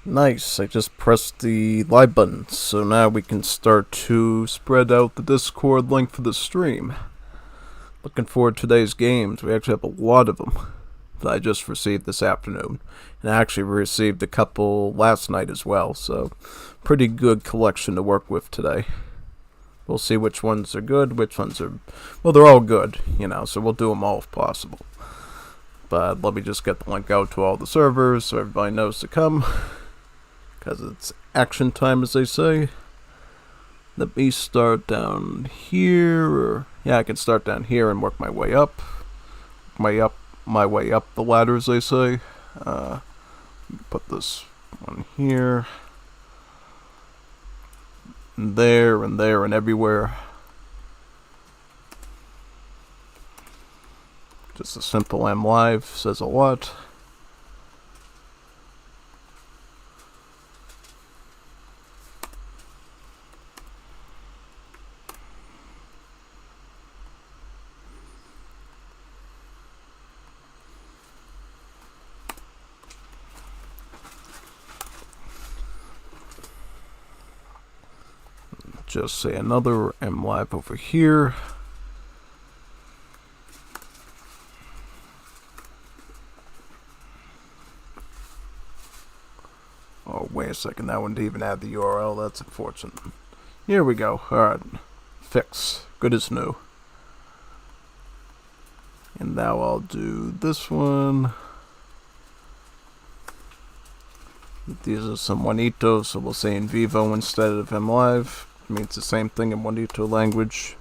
Nice, I just pressed the live button, so now we can start to spread out the Discord link for the stream. Looking forward to today's games. We actually have a lot of them that I just received this afternoon. And I actually received a couple last night as well, so pretty good collection to work with today. We'll see which ones are good, which ones are... Well, they're all good, so we'll do them all if possible. But let me just get the link out to all the servers so everybody knows to come. Because it's action time, as they say. Let me start down here. Yeah, I can start down here and work my way up. My way up the ladder, as they say. Put this one here. And there, and everywhere. Just a simple M Live says a lot. Just say another M Live over here. Oh, wait a second, that one didn't even add the URL, that's unfortunate. Here we go, alright. Fix, good as new. And now I'll do this one. These are some Juanitos, so we'll say in Vivo instead of M Live. It means the same thing in Juanito language.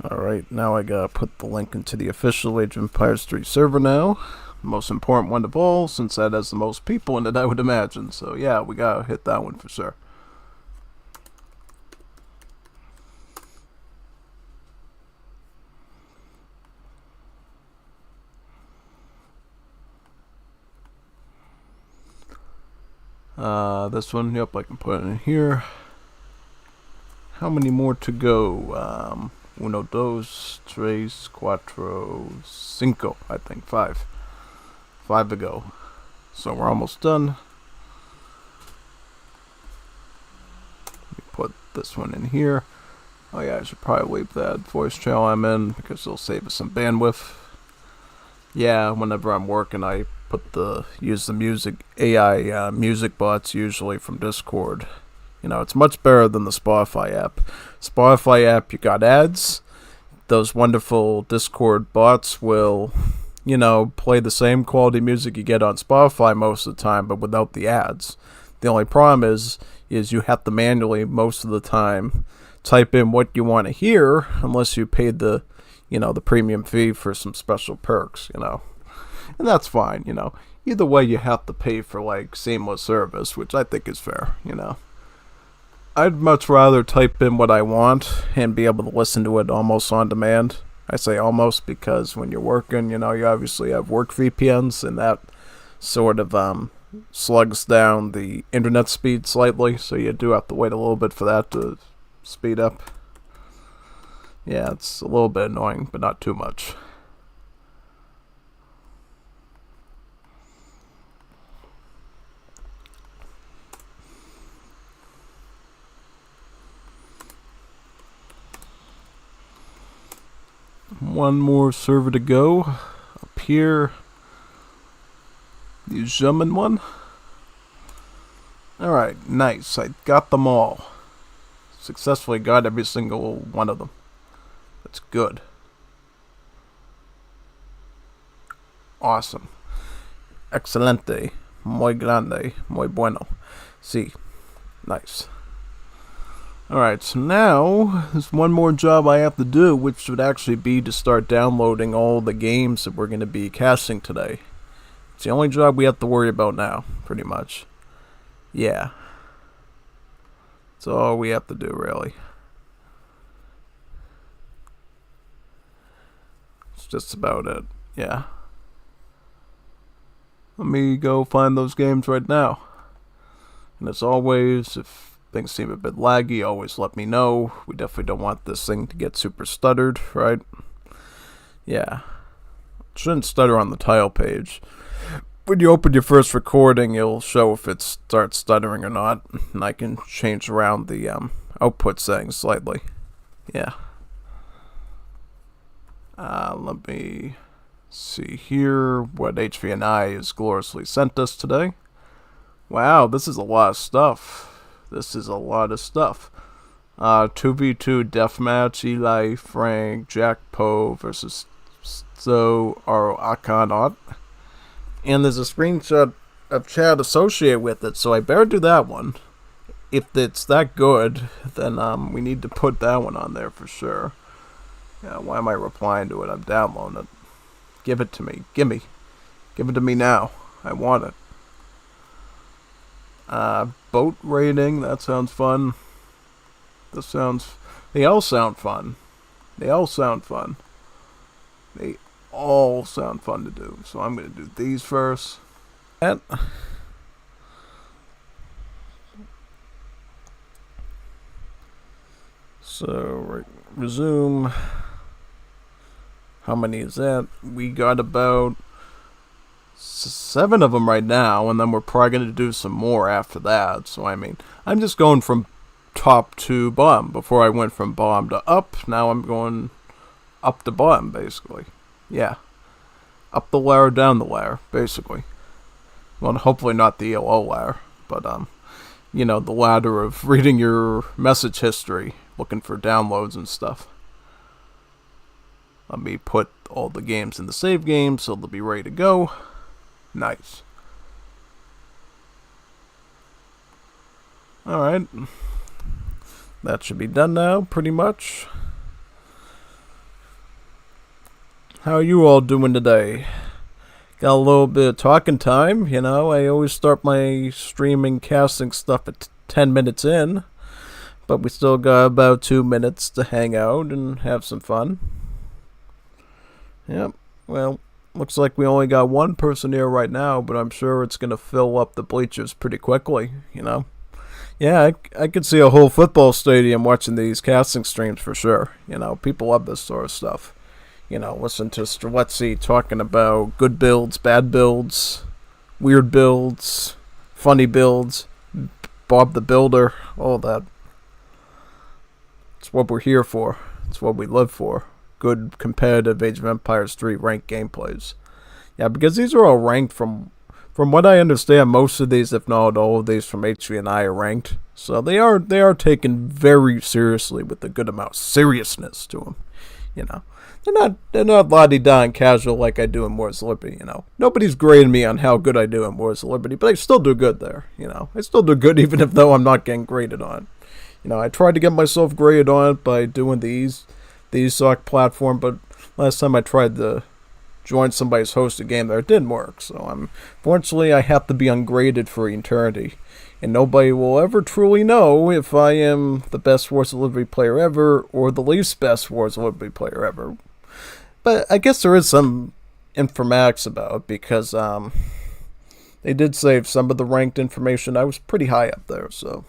Alright, now I gotta put the link into the official Age of Empires 3 server now. The most important one of all, since that has the most people in it, I would imagine. So yeah, we gotta hit that one for sure. This one, yep, I can put it in here. How many more to go? Uno, dos, tres, cuatro, cinco, I think, 5. 5 to go. So we're almost done. Let me put this one in here. Oh yeah, I should probably leave that voice channel I'm in because it'll save us some bandwidth. Yeah, whenever I'm working, I use the music AI music bots usually from Discord. It's much better than the Spotify app. Spotify app, you got ads. Those wonderful Discord bots will, play the same quality music you get on Spotify most of the time, but without the ads. The only problem is you have to manually, most of the time, type in what you want to hear, unless you paid the premium fee for some special perks, And that's fine, Either way, you have to pay for, seamless service, which I think is fair, I'd much rather type in what I want and be able to listen to it almost on demand. I say almost because when you're working, you obviously have work VPNs, and that sort of slugs down the internet speed slightly, so you do have to wait a little bit for that to speed up. Yeah, it's a little bit annoying, but not too much. One more server to go. Up here. The German one. Alright, nice. I got them all. Successfully got every single one of them. That's good. Awesome. Excelente. Muy grande. Muy bueno. Sí. Nice. Alright, so now there's one more job I have to do, which would actually be to start downloading all the games that we're going to be casting today. It's the only job we have to worry about now, pretty much. Yeah. That's all we have to do, really. It's just about it. Yeah. Let me go find those games right now. And as always, if things seem a bit laggy, always let me know. We definitely don't want this thing to get super stuttered, right? Yeah. It shouldn't stutter on the tile page. When you open your first recording, it'll show if it starts stuttering or not. And I can change around the output settings slightly. Yeah. Let me see here what HVNI has gloriously sent us today. Wow, this is a lot of stuff. 2v2 deathmatch, Eli, Frank, Jack Poe versus So or Akanaut. And there's a screenshot of chat associated with it, so I better do that one. If it's that good, then we need to put that one on there for sure. Yeah, why am I replying to it? I'm downloading it. Give it to me. Give it to me now. I want it. Boat raiding, that sounds fun. They all sound fun. They all sound fun to do. So I'm going to do these first. So, resume. How many is that? We got about 7 of them right now, and then we're probably going to do some more after that. So, I mean, I'm just going from top to bottom. Before I went from bottom to up, now I'm going up to bottom, basically. Yeah. Up the ladder, down the ladder, basically. Well, hopefully not the ELO ladder, but, you know, the ladder of reading your message history, looking for downloads and stuff. Let me put all the games in the save game so they'll be ready to go. Nice. Alright. That should be done now, pretty much. How are you all doing today? Got a little bit of talking time, you know. I always start my streaming casting stuff at 10 minutes in. But we still got about 2 minutes to hang out and have some fun. Yep, well, looks like we only got one person here right now, but I'm sure it's going to fill up the bleachers pretty quickly, you know. Yeah, I could see a whole football stadium watching these casting streams for sure. You know, people love this sort of stuff. You know, listen to Streletsy talking about good builds, bad builds, weird builds, funny builds, Bob the Builder, all that. It's what we're here for. It's what we live for. Good competitive Age of Empires 3 ranked gameplays. Yeah, because these are all ranked from what I understand, most of these, if not all of these from HVNI are ranked. So they are taken very seriously with a good amount of seriousness to them. You know, they're not la-di-da and casual like I do in Wars of Liberty, you know. Nobody's grading me on how good I do in Wars of Liberty, but I still do good there, you know. I still do good even if though I'm not getting graded on. You know, I tried to get myself graded on it by doing the ESOC platform, but last time I tried to join somebody's hosted game there, it didn't work. So unfortunately, I have to be ungraded for eternity. And nobody will ever truly know if I am the best Wars of Liberty player ever or the least best Wars of Liberty player ever. But I guess there is some informatics about it because they did save some of the ranked information. I was pretty high up there, so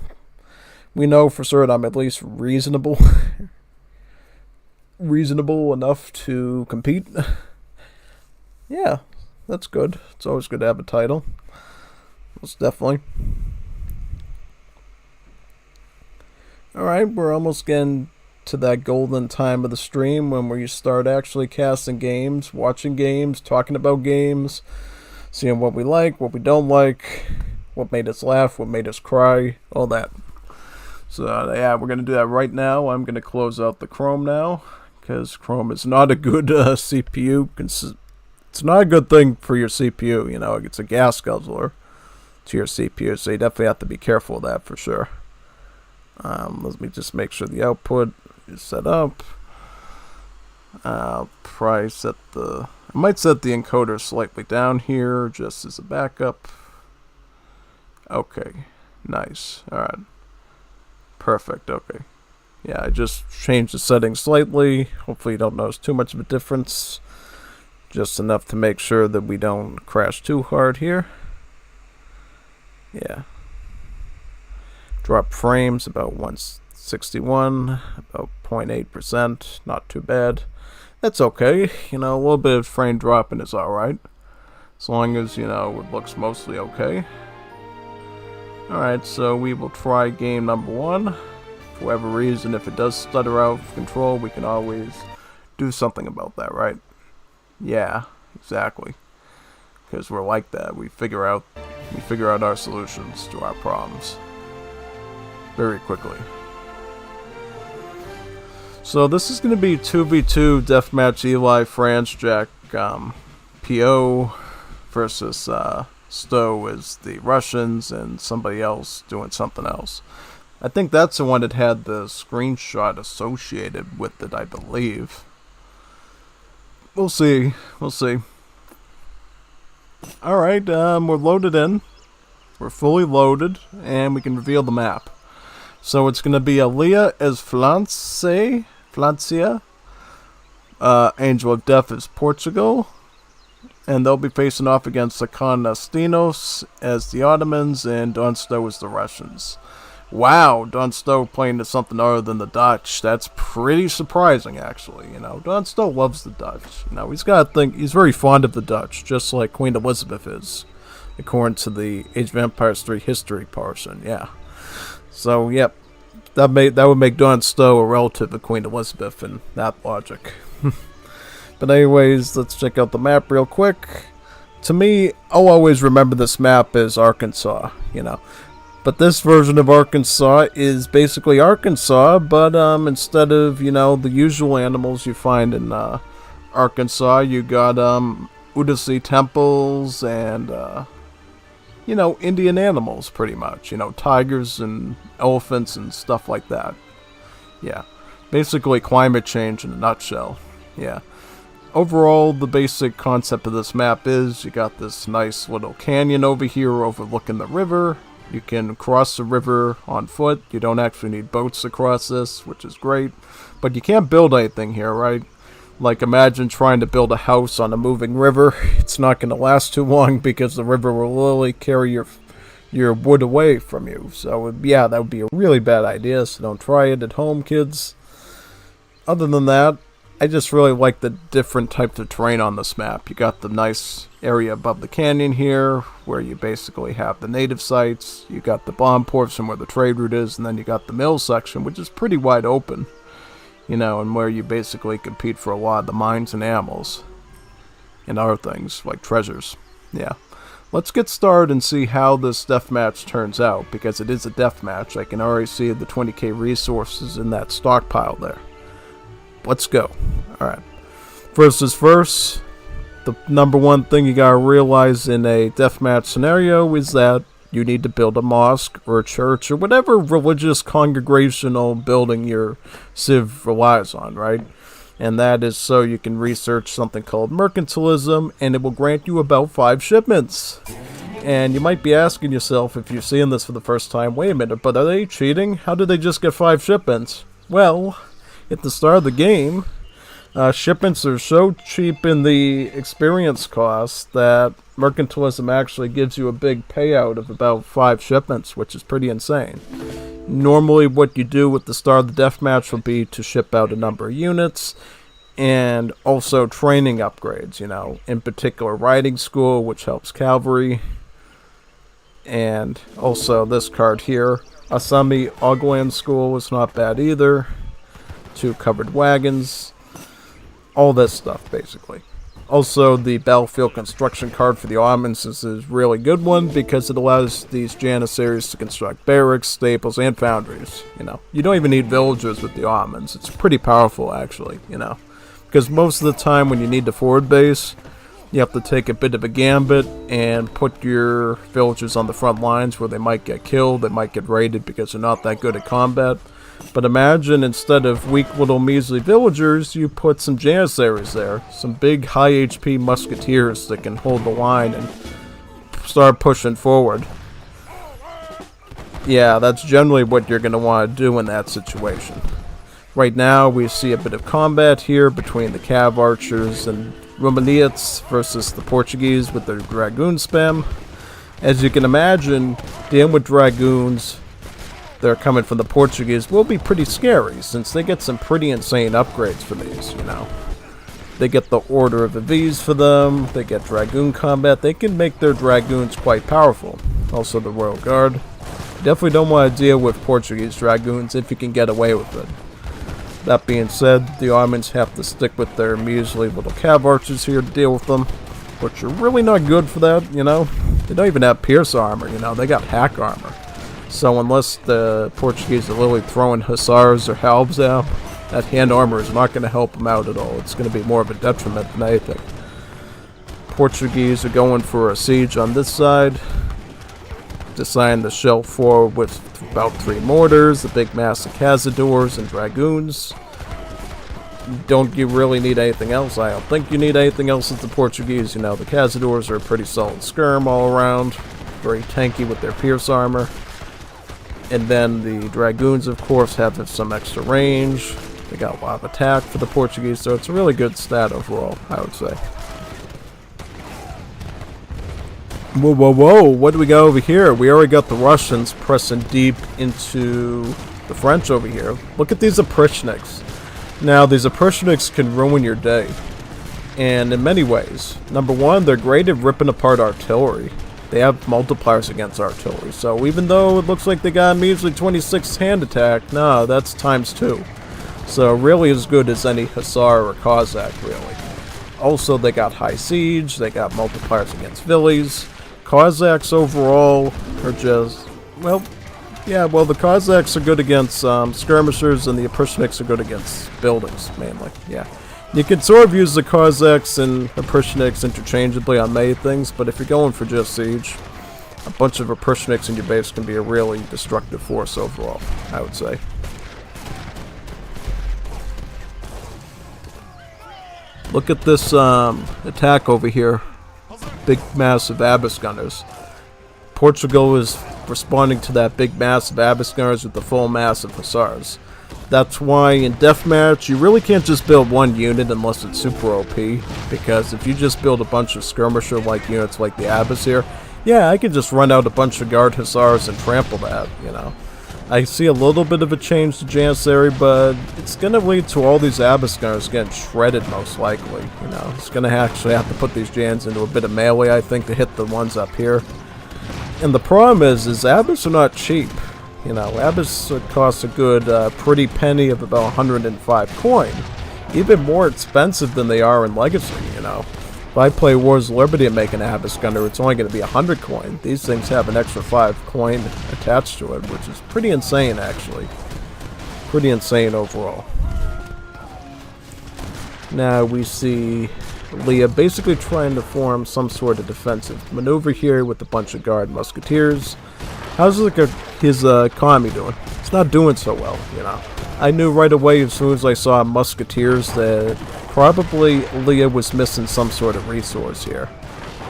we know for certain I'm at least reasonable enough to compete. Yeah, that's good. It's always good to have a title. Most definitely. Alright, we're almost getting to that golden time of the stream when we start actually casting games, watching games, talking about games, seeing what we like, what we don't like, what made us laugh, what made us cry, all that. So, yeah, we're going to do that right now. I'm going to close out the Chrome now, because Chrome is not a good CPU. It's not a good thing for your CPU, you know. It's a gas guzzler to your CPU, so you definitely have to be careful of that for sure. Let me just make sure the output is set up. I'll probably I might set the encoder slightly down here just as a backup. Okay, nice. Alright. Perfect, okay. Yeah, I just changed the settings slightly. Hopefully you don't notice too much of a difference. Just enough to make sure that we don't crash too hard here. Yeah. Drop frames about 161, about 0.8%. Not too bad. That's okay. You know, a little bit of frame dropping is alright. As long as, you know, it looks mostly okay. Alright, so we will try game number 1. For whatever reason, if it does stutter out of control, we can always do something about that, right? Yeah, exactly. Because we're like that. We figure out our solutions to our problems very quickly. So this is going to be 2v2 deathmatch Eli, France, Jack, PO versus Stowe is the Russians and somebody else doing something else. I think that's the one that had the screenshot associated with it, I believe. We'll see. We'll see. Alright, we're loaded in. We're fully loaded, and we can reveal the map. So it's going to be Aaliyah as Francia. Angel of Death is Portugal. And they'll be facing off against Sakonastinos as the Ottomans, and Don Stowe as the Russians. Wow, Don Stowe playing to something other than the Dutch. That's pretty surprising, actually. You know, Don Stowe loves the Dutch. You know, he's got to think he's very fond of the Dutch, just like Queen Elizabeth is, according to the Age of Empires 3 history portion. Yeah. So, yep, that would make Don Stowe a relative of Queen Elizabeth in that logic. But anyways, let's check out the map real quick. To me, I'll always remember this map as Arkansas. You know. But this version of Arkansas is basically Arkansas, but instead of, you know, the usual animals you find in Arkansas, you got Udasi temples and, you know, Indian animals pretty much. You know, tigers and elephants and stuff like that. Yeah. Basically climate change in a nutshell. Yeah. Overall, the basic concept of this map is you got this nice little canyon over here overlooking the river. You can cross the river on foot. You don't actually need boats to cross this, which is great. But you can't build anything here, right? Like, imagine trying to build a house on a moving river. It's not going to last too long because the river will literally carry your wood away from you. So, yeah, that would be a really bad idea, so don't try it at home, kids. Other than that, I just really like the different types of terrain on this map. You got the nice area above the canyon here, where you basically have the native sites. You got the bomb portion where the trade route is, and then you got the mill section, which is pretty wide open. You know, and where you basically compete for a lot of the mines and animals. And other things, like treasures. Yeah. Let's get started and see how this deathmatch turns out, because it is a deathmatch. I can already see the 20k resources in that stockpile there. Let's go. Alright. First is first. The number one thing you gotta realize in a deathmatch scenario is that you need to build a mosque or a church or whatever religious congregational building your civ relies on, right? And that is so you can research something called mercantilism, and it will grant you about 5 shipments. And you might be asking yourself, if you're seeing this for the first time, wait a minute, but are they cheating? How did they just get 5 shipments? Well, at the start of the game, shipments are so cheap in the experience cost that mercantilism actually gives you a big payout of about 5 shipments, which is pretty insane. Normally what you do with the start of the deathmatch will be to ship out a number of units, and also training upgrades, you know, in particular riding school, which helps cavalry, and also this card here, Asami Ogland School is not bad either. 2 covered wagons, all this stuff basically. Also, the battlefield construction card for the Ottomans is a really good one because it allows these Janissaries to construct barracks, staples, and foundries. You know, you don't even need villagers with the Ottomans. It's pretty powerful actually, you know, because most of the time when you need the forward base, you have to take a bit of a gambit and put your villagers on the front lines where they might get killed, they might get raided because they're not that good at combat. But imagine instead of weak little measly villagers, you put some Janissaries there. Some big high HP musketeers that can hold the line and start pushing forward. Yeah, that's generally what you're going to want to do in that situation. Right now, we see a bit of combat here between the Cav Archers and Romanians versus the Portuguese with their Dragoon spam. As you can imagine, dealing with Dragoons that are coming from the Portuguese will be pretty scary, since they get some pretty insane upgrades for these, you know. They get the Order of Aviz for them, they get Dragoon combat, they can make their Dragoons quite powerful. Also the Royal Guard. Definitely don't want to deal with Portuguese Dragoons if you can get away with it. That being said, the Ottomans have to stick with their measly little Cav Archers here to deal with them, which are really not good for that, you know. They don't even have pierce armor, you know, they got hack armor. So unless the Portuguese are literally throwing hussars or halbs out, that hand armor is not going to help them out at all. It's going to be more of a detriment than anything. Portuguese are going for a siege on this side. Deciding to shell forward with about 3 mortars, a big mass of cazadors and dragoons. Don't you really need anything else? I don't think you need anything else as the Portuguese. You know, the cazadors are a pretty solid skirm all around. Very tanky with their pierce armor. And then the dragoons, of course, have some extra range. They got a lot of attack for the Portuguese, so it's a really good stat overall, I would say. Whoa, whoa, whoa, what do we got over here? We already got the Russians pressing deep into the French over here. Look at these Oprishniks. Now, these Oprishniks can ruin your day. And in many ways. Number one, they're great at ripping apart artillery. They have multipliers against artillery. So even though it looks like they got a measly 26 hand attack, no, that's ×2. So really as good as any Hussar or Cossack, really. Also, they got high siege, they got multipliers against Villies. Cossacks overall are just, well, yeah, well, the Cossacks are good against skirmishers, and the Oprishniks are good against buildings, mainly, yeah. You can sort of use the Cossacks and Oprishniks interchangeably on many things, but if you're going for just siege, a bunch of Oprishniks in your base can be a really destructive force overall, I would say. Look at this attack over here. Big mass of Abyss gunners. Portugal is responding to that big mass of Abyss gunners with the full mass of hussars. That's why in deathmatch you really can't just build one unit unless it's super OP, because if you just build a bunch of skirmisher like units like the Abyss here, yeah, I can just run out a bunch of guard hussars and trample that, you know. I see a little bit of a change to Janissary, but it's going to lead to all these Abyss gunners getting shredded most likely. You know, it's going to actually have to put these Jans into a bit of melee, I think, to hit the ones up here. And the problem is Abyss are not cheap. You know, Abyss costs a good pretty penny of about 105 coin. Even more expensive than they are in Legacy, you know. If I play Wars of Liberty and make an Abyss gunner, it's only going to be 100 coin. These things have an extra 5 coin attached to it, which is pretty insane, actually. Pretty insane overall. Now we see Leah basically trying to form some sort of defensive maneuver here with a bunch of guard musketeers. How's his economy doing? It's not doing so well, you know. I knew right away as soon as I saw musketeers that probably Leah was missing some sort of resource here.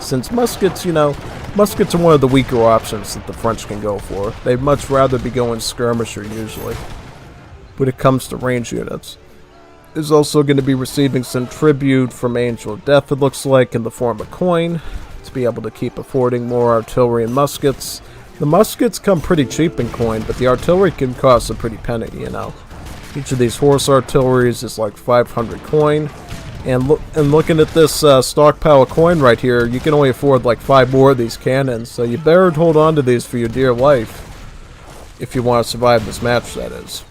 Since muskets, you know, muskets are one of the weaker options that the French can go for. They'd much rather be going skirmisher usually. When it comes to range units. Is also going to be receiving some tribute from Angel of Death, it looks like, in the form of coin, to be able to keep affording more artillery and muskets. The muskets come pretty cheap in coin, but the artillery can cost a pretty penny, you know. Each of these horse artilleries is like 500 coin. And looking at this stockpile of coin right here, you can only afford like 5 more of these cannons, so you better hold on to these for your dear life. If you want to survive this match, that is.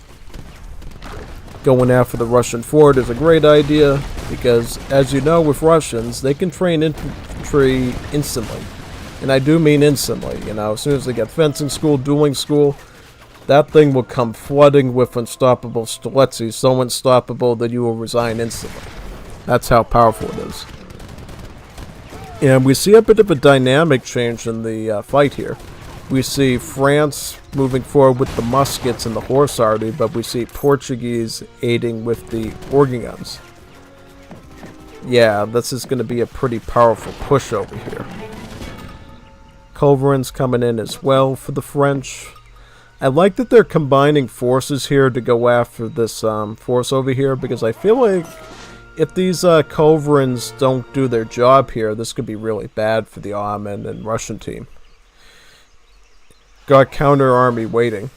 Going after the Russian fort is a great idea, because as you know with Russians, they can train infantry instantly. And I do mean instantly, you know, as soon as they get fencing school, dueling school, that thing will come flooding with unstoppable Streletsy, so unstoppable that you will resign instantly. That's how powerful it is. And we see a bit of a dynamic change in the fight here. We see France moving forward with the muskets and the horse army, but we see Portuguese aiding with the organ guns. Yeah, this is going to be a pretty powerful push over here. Culverin's coming in as well for the French. I like that they're combining forces here to go after this force over here, because I feel like if these Culverins don't do their job here, this could be really bad for the Ottoman and Russian team. Got counter army waiting.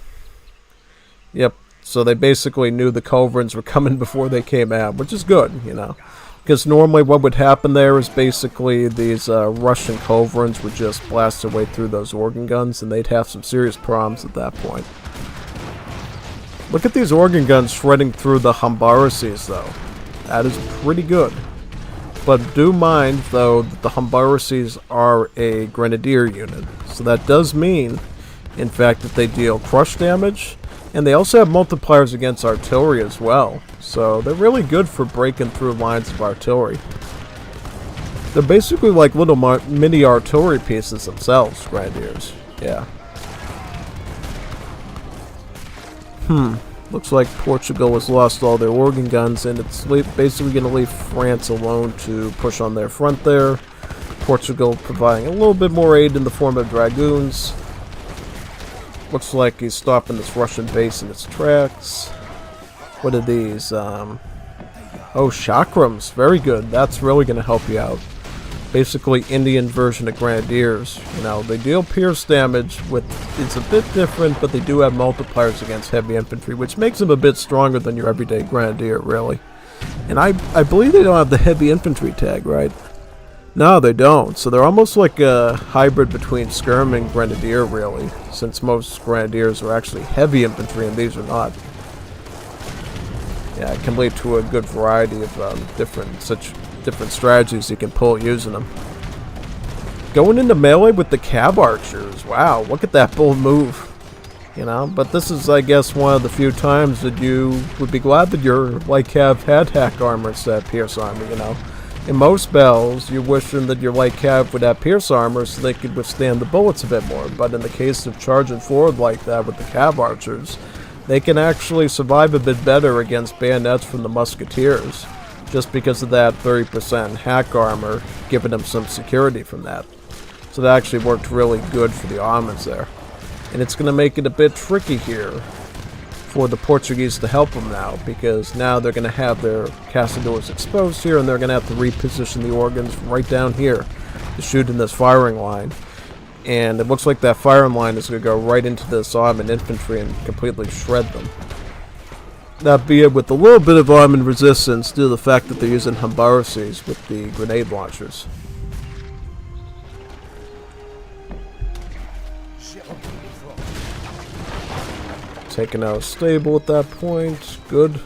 Yep, so they basically knew the Culverins were coming before they came out, which is good, you know. Because normally what would happen there is basically these Russian Culverins would just blast their way through those organ guns, and they'd have some serious problems at that point. Look at these organ guns shredding through the Humbaraces, though. That is pretty good. But do mind, though, that the Humbaraces are a grenadier unit. So that does mean, in fact, that they deal crush damage, and they also have multipliers against artillery as well. So they're really good for breaking through lines of artillery. They're basically like little mini artillery pieces themselves, grenadiers. Yeah. Looks like Portugal has lost all their organ guns, and it's basically going to leave France alone to push on their front there. Portugal providing a little bit more aid in the form of dragoons. Looks like he's stopping this Russian base in its tracks. What are these? Oh, chakrams. Very good. That's really going to help you out. Basically, Indian version of grenadiers. You know, they deal pierce damage with... It's a bit different, but they do have multipliers against heavy infantry, which makes them a bit stronger than your everyday grenadier, really. And I believe they don't have the heavy infantry tag, right? No, they don't. So they're almost like a hybrid between skirm and grenadier, really, since most grenadiers are actually heavy infantry and these are not. Yeah, it can lead to a good variety of different strategies you can pull using them. Going into melee with the Cav archers. Wow, look at that bold move. You know, but this is, I guess, one of the few times that you would be glad that your light Cav had hack armor instead of pierce armor, you know. In most battles, you're wishing that your light Cav would have pierce armor so they could withstand the bullets a bit more, but in the case of charging forward like that with the Cav archers, they can actually survive a bit better against bayonets from the musketeers, just because of that 30% hack armor giving them some security from that. So that actually worked really good for the Ottomans there. And it's going to make it a bit tricky here for the Portuguese to help them now, because now they're going to have their caçadores exposed here, and they're going to have to reposition the organs right down here to shoot in this firing line. And it looks like that firing line is going to go right into this Ottoman infantry and completely shred them. That be it with a little bit of Ottoman resistance due to the fact that they're using Humbaraces with the grenade launchers. Taking out a stable at that point. Good.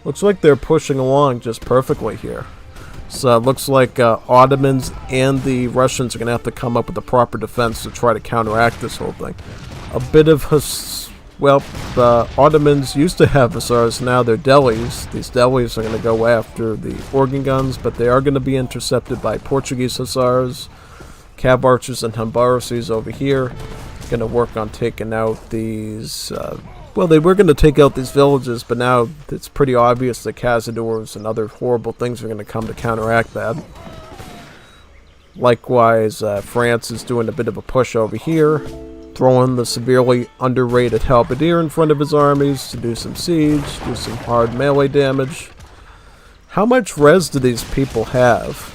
Looks like they're pushing along just perfectly here. So it looks like Ottomans and the Russians are going to have to come up with a proper defense to try to counteract this whole thing. A bit of... Well, the Ottomans used to have hussars, now they're delis. These delis are going to go after the organ guns, but they are going to be intercepted by Portuguese hussars, Cav archers, and Humbaraces over here. Going to work on taking out these... well, they were going to take out these villages, but now it's pretty obvious that cazadores and other horrible things are going to come to counteract that. Likewise, France is doing a bit of a push over here, throwing the severely underrated halberdier in front of his armies to do some siege, do some hard melee damage. How much res do these people have?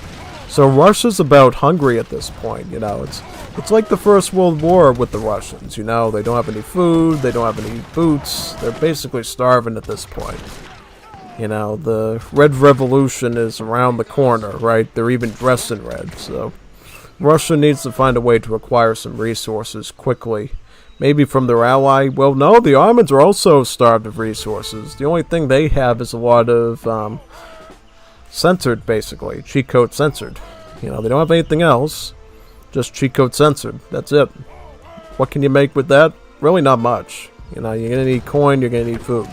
So Russia's about hungry at this point, you know, it's like the First World War with the Russians, you know, they don't have any food, they don't have any boots, they're basically starving at this point. You know, the Red Revolution is around the corner, right? They're even dressed in red, so Russia needs to find a way to acquire some resources quickly. Maybe from their ally. Well, no, the Ottomans are also starved of resources. The only thing they have is a lot of censored, basically. Cheat code censored. You know, they don't have anything else. Just cheat code censored. That's it. What can you make with that? Really not much. You know, you're going to need coin, you're going to need food.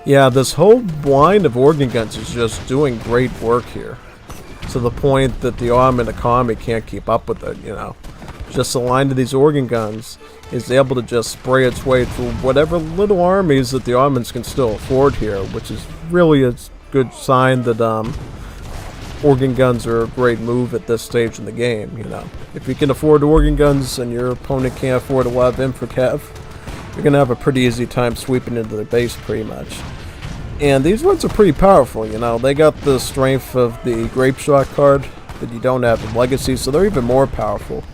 Yeah, this whole line of organ guns is just doing great work here. To the point that the Ottoman economy can't keep up with it, you know. Just the line of these organ guns is able to just spray its way through whatever little armies that the Ottomans can still afford here, which is really a good sign that organ guns are a great move at this stage in the game, you know. If you can afford organ guns and your opponent can't afford a lot of infracav, you're going to have a pretty easy time sweeping into their base pretty much. And these ones are pretty powerful, you know. They got the strength of the Grape Shot card that you don't have in Legacy, so they're even more powerful,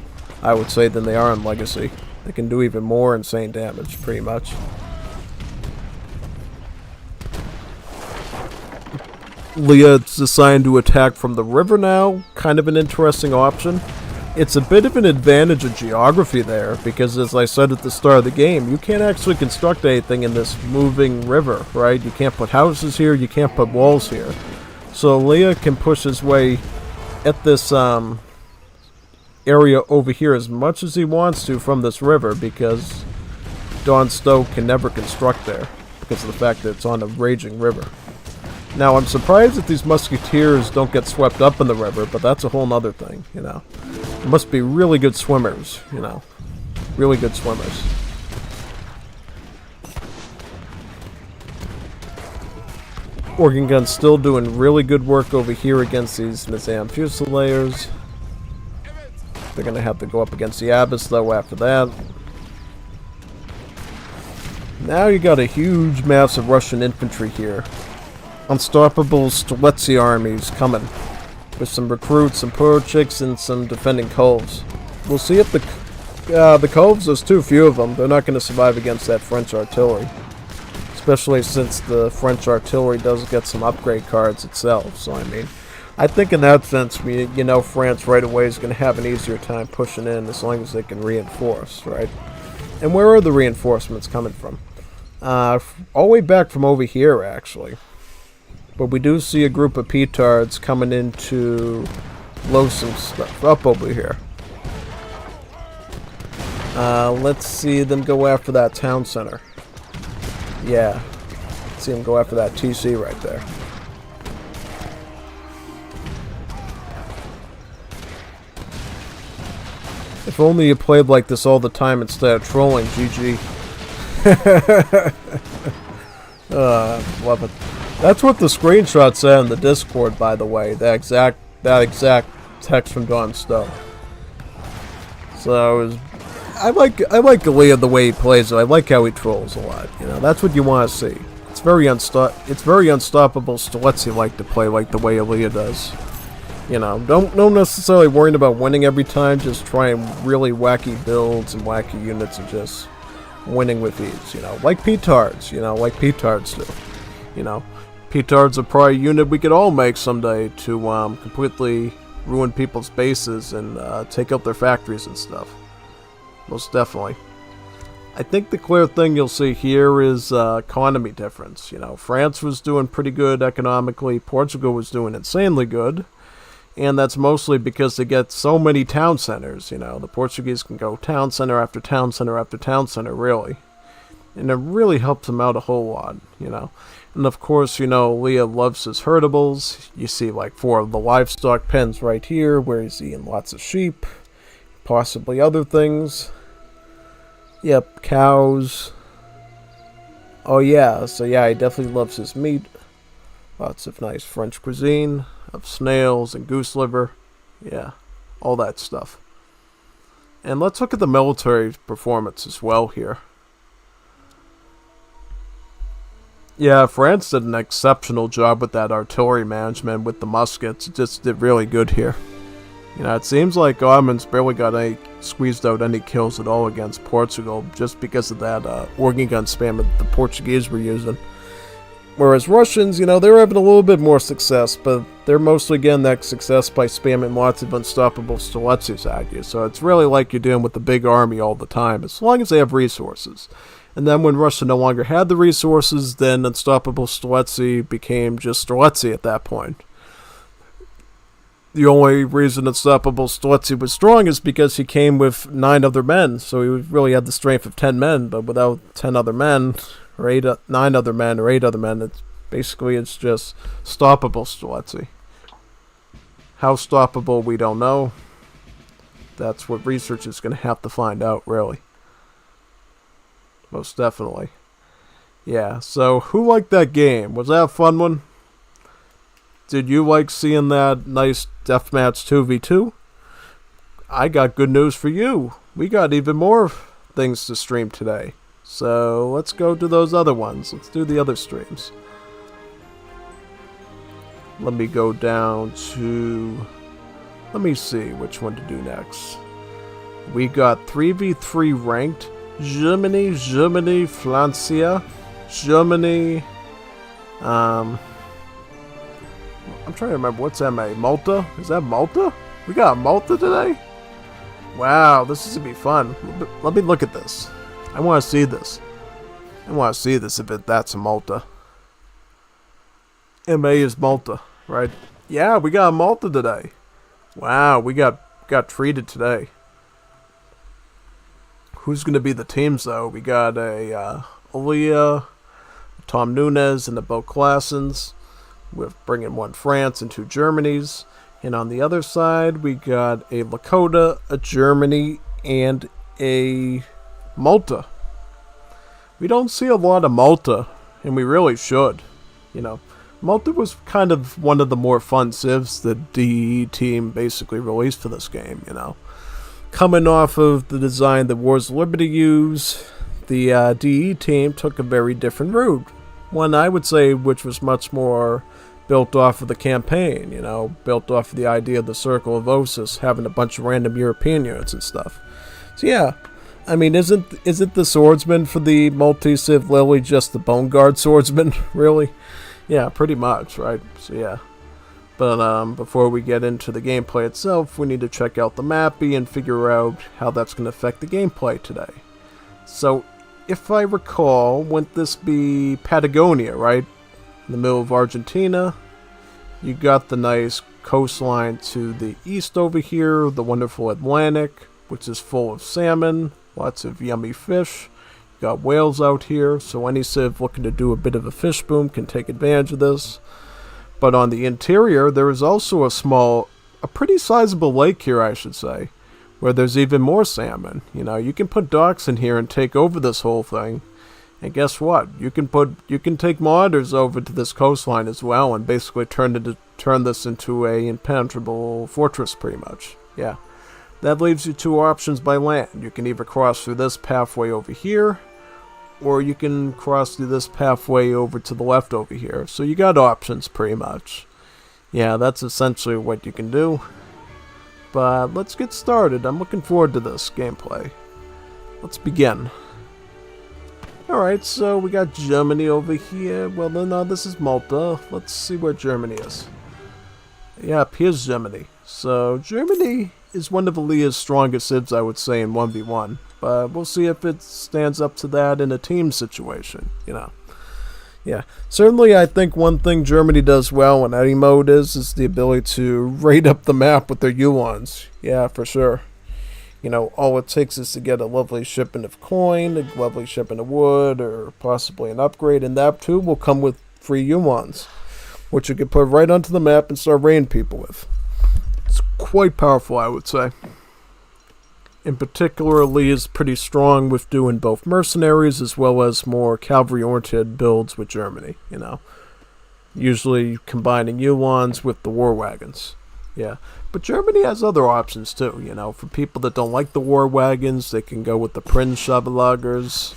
I would say, than they are in Legacy. They can do even more insane damage, pretty much. Leah's assigned to attack from the river now. Kind of an interesting option. It's a bit of an advantage of geography there, because as I said at the start of the game, you can't actually construct anything in this moving river, right? You can't put houses here, you can't put walls here. So Leah can push his way at this area over here as much as he wants to from this river, because Don Stoke can never construct there, because of the fact that it's on a raging river. Now, I'm surprised that these musketeers don't get swept up in the river, but that's a whole nother thing, you know. They must be really good swimmers, you know. Really good swimmers. Organ Gun's still doing really good work over here against these Nizam Fusiliers. They're going to have to go up against the Abbas, though, after that. Now you got a huge mass of Russian infantry here. Unstoppable Streletsy armies coming, with some recruits, some Porochiks, and some defending Coves. We'll see if the Coves, there's too few of them. They're not going to survive against that French artillery. Especially since the French artillery does get some upgrade cards itself. So, I mean, I think in that sense, you know, France right away is going to have an easier time pushing in as long as they can reinforce, right? And where are the reinforcements coming from? All the way back from over here, actually. But we do see a group of petards coming in to blow some stuff up over here. Let's see them go after that town center. Yeah. Let's see them go after that TC right there. If only you played like this all the time instead of trolling, GG. Love it. That's what the screenshot said in the Discord, by the way. That exact text from Don Stowe. So I like Galea the way he plays it. I like how he trolls a lot. You know, that's what you want to see. It's very unstoppable Streletsy like to play like the way Galea does. You know, don't necessarily worrying about winning every time. Just trying really wacky builds and wacky units and just winning with ease. You know, like petards. You know, like petards do. You know. Petards are probably a unit we could all make someday to completely ruin people's bases and take out their factories and stuff. Most definitely. I think the clear thing you'll see here is economy difference. You know, France was doing pretty good economically. Portugal was doing insanely good. And that's mostly because they get so many town centers. You know, the Portuguese can go town center after town center after town center, really. And it really helps them out a whole lot, you know. And of course, you know, Leah loves his herdables. You see like 4 of the livestock pens right here, where he's eating lots of sheep. Possibly other things. Yep, cows. Oh yeah, so yeah, he definitely loves his meat. Lots of nice French cuisine, of snails and goose liver. Yeah, all that stuff. And let's look at the military performance as well here. Yeah, France did an exceptional job with that artillery management with the muskets. It just did really good here. You know, it seems like Ottomans barely got squeezed out any kills at all against Portugal just because of that organ gun spam that the Portuguese were using. Whereas Russians, you know, they're having a little bit more success, but they're mostly getting that success by spamming lots of unstoppable Streletsys at you. So it's really like you're dealing with the big army all the time, as long as they have resources. And then when Russia no longer had the resources, then Unstoppable Streletsy became just Streletsy at that point. The only reason Unstoppable Streletsy was strong is because he came with 9 other men, so he really had the strength of 10 men, but without 10 other men, or 9 other men, or 8 other men, it's just stoppable Streletsy. How stoppable, we don't know. That's what research is going to have to find out, really. Most definitely. Yeah, so who liked that game? Was that a fun one? Did you like seeing that nice Deathmatch 2v2? I got good news for you. We got even more things to stream today. So let's go to those other ones. Let's do the other streams. Let me go down to... Let me see which one to do next. We got 3v3 ranked. Germany, Francia, Germany. I'm trying to remember, what's MA? Malta? Is that Malta? We got Malta today? Wow, this is going to be fun. Let me look at this. I want to see this. I want to see this if that's a Malta. MA is Malta, right? Yeah, we got Malta today. Wow, we got treated today. Who's going to be the teams, though? We got a Olia, Tom Nunes, and the Bo Claessens. We're bringing one France and 2 Germanys. And on the other side, we got a Lakota, a Germany, and a Malta. We don't see a lot of Malta, and we really should. You know, Malta was kind of one of the more fun civs the DE team basically released for this game, you know. Coming off of the design that Wars of Liberty used, the DE team took a very different route. One, I would say, which was much more built off of the campaign, you know, built off of the idea of the Circle of Ossus having a bunch of random European units and stuff. So yeah, I mean, isn't the swordsman for the multi-civ Lily just the Bone Guard swordsman, really? Yeah, pretty much, right? So yeah. But before we get into the gameplay itself, we need to check out the mappy and figure out how that's going to affect the gameplay today. So, if I recall, wouldn't this be Patagonia, right? In the middle of Argentina. You got the nice coastline to the east over here, the wonderful Atlantic, which is full of salmon, lots of yummy fish. You got whales out here, so any civ looking to do a bit of a fish boom can take advantage of this. But on the interior, there is also a pretty sizable lake here, I should say, where there's even more salmon. You know, you can put docks in here and take over this whole thing. And guess what? You can take modders over to this coastline as well, and basically turn this into a impenetrable fortress, pretty much. Yeah, that leaves you 2 options by land. You can either cross through this pathway over here, or you can cross through this pathway over to the left over here. So you got options, pretty much. Yeah, that's essentially what you can do. But let's get started. I'm looking forward to this gameplay. Let's begin. Alright, so we got Germany over here. Well, no, this is Malta. Let's see where Germany is. Yep, here's Germany. So, Germany is one of Alia's strongest civs, I would say, in 1v1. But we'll see if it stands up to that in a team situation, you know. Yeah, certainly I think one thing Germany does well in any mode is the ability to raid up the map with their Uans. Yeah, for sure. You know, all it takes is to get a lovely shipment of coin, a lovely shipment of wood, or possibly an upgrade, and that too will come with free Uans, which you can put right onto the map and start raiding people with. It's quite powerful, I would say. In particular, Lee is pretty strong with doing both mercenaries as well as more cavalry-oriented builds with Germany, you know. Usually combining Uans with the war wagons. Yeah, but Germany has other options too, you know. For people that don't like the war wagons, they can go with the Prinz Chevallagers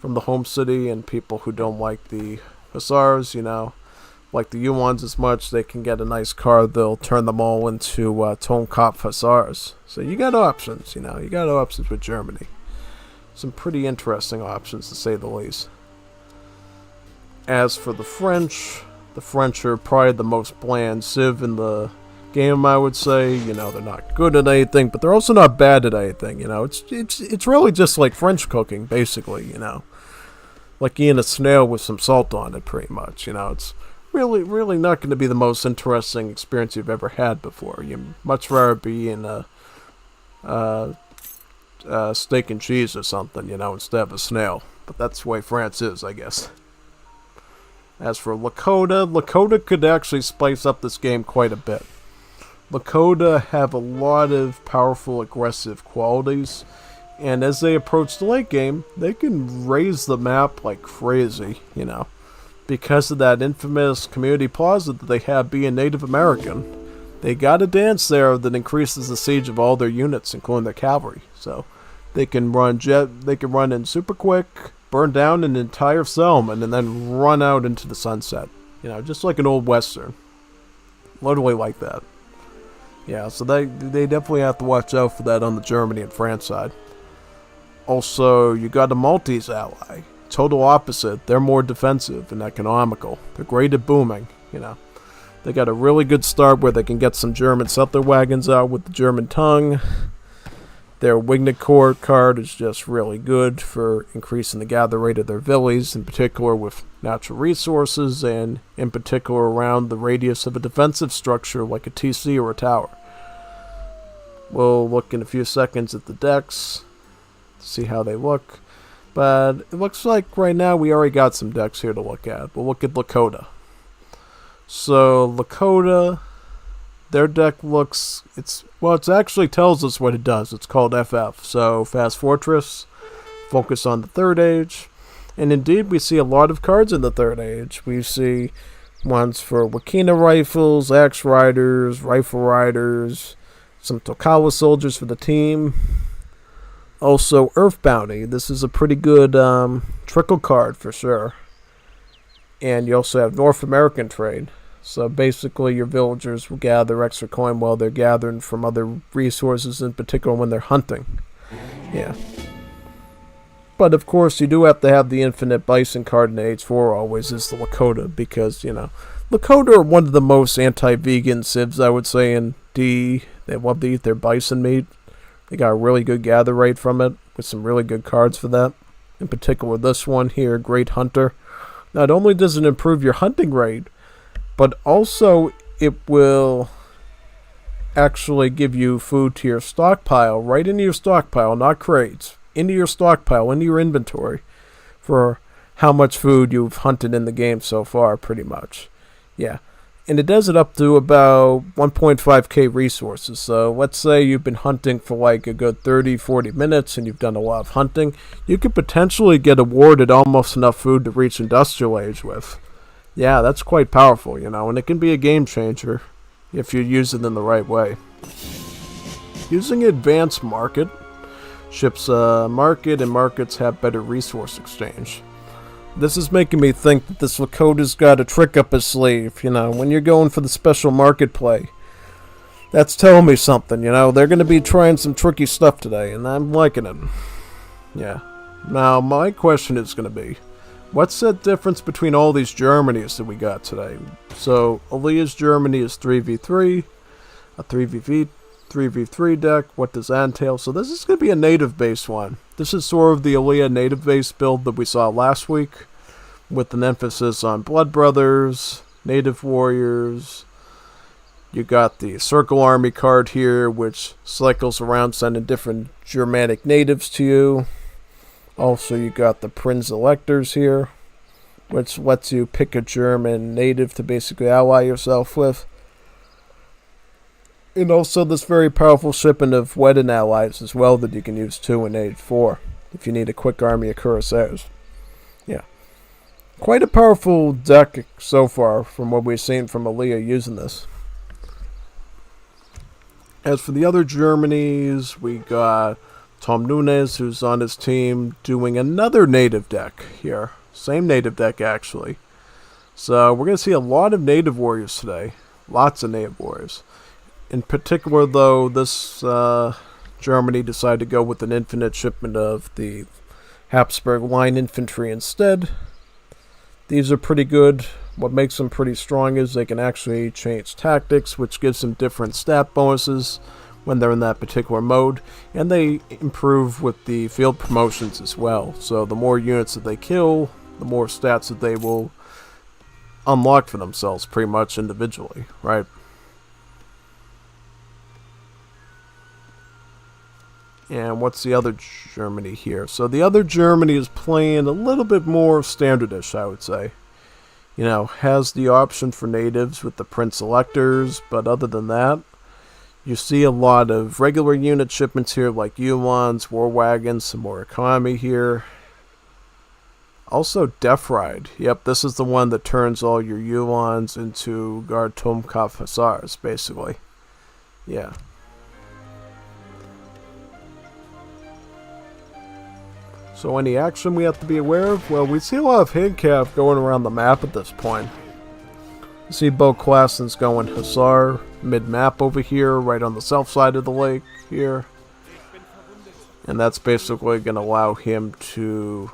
from the home city, and people who don't like the Hussars, you know, like the Uans as much, they can get a nice car. They'll turn them all into Tonkopf Hussars. So you got options, you know. You got options with Germany. Some pretty interesting options, to say the least. As for the French are probably the most bland civ in the game, I would say. You know, they're not good at anything, but they're also not bad at anything, you know. It's really just like French cooking, basically, you know. Like eating a snail with some salt on it, pretty much, you know. It's really not going to be the most interesting experience you've ever had before. You'd much rather be in a steak and cheese or something, you know, instead of a snail. But that's the way France is, I guess. As for Lakota could actually spice up this game quite a bit. Lakota have a lot of powerful, aggressive qualities, and as they approach the late game, they can raise the map like crazy, you know. because of that infamous community plaza that they have being Native American. They got a dance there that increases the siege of all their units, including their cavalry. So they can run in super quick, burn down an entire settlement, and then run out into the sunset. You know, just like an old western. Literally like that. Yeah, so they definitely have to watch out for that on the Germany and France side. Also, you got a Maltese ally. Total opposite. They're more defensive and economical. They're great at booming, you know. They got a really good start where they can get some German settler wagons out with the German tongue. Their Wignet Court card is just really good for increasing the gather rate of their villas, in particular with natural resources, and in particular around the radius of a defensive structure like a TC or a tower. We'll look in a few seconds at the decks, see how they look. But it looks like right now we already got some decks here to look at. We'll look at Lakota. So Lakota, their deck looks, it actually tells us what it does. It's called FF. So Fast Fortress, focus on the Third Age. And indeed, we see a lot of cards in the Third Age. We see ones for Wakina rifles, axe riders, rifle riders, some Tokawa soldiers for the team. Also, Earth Bounty. This is a pretty good trickle card for sure. And you also have North American trade. So basically your villagers will gather extra coin while they're gathering from other resources, in particular when they're hunting. Yeah. But of course you do have to have the Infinite Bison card in Age 4 always is the Lakota, because, you know, Lakota are one of the most anti-vegan civs, I would say, in D. They love to eat their bison meat. They got a really good gather rate from it, with some really good cards for that. In particular this one here, Great Hunter. Not only does it improve your hunting rate, but also it will actually give you food to your stockpile, right into your stockpile, not crates, into your stockpile, into your inventory, for how much food you've hunted in the game so far, pretty much. Yeah. And it does it up to about 1.5k resources. So let's say you've been hunting for like a good 30-40 minutes and you've done a lot of hunting. You could potentially get awarded almost enough food to reach Industrial Age with. Yeah, that's quite powerful, you know, and it can be a game changer if you use it in the right way. Using Advanced Market, ships market, and markets have better resource exchange. This is making me think that this Lakota's got a trick up his sleeve, you know, when you're going for the special market play. That's telling me something, you know, they're going to be trying some tricky stuff today, and I'm liking it. Yeah. Now, my question is going to be, what's the difference between all these Germanys that we got today? So, Alia's Germany is 3v3, a 3v3 deck. What does that entail? So this is going to be a native-based one. This is sort of the Alia native-based build that we saw last week, with an emphasis on Blood Brothers, Native Warriors. You got the Circle Army card here, which cycles around sending different Germanic natives to you. Also, you got the Prince Electors here, which lets you pick a German native to basically ally yourself with. And also this very powerful shipment of Wedding allies as well that you can use too in Age 4 if you need a quick army of Cuirassiers. Yeah. Quite a powerful deck so far from what we've seen from Alia using this. As for the other Germanys, we got Tom Nunes, who's on his team, doing another native deck here. Same native deck, actually. So we're going to see a lot of native warriors today. Lots of native warriors. In particular, though, this Germany decided to go with an infinite shipment of the Habsburg line infantry instead. These are pretty good. What makes them pretty strong is they can actually change tactics, which gives them different stat bonuses when they're in that particular mode. And they improve with the field promotions as well. So the more units that they kill, the more stats that they will unlock for themselves pretty much individually, right? And what's the other Germany here? So the other Germany is playing a little bit more standardish, I would say. You know, has the option for natives with the Prince Electors, but other than that, you see a lot of regular unit shipments here, like Uhlans, War Wagons, some more economy here. Also, Death Ride. Yep, this is the one that turns all your Ulans into Guard Tomkov Hussars, basically. Yeah. So any action we have to be aware of? Well, we see a lot of handcav going around the map at this point. You see Bo Klassen's going Hussar mid-map over here, right on the south side of the lake here. And that's basically going to allow him to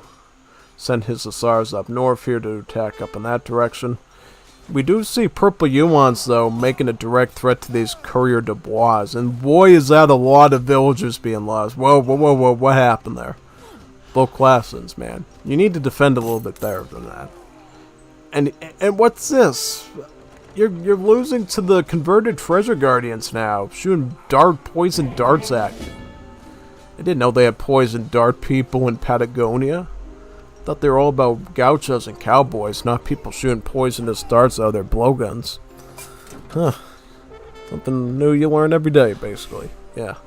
send his Hussars up north here to attack up in that direction. We do see Purple Ulans, though, making a direct threat to these Courier de Bois. And boy, is that a lot of villagers being lost. Whoa, whoa, whoa, whoa, what happened there? Bo Klassens, man. You need to defend a little bit better than that. And what's this? You're losing to the converted Treasure Guardians now, shooting poison darts at you. I didn't know they had poison dart people in Patagonia. Thought they were all about gauchos and cowboys, not people shooting poisonous darts out of their blowguns. Huh. Something new you learn every day, basically. Yeah.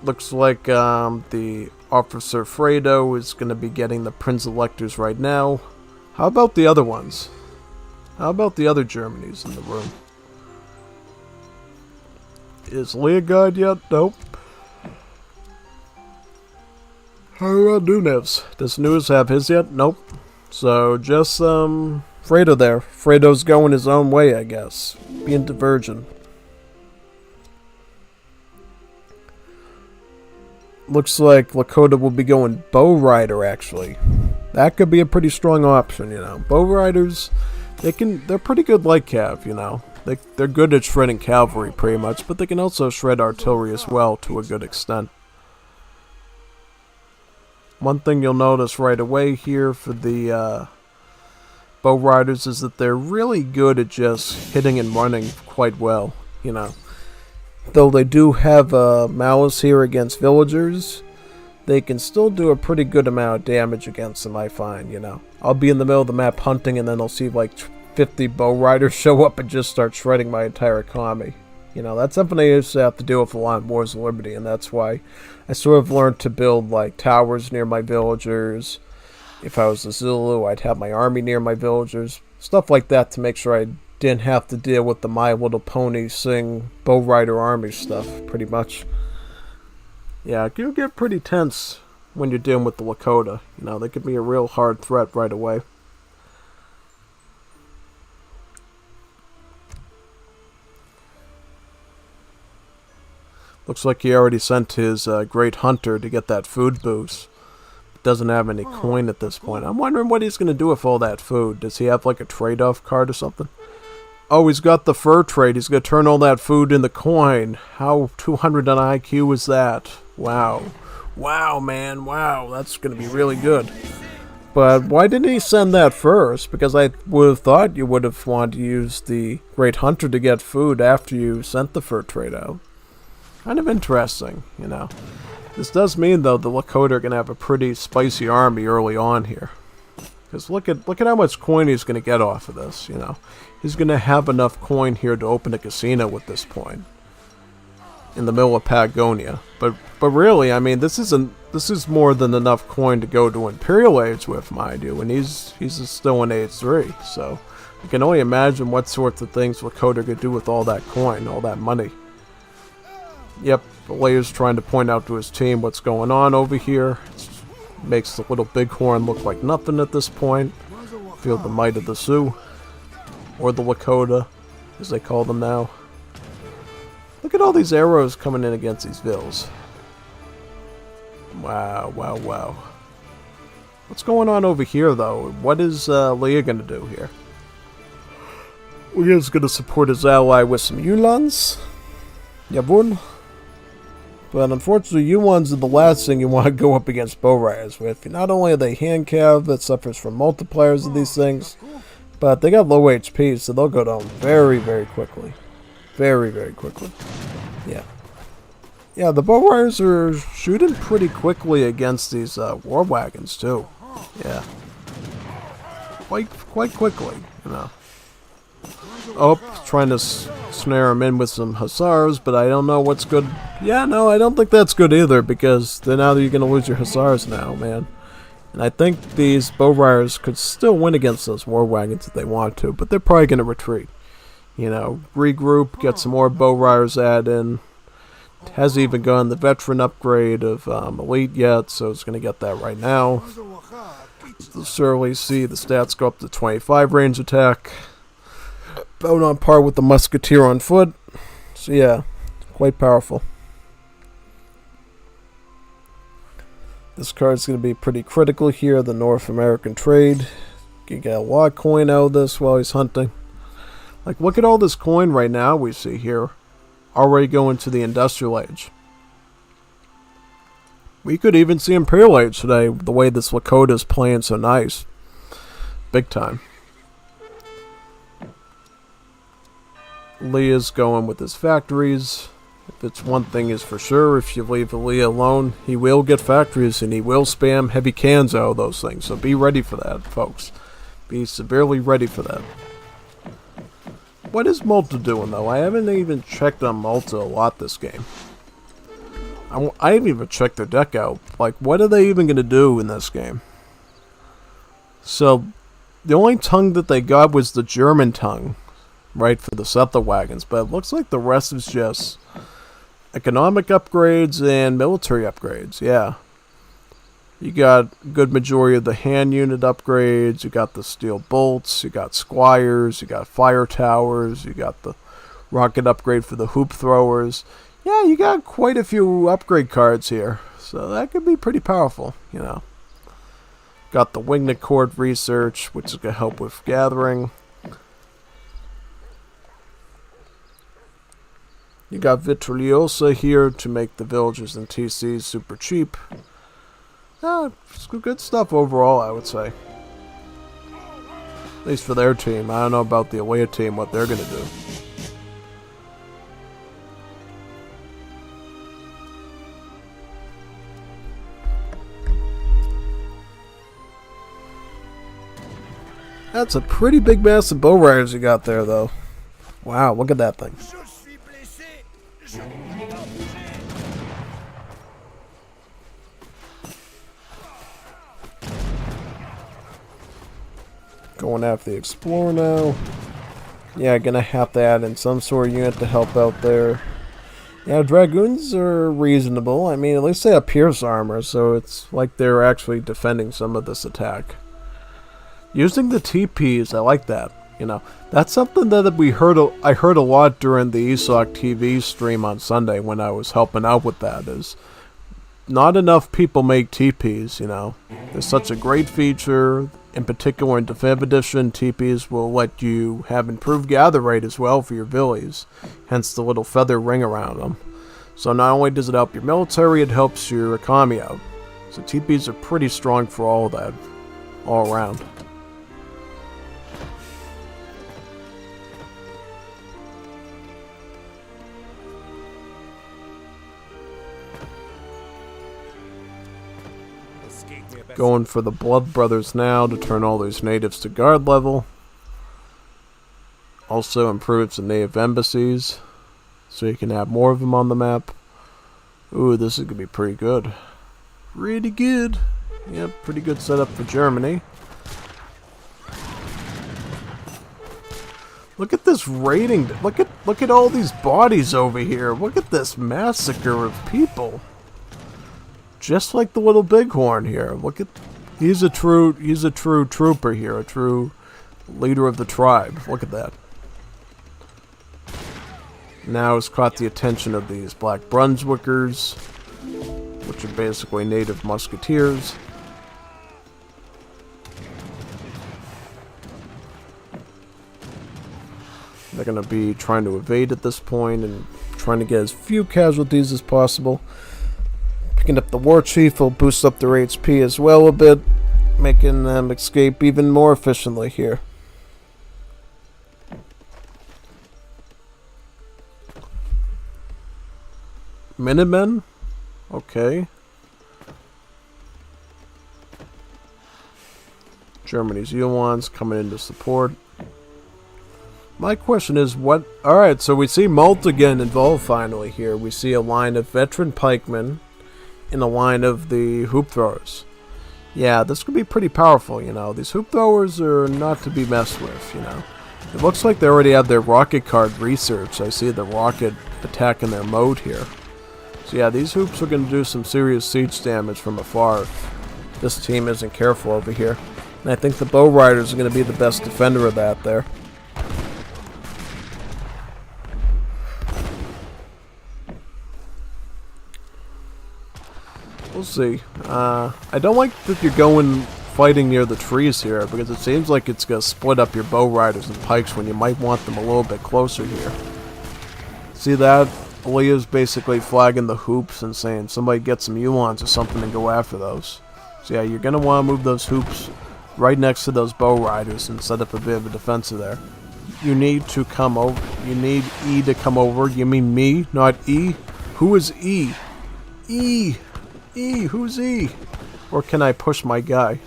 Looks like the Officer Fredo is going to be getting the Prince Electors right now. How about the other ones? How about the other Germanys in the room? Is Leogard yet? Nope. How about Nunez? Does Nunez have his yet? Nope. So just Fredo there. Fredo's going his own way, I guess. Being divergent. Looks like Lakota will be going Bow Rider, actually. That could be a pretty strong option, you know. Bow Riders, they're pretty good light cav, you know. They're good at shredding cavalry, pretty much, but they can also shred artillery as well, to a good extent. One thing you'll notice right away here for the Bow Riders is that they're really good at just hitting and running quite well, you know. Though they do have malice here against villagers, they can still do a pretty good amount of damage against them, I find, you know. I'll be in the middle of the map hunting and then I'll see like 50 bow riders show up and just start shredding my entire economy. You know, that's something I used to have to deal with a lot in Wars of Liberty, and that's why I sort of learned to build like towers near my villagers. If I was a Zulu, I'd have my army near my villagers. Stuff like that to make sure I didn't have to deal with the My Little Pony sing bow rider army stuff, pretty much. Yeah, it can get pretty tense when you're dealing with the Lakota. You know, they could be a real hard threat right away. Looks like he already sent his Great Hunter to get that food boost. Doesn't have any coin at this point. I'm wondering what he's going to do with all that food. Does he have like a trade-off card or something? Oh, he's got the fur trade. He's going to turn all that food into coin. How 200 on IQ is that? Wow. Wow, man. Wow. That's going to be really good. But why didn't he send that first? Because I would have thought you would have wanted to use the Great Hunter to get food after you sent the fur trade out. Kind of interesting, you know. This does mean, though, the Lakota are going to have a pretty spicy army early on here. Because look at how much coin he's going to get off of this, you know. He's going to have enough coin here to open a casino at this point. In the middle of Patagonia. But really, I mean, this is more than enough coin to go to Imperial Age with, mind you. And he's still in Age 3, so I can only imagine what sorts of things Lakota could do with all that coin, all that money. Yep, Leia's trying to point out to his team what's going on over here. Makes the little bighorn look like nothing at this point. Feel the might of the Sioux. Or the Lakota, as they call them now. Look at all these arrows coming in against these vills. Wow, wow, wow. What's going on over here, though? What is Leia going to do here? Leia's going to support his ally with some Ulans. Jawohl. But unfortunately, Ulans are the last thing you want to go up against bow riders with. Not only are they hand cav that suffers from multipliers of these things, but they got low HP, so they'll go down very, very quickly. Very, very quickly. Yeah. Yeah, the bow riders are shooting pretty quickly against these war wagons, too. Yeah. Quite quickly, you know. Oh, trying to snare him in with some Hussars, but I don't know what's good. Yeah, no, I don't think that's good either, because then now you're going to lose your Hussars now, man. And I think these bow riders could still win against those war wagons if they want to, but they're probably going to retreat. You know, regroup, get some more bow riders added in. Hasn't even gotten the veteran upgrade of Elite yet, so it's going to get that right now. You'll surely see the stats go up to 25 range attack. About on par with the Musketeer on foot. So yeah, quite powerful. This card's going to be pretty critical here, the North American trade. You can get a lot of coin out of this while he's hunting. Like, look at all this coin right now we see here. Already going to the Industrial Age. We could even see Imperial Age today, the way this Lakota's playing so nice. Big time. Leah's going with his factories. If it's one thing is for sure, if you leave Leah alone, he will get factories and he will spam heavy cans out of those things. So be ready for that, folks. Be severely ready for that. What is Malta doing, though? I haven't even checked on Malta a lot this game. I haven't even checked their deck out. Like, what are they even going to do in this game? So, the only tongue that they got was the German tongue, right, for the settler wagons. But it looks like the rest is just economic upgrades and military upgrades, yeah. You got a good majority of the hand unit upgrades, you got the steel bolts, you got squires, you got fire towers, you got the rocket upgrade for the hoop throwers. Yeah, you got quite a few upgrade cards here, so that could be pretty powerful, you know. Got the Winged Court research, which is going to help with gathering. You got Vitroliosa here to make the villagers and TCs super cheap. It's good stuff overall, I would say. At least for their team. I don't know about the away team, what they're going to do. That's a pretty big mass of bow riders you got there, though. Wow, look at that thing. Going after the Explorer now. Yeah, gonna have to add in some sort of unit to help out there. Yeah, Dragoons are reasonable. I mean, at least they have Pierce armor, so it's like they're actually defending some of this attack. Using the TPs, I like that. You know, that's something that I heard a lot during the ESOC TV stream on Sunday when I was helping out with that. Is not enough people make TPs, you know. It's such a great feature. In particular, in Definitive Edition, TPs will let you have improved gather rate as well for your villies, hence the little feather ring around them. So not only does it help your military, it helps your economy out. So TPs are pretty strong for all of that, all around. Going for the Blood Brothers now to turn all these natives to guard level. Also improves the native embassies, so you can have more of them on the map. Ooh, this is going to be pretty good. Pretty good. Yep, pretty good setup for Germany. Look at this raiding. Look at all these bodies over here. Look at this massacre of people. Just like the little bighorn here. Look at, he's a true trooper here, a true leader of the tribe. Look at that. Now it's caught the attention of these Black Brunswickers, which are basically native musketeers. They're going to be trying to evade at this point and trying to get as few casualties as possible. Picking up the War Chief will boost up their HP as well a bit, making them escape even more efficiently here. Minutemen? Okay. Germany's Uhlans coming in to support. My question is what... Alright, so we see Malta again involved finally here. We see a line of veteran pikemen in a line of the hoop throwers. Yeah, this could be pretty powerful, you know. These hoop throwers are not to be messed with, you know. It looks like they already have their rocket card researched. I see the rocket attacking their mode here. So yeah, these hoops are going to do some serious siege damage from afar if this team isn't careful over here. And I think the Bow Riders are going to be the best defender of that there. We'll see. I don't like that you're going fighting near the trees here, because it seems like it's going to split up your Bow Riders and Pikes when you might want them a little bit closer here. See that? Aaliyah's basically flagging the hoops and saying somebody get some Yulons or something and go after those. So yeah, you're going to want to move those hoops right next to those Bow Riders and set up a bit of a defensive there. You need to come over. You need E to come over. You mean me, not E? Who is E? E! E! Who's E? Or can I push my guy?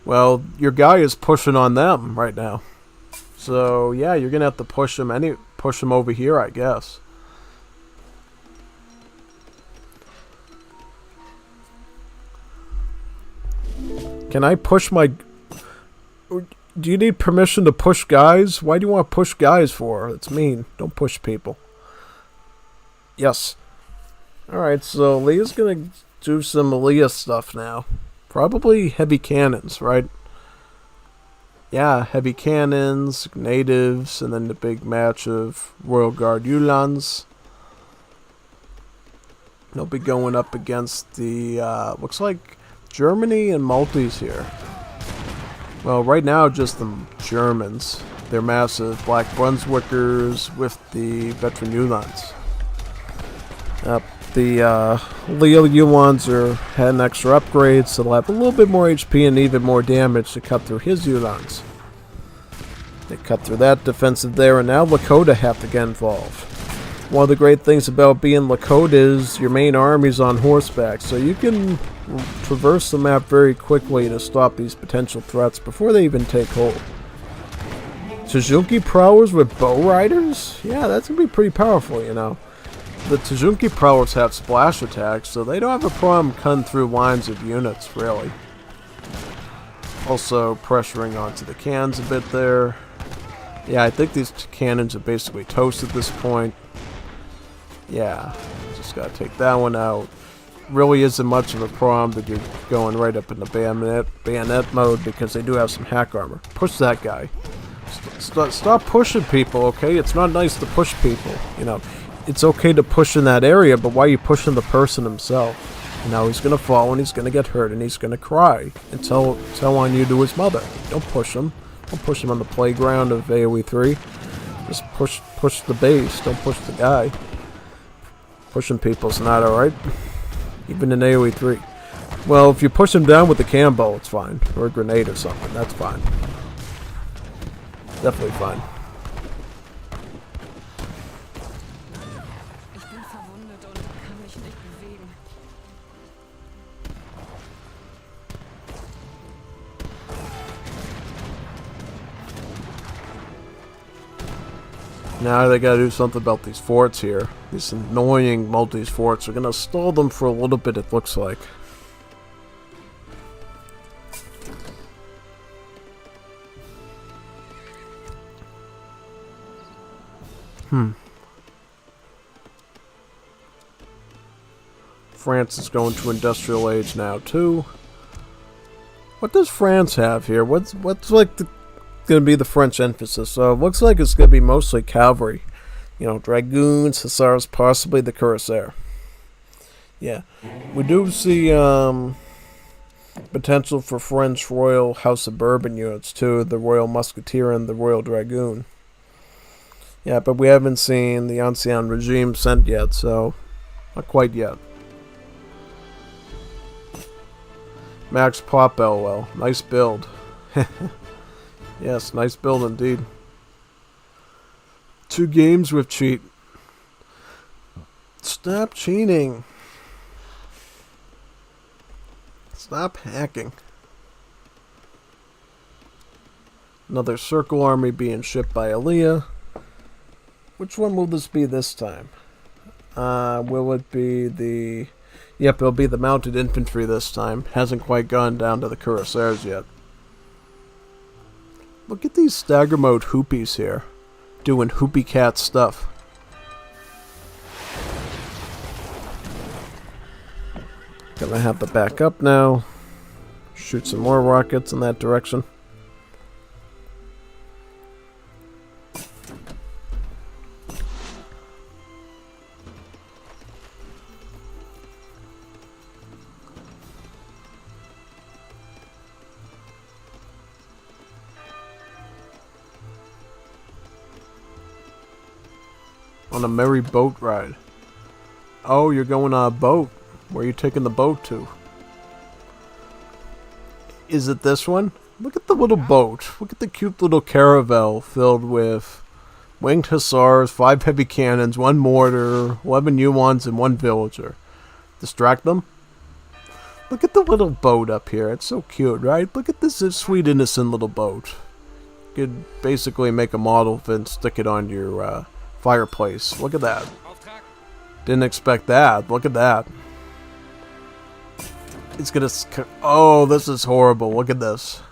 Well, your guy is pushing on them right now. So yeah, you're gonna have to push him over here, I guess. Can I push my... Do you need permission to push guys? Why do you want to push guys for? It's mean. Don't push people. Yes. Alright, so Leah's gonna do some Aaliyah stuff now. Probably heavy cannons, right? Yeah, heavy cannons, natives, and then the big match of Royal Guard Uhlans. They'll be going up against the, looks like Germany and Maltese here. Well, right now, just the Germans. They're massive Black Brunswickers with the veteran Uhlans. The Leo Uhlans are had extra upgrades, so they'll have a little bit more HP and even more damage to cut through his Uhlans. They cut through that defensive there, and now Lakota have to get involved. One of the great things about being Lakota is your main army's on horseback, so you can traverse the map very quickly to stop these potential threats before they even take hold. Tajunki Prowlers with Bow Riders? Yeah, that's going to be pretty powerful, you know. The Tajunki Prowlers have splash attacks, so they don't have a problem cutting through lines of units, really. Also, pressuring onto the cannons a bit there. Yeah, I think these cannons are basically toast at this point. Yeah, just gotta take that one out. Really isn't much of a problem that you're going right up in the bayonet mode, because they do have some hack armor. Push that guy. Stop pushing people, okay? It's not nice to push people, you know. It's okay to push in that area, but why are you pushing the person himself? You know, he's gonna fall and he's gonna get hurt and he's gonna cry and tell on you to his mother. Don't push him. Don't push him on the playground of AoE 3. Just push the base. Don't push the guy. Pushing people's not alright. Even in AoE 3. Well, if you push him down with a cannonball, it's fine. Or a grenade or something. That's fine. Definitely fine. Now they gotta do something about these forts here. These annoying Maltese forts. We're gonna stall them for a little bit, it looks like. France is going to industrial age now too. What does France have here? What's like going to be the French emphasis? So it looks like it's going to be mostly cavalry. You know, dragoons, hussars, possibly the cuirassier. Yeah, we do see potential for French Royal House of Bourbon units too, the Royal Musketeer and the Royal Dragoon. Yeah, but we haven't seen the Ancien Regime sent yet, so not quite yet. Max Pop LOL. Nice build. Yes, nice build indeed. 2 games with cheat. Stop cheating. Stop hacking. Another circle army being shipped by Aaliyah. Which one will this be this time? Will it be the... Yep, it'll be the mounted infantry this time. Hasn't quite gone down to the cuirassiers yet. Look at these stagger mode hoopies here. Doing hoopy cat stuff. Gonna have to back up now. Shoot some more rockets in that direction. On a merry boat ride. Oh, you're going on a boat. Where are you taking the boat to? Is it this one? Look at the little boat. Look at the cute little caravel filled with winged hussars, 5 heavy cannons, 1 mortar, 11 Uans, and 1 villager. Distract them? Look at the little boat up here. It's so cute, right? Look at this sweet, innocent little boat. You could basically make a model of it and stick it on your fireplace. Look at that. Didn't expect that. Look at that. It's gonna... Oh, this is horrible. Look at this.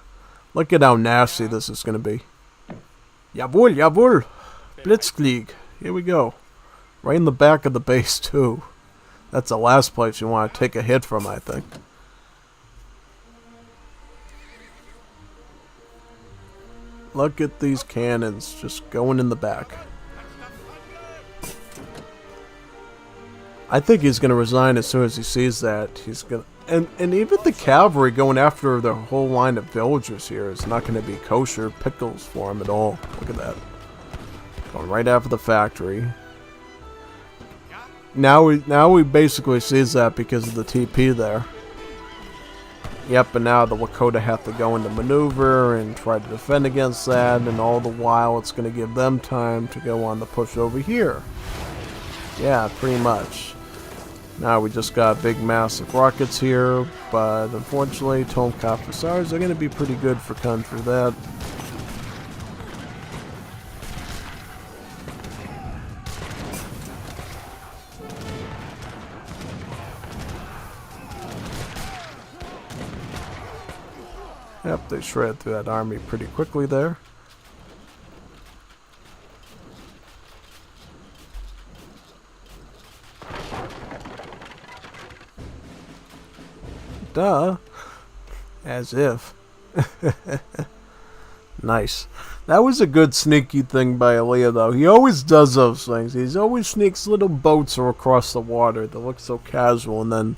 Look at how nasty this is gonna be. Jawohl, jawohl. Blitzkrieg. Here we go. Right in the back of the base, too. That's the last place you want to take a hit from, I think. Look at these cannons just going in the back. I think he's going to resign as soon as he sees that. He's going to... And even the cavalry going after the whole line of villagers here is not going to be kosher pickles for him at all. Look at that. Going right after the factory. Now we basically sees that because of the TP there. Yep, and now the Lakota have to go into maneuver and try to defend against that, and all the while it's going to give them time to go on the push over here. Yeah, pretty much. Now we just got a big mass of rockets here, but unfortunately Totenkopf Hussars are going to be pretty good for country that. Yep, they shred through that army pretty quickly there. Duh. As if. Nice. That was a good sneaky thing by Elia, though. He always does those things. He always sneaks little boats across the water that look so casual, and then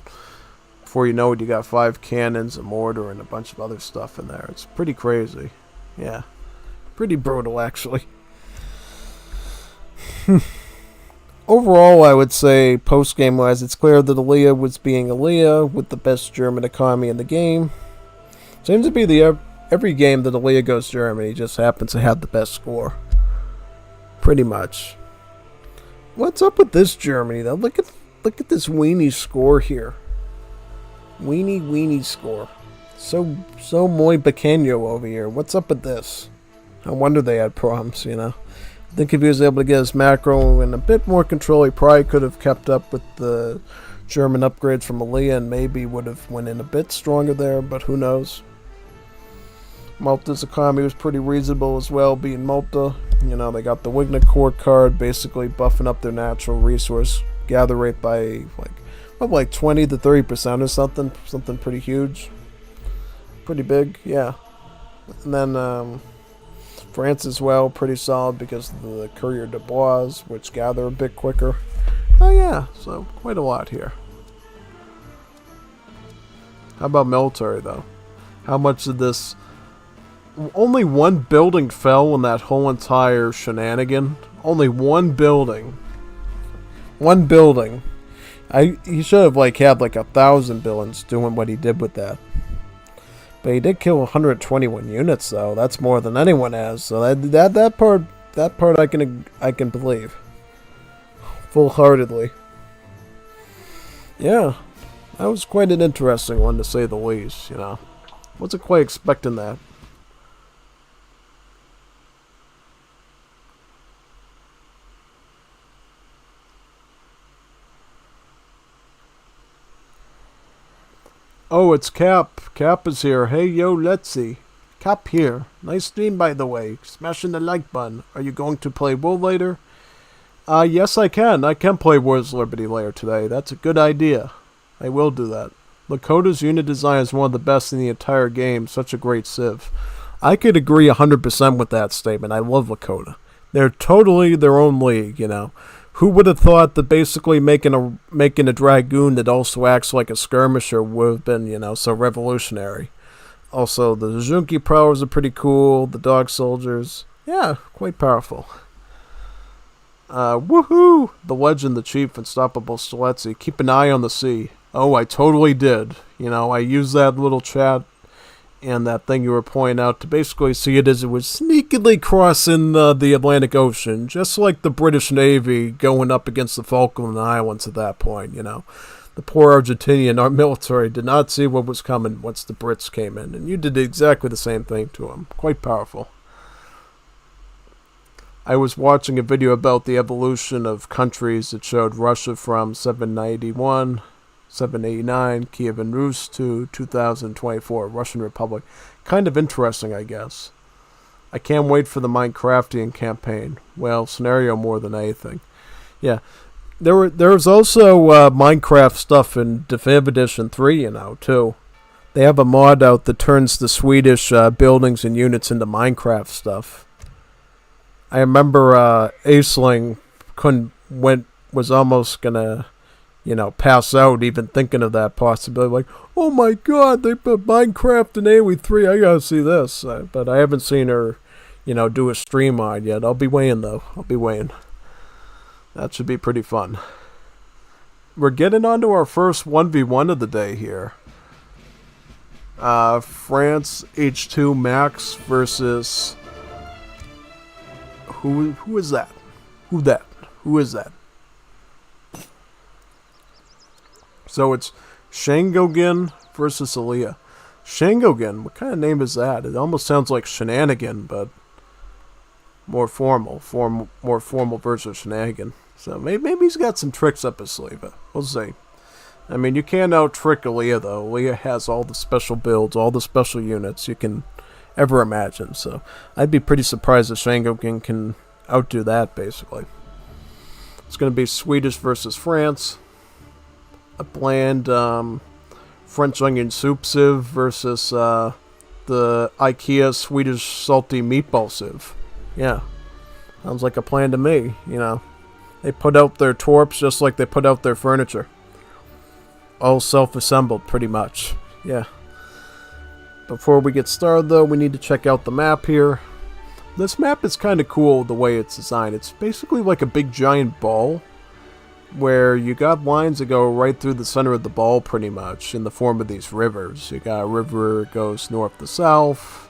before you know it, you got 5 cannons, a mortar, and a bunch of other stuff in there. It's pretty crazy. Yeah. Pretty brutal, actually. Overall, I would say, post-game wise, it's clear that Elia was being Elia with the best German economy in the game. Seems to be every game that Elia goes German, he just happens to have the best score. Pretty much. What's up with this Germany, though? Look at this weenie score here. Weenie score. So muy pequeño over here. What's up with this? I wonder they had problems, you know. I think if he was able to get his macro and a bit more control, he probably could have kept up with the German upgrades from Elia and maybe would have went in a bit stronger there, but who knows. Malta's economy was pretty reasonable as well, being Malta. You know, they got the Wigna Core card, basically buffing up their natural resource gather rate by like 20 to 30% or something pretty huge. Pretty big, yeah. And then France as well, pretty solid because of the Courier de Bois, which gather a bit quicker. Oh yeah, so quite a lot here. How about military, though? How much did this... Only one building fell in that whole entire shenanigan. Only one building. One building. He should have had 1,000 buildings doing what he did with that. But he did kill 121 units, though. That's more than anyone has. So that part I can believe full-heartedly. Yeah, that was quite an interesting one to say the least. You know, wasn't quite expecting that. Oh, it's Cap. Cap is here. Hey, yo, let's see. Cap here. Nice stream, by the way. Smashing the like button. Are you going to play WoW later? Yes, I can. I can play Wars Liberty later today. That's a good idea. I will do that. Lakota's unit design is one of the best in the entire game. Such a great civ. I could agree 100% with that statement. I love Lakota. They're totally their own league, you know. Who would have thought that basically making a dragoon that also acts like a skirmisher would have been, you know, so revolutionary. Also, the Junki powers are pretty cool. The dog soldiers, yeah, quite powerful. Woohoo! The legend, the chief, unstoppable Streletsy. Keep an eye on the sea. Oh, I totally did. You know, I used that little chat and that thing you were pointing out to basically see it as it was sneakily crossing the Atlantic Ocean, just like the British Navy going up against the Falkland Islands at that point, you know. The poor Argentinian, our military, did not see what was coming once the Brits came in, and you did exactly the same thing to them. Quite powerful. I was watching a video about the evolution of countries that showed Russia from 791... 789, Kievan Rus to 2024, Russian Republic. Kind of interesting, I guess. I can't wait for the Minecraftian campaign. Well, scenario more than anything. Yeah, there's also Minecraft stuff in Definitive Edition 3, you know, too. They have a mod out that turns the Swedish buildings and units into Minecraft stuff. I remember Aisling was almost gonna, you know, pass out even thinking of that possibility. Like, oh my god, they put Minecraft in AoE 3. I gotta see this. But I haven't seen her, you know, do a stream on yet. I'll be waiting, though. I'll be waiting. That should be pretty fun. We're getting on to our first 1v1 of the day here. France H2 Max versus... Who is that? Who is that? So it's Shangogin versus Aaliyah. Shangogin, what kind of name is that? It almost sounds like Shenanigan, but more formal. More formal version of Shenanigan. So maybe he's got some tricks up his sleeve. We'll see. I mean, you can't out-trick Aaliyah, though. Aaliyah has all the special builds, all the special units you can ever imagine. So I'd be pretty surprised if Shangogin can outdo that, basically. It's going to be Swedish versus France. A bland French onion soup sieve versus the IKEA Swedish salty meatball sieve. Yeah, sounds like a plan to me, you know. They put out their torps just like they put out their furniture. All self-assembled, pretty much. Yeah. Before we get started, though, we need to check out the map here. This map is kind of cool the way it's designed. It's basically like a big giant ball, where you got lines that go right through the center of the ball pretty much in the form of these rivers. You got a river that goes north to south,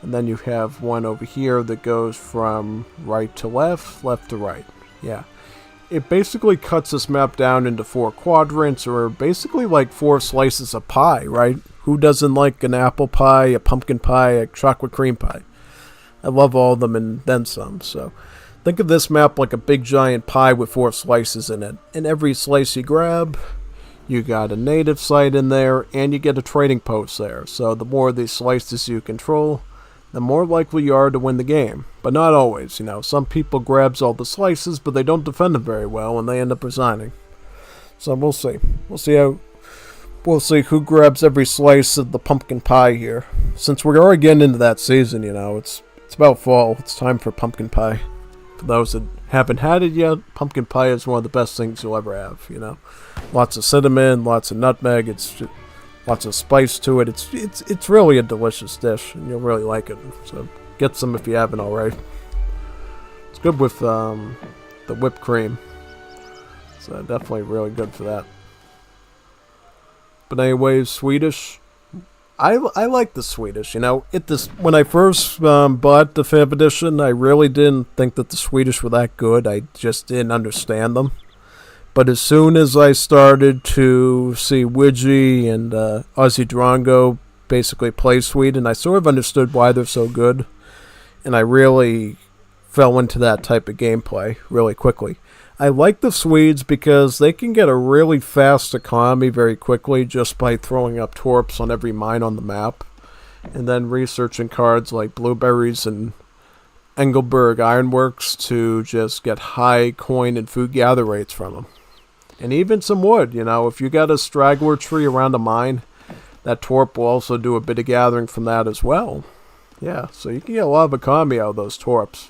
and then you have one over here that goes from right to left, left to right. Yeah. It basically cuts this map down into 4 quadrants, or basically like 4 slices of pie, right? Who doesn't like an apple pie, a pumpkin pie, a chocolate cream pie? I love all of them and then some, so... Think of this map like a big giant pie with 4 slices in it. And every slice you grab, you got a native site in there, and you get a trading post there. So the more of these slices you control, the more likely you are to win the game. But not always, you know. Some people grabs all the slices, but they don't defend them very well, and they end up resigning. So we'll see. We'll see who grabs every slice of the pumpkin pie here. Since we're already getting into that season, you know, it's about fall. It's time for pumpkin pie. For those that haven't had it yet, pumpkin pie is one of the best things you'll ever have, you know. Lots of cinnamon, lots of nutmeg, it's just, lots of spice to it. It's really a delicious dish, and you'll really like it. So get some if you haven't already. It's good with the whipped cream. So definitely really good for that. But anyways, Swedish. I like the Swedish, you know. When I first bought the Definitive Edition, I really didn't think that the Swedish were that good. I just didn't understand them. But as soon as I started to see Widgie and Ozzy Drongo basically play Sweden, I sort of understood why they're so good. And I really fell into that type of gameplay really quickly. I like the Swedes because they can get a really fast economy very quickly just by throwing up torps on every mine on the map, and then researching cards like Blueberries and Engelberg Ironworks to just get high coin and food gather rates from them. And even some wood, if you got a straggler tree around a mine, that torp will also do a bit of gathering from that as well. Yeah, so you can get a lot of economy out of those torps.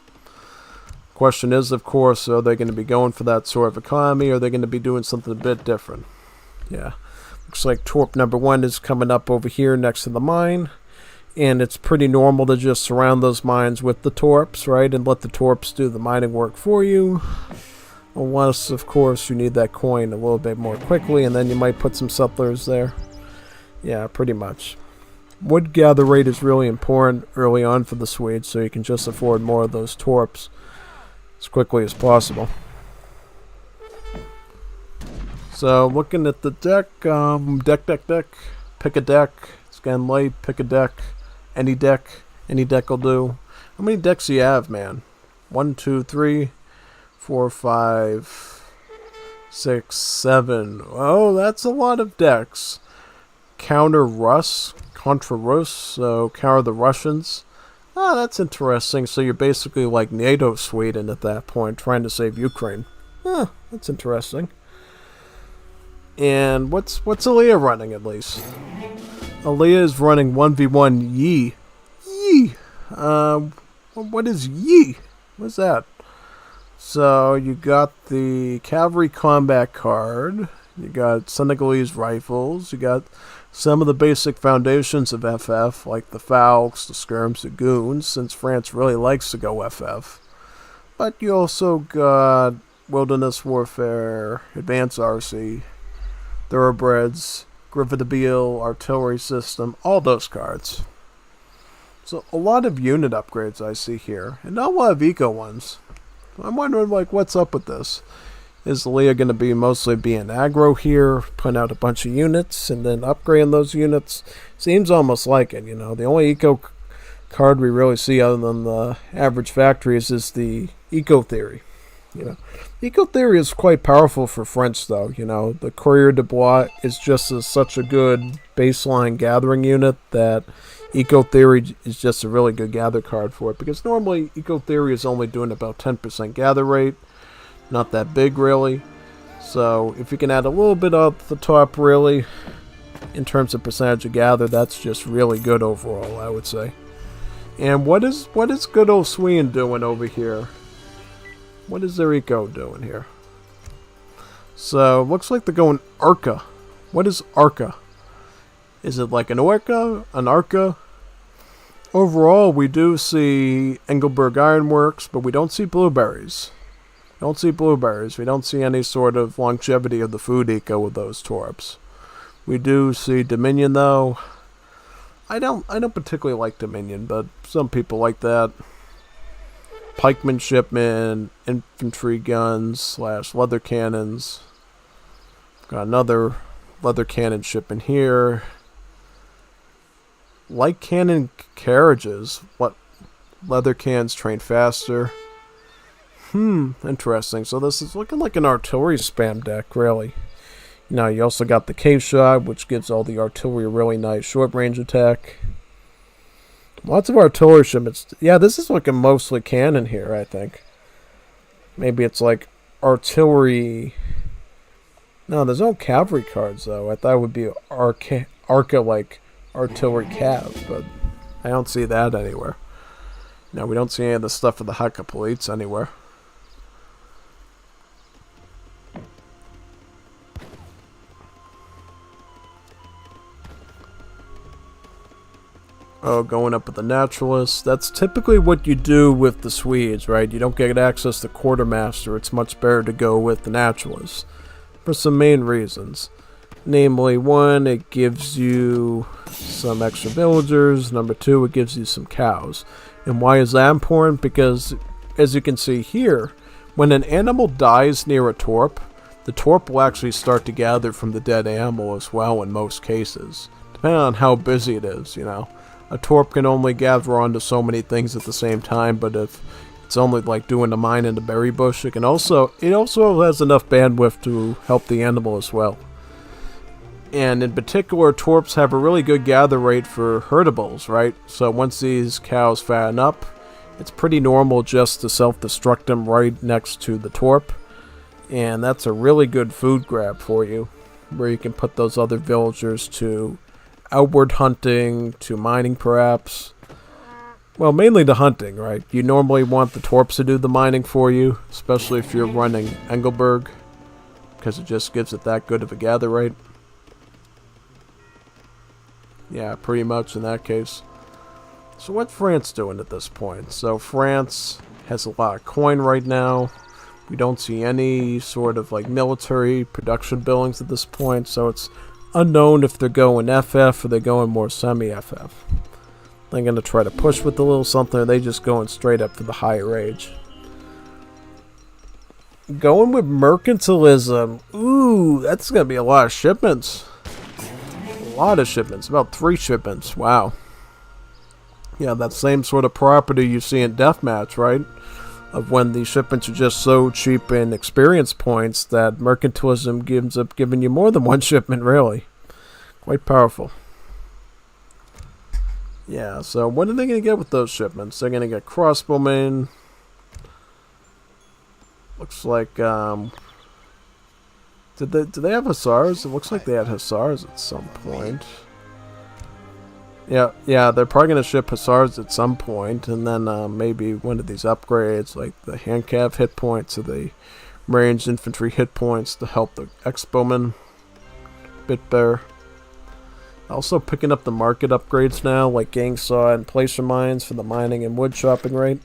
Question is, of course, are they going to be going for that sort of economy, or are they going to be doing something a bit different? Yeah, looks like torp number 1 is coming up over here next to the mine, and it's pretty normal to just surround those mines with the torps, right, and let the torps do the mining work for you. Unless, of course, you need that coin a little bit more quickly, and then you might put some settlers there. Yeah, pretty much. Wood gather rate is really important early on for the Swedes, so you can just afford more of those torps as quickly as possible. So, looking at the deck, deck, pick a deck, scan light, pick a deck, any deck will do. How many decks do you have, man? 1, 2, 3, 4, 5, 6, 7. Oh, that's a lot of decks. Contra Rus, so counter the Russians. Oh, that's interesting. So you're basically like NATO Sweden at that point, trying to save Ukraine. That's interesting. And what's Aliyah running at least? Aliyah is running 1v1 Yi. Yi! What is Yi? What's that? So you got the Cavalry Combat card. You got Senegalese rifles. You got some of the basic foundations of FF, like the Falcons, the Skirms, the Goons, since France really likes to go FF. But you also got Wilderness Warfare, Advanced RC, Thoroughbreds, Griffith of Beale, Artillery System, all those cards. So a lot of unit upgrades I see here, and not a lot of eco ones. I'm wondering, what's up with this? Is Leah going to be mostly being aggro here, putting out a bunch of units, and then upgrading those units? Seems almost like it, The only eco card we really see other than the average factories is the Eco Theory. Eco Theory is quite powerful for French, though. The Courrier de Bois is just such a good baseline gathering unit that Eco Theory is just a really good gather card for it, because normally Eco Theory is only doing about 10% gather rate. Not that big, really. So if you can add a little bit off the top, really, in terms of percentage of gather, that's just really good overall, I would say. And what is good old Sweden doing over here? What is their eco doing here? So looks like they're going Arca. What is Arca? Is it like an Orca? An Arca? Overall, we do see Engelberg Ironworks, but we don't see Blueberries. We don't see any sort of longevity of the food eco with those torps. We do see Dominion, though. I don't particularly like Dominion, but some people like that. Pikeman shipment, infantry guns / leather cannons. Got another leather cannon shipment here. Light cannon carriages. What? Leather cannons train faster. Interesting. So this is looking like an artillery spam deck, really. You also got the cave shot, which gives all the artillery a really nice short range attack. Lots of artillery shipments. Yeah, this is looking mostly cannon here, I think. Maybe it's like artillery. No, there's no cavalry cards, though. I thought it would be Arca like artillery cav, but I don't see that anywhere. No, we don't see any of the stuff for the Haka Police anywhere. Oh, going up with the Naturalists. That's typically what you do with the Swedes, right? You don't get access to Quartermaster. It's much better to go with the Naturalists for some main reasons. Namely, 1, it gives you some extra villagers. Number 2, it gives you some cows. And why is that important? Because, as you can see here, when an animal dies near a torp, the torp will actually start to gather from the dead animal as well in most cases. Depending on how busy it is, A torp can only gather onto so many things at the same time, but if It's only like doing the mine in the berry bush. It also has enough bandwidth to help the animal as well. And in particular, torps have a really good gather rate for herdables, right? So once these cows fatten up, it's pretty normal just to self-destruct them right next to the torp. And that's a really good food grab for you, where you can put those other villagers to outward hunting, to mining perhaps. Well, mainly to hunting, right? You normally want the torps to do the mining for you, especially if you're running Engelberg, because it just gives it that good of a gather rate. Yeah, pretty much in that case. So what's France doing at this point? So France has a lot of coin right now. We don't see any sort of like military production billings at this point, so it's unknown if they're going FF or they're going more semi-FF. They're going to try to push with a little something, or they just going straight up for the higher age. Going with mercantilism. Ooh, that's going to be a lot of shipments. A lot of shipments. About 3 shipments. Wow. Yeah, that same sort of property you see in Deathmatch, right? Of when the shipments are just so cheap in experience points that mercantilism gives up giving you more than 1 shipment, really. Quite powerful. Yeah, so what are they going to get with those shipments? They're going to get crossbowmen. Looks like, do they have hussars? It looks like they had hussars at some point. Yeah, they're probably going to ship hussars at some point, and then maybe one of these upgrades, like the handcav hit points or the ranged infantry hit points to help the X-bowmen a bit better. Also picking up the market upgrades now, like gang saw and placer mines for the mining and wood chopping rate.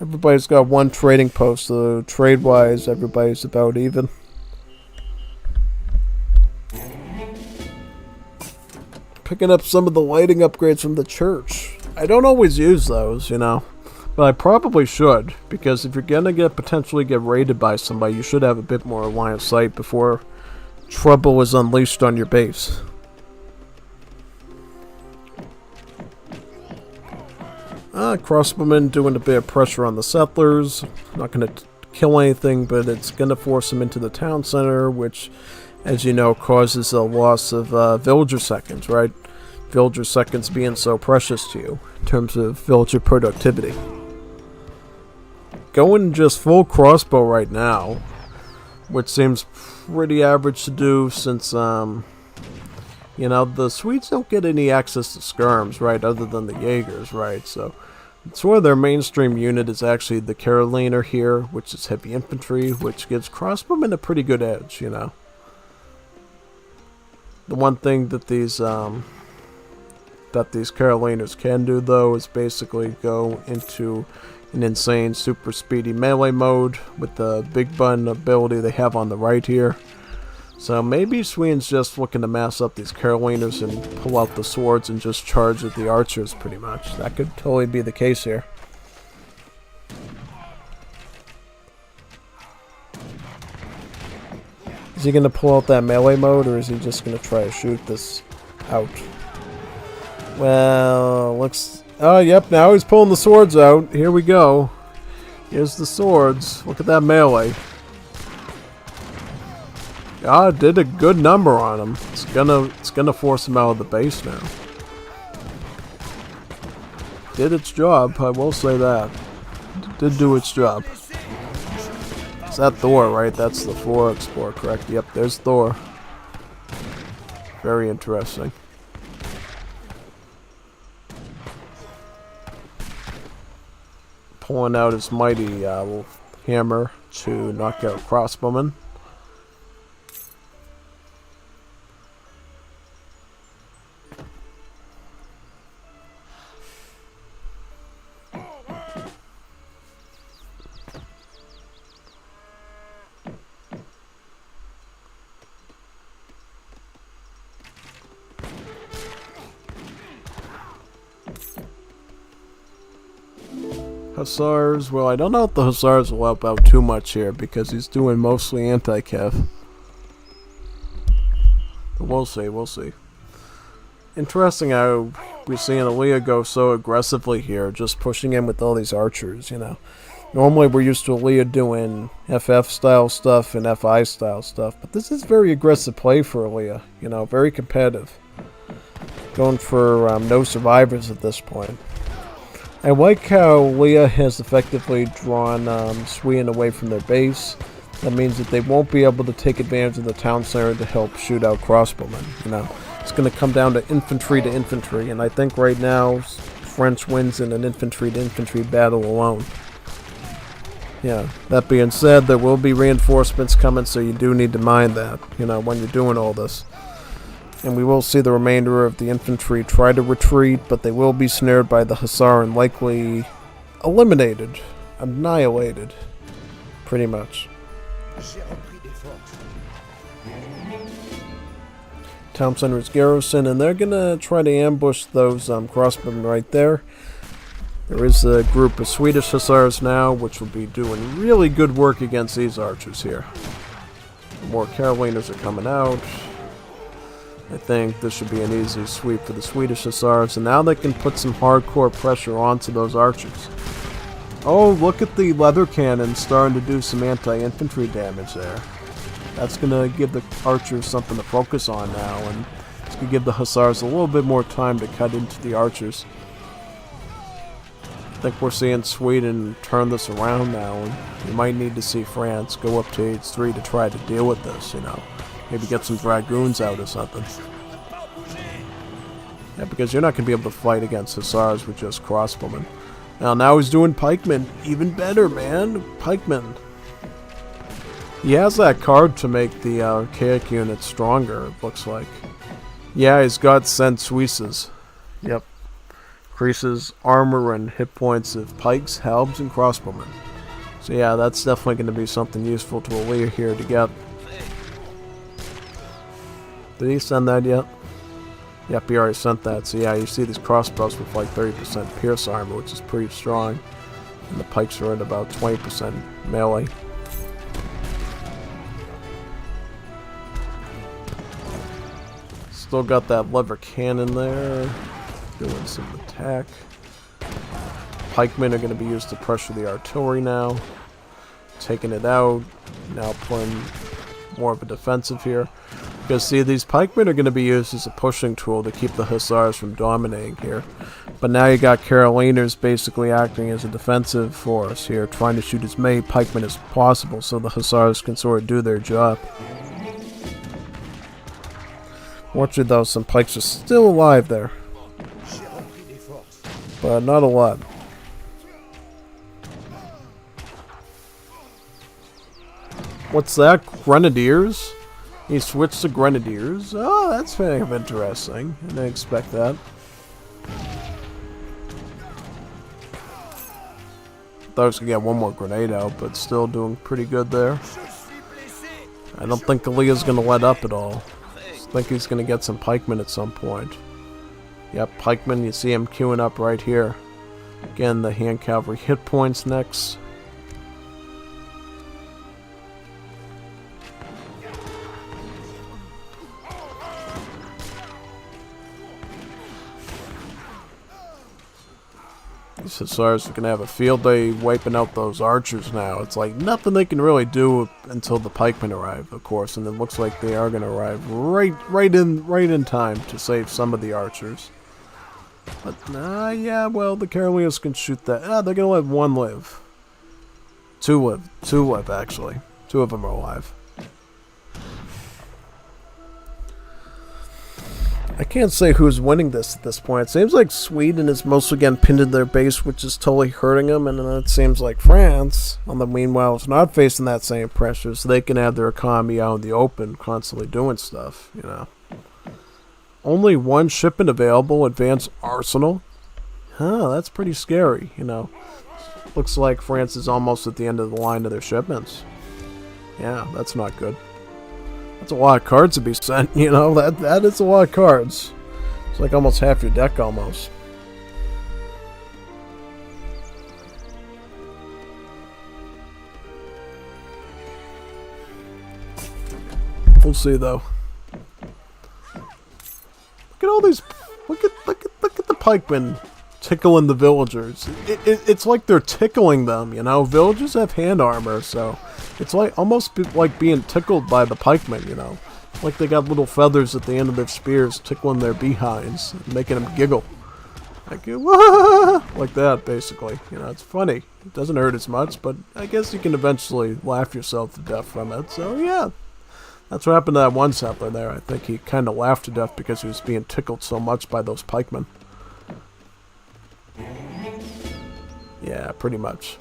Everybody's got 1 trading post, so trade-wise, everybody's about even. Picking up some of the lighting upgrades from the church. I don't always use those, you know, but I probably should, because if you're gonna potentially get raided by somebody, you should have a bit more line of sight before trouble is unleashed on your base. Crossbowmen doing a bit of pressure on the settlers. Not going to kill anything, but it's going to force them into the town center, which, as you know, causes a loss of villager seconds, right? Villager seconds being so precious to you in terms of villager productivity. Going just full crossbow right now, which seems pretty average to do since, you know, the Swedes don't get any access to skirms, right, other than the Jaegers, right? So sort of their mainstream unit is actually the Karoliner here, which is heavy infantry, which gives crossbowmen a pretty good edge, you know. The one thing that these Karoliners can do, though, is basically go into an insane super speedy melee mode with the big button ability they have on the right here. So maybe Sweden's just looking to mass up these Karoliners and pull out the swords and just charge at the archers, pretty much. That could totally be the case here. Is he going to pull out that melee mode, or is he just going to try to shoot this out? Well, looks... Oh, yep, now he's pulling the swords out. Here we go. Here's the swords. Look at that melee. God did a good number on him. It's gonna force him out of the base now. Did its job, I will say that. Did do its job. Is that Thor, right? That's the Thor explorer, correct? Yep, there's Thor. Very interesting. Pulling out his mighty hammer to knock out crossbowmen. Hussars, well, I don't know if the Hussars will help out too much here because he's doing mostly anti-cav. But we'll see, we'll see. Interesting how we're seeing Aaliyah go so aggressively here, just pushing in with all these archers, you know. Normally we're used to Aaliyah doing FF style stuff and FI style stuff, but this is very aggressive play for Aaliyah, you know, very competitive. Going for no survivors at this point. I like how Aaliyah has effectively drawn Sweden away from their base. That means that they won't be able to take advantage of the town center to help shoot out crossbowmen, you know. It's going to come down to infantry, and I think right now French wins in an infantry-to-infantry battle alone. Yeah, that being said, there will be reinforcements coming, so you do need to mind that, you know, when you're doing all this. And we will see the remainder of the infantry try to retreat, but they will be snared by the Hussar and likely eliminated, annihilated, pretty much. Town center is garrison, and they're gonna try to ambush those crossbowmen right there. There is a group of Swedish Hussars now, which will be doing really good work against these archers here. More Caroliners are coming out. I think this should be an easy sweep for the Swedish Hussars, and now they can put some hardcore pressure onto those archers. Oh, look at the leather cannon starting to do some anti-infantry damage there. That's going to give the archers something to focus on now, and it's going to give the Hussars a little bit more time to cut into the archers. I think we're seeing Sweden turn this around now, and you might need to see France go up to H3 to try to deal with this, you know. Maybe get some dragoons out or something. Yeah, because you're not going to be able to fight against Hussars with just crossbowmen. Now he's doing pikemen. Even better, man. Pikemen. He has that card to make the archaic unit stronger, it looks like. Yeah, he's got Cent Suisses. Yep. Increases armor and hit points of pikes, halberds, and crossbowmen. So yeah, that's definitely going to be something useful to Aaliyah here to get. Did he send that yet? Yep, he already sent that. So yeah, you see these crossbows with like 30% pierce armor, which is pretty strong. And the pikes are at about 20% melee. Still got that lever cannon there, doing some attack. Pikemen are going to be used to pressure the artillery now. Taking it out. Now playing more of a defensive here. Because see, these pikemen are going to be used as a pushing tool to keep the Hussars from dominating here. But now you got Caroliners basically acting as a defensive force here, trying to shoot as many pikemen as possible so the Hussars can sort of do their job. Fortunately though, some pikes are still alive there. But not a lot. What's that? Grenadiers? He switched to Grenadiers. Oh, that's kind of interesting. I didn't expect that. Thought I was going to get one more grenade out, but still doing pretty good there. I don't think Aaliyah's going to let up at all. I think he's going to get some pikemen at some point. Yep, pikemen, you see him queuing up right here. Again, the hand cavalry hit points next. These Hussars are going to have a field day wiping out those archers now. It's like nothing they can really do until the pikemen arrive, of course. And it looks like they are going to arrive right in time to save some of the archers. But, yeah, well, the Caroliners can shoot that. They're going to let one live. Two live, actually. Two of them are alive. I can't say who's winning this at this point. It seems like Sweden is mostly getting pinned in their base, which is totally hurting them, and then it seems like France, on the meanwhile, is not facing that same pressure, so they can have their economy out in the open, constantly doing stuff, you know. Only one shipment available, Advanced Arsenal. Huh, that's pretty scary, you know. Looks like France is almost at the end of the line of their shipments. Yeah, that's not good. That's a lot of cards to be sent, you know. That is a lot of cards. It's like almost half your deck, almost. We'll see, though. Look at all these Look at the pikemen tickling the villagers. It's like they're tickling them, you know. Villagers have hand armor, so it's like almost like being tickled by the pikemen, you know. Like they got little feathers at the end of their spears tickling their behinds, making them giggle. Like, wah! Like that, basically. You know, it's funny. It doesn't hurt as much, but I guess you can eventually laugh yourself to death from it. So, yeah. That's what happened to that one settler there. I think he kind of laughed to death because he was being tickled so much by those pikemen. Yeah, pretty much.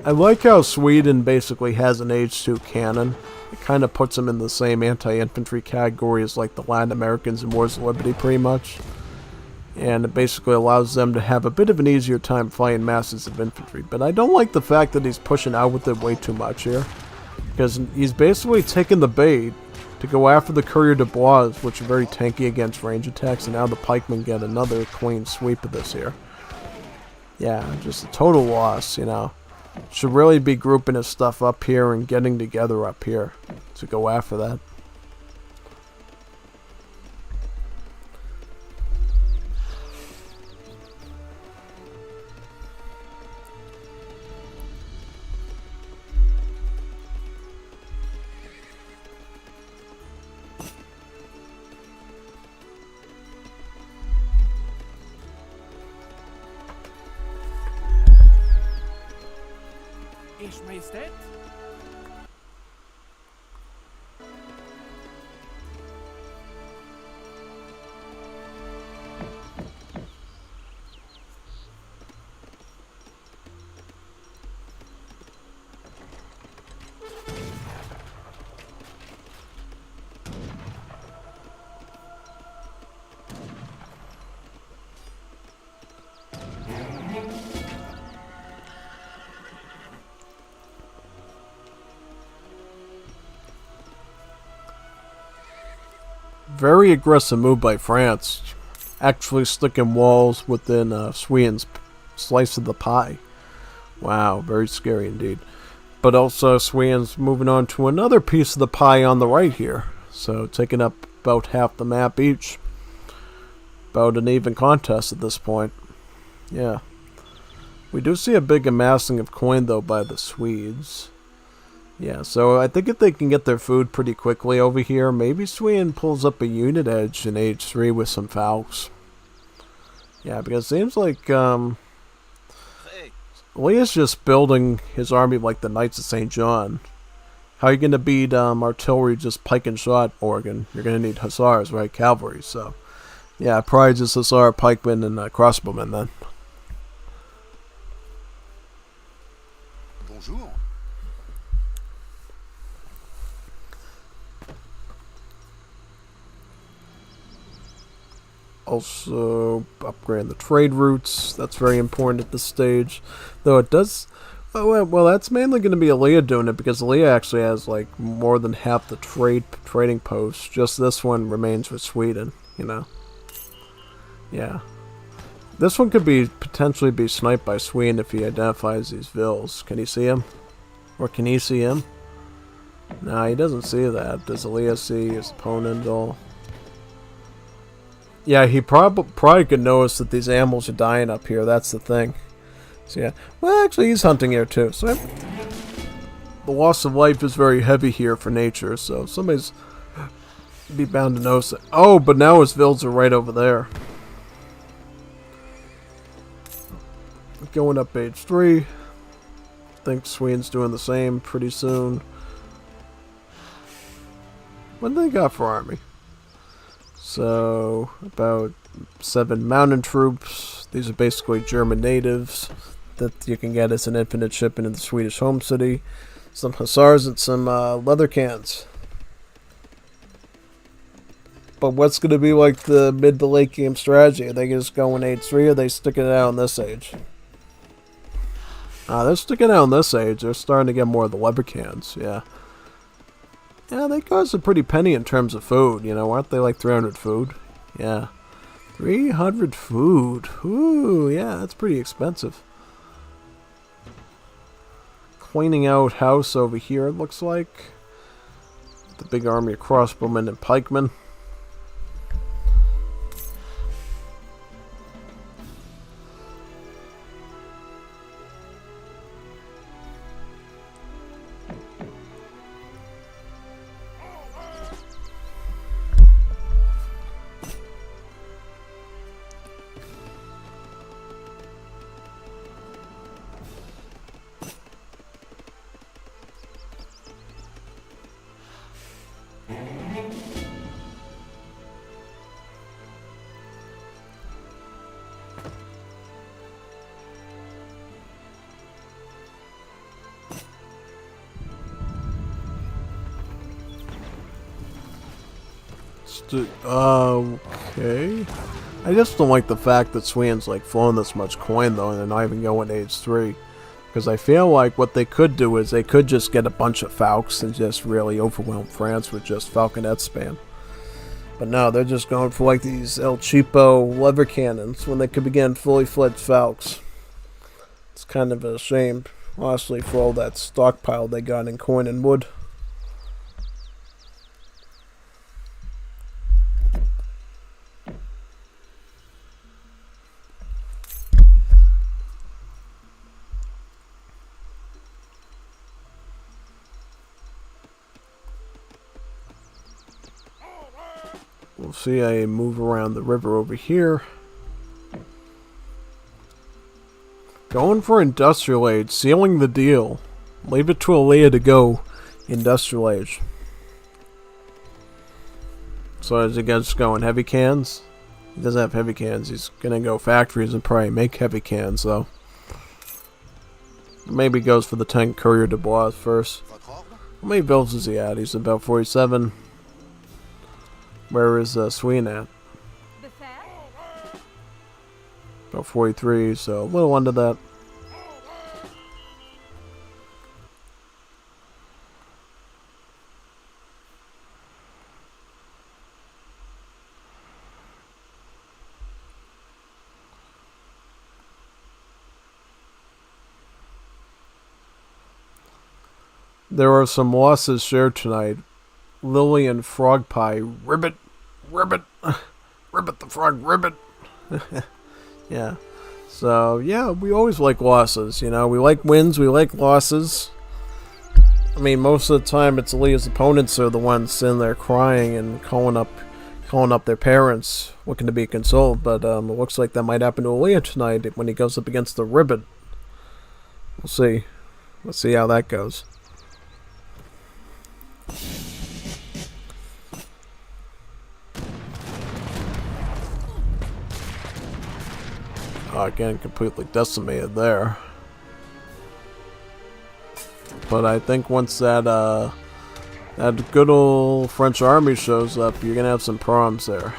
I like how Sweden basically has an Age 2 cannon. It kind of puts them in the same anti-infantry category as like the Latin Americans in Wars of Liberty, pretty much. And it basically allows them to have a bit of an easier time fighting masses of infantry. But I don't like the fact that he's pushing out with it way too much here. Because he's basically taking the bait to go after the Courier de Bois, which are very tanky against range attacks, and now the pikemen get another clean sweep of this here. Yeah, just a total loss, you know. Should really be grouping his stuff up here and getting together up here to go after that. Ers Majestät? Very aggressive move by France. Actually sticking walls within Sweden's slice of the pie. Wow, very scary indeed. But also Sweden's moving on to another piece of the pie on the right here. So taking up about half the map each. About an even contest at this point. Yeah. We do see a big amassing of coin though by the Swedes. Yeah, so I think if they can get their food pretty quickly over here, maybe Sweden pulls up a unit edge in Age 3 with some Falcons. Yeah, because it seems like Leah's just building his army like the Knights of St. John. How are you going to beat artillery just pike and shot, Oregon? You're going to need hussars, right? Cavalry, so... Yeah, probably just hussar, pikemen, and crossbowmen then. Bonjour. Also, upgrade the trade routes. That's very important at this stage. Though it does... Oh, well, that's mainly going to be Aaliyah doing it, because Aaliyah actually has, like, more than half the trading posts. Just this one remains with Sweden, you know. Yeah. This one could potentially be sniped by Sweden if he identifies these vills. Can he see him? Or can he see him? Nah, he doesn't see that. Does Aaliyah see his opponent at all? Yeah, he probably could notice that these animals are dying up here. That's the thing. So yeah, well, actually, he's hunting here too. So the loss of life is very heavy here for nature. So somebody's be bound to notice it. Oh, but now his vills are right over there. Going up Age 3. I think Sweden's doing the same pretty soon. What do they got for army? So, about 7 mountain troops. These are basically German natives that you can get as an infinite shipment in the Swedish home city. Some hussars and some leather cans. But what's going to be like the mid to late game strategy? Are they just going Age 3 or are they sticking it out on this age? They're sticking out on this age. They're starting to get more of the leather cans, yeah. Yeah, they cost a pretty penny in terms of food, you know, aren't they like 300 food? Yeah. 300 food. Ooh, yeah, that's pretty expensive. Cleaning out house over here, it looks like. The big army of crossbowmen and pikemen. Okay. I just don't like the fact that Sweden's like flowing this much coin though, and they're not even going age 3. Because I feel like what they could do is they could just get a bunch of Falcons and just really overwhelm France with just Falconet spam. But no, they're just going for like these El Cheapo lever cannons when they could be getting fully fledged Falcons. It's kind of a shame, honestly, for all that stockpile they got in coin and wood. We'll see I move around the river over here. Going for industrial age, sealing the deal. Leave it to Aaliyah to go industrial age. So is he just going heavy cans? He doesn't have heavy cans. He's gonna go factories and probably make heavy cans though. Maybe goes for the tank Courier de Bois first. How many builds is he at? He's about 47. Where is Sweden at? About 43, so a little under that. There are some losses shared tonight. Lily and Frog Pie. Ribbit. Ribbit. Ribbit the frog. Ribbit. Yeah. So, yeah, we always like losses, you know. We like wins, we like losses. I mean, most of the time it's Aaliyah's opponents are the ones sitting there crying and calling up their parents, looking to be consoled. But it looks like that might happen to Aaliyah tonight when he goes up against the Ribbit. We'll see. Let's see how that goes. Again, completely decimated there. But I think once that good old French army shows up, you're gonna have some problems there.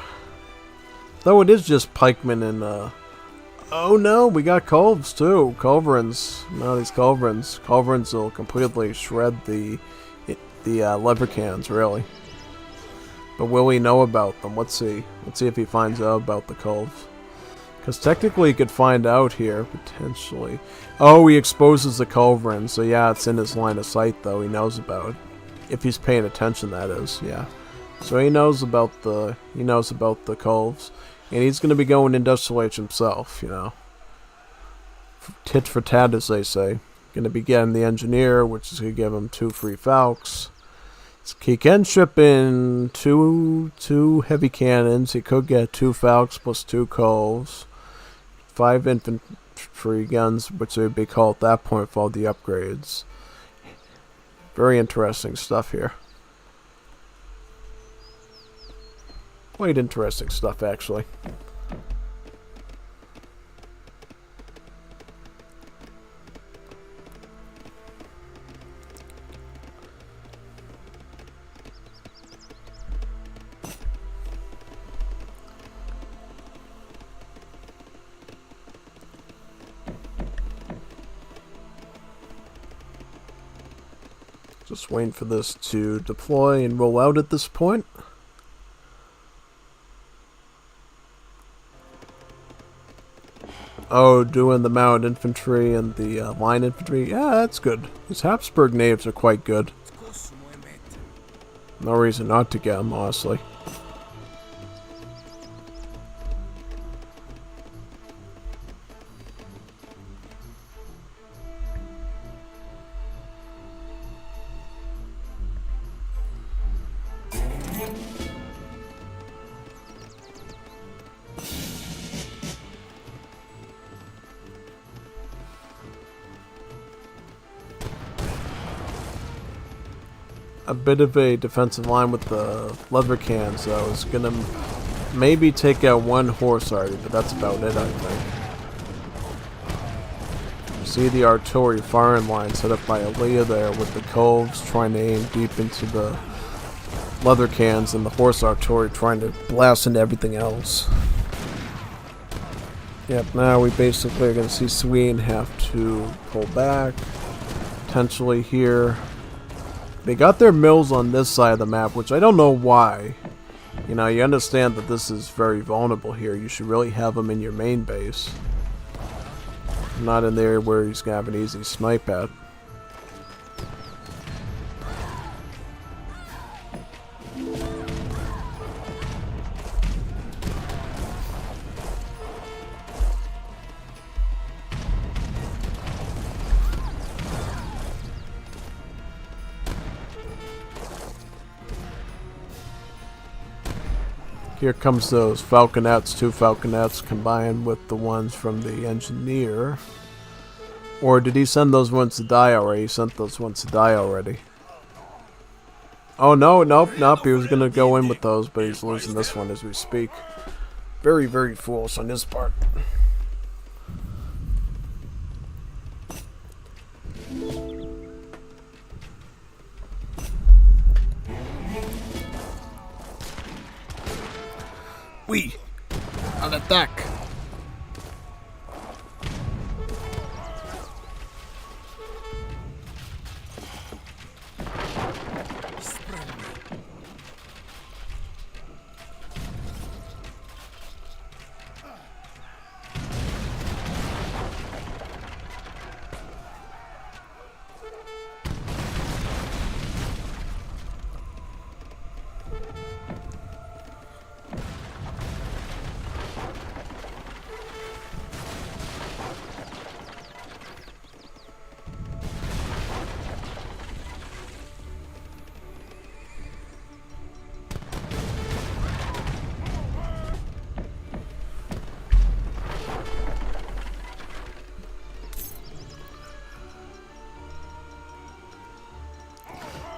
Though it is just pikemen and oh no, we got culves too. Culverins. No, these culverins. Culverins will completely shred the lever cans, really. But will he know about them? Let's see. Let's see if he finds out about the culves. Because technically he could find out here, potentially. Oh, he exposes the culverin, so yeah, it's in his line of sight, though. He knows about it. If he's paying attention, that is, yeah. So he knows about the culves. And he's going to be going industrial age himself, you know. Tit for tat, as they say. Going to be getting the engineer, which is going to give him 2 free Falcons. He can ship in two heavy cannons. He could get 2 Falcons plus 2 culves. 5 infantry guns, which would be called at that point for all the upgrades. Very interesting stuff here. Quite interesting stuff, actually. Just waiting for this to deploy and roll out at this point. Oh, doing the mounted infantry and the line infantry. Yeah, that's good. These Habsburg natives are quite good. No reason not to get them, honestly. A bit of a defensive line with the lever cans, though, is gonna maybe take out 1 horse army, but that's about it, I think. You see the artillery firing line set up by Aaliyah there with the culves trying to aim deep into the leather cans and the horse artillery trying to blast into everything else. Yep, now we basically are going to see Sweden have to pull back. Potentially here. They got their mills on this side of the map, which I don't know why. You know, you understand that this is very vulnerable here. You should really have them in your main base. Not in there where he's going to have an easy snipe at. Here comes those falconets, 2 falconets combined with the ones from the engineer. Or did he send those ones to die already? He sent those ones to die already. Oh no, nope. He was going to go in with those, but he's losing this one as we speak. Very, very foolish on his part. We on attack.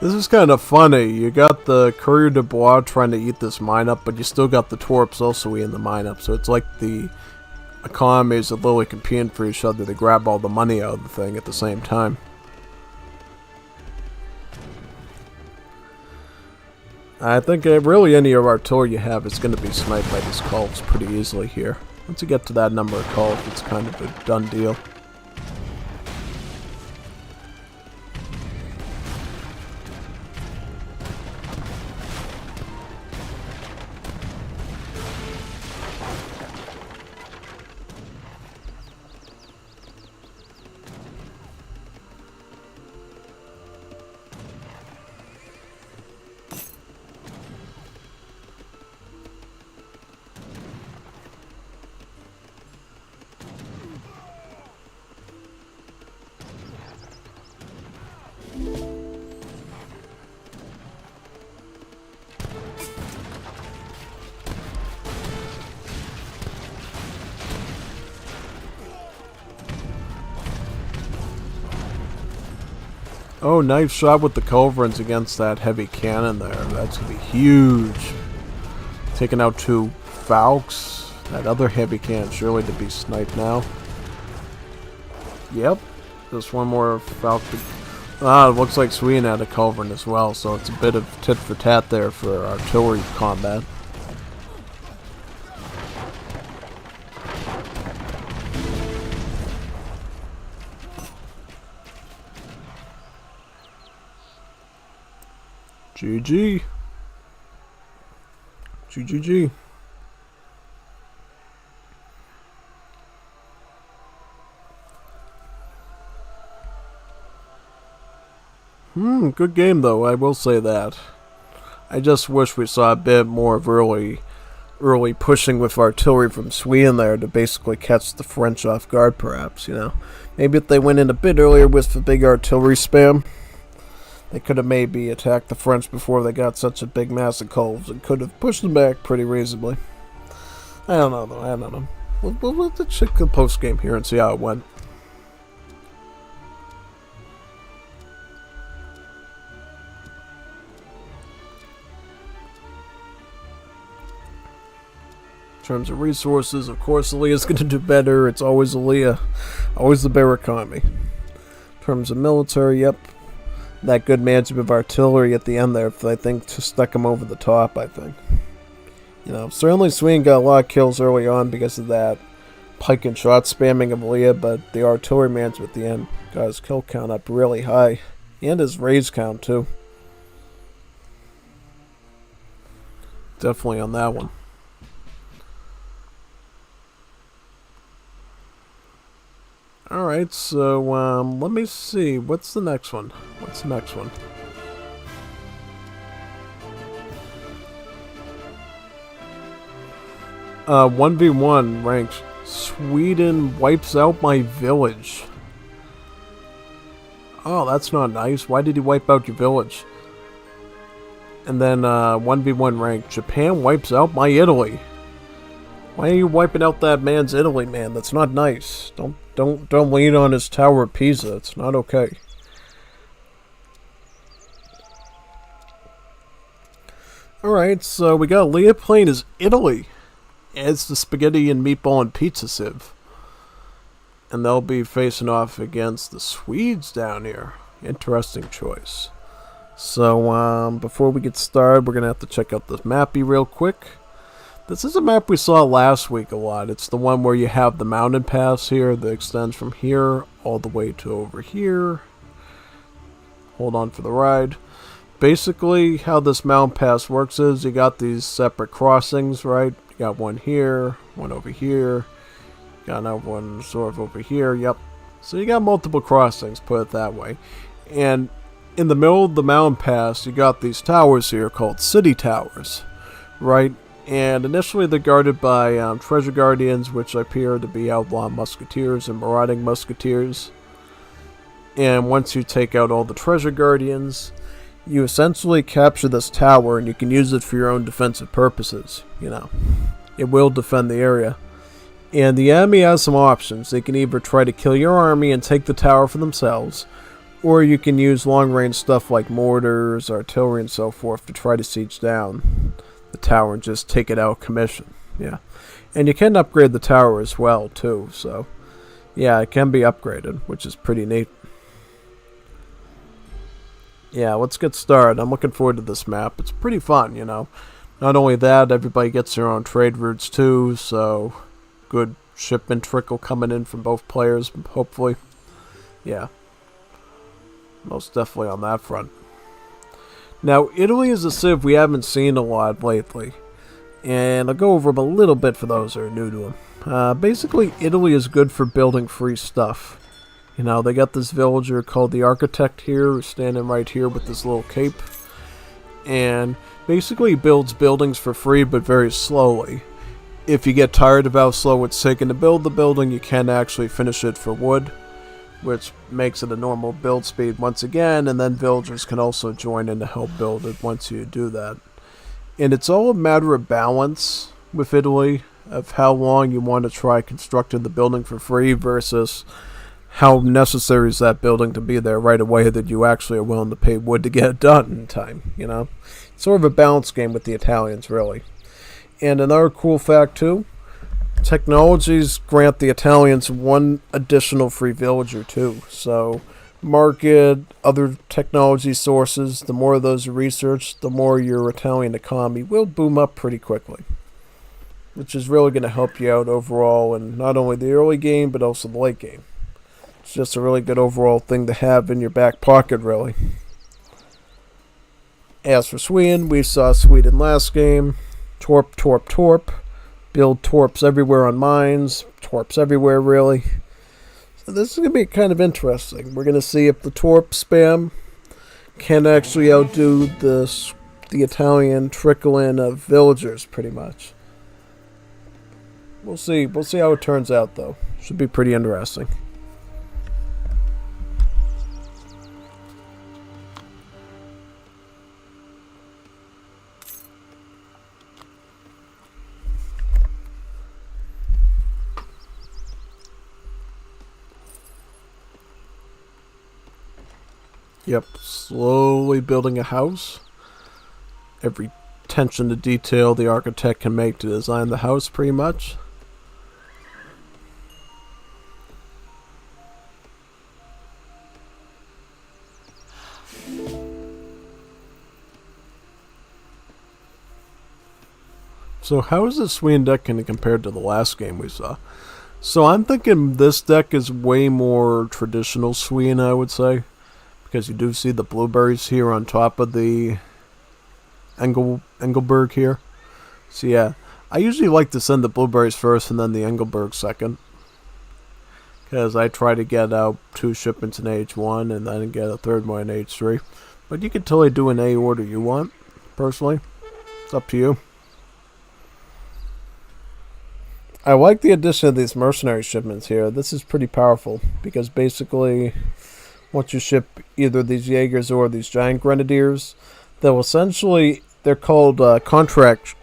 This is kind of funny. You got the Courier de Bois trying to eat this mine up, but you still got the Torps also eating the mine up. So it's like the economies are literally competing for each other to grab all the money out of the thing at the same time. I think really any of artillery you have is going to be sniped by these cults pretty easily here. Once you get to that number of cults, it's kind of a done deal. Oh, nice shot with the culverins against that heavy cannon there. That's going to be huge. Taking out 2 Falks. That other heavy cannon surely to be sniped now. Yep. Just one more Falk. It looks like Sweden had a culverin as well, so it's a bit of tit for tat there for artillery combat. GG. GGG. Good game though, I will say that. I just wish we saw a bit more of early pushing with artillery from Sweden there to basically catch the French off guard perhaps, you know. Maybe if they went in a bit earlier with the big artillery spam, they could have maybe attacked the French before they got such a big mass of coals and could have pushed them back pretty reasonably. I don't know though, I don't know. We'll check the post game here and see how it went. In terms of resources, of course, Alea's going to do better. It's always Alea. Always the better economy. In terms of military, yep. that good management of artillery at the end there, I think, to stuck him over the top, I think. You know, certainly Sweden got a lot of kills early on because of that pike and shot spamming of Leah, but the artillery management at the end got his kill count up really high. And his raise count, too. Definitely on that one. Alright, so, let me see. What's the next one? 1v1 ranked. Sweden wipes out my village. Oh, that's not nice. Why did he wipe out your village? And then 1v1 rank. Japan wipes out my Italy. Why are you wiping out that man's Italy, man? That's not nice. Don't lean on his Tower of Pisa. It's not okay. Alright, so we got Leah playing as Italy. It's the spaghetti and meatball and pizza civ. And they'll be facing off against the Swedes down here. Interesting choice. So, before we get started, we're going to have to check out this mappy real quick. This is a map we saw last week a lot. It's the one where you have the mountain pass here that extends from here all the way to over here. Hold on for the ride. Basically, how this mountain pass works is you got these separate crossings, right? You got one here, one over here. Got another one sort of over here, yep. So you got multiple crossings, put it that way. And in the middle of the mountain pass, you got these towers here called city towers, right? And initially they're guarded by treasure guardians, which appear to be outlaw musketeers and marauding musketeers. And once you take out all the treasure guardians, you essentially capture this tower and you can use it for your own defensive purposes, you know. It will defend the area. And the enemy has some options. They can either try to kill your army and take the tower for themselves, or you can use long-range stuff like mortars, artillery, and so forth to try to siege down the tower and just take it out of commission. Yeah. And you can upgrade the tower as well, too. So, yeah, it can be upgraded, which is pretty neat. Yeah, let's get started. I'm looking forward to this map. It's pretty fun, you know. Not only that, everybody gets their own trade routes, too, so good shipment trickle coming in from both players, hopefully. Yeah. Most definitely on that front. Now, Italy is a civ we haven't seen a lot lately. And I'll go over them a little bit for those who are new to them. Basically, Italy is good for building free stuff. You know, they got this villager called the Architect here, who's standing right here with this little cape. And basically builds buildings for free, but very slowly. If you get tired of how slow it's taken to build the building, you can actually finish it for wood, which makes it a normal build speed once again, and then villagers can also join in to help build it once you do that. And it's all a matter of balance with Italy, of how long you want to try constructing the building for free versus how necessary is that building to be there right away that you actually are willing to pay wood to get it done in time, you know? It's sort of a balance game with the Italians, really. And another cool fact, too, technologies grant the Italians one additional free villager, too. So, market, other technology sources, the more of those are researched, the more your Italian economy will boom up pretty quickly. Which is really going to help you out overall in not only the early game, but also the late game. It's just a really good overall thing to have in your back pocket, really. As for Sweden, we saw Sweden last game. Torp, torp, torp. Build torps everywhere on mines. Torps everywhere, really. So this is going to be kind of interesting. We're going to see if the torp spam can actually outdo the Italian trickle-in of villagers, pretty much. We'll see. We'll see how it turns out, though. Should be pretty interesting. Yep, slowly building a house. Every attention to detail the architect can make to design the house, pretty much. So how is this Sweden deck going to compare to the last game we saw? So I'm thinking this deck is way more traditional Sweden, I would say. Because you do see the blueberries here on top of the Engelberg here. So yeah, I usually like to send the blueberries first and then the Engelberg second. Because I try to get out 2 shipments in H1 and then get a third one in H3. But you can totally do an A order you want, personally. It's up to you. I like the addition of these mercenary shipments here. This is pretty powerful because basically once you ship either these Jaegers or these giant grenadiers, they'll essentially, they're called contract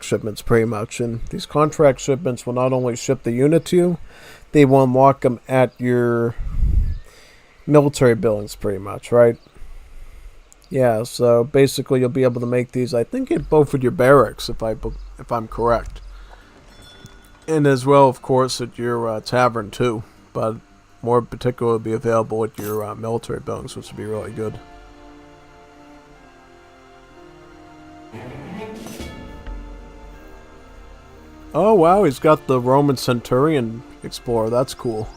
shipments pretty much, and these contract shipments will not only ship the unit to you, they will unlock them at your military buildings pretty much, right? Yeah, so basically you'll be able to make these, I think, at both of your barracks if I'm correct. And as well, of course, at your tavern too, but more particularly be available at your military buildings, which would be really good. Oh wow, he's got the Roman Centurion Explorer, that's cool.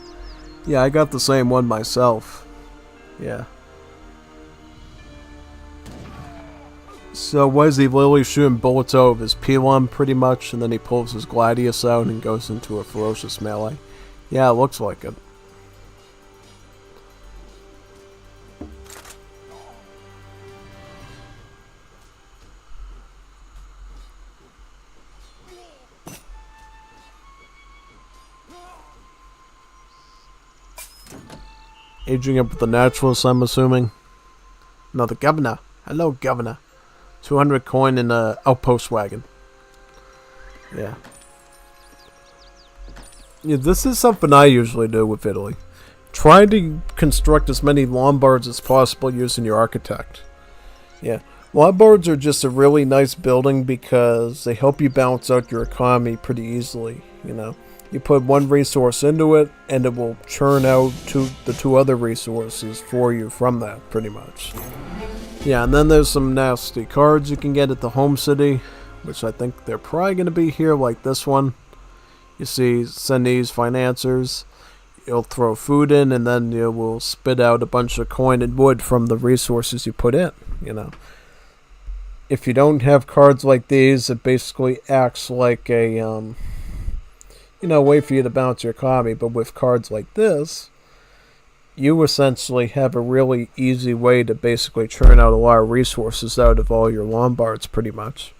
Yeah, I got the same one myself. Yeah. So what is he literally shooting bullets out of his pilum pretty much, and then he pulls his Gladius out and goes into a ferocious melee? Yeah, it looks like it. Aging up with the naturalists, I'm assuming. No, the governor. Hello, governor. 200 coin in a outpost wagon. Yeah. Yeah, this is something I usually do with Italy. Try to construct as many Lombards as possible using your architect. Yeah. Lombards are just a really nice building because they help you balance out your economy pretty easily, you know. You put one resource into it, and it will churn out the 2 other resources for you from that, pretty much. Yeah, and then there's some nasty cards you can get at the home city, which I think they're probably going to be here, like this one. You see, Senese financiers. You'll throw food in, and then you will spit out a bunch of coin and wood from the resources you put in, you know. If you don't have cards like these, it basically acts like a, way for you to balance your economy. But with cards like this, you essentially have a really easy way to basically churn out a lot of resources out of all your Lombards, pretty much.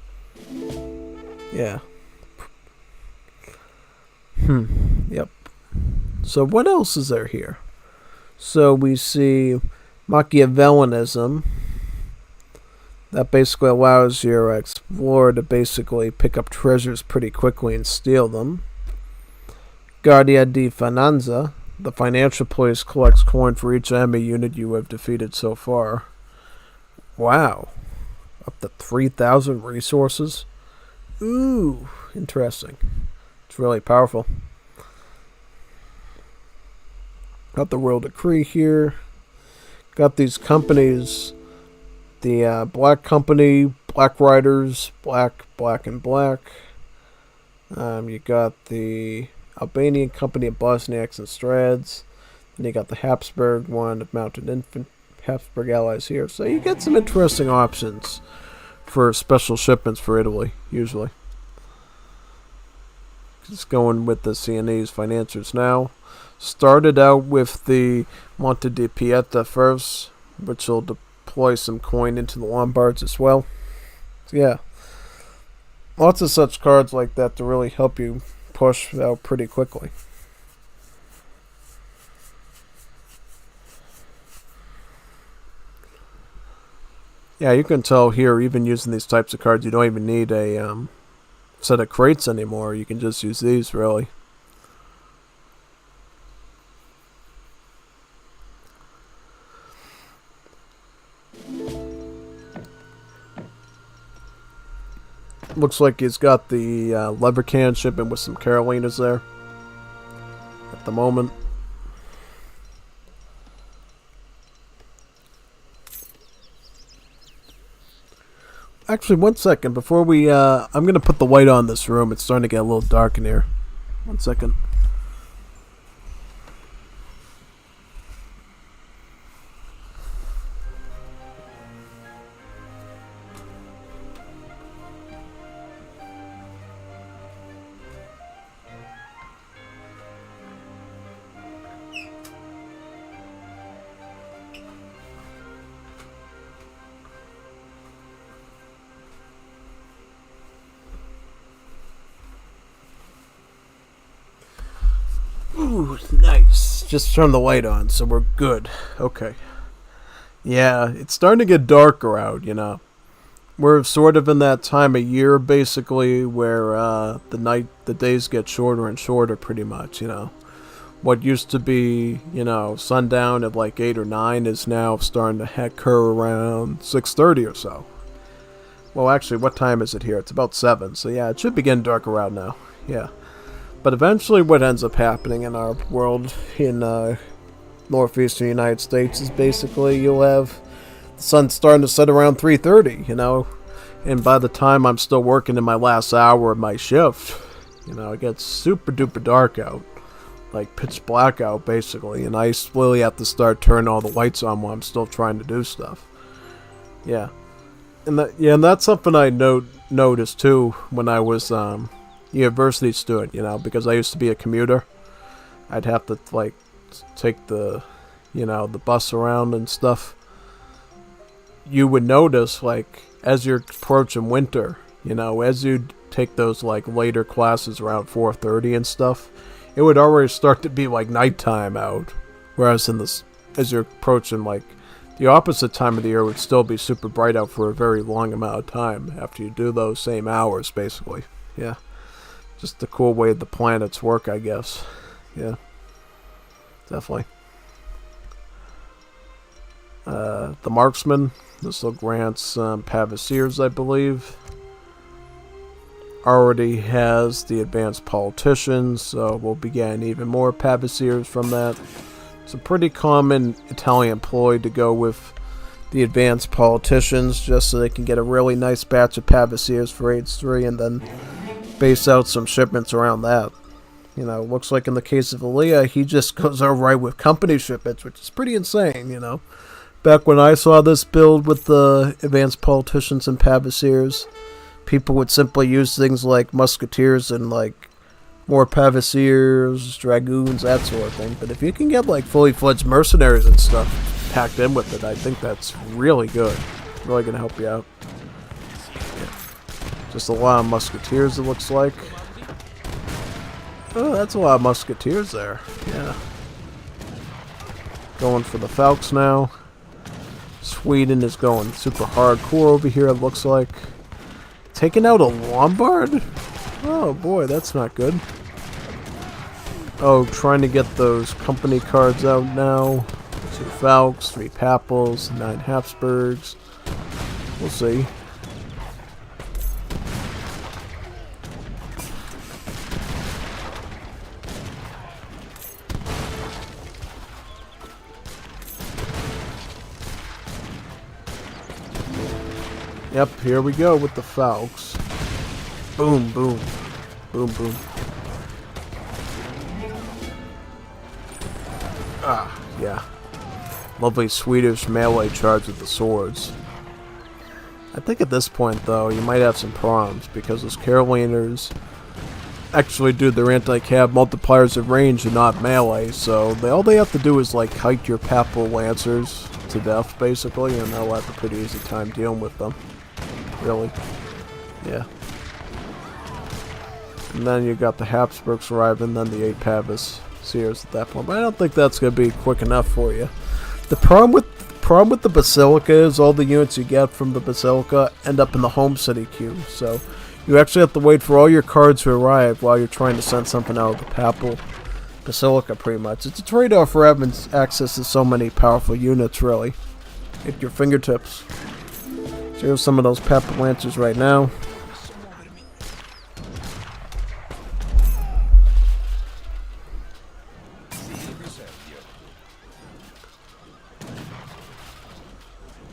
Yeah. Yep. So what else is there here? So we see Machiavellianism. That basically allows your explorer to basically pick up treasures pretty quickly and steal them. Guardia di Finanza. The financial place collects coin for each enemy unit you have defeated so far. Wow. Up to 3,000 resources. Ooh, interesting. It's really powerful. Got the Royal Decree here. Got these companies. The Black Company, Black Riders, Black, and Black. You got the Albanian Company of Bosniaks and Strads. Then you got the Habsburg one of Mounted Habsburg allies here. So you get some interesting options for special shipments for Italy, usually. Just going with the Sienese financiers now. Started out with the Monte di Pieta first, which will deploy some coin into the Lombards as well. So yeah. Lots of such cards like that to really help you push out pretty quickly. Yeah, you can tell here, even using these types of cards, you don't even need a set of crates anymore. You can just use these, really. Looks like he's got the Leverkan shipment with some Carolinas there at the moment. Actually, one second before we. I'm gonna put the light on this room. It's starting to get a little dark in here. One second. Ooh, nice. Just turn the light on, so we're good. Okay. Yeah, it's starting to get darker out, you know. We're sort of in that time of year, basically, where the days get shorter and shorter, pretty much, you know. What used to be, you know, sundown at like 8 or 9 is now starting to occur around 6:30 or so. Well, actually, what time is it here? It's about 7, so yeah, it should be getting darker out now. Yeah. But eventually what ends up happening in our world in northeastern United States is basically you'll have the sun starting to set around 3:30, you know. And by the time I'm still working in my last hour of my shift, you know, it gets super duper dark out. Like pitch black out, basically. And I really have to start turning all the lights on while I'm still trying to do stuff. Yeah. And that's something I noticed too when I was university student, you know, because I used to be a commuter. I'd have to like take the bus around and stuff. You would notice, like, as you're approaching winter, you know, as you take those like later classes around 4:30 and stuff, it would already start to be like nighttime out. Whereas as you're approaching like the opposite time of the year, it would still be super bright out for a very long amount of time after you do those same hours, basically. Yeah. Just the cool way the planets work, I guess. Yeah. Definitely. The Marksman. This will grant some Pavasiers, I believe. Already has the Advanced Politicians, so we'll be getting even more Pavasiers from that. It's a pretty common Italian ploy to go with the Advanced Politicians, just so they can get a really nice batch of Pavasiers for Age 3 and then base out some shipments around that. You know, looks like in the case of Aaliyah, he just goes out right with company shipments, which is pretty insane, you know. Back when I saw this build with the Advanced Politicians and Pavasiers, people would simply use things like Musketeers and like more Pavasiers, Dragoons, that sort of thing. But if you can get like fully fledged mercenaries and stuff packed in with it, I think that's really good. Really gonna help you out. Just a lot of Musketeers, it looks like. Oh, that's a lot of Musketeers there. Yeah. Going for the Falks now. Sweden is going super hardcore over here, it looks like. Taking out a Lombard? Oh boy, that's not good. Oh, trying to get those company cards out now. 2 Falks, 3 Papals, 9 Habsburgs. We'll see. Yep, here we go with the Falks. Boom, boom. Boom, boom. Ah, yeah. Lovely Swedish melee charge with the swords. I think at this point, though, you might have some problems, because those Caroliners actually do their anti-cab multipliers of range and not melee, so all they have to do is, like, hike your Papal Lancers to death, basically, and they'll have a pretty easy time dealing with them. Really. Yeah. And then you got the Habsburgs arriving, then the 8 Pavasiers at that point. But I don't think that's going to be quick enough for you. The problem with the Basilica is all the units you get from the Basilica end up in the home city queue. So you actually have to wait for all your cards to arrive while you're trying to send something out of the Papal Basilica, pretty much. It's a trade-off for having access to so many powerful units, really, at your fingertips. So here's some of those Papal Lancers right now.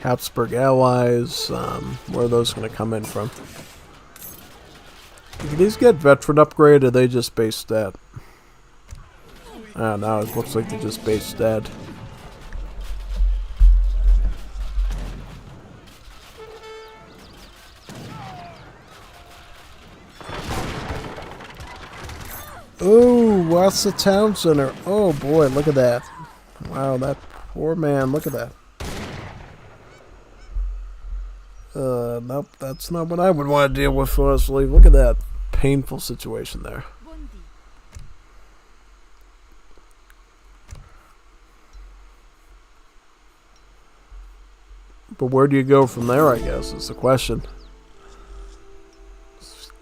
Habsburg allies. Where are those going to come in from? Do these get veteran upgrade, or are they just base stat? I don't know, it looks like they're just base stat. Ooh, what's the town center? Oh boy, look at that. Wow, that poor man, look at that. Nope, that's not what I would want to deal with, honestly. Look at that painful situation there. But where do you go from there, I guess, is the question.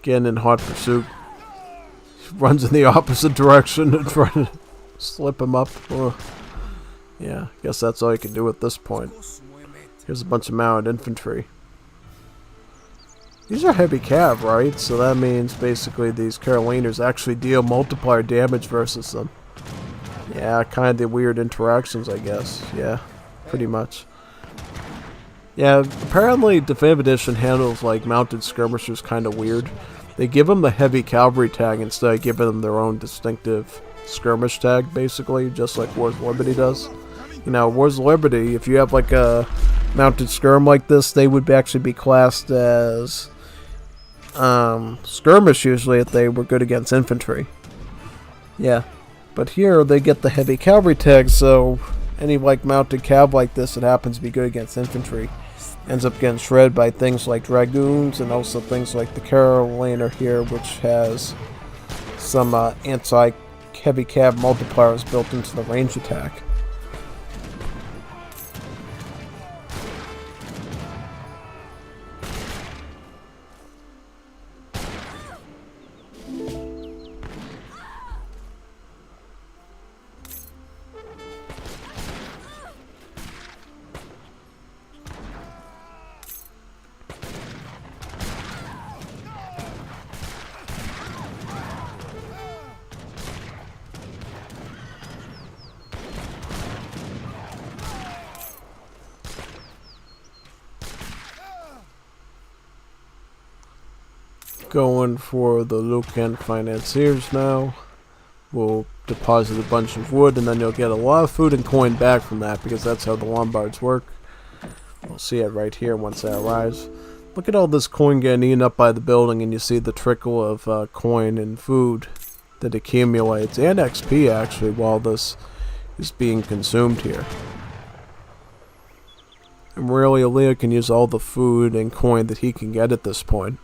Getting in hot pursuit. Runs in the opposite direction and trying to slip him up. Ugh. Yeah, I guess that's all you can do at this point. Here's a bunch of mounted infantry. These are heavy cav, right? So that means basically these Caroliners actually deal multiplier damage versus them. Yeah, kind of weird interactions, I guess. Yeah, pretty much. Yeah, apparently Definitive Edition handles like mounted skirmishers kind of weird. They give them the heavy cavalry tag instead of giving them their own distinctive skirmish tag, basically, just like Wars of Liberty does. You know, Wars of Liberty, if you have like a mounted skirm like this, they would actually be classed as skirmish usually if they were good against infantry. Yeah, but here they get the heavy cavalry tag, so any like mounted cav like this that happens to be good against infantry ends up getting shredded by things like dragoons and also things like the Carolina here, which has some anti-heavy cav multipliers built into the range attack. Going for the Lucan financiers now. We'll deposit a bunch of wood and then you'll get a lot of food and coin back from that because that's how the Lombards work. We'll see it right here once that arrives. Look at all this coin getting eaten up by the building and you see the trickle of coin and food that accumulates, and XP actually, while this is being consumed here. And really, Aaliyah can use all the food and coin that he can get at this point.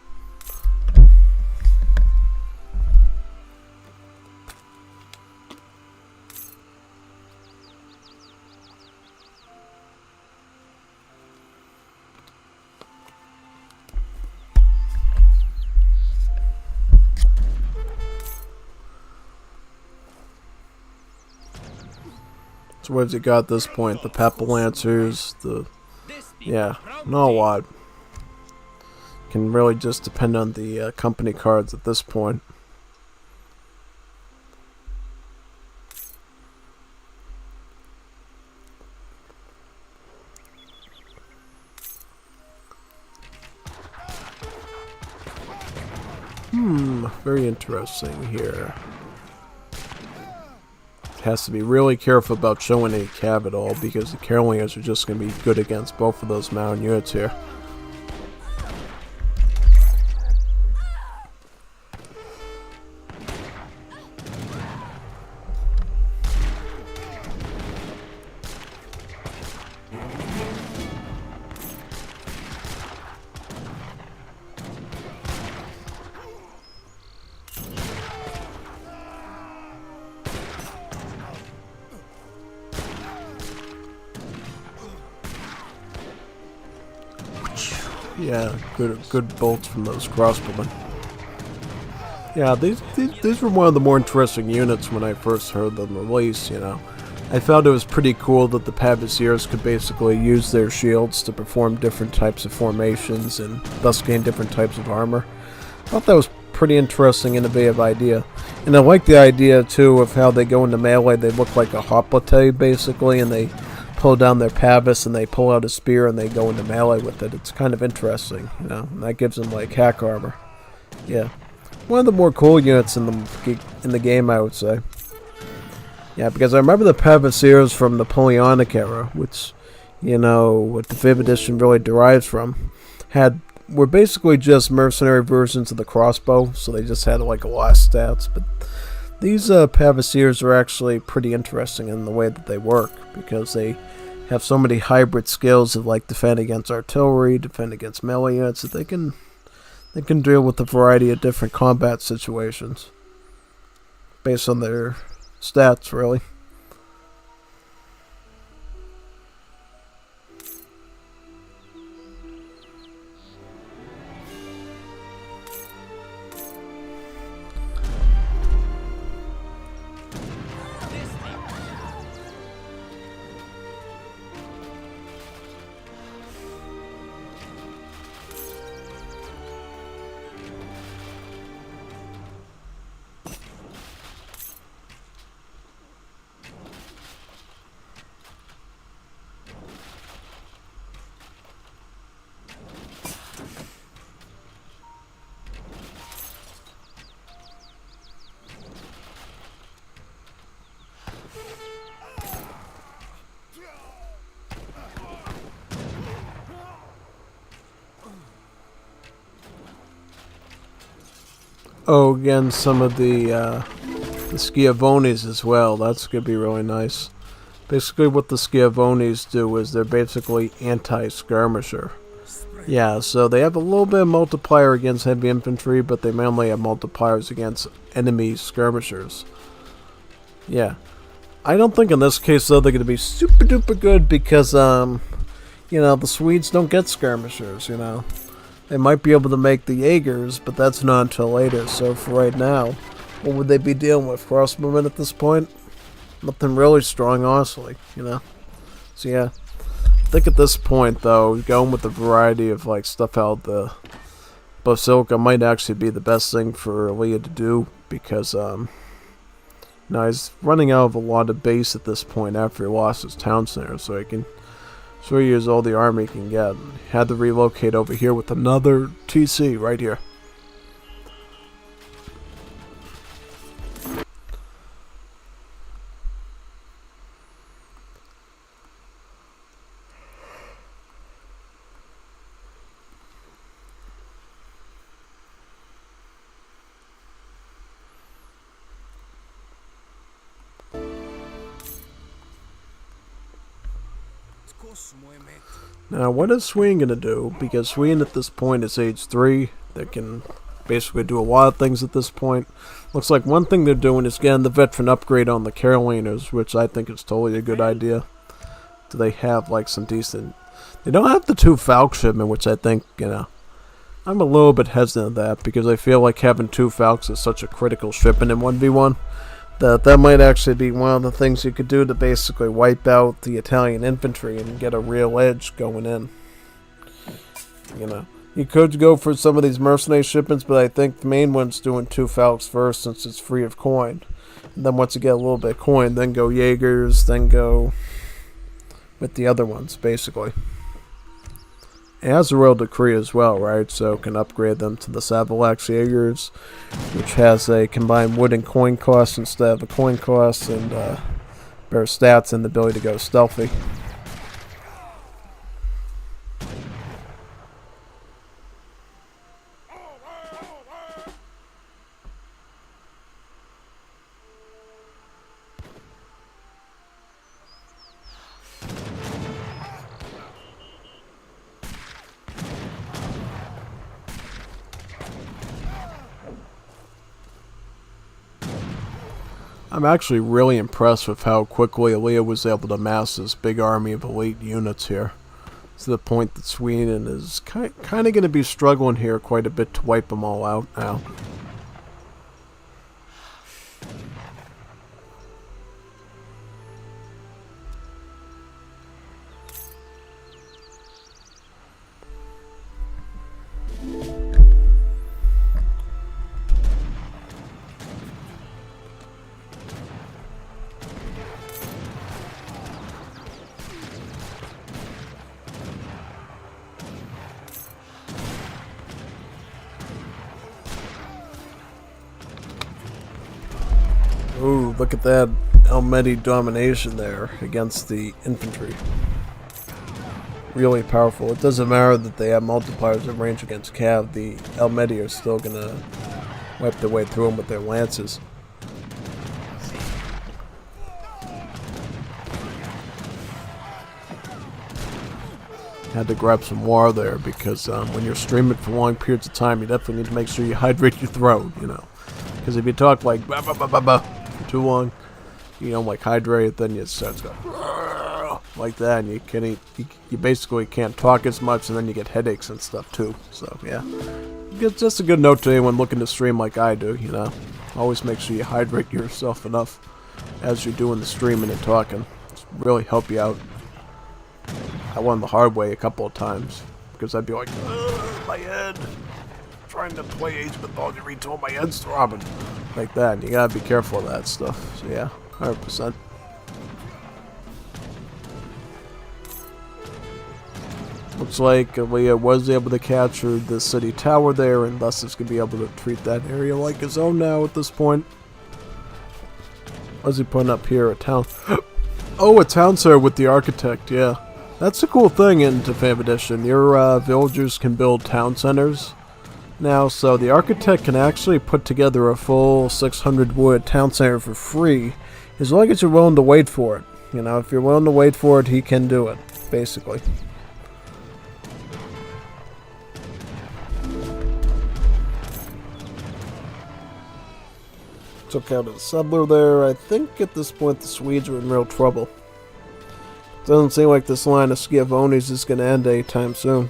So what has it got at this point? The Papal Lancers, yeah, not a lot. Can really just depend on the company cards at this point. Very interesting here. Has to be really careful about showing any cav at all because the Carolinians are just going to be good against both of those mounted units here. Yeah, good bolts from those crossbowmen. Yeah, these were one of the more interesting units when I first heard them released, you know. I found it was pretty cool that the Pavasiers could basically use their shields to perform different types of formations and thus gain different types of armor. I thought that was pretty interesting, innovative idea. And I like the idea, too, of how they go into melee. They look like a hoplite, basically, and they pull down their Pavis and they pull out a spear and they go into melee with it. It's kind of interesting, you know. And that gives them like hack armor. Yeah, one of the more cool units in the game, I would say. Yeah, because I remember the Pavasiers from Napoleonic era, which, you know, what the 5th edition really derives from, were basically just mercenary versions of the crossbow, so they just had like a lot of stats. But these Pavasiers are actually pretty interesting in the way that they work, because they have so many hybrid skills of like defend against artillery, defend against melee units, that they can deal with a variety of different combat situations based on their stats, really. Oh, again, some of the Schiavonis as well. That's going to be really nice. Basically, what the Schiavonis do is they're basically anti-skirmisher. Yeah, so they have a little bit of multiplier against heavy infantry, but they mainly have multipliers against enemy skirmishers. Yeah. I don't think in this case, though, they're going to be super duper good because, you know, the Swedes don't get skirmishers, you know. They might be able to make the Jaegers, but that's not until later. So for right now, what would they be dealing with? Crossbowmen at this point? Nothing really strong, honestly, you know. So yeah, I think at this point, though, going with the variety of like stuff out the Basilica might actually be the best thing for Leah to do, because now he's running out of a lot of base at this point after he lost his town center, so he can sure use all the army he can get. Had to relocate over here with another TC right here. Now, what is Sweden going to do? Because Sweden at this point is age 3. They can basically do a lot of things at this point. Looks like one thing they're doing is getting the veteran upgrade on the Caroliners, which I think is totally a good idea. Do they have like some decent... They don't have the 2 Falk shipment, which I think, you know, I'm a little bit hesitant of that, because I feel like having 2 Falks is such a critical shipment in 1v1. That might actually be one of the things you could do to basically wipe out the Italian infantry and get a real edge going in. You know, you could go for some of these mercenary shipments, but I think the main one's doing 2 Falks first, since it's free of coin. And then once you get a little bit of coin, then go Jaegers, then go with the other ones, basically. It has a royal decree as well, right? So can upgrade them to the Savalax Jaegers, which has a combined wood and coin cost instead of a coin cost, and better stats and the ability to go stealthy. I'm actually really impressed with how quickly Leah was able to amass this big army of elite units here, to the point that Sweden is kind of going to be struggling here quite a bit to wipe them all out now. Ooh, look at that Almedi domination there against the infantry. Really powerful. It doesn't matter that they have multipliers of range against Cav. The Almedi are still gonna wipe their way through them with their lances. Had to grab some water there because when you're streaming for long periods of time, you definitely need to make sure you hydrate your throat, you know. Because if you talk like bah, bah, bah, bah, bah, for too long, you don't like hydrate, then it starts going like that, and you can't eat, you basically can't talk as much, and then you get headaches and stuff too. So yeah, it's just a good note to anyone looking to stream like I do, you know. Always make sure you hydrate yourself enough as you're doing the streaming and talking. It's really help you out. I won the hard way a couple of times because I'd be like, my head, trying to play Age of Mythology Retold, my head's throbbing, like that. And you gotta be careful of that stuff. So yeah, 100%. Looks like Leah was able to capture the city tower there, and thus is gonna be able to treat that area like his own now at this point. What's he putting up here? A town? Oh, a town center with the architect. Yeah. That's a cool thing in Defam Edition. Your villagers can build town centers now, so the architect can actually put together a full 600 wood town center for free, as long as you're willing to wait for it. You know, if you're willing to wait for it, he can do it, basically. Took out a settler there. I think at this point the Swedes are in real trouble. Doesn't seem like this line of Schiavonis is going to end anytime soon.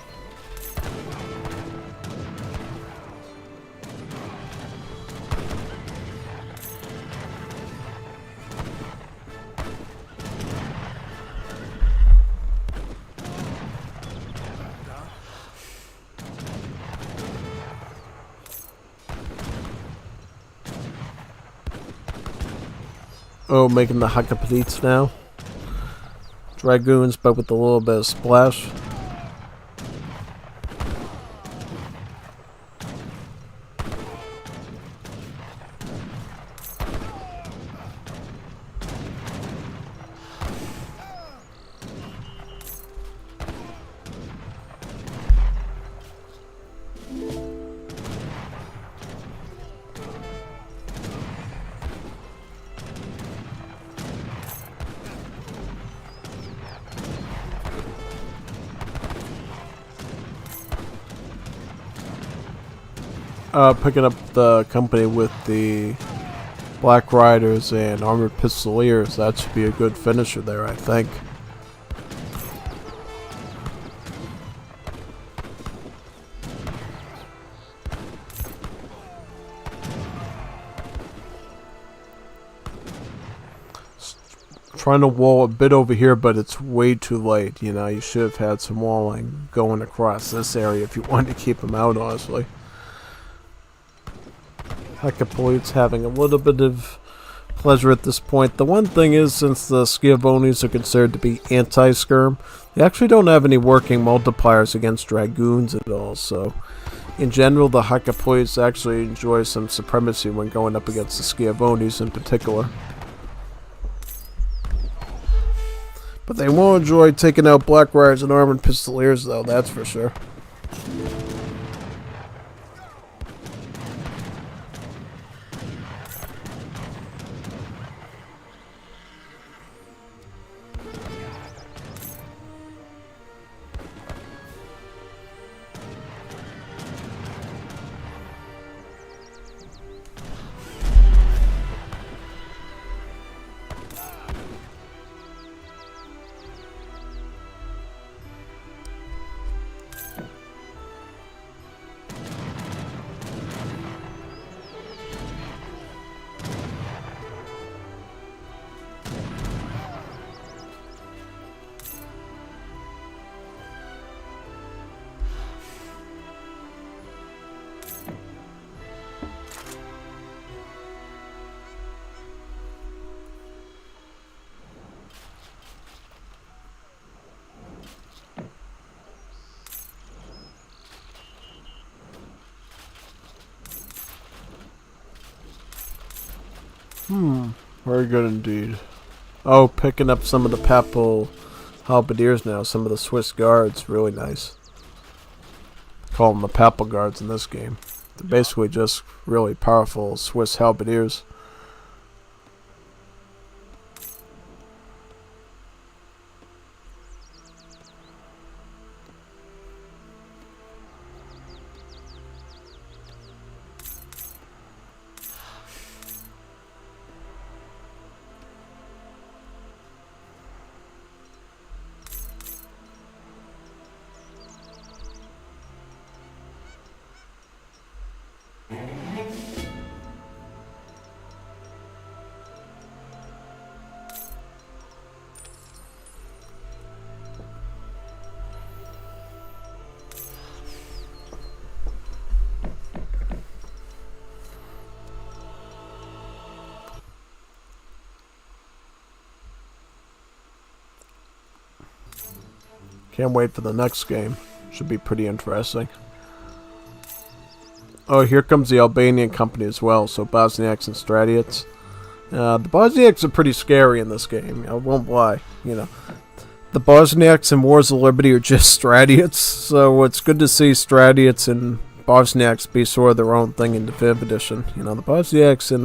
Oh, making the Hakapalits now. Dragoons, but with a little bit of splash. Picking up the company with the Black Riders and Armored Pistoliers. That should be a good finisher there, I think. Trying to wall a bit over here, but it's way too late. You know, you should have had some walling going across this area if you wanted to keep them out, honestly. Hakapalits having a little bit of pleasure at this point. The one thing is, since the Schiavonis are considered to be anti-skirm, they actually don't have any working multipliers against Dragoons at all, so in general the Hakapalits actually enjoy some supremacy when going up against the Schiavonis in particular. But they won't enjoy taking out Black Riders and Armored Pistoliers though, that's for sure. Very good indeed. Oh, picking up some of the Papal halberdiers now, some of the Swiss guards, really nice. Call them the Papal guards in this game. They're basically just really powerful Swiss halberdiers. Can't wait for the next game. Should be pretty interesting. Oh, here comes the Albanian company as well, so Bosniaks and Stratiots. The Bosniaks are pretty scary in this game, I won't lie. You know, the Bosniaks in Wars of Liberty are just Stratiots, so it's good to see Stratiots and Bosniaks be sort of their own thing in Definitive Edition. You know, the Bosniaks in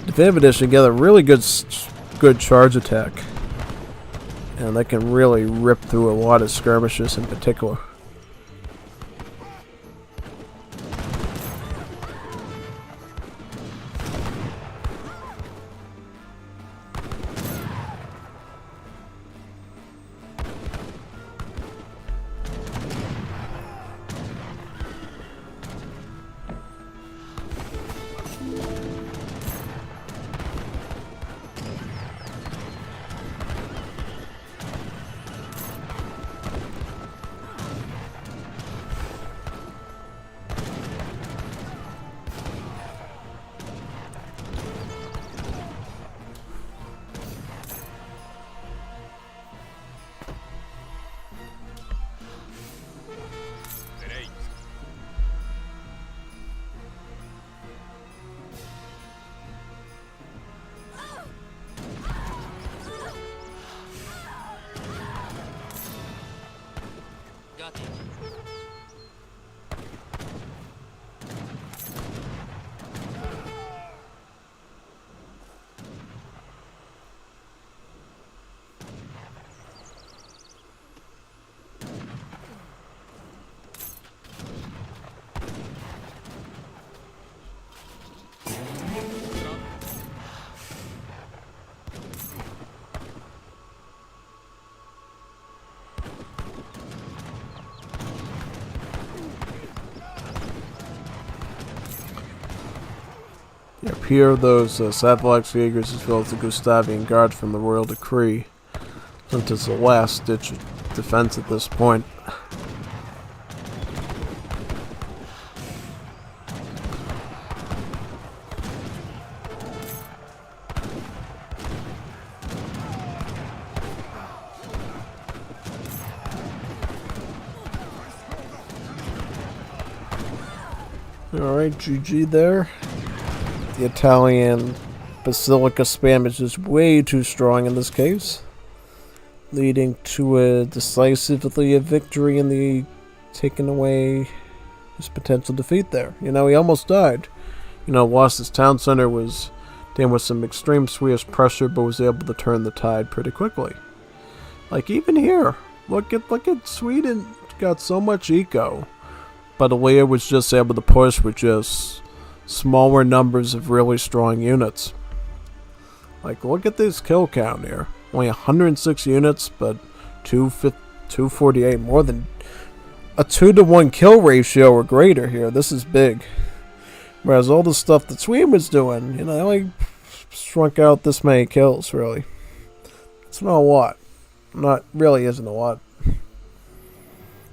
Definitive Edition get a really good charge attack. And they can really rip through a lot of skirmishes in particular. Yep, here are those Savalax Jaegers as well as the Gustavian Guard from the Royal Decree. Since it's the last ditch defense at this point. Alright, GG there. The Italian Basilica spam is just way too strong in this case, leading to a victory in the taking away his potential defeat there. You know, he almost died. You know, lost his town center, was dealing with some extreme Swedish pressure, but was able to turn the tide pretty quickly. Like even here, look at Sweden, got so much eco, but Aaliyah was just able to push with just smaller numbers of really strong units. Like, look at this kill count here. Only 106 units, but 248, more than a 2-to-1 kill ratio or greater here. This is big. Whereas all the stuff that Sweden was doing, you know, they only shrunk out this many kills, really. It's not a lot. Really isn't a lot.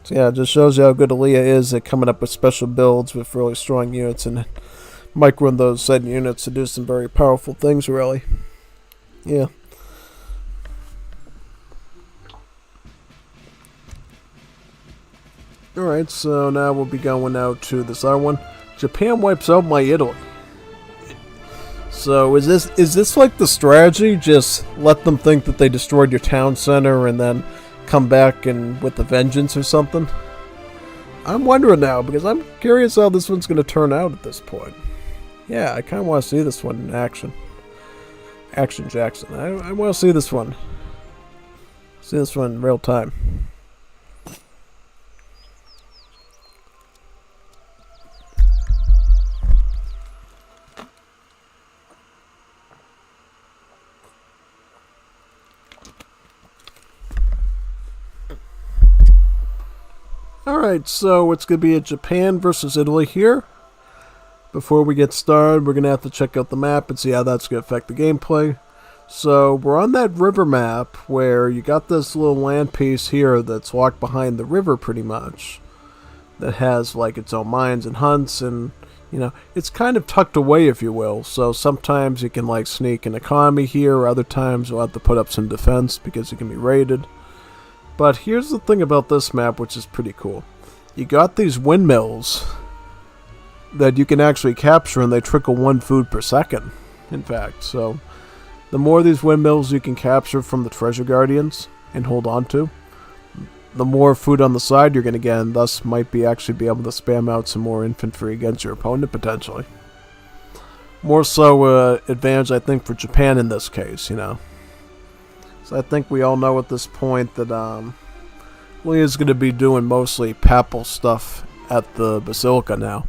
So yeah, it just shows you how good Aaliyah is at coming up with special builds with really strong units and microing those said units to do some very powerful things, really. Yeah. Alright, so now we'll be going out to this other one. Japan wipes out my Italy. So is this like the strategy? Just let them think that they destroyed your town center and then come back and with a vengeance or something? I'm wondering now because I'm curious how this one's going to turn out at this point. Yeah, I kind of want to see this one in action. Action Jackson. I want to see this one. See this one in real time. Alright, so it's going to be a Japan versus Italy here. Before we get started, we're going to have to check out the map and see how that's going to affect the gameplay. So, we're on that river map where you got this little land piece here that's locked behind the river pretty much. That has like its own mines and hunts and, you know, it's kind of tucked away if you will. So sometimes you can like sneak an economy here, other times you'll have to put up some defense because it can be raided. But here's the thing about this map which is pretty cool. You got these windmills that you can actually capture and they trickle 1 food per second, in fact. So the more of these windmills you can capture from the treasure guardians and hold on to, the more food on the side you're going to get, and thus might be actually be able to spam out some more infantry against your opponent potentially. More so advantage I think for Japan in this case, you know. So I think we all know at this point that Leah's going to be doing mostly papal stuff at the Basilica now,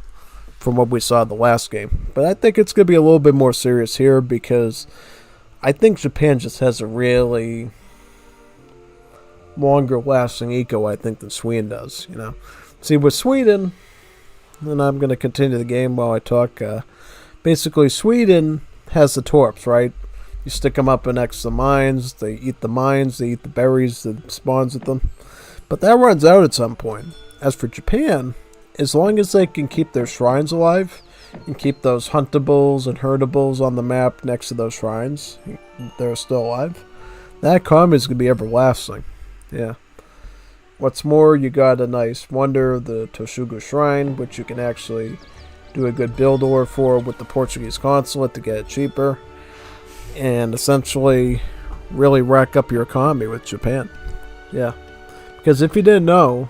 from what we saw in the last game. But I think it's going to be a little bit more serious here because I think Japan just has a really longer lasting eco, I think, than Sweden does, you know. See, with Sweden, and I'm going to continue the game while I talk, basically Sweden has the torps, right? You stick them up next to the mines, they eat the mines, they eat the berries that spawns with them. But that runs out at some point. As for Japan, as long as they can keep their shrines alive and keep those huntables and herdables on the map next to those shrines, they're still alive, that economy is going to be everlasting. Yeah. What's more, you got a nice wonder, the Toshugu Shrine, which you can actually do a good build order for with the Portuguese consulate to get it cheaper. And essentially really rack up your economy with Japan. Yeah. Because if you didn't know,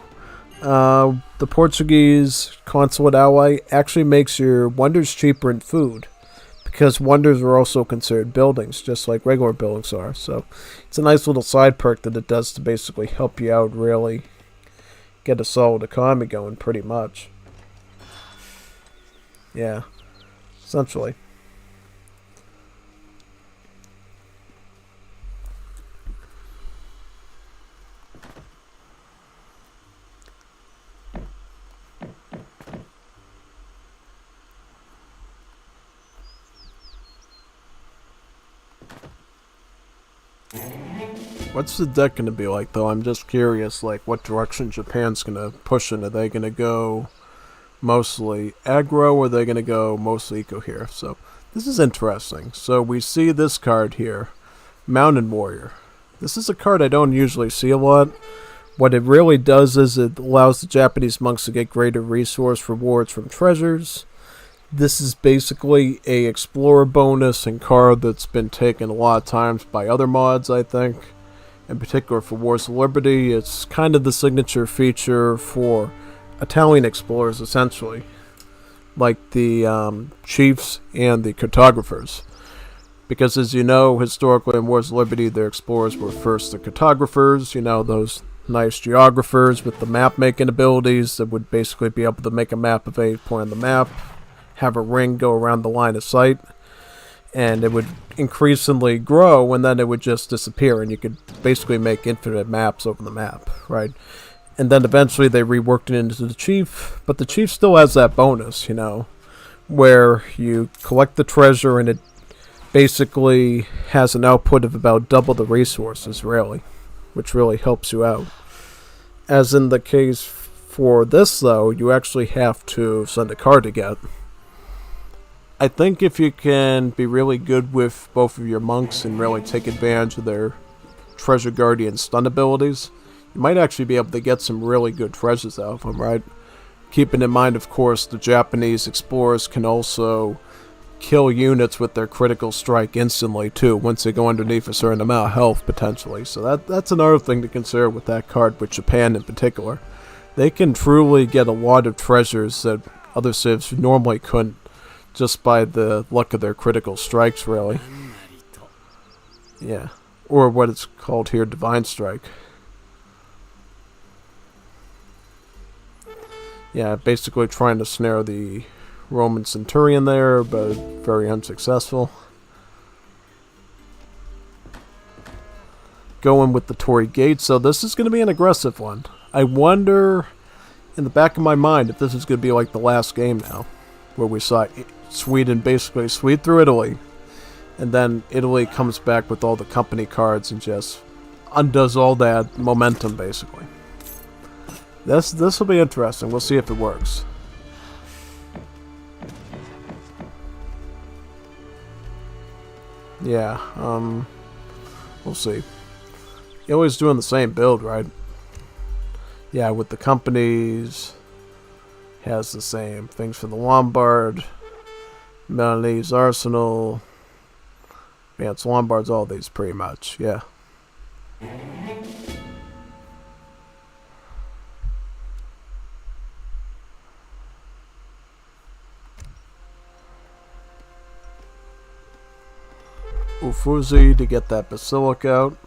the Portuguese consulate ally actually makes your wonders cheaper in food. Because wonders are also considered buildings, just like regular buildings are. So it's a nice little side perk that it does to basically help you out, really get a solid economy going pretty much. Yeah. Essentially. What's the deck going to be like, though? I'm just curious, like, what direction Japan's going to push in. Are they going to go mostly aggro, or are they going to go mostly eco here? So, this is interesting. So, we see this card here, Mountain Warrior. This is a card I don't usually see a lot. What it really does is it allows the Japanese monks to get greater resource rewards from treasures. This is basically a explorer bonus and card that's been taken a lot of times by other mods, I think. In particular for Wars of Liberty, it's kind of the signature feature for Italian explorers, essentially. Like the chiefs and the cartographers. Because as you know, historically in Wars of Liberty, their explorers were first the cartographers, you know, those nice geographers with the map-making abilities that would basically be able to make a map of any point on the map, have a ring go around the line of sight, and it would increasingly grow, and then it would just disappear, and you could basically make infinite maps over the map, right? And then eventually they reworked it into the chief, but the chief still has that bonus, you know, where you collect the treasure and it basically has an output of about double the resources, really, which really helps you out. As in the case for this, though, you actually have to send a card to get. I think if you can be really good with both of your monks and really take advantage of their treasure guardian stun abilities, you might actually be able to get some really good treasures out of them, right? Keeping in mind, of course, the Japanese explorers can also kill units with their critical strike instantly too, once they go underneath a certain amount of health potentially. So that's another thing to consider with that card, with Japan in particular. They can truly get a lot of treasures that other civs normally couldn't, just by the luck of their critical strikes, really. Yeah. Or what it's called here, Divine Strike. Yeah, basically trying to snare the Roman Centurion there, but very unsuccessful. Going with the Torii Gate, so this is going to be an aggressive one. I wonder, in the back of my mind, if this is going to be like the last game now, where we saw Sweden basically sweep through Italy, and then Italy comes back with all the company cards and just undoes all that momentum, basically. This will be interesting. We'll see if it works. Yeah, we'll see. Italy's doing the same build, right? Yeah, with the companies, has the same things for the Lombard, Milanese Arsenal. Yeah, it's Lombards, all these pretty much, yeah. Ufuzzi to get that Basilic out.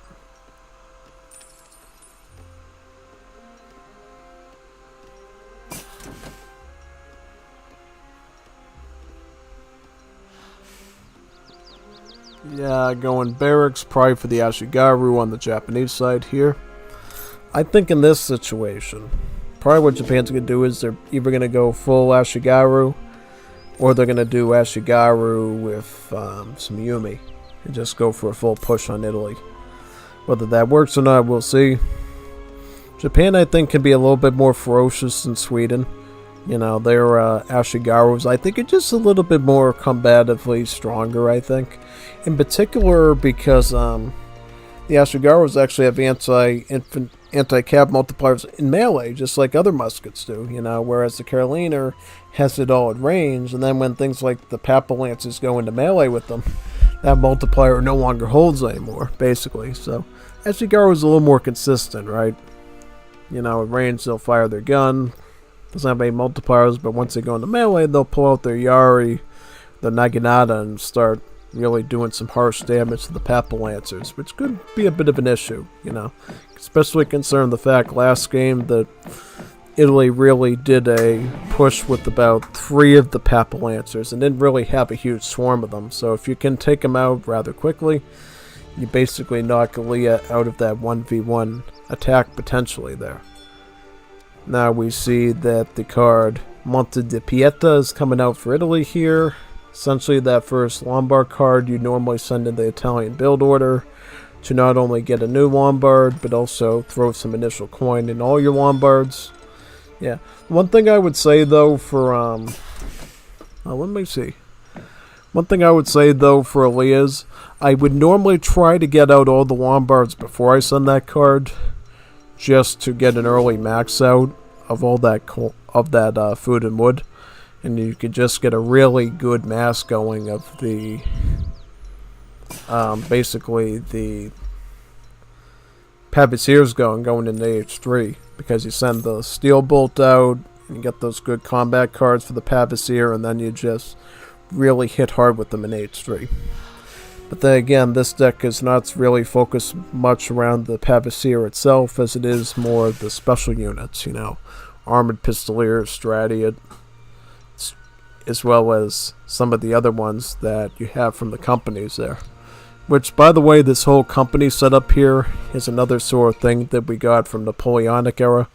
Yeah, going barracks, probably for the Ashigaru on the Japanese side here. I think in this situation, probably what Japan's going to do is they're either going to go full Ashigaru, or they're going to do Ashigaru with some Yumi, and just go for a full push on Italy. Whether that works or not, we'll see. Japan, I think, can be a little bit more ferocious than Sweden. You know, their Ashigarus, I think, are just a little bit more combatively stronger, I think. In particular, because the Ashigarus actually have anti-cap multipliers in melee, just like other muskets do, you know, whereas the Karoliner has it all at range, and then when things like the Papal Lances go into melee with them, that multiplier no longer holds anymore, basically. So, Ashigaru is a little more consistent, right? You know, at range, they'll fire their gun. Doesn't have any multipliers, but once they go into melee, they'll pull out their Yari, the Naginata, and start really doing some harsh damage to the Papal Lancers, which could be a bit of an issue, you know. Especially considering the fact last game that Italy really did a push with about 3 of the Papal Lancers and didn't really have a huge swarm of them. So if you can take them out rather quickly, you basically knock Gallia out of that 1v1 attack potentially there. Now we see that the card Monte di Pieta is coming out for Italy here. Essentially that first Lombard card you normally send in the Italian build order to not only get a new Lombard, but also throw some initial coin in all your Lombards. Yeah. One thing I would say though for let me see. One thing I would say though for Elias, I would normally try to get out all the Lombards before I send that card, just to get an early max out of all that food and wood, and you could just get a really good mass going of the basically the Pavasiers going into H3, because you send the Steel Bolt out and you get those good combat cards for the Pavasier, and then you just really hit hard with them in H3. But then again, this deck is not really focused much around the Pavasier itself, as it is more the special units, you know, Armored Pistoliers, Stratiot, as well as some of the other ones that you have from the companies there. Which, by the way, this whole company setup here is another sort of thing that we got from Napoleonic era.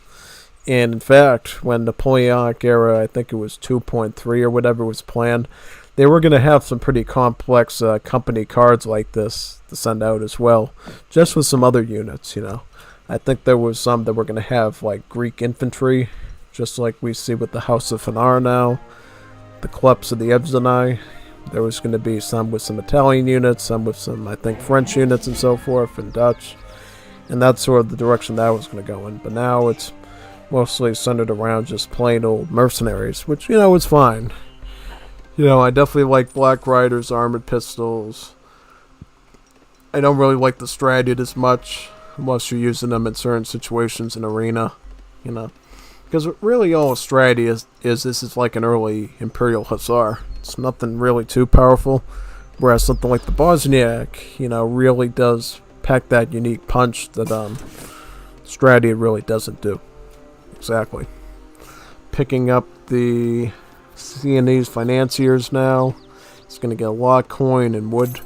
And in fact, when Napoleonic era, I think it was 2.3 or whatever was planned, they were going to have some pretty complex company cards like this to send out as well, just with some other units, you know. I think there was some that were going to have like Greek infantry, just like we see with the House of Hanar now, the Kleps of the Evzanai. There was going to be some with some Italian units, some with some, I think, French units and so forth, and Dutch. And that's sort of the direction that was going to go in. But now it's mostly centered around just plain old mercenaries, which, you know, is fine. You know, I definitely like Black Rider's armored pistols. I don't really like the Stradian as much, unless you're using them in certain situations in Arena, you know. Because really all a Stradian is this is like an early Imperial Hussar. It's nothing really too powerful, whereas something like the Bosniak, you know, really does pack that unique punch that Stradian really doesn't do. Exactly. Picking up the Sienese Financiers now. It's going to get a lot of coin and wood.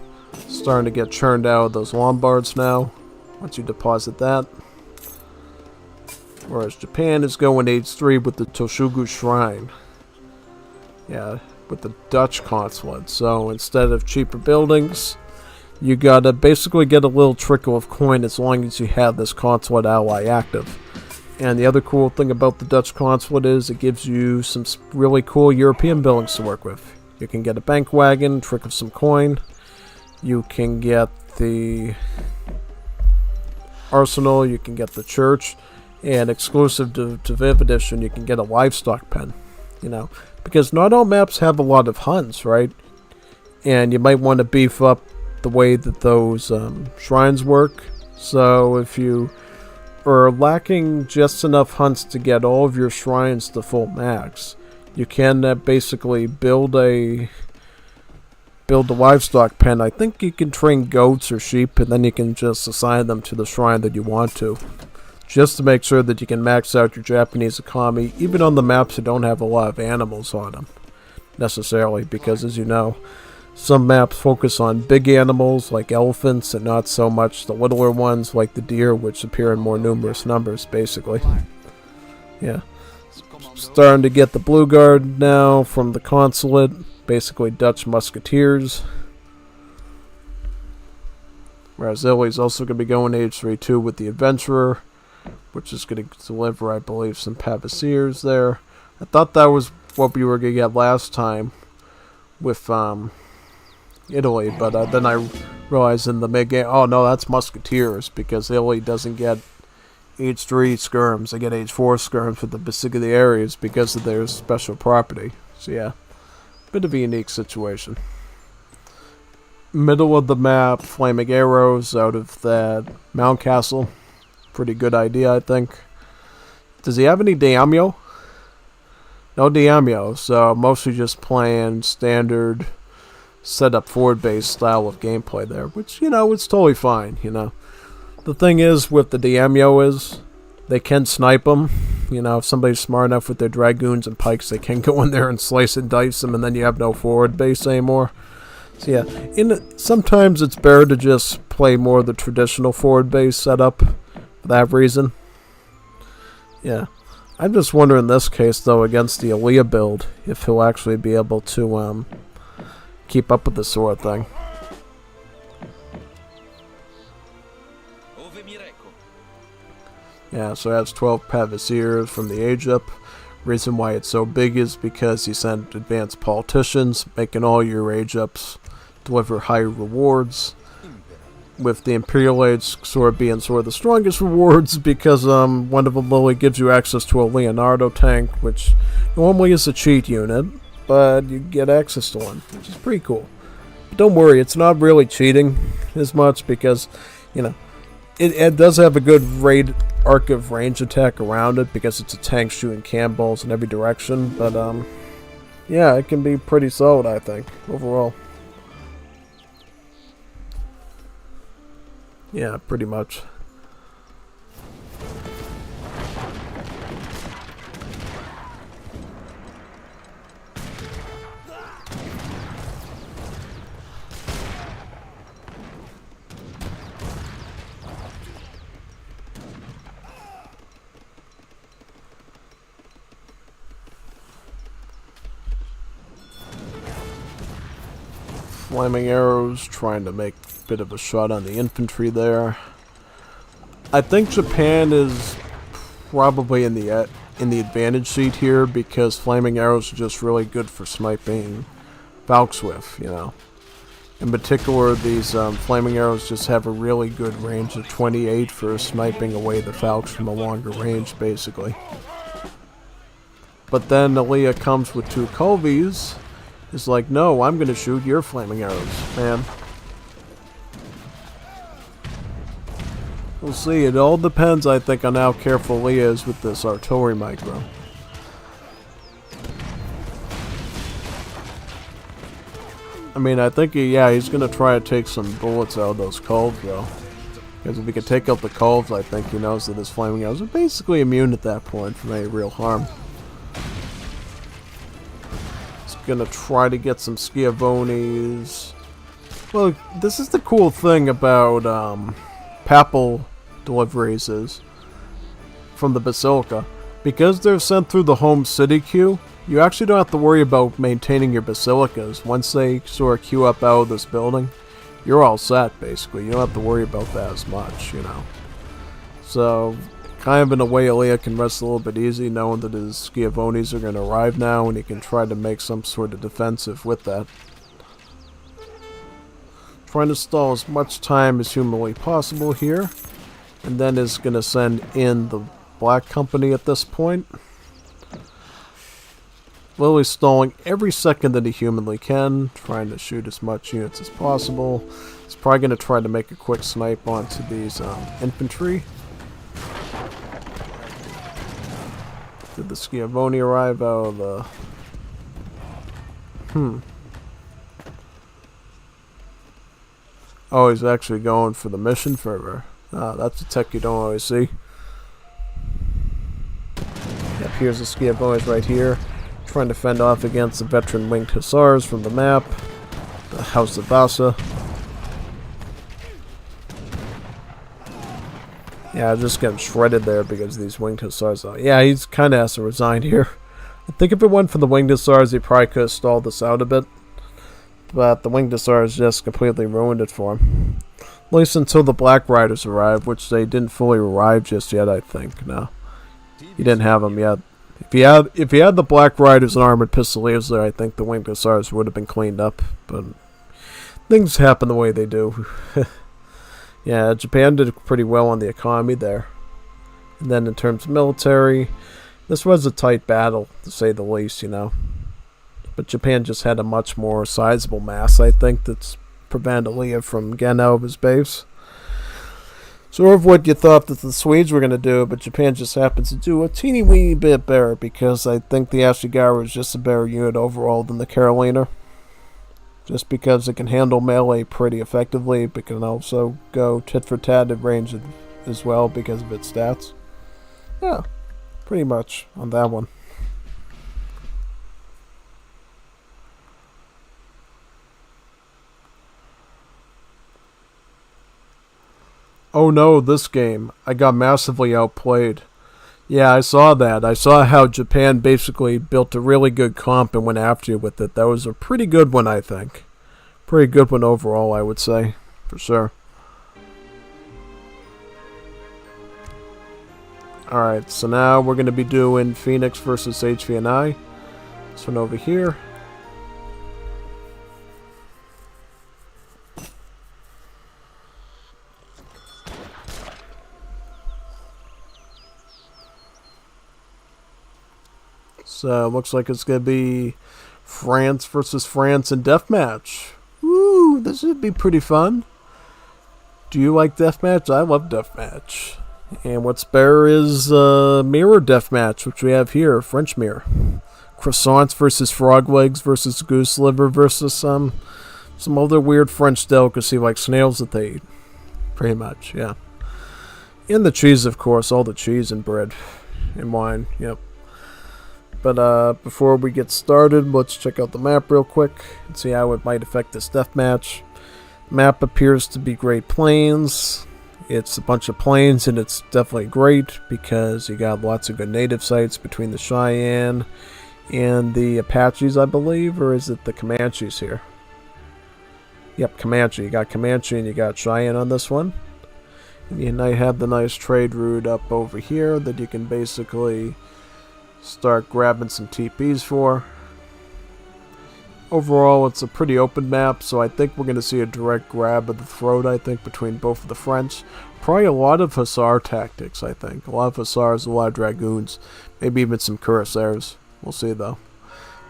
Starting to get churned out of those Lombards now, once you deposit that. Whereas Japan is going age 3 with the Toshugu Shrine. Yeah, with the Dutch consulate. So instead of cheaper buildings, you gotta basically get a little trickle of coin as long as you have this consulate ally active. And the other cool thing about the Dutch consulate is it gives you some really cool European buildings to work with. You can get a bank wagon, trickle some coin. You can get the arsenal, you can get the church, and exclusive to Viv Edition, you can get a livestock pen, you know, because not all maps have a lot of Huns, right? And you might want to beef up the way that those shrines work. So if you are lacking just enough Huns to get all of your shrines to full max, you can basically build the livestock pen. I think you can train goats or sheep, and then you can just assign them to the shrine that you want to. Just to make sure that you can max out your Japanese economy, even on the maps that don't have a lot of animals on them, necessarily, because as you know, some maps focus on big animals like elephants and not so much the littler ones like the deer, which appear in more numerous numbers, basically. Yeah. Starting to get the Blue Guard now from the consulate. Basically Dutch musketeers. Whereas Italy's also going to be going age 3 too with the Adventurer, which is going to deliver, I believe, some Pavasiers there. I thought that was what we were going to get last time with Italy, but then I realized in the mid-game, oh no, that's musketeers, because Italy doesn't get age 3 skirms. They get age 4 skirms with the Basilicata areas because of their special property. So yeah. Bit of a unique situation. Middle of the map, flaming arrows out of that Mount Castle. Pretty good idea, I think. Does he have any daimyo? No daimyo, so mostly just playing standard setup forward based style of gameplay there, which, you know, it's totally fine, you know. The thing is with the daimyo is they can snipe them. You know, if somebody's smart enough with their dragoons and pikes, they can go in there and slice and dice them, and then you have no forward base anymore. So yeah, sometimes it's better to just play more of the traditional forward base setup for that reason. Yeah. I'm just wondering in this case, though, against the Aaliyah build, if he'll actually be able to keep up with this sort of thing. Yeah, so that's 12 Pavasiers from the age up. Reason why it's so big is because he sent advanced politicians, making all your age ups deliver higher rewards. With the Imperial Age sort of being sort of the strongest rewards, because one of them literally gives you access to a Leonardo tank, which normally is a cheat unit, but you get access to one, which is pretty cool. But don't worry, it's not really cheating as much, because, you know, it does have a good arc of range attack around it, because it's a tank shooting cannonballs in every direction, but yeah, it can be pretty solid, I think, overall. Yeah, pretty much. Flaming arrows, trying to make a bit of a shot on the infantry there. I think Japan is probably in the advantage seat here, because flaming arrows are just really good for sniping Valks with, you know. In particular, these flaming arrows just have a really good range of 28 for sniping away the Valks from a longer range, basically. But then Aaliyah comes with 2 Culvies, It's like, no, I'm gonna shoot your flaming arrows, man. We'll see. It all depends, I think, on how careful Lee is with this artillery micro. I mean, I think, he's gonna try to take some bullets out of those culls, though. Because if he can take out the culls, I think he knows that his flaming arrows are basically immune at that point from any real harm. He's gonna try to get some Schiavonis. Well, this is the cool thing about papal deliveries is from the Basilica. Because they're sent through the home city queue, you actually don't have to worry about maintaining your basilicas. Once they sort of queue up out of this building, you're all set, basically. You don't have to worry about that as much, you know. So, kind of in a way, Elia can rest a little bit easy, knowing that his Schiavonis are going to arrive now, and he can try to make some sort of defensive with that. Trying to stall as much time as humanly possible here, and then is going to send in the Black Company at this point. Lily's stalling every second that he humanly can, trying to shoot as much units as possible. He's probably going to try to make a quick snipe onto these infantry. Did the Schiavoni arrive out of the... Oh, he's actually going for the mission fervor. That's a tech you don't always see. Yep, here's the Schiavonis right here. Trying to fend off against the veteran winged hussars from the map. The House of Vasa. Yeah, just getting shredded there because of these winged hussars. Yeah, he's kind of has to resign here. I think if it went for the winged hussars, he probably could have stalled this out a bit. But the winged hussars just completely ruined it for him. At least until the Black Riders arrived, which they didn't fully arrive just yet, I think. No, he didn't have them yet. If he had the Black Riders and Armored Pistoliers there, I think the Winged Hussars would have been cleaned up. But things happen the way they do. Yeah, Japan did pretty well on the economy there. And then in terms of military, this was a tight battle, to say the least, you know. But Japan just had a much more sizable mass, I think, that's prevented Elia from getting out of his base. Sort of what you thought that the Swedes were going to do, but Japan just happens to do a teeny weeny bit better, because I think the Ashigaru is just a better unit overall than the Carolina. Just because it can handle melee pretty effectively, but can also go tit for tat at range as well because of its stats. Yeah, pretty much on that one. Oh no, this game. I got massively outplayed. Yeah, I saw that. I saw how Japan basically built a really good comp and went after you with it. That was a pretty good one, I think. Pretty good one overall, I would say. For sure. Alright, so now we're going to be doing Phoenix versus HVNI. This one over here. So, looks like it's going to be France versus France in deathmatch. Woo, this would be pretty fun. Do you like deathmatch? I love deathmatch. And what's better is mirror deathmatch, which we have here, French mirror. Croissants versus frog legs versus goose liver versus some other weird French delicacy like snails that they eat. Pretty much, yeah. And the cheese, of course, all the cheese and bread and wine, yep. But before we get started, let's check out the map real quick and see how it might affect this deathmatch. Map appears to be Great Plains. It's a bunch of plains, and it's definitely great because you got lots of good native sites between the Cheyenne and the Apaches, I believe, or is it the Comanches here? Yep, Comanche. You got Comanche and you got Cheyenne on this one. And you have the nice trade route up over here that you can basically start grabbing some TPs for. Overall, it's a pretty open map, so I think we're going to see a direct grab of the throat, I think, between both of the French. Probably a lot of Hussar tactics, I think. A lot of Hussars, a lot of Dragoons. Maybe even some Cuirassiers. We'll see, though.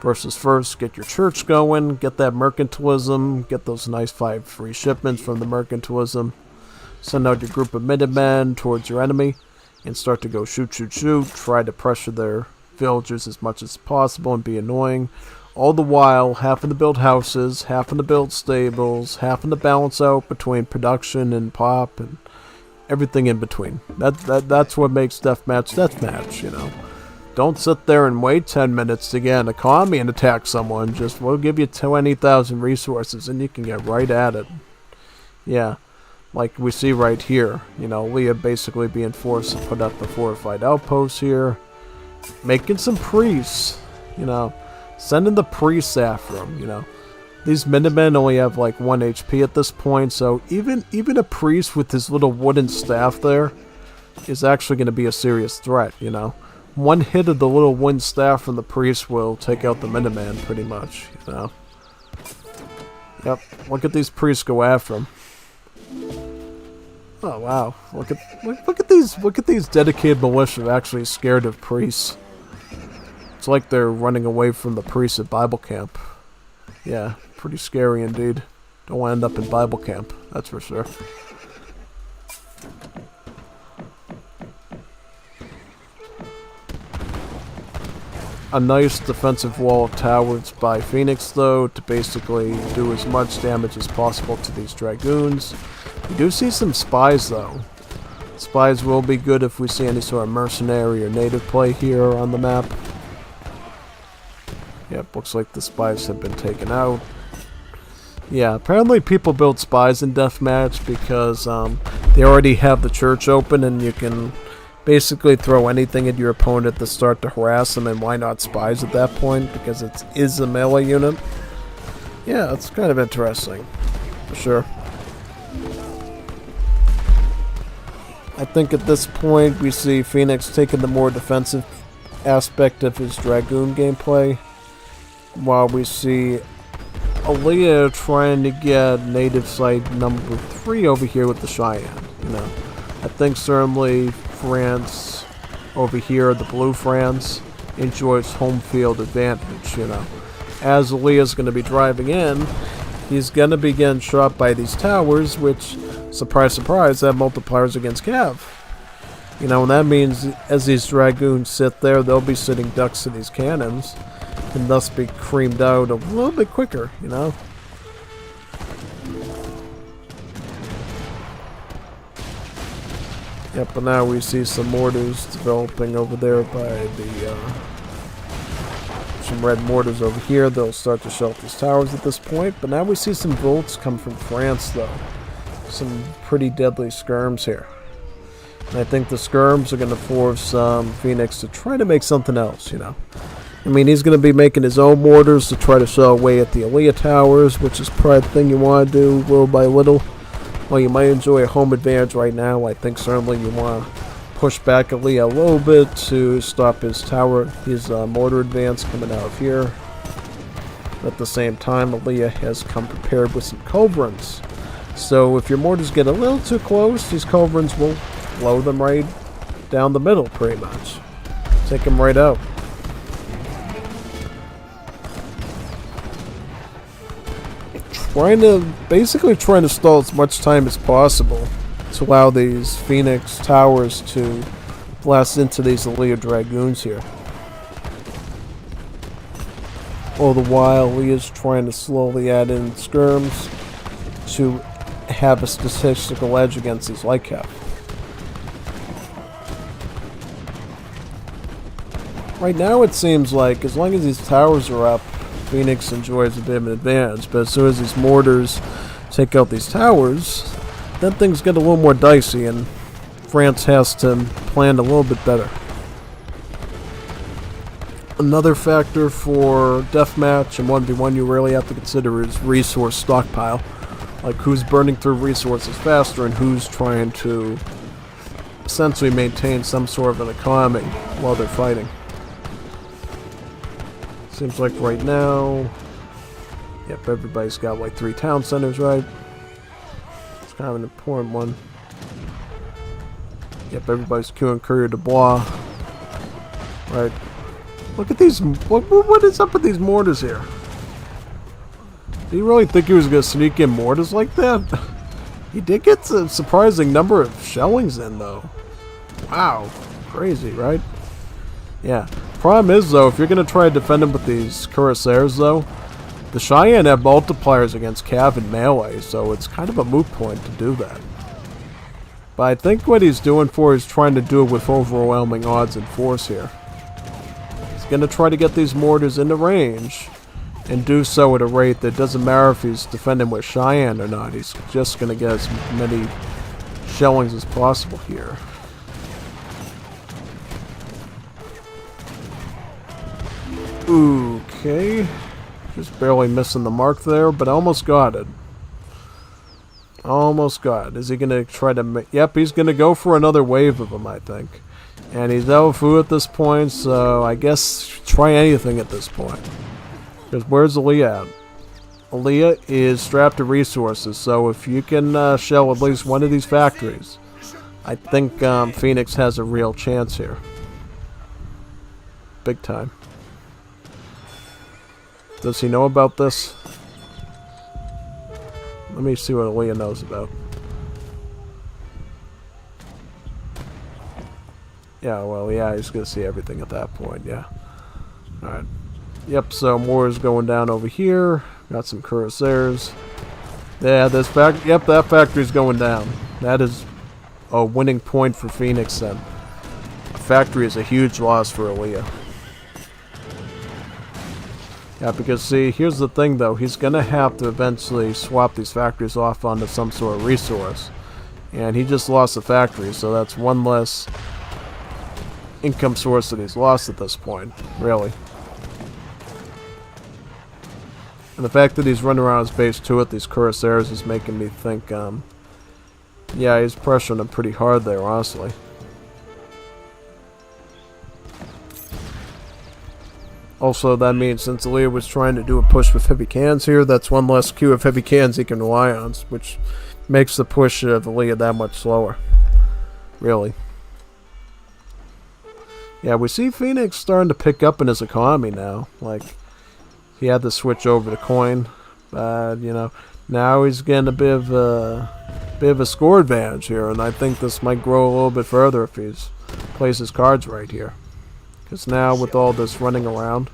versus first. Get your church going, get that mercantilism, get those nice 5 free shipments from the mercantilism. Send out your group of Minutemen towards your enemy and start to go shoot, shoot, shoot. Try to pressure their villagers as much as possible and be annoying. All the while, having to build houses, having to build stables, having to balance out between production and pop and everything in between. That's what makes deathmatch, you know. Don't sit there and wait 10 minutes to get an economy and attack someone. Just, we'll give you 20,000 resources and you can get right at it. Yeah, like we see right here. You know, Leah basically being forced to put up a fortified outpost here. Making some priests, you know. Sending the priests after him, you know. These Minutemen only have like 1 HP at this point, so even a priest with his little wooden staff there is actually going to be a serious threat, you know. One hit of the little wooden staff from the priest will take out the Minuteman pretty much, you know. Yep, look at these priests go after him. Oh wow, look at these dedicated militia actually scared of priests. It's like they're running away from the priests at Bible camp. Yeah, pretty scary indeed. Don't want to end up in Bible camp, that's for sure. A nice defensive wall of towers by Phoenix, though, to basically do as much damage as possible to these Dragoons. We do see some spies, though. Spies will be good if we see any sort of mercenary or native play here on the map. Yep, looks like the spies have been taken out. Yeah, apparently people build spies in Deathmatch because they already have the church open and you can basically throw anything at your opponent to start to harass them, and why not spies at that point, because it is a melee unit. Yeah, it's kind of interesting, for sure. I think at this point we see Phoenix taking the more defensive aspect of his Dragoon gameplay, while we see Aaliyah trying to get native site number 3 over here with the Cheyenne, you know. I think certainly France over here, the Blue France, enjoys home field advantage, you know. As Aaliyah's going to be driving in, he's going to be getting shot by these towers, which, surprise, surprise, have multipliers against Cav. You know, and that means as these Dragoons sit there, they'll be sitting ducks to these cannons, and thus be creamed out a little bit quicker, you know. Yep, but now we see some mortars developing over there by the, some red mortars over here. They'll start to shell these towers at this point, but now we see some bolts come from France, though. Some pretty deadly skirms here. And I think the skirms are going to force Phoenix to try to make something else, you know. I mean, he's going to be making his own mortars to try to shell away at the Aaliyah towers, which is probably the thing you want to do little by little. While you might enjoy a home advantage right now, I think certainly you want to push back Aaliyah a little bit to stop his tower, his mortar advance coming out of here. At the same time, Aaliyah has come prepared with some culverins. So if your mortars get a little too close, these culverins will blow them right down the middle, pretty much. Take them right out. Basically trying to stall as much time as possible to allow these Phoenix towers to blast into these Aaliyah Dragoons here. All the while, Leah's trying to slowly add in skirms to have a statistical edge against these light cap. Right now it seems like as long as these towers are up, Phoenix enjoys a bit of an advantage, but as soon as these mortars take out these towers, then things get a little more dicey and France has to plan a little bit better. Another factor for deathmatch and 1v1 you really have to consider is resource stockpile. Like who's burning through resources faster and who's trying to essentially maintain some sort of an economy while they're fighting. Seems like right now, yep, everybody's got like 3 town centers, right? It's kind of an important one. Yep, everybody's queuing Courier de Bois, right? Look at these. What is up with these mortars here? Do you really think he was going to sneak in mortars like that? He did get a surprising number of shellings in, though. Wow. Crazy, right? Yeah. Problem is, though, if you're going to try to defend him with these Cuirassiers, though, the Cheyenne have multipliers against Cav and melee, so it's kind of a moot point to do that. But I think what he's doing is trying to do it with overwhelming odds and force here. He's going to try to get these mortars into range, and do so at a rate that doesn't matter if he's defending with Cheyenne or not. He's just going to get as many shellings as possible here. Okay. Just barely missing the mark there, but almost got it. Almost got it. Is he going to try to... Yep, he's going to go for another wave of them, I think. And he's out of food at this point, so I guess try anything at this point. Because where's Aaliyah at? Aaliyah is strapped to resources, so if you can shell at least one of these factories, I think Phoenix has a real chance here. Big time. Does he know about this? Let me see what Aaliyah knows about. Yeah, well, yeah, he's gonna see everything at that point, yeah. Alright. Yep, so more is going down over here. Got some Cuirassiers. Yeah, yep, that factory's going down. That is a winning point for Phoenix then. A factory is a huge loss for Aaliyah. Yeah, because see, here's the thing though, he's gonna have to eventually swap these factories off onto some sort of resource. And he just lost the factory, so that's one less income source that he's lost at this point, really. And the fact that he's running around his base too with these Cuirassiers is making me think, yeah, he's pressuring him pretty hard there, honestly. Also, that means since Aaliyah was trying to do a push with heavy cans here, that's one less queue of heavy cans he can rely on, which makes the push of Aaliyah that much slower. Really. Yeah, we see Phoenix starting to pick up in his economy now. Like, he had to switch over to coin, but, you know, now he's getting a bit of a score advantage here, and I think this might grow a little bit further if he plays his cards right here. Because now, with all this running around,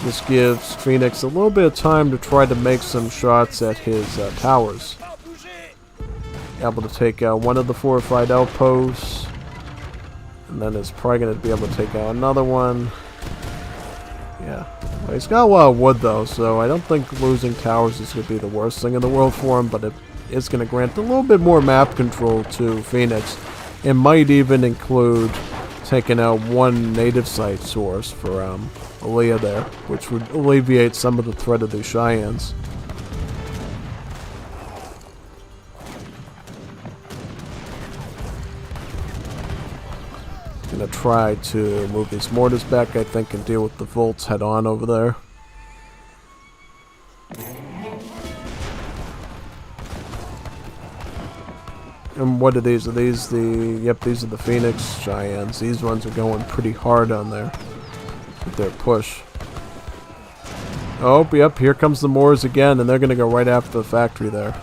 this gives Phoenix a little bit of time to try to make some shots at his towers. Able to take out one of the fortified outposts, and then is probably going to be able to take out another one. Yeah. Well, he's got a lot of wood, though, so I don't think losing towers is going to be the worst thing in the world for him, but it is going to grant a little bit more map control to Phoenix. It might even include taking out one native site source for Aaliyah there, which would alleviate some of the threat of the Cheyennes. Gonna try to move these mortars back, I think, and deal with the Volts head on over there. And what are these? Are these the... Yep, these are the Phoenix Cheyennes. These ones are going pretty hard on there with their push. Oh, yep, here comes the Moors again, and they're going to go right after the factory there.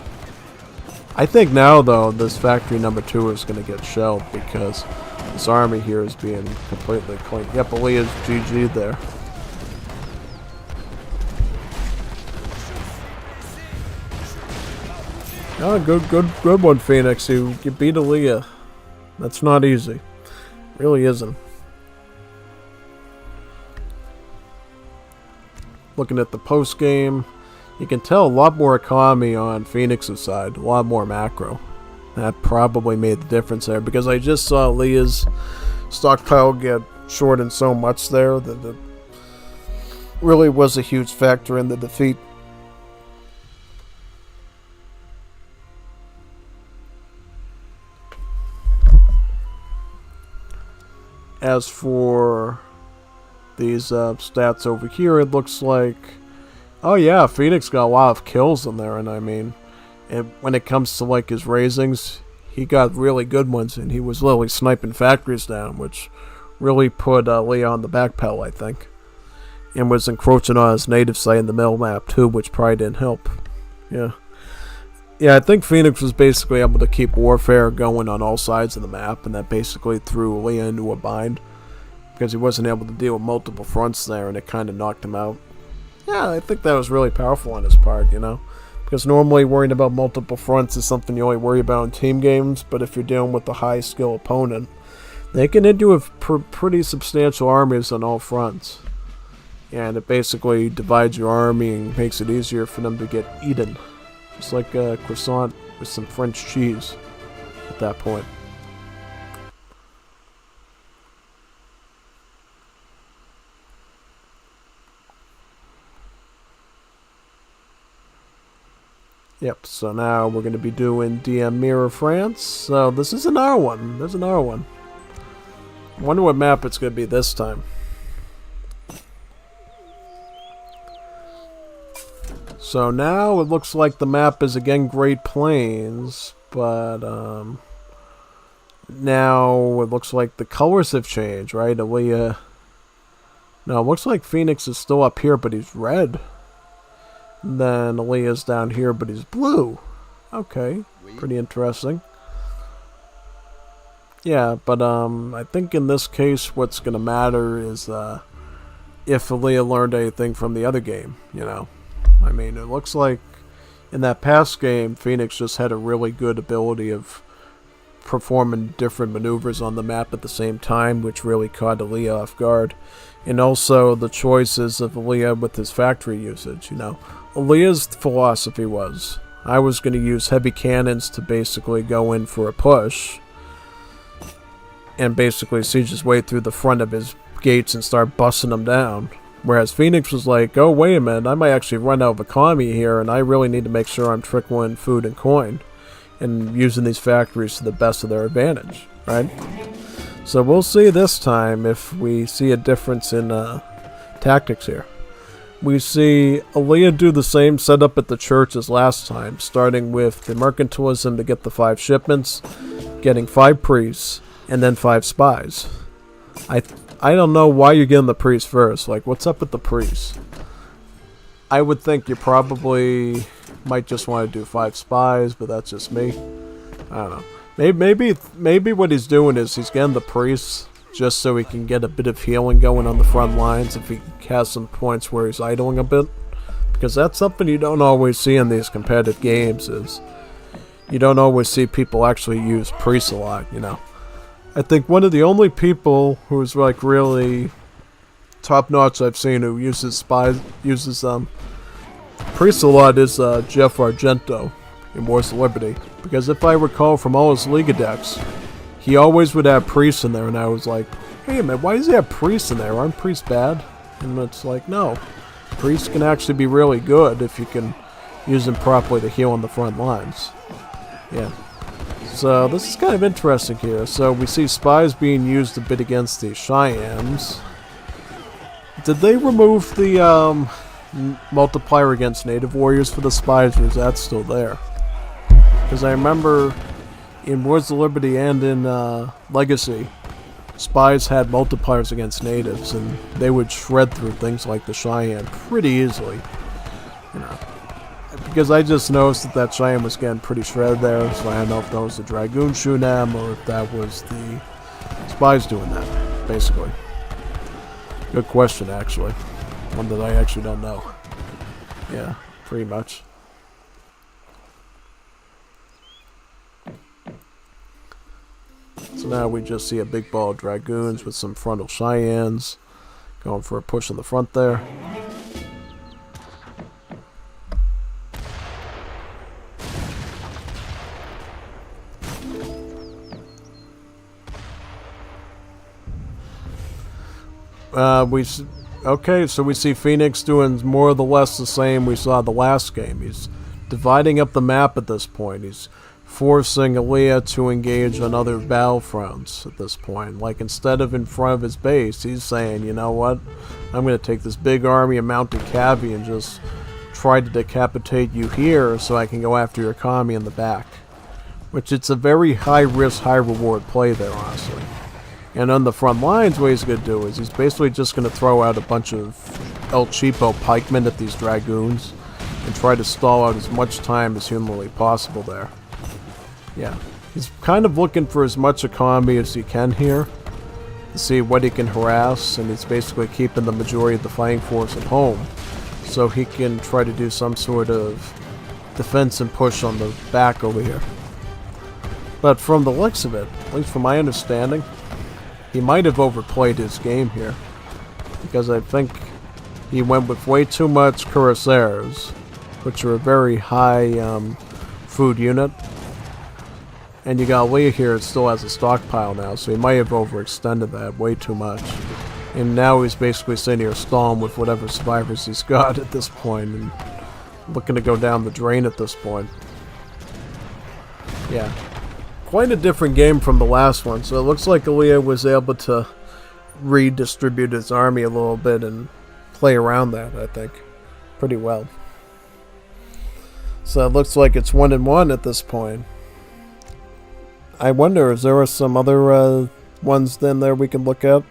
I think now, though, this factory number 2 is going to get shelled because this army here is being completely clean. Yep, Aaliyah's GG there. Oh, good one, Phoenix. You beat Aaliyah. That's not easy. Really isn't. Looking at the post game, you can tell a lot more economy on Phoenix's side, a lot more macro. That probably made the difference there because I just saw Aaliyah's stockpile get shortened so much there that it really was a huge factor in the defeat. As for these stats over here, it looks like... Oh yeah, Phoenix got a lot of kills in there, and I mean, when it comes to like his raisings, he got really good ones, and he was literally sniping factories down, which really put Leah on the back pedal, I think. and was encroaching on his native site in the middle map too, which probably didn't help. Yeah. Yeah, I think Phoenix was basically able to keep warfare going on all sides of the map, and that basically threw Leah into a bind, because he wasn't able to deal with multiple fronts there, and it kind of knocked him out. Yeah, I think that was really powerful on his part, you know? Because normally worrying about multiple fronts is something you only worry about in team games, but if you're dealing with a high-skill opponent, they can hit you with pretty substantial armies on all fronts. And it basically divides your army and makes it easier for them to get eaten. Just like a croissant with some French cheese at that point. Yep, so now we're going to be doing DM Mirror France. So this is another one. There's another one. I wonder what map it's going to be this time. So now it looks like the map is again Great Plains, but now it looks like the colors have changed, right? No, it looks like Phoenix is still up here, but he's red. Then Aaliyah's down here, but he's blue. Okay, pretty interesting. Yeah, but I think in this case what's going to matter is if Aaliyah learned anything from the other game, you know. I mean, it looks like in that past game, Phoenix just had a really good ability of performing different maneuvers on the map at the same time, which really caught Aaliyah off guard. And also the choices of Aaliyah with his factory usage, you know. Aaliyah's philosophy was, I was going to use heavy cannons to basically go in for a push, and basically siege his way through the front of his gates and start busting them down. Whereas Phoenix was like, oh, wait a minute, I might actually run out of economy here, and I really need to make sure I'm trickling food and coin, and using these factories to the best of their advantage, right? So we'll see this time if we see a difference in tactics here. We see Aaliyah do the same setup at the church as last time, starting with the mercantilism to get the 5 shipments, getting 5 priests, and then 5 spies. I don't know why you're getting the priest first. Like, what's up with the priest? I would think you probably might just want to do 5 spies, but that's just me. I don't know. Maybe what he's doing is he's getting the priests just so he can get a bit of healing going on the front lines if he has some points where he's idling a bit. Because that's something you don't always see in these competitive games, is you don't always see people actually use priests a lot, you know. I think one of the only people who's like really top notch I've seen who uses priests a lot is Jeff Argento in Wars of Liberty. Because if I recall from all his Liga decks, he always would have priests in there, and I was like, hey man, why does he have priests in there? Aren't priests bad? And it's like, no. Priests can actually be really good if you can use them properly to heal on the front lines. Yeah. So this is kind of interesting here. So we see spies being used a bit against the Cheyennes. Did they remove the multiplier against native warriors for the spies, or is that still there? Because I remember in Wars of Liberty and in Legacy, spies had multipliers against natives, and they would shred through things like the Cheyenne pretty easily. You know. Because I just noticed that Cheyenne was getting pretty shredded there, so I don't know if that was the Dragoon shooting them or if that was the spies doing that, basically. Good question, actually. One that I actually don't know. Yeah, pretty much. So now we just see a big ball of Dragoons with some frontal Cheyennes going for a push in the front there. Okay, so we see Phoenix doing more or less the same we saw the last game. He's dividing up the map at this point. He's forcing Aaliyah to engage on other battlefronts at this point. Like, instead of in front of his base, he's saying, you know what, I'm going to take this big army of mounted cavalry and just try to decapitate you here so I can go after your economy in the back. Which it's a very high risk, high reward play there, honestly. And on the front lines, what he's going to do is he's basically just going to throw out a bunch of El Cheapo pikemen at these dragoons and try to stall out as much time as humanly possible there. Yeah, he's kind of looking for as much economy as he can here to see what he can harass, and he's basically keeping the majority of the fighting force at home so he can try to do some sort of defense and push on the back over here. But from the looks of it, at least from my understanding, he might have overplayed his game here, because I think he went with way too much cuirassiers, which are a very high food unit. And you got Leah here that still has a stockpile now, so he might have overextended that way too much. And now he's basically sitting here stalling with whatever survivors he's got at this point, and looking to go down the drain at this point. Yeah. Quite a different game from the last one, so it looks like Leah was able to redistribute his army a little bit and play around that, I think, pretty well. So it looks like it's 1-1 at this point. I wonder, is there some other ones then there we can look at?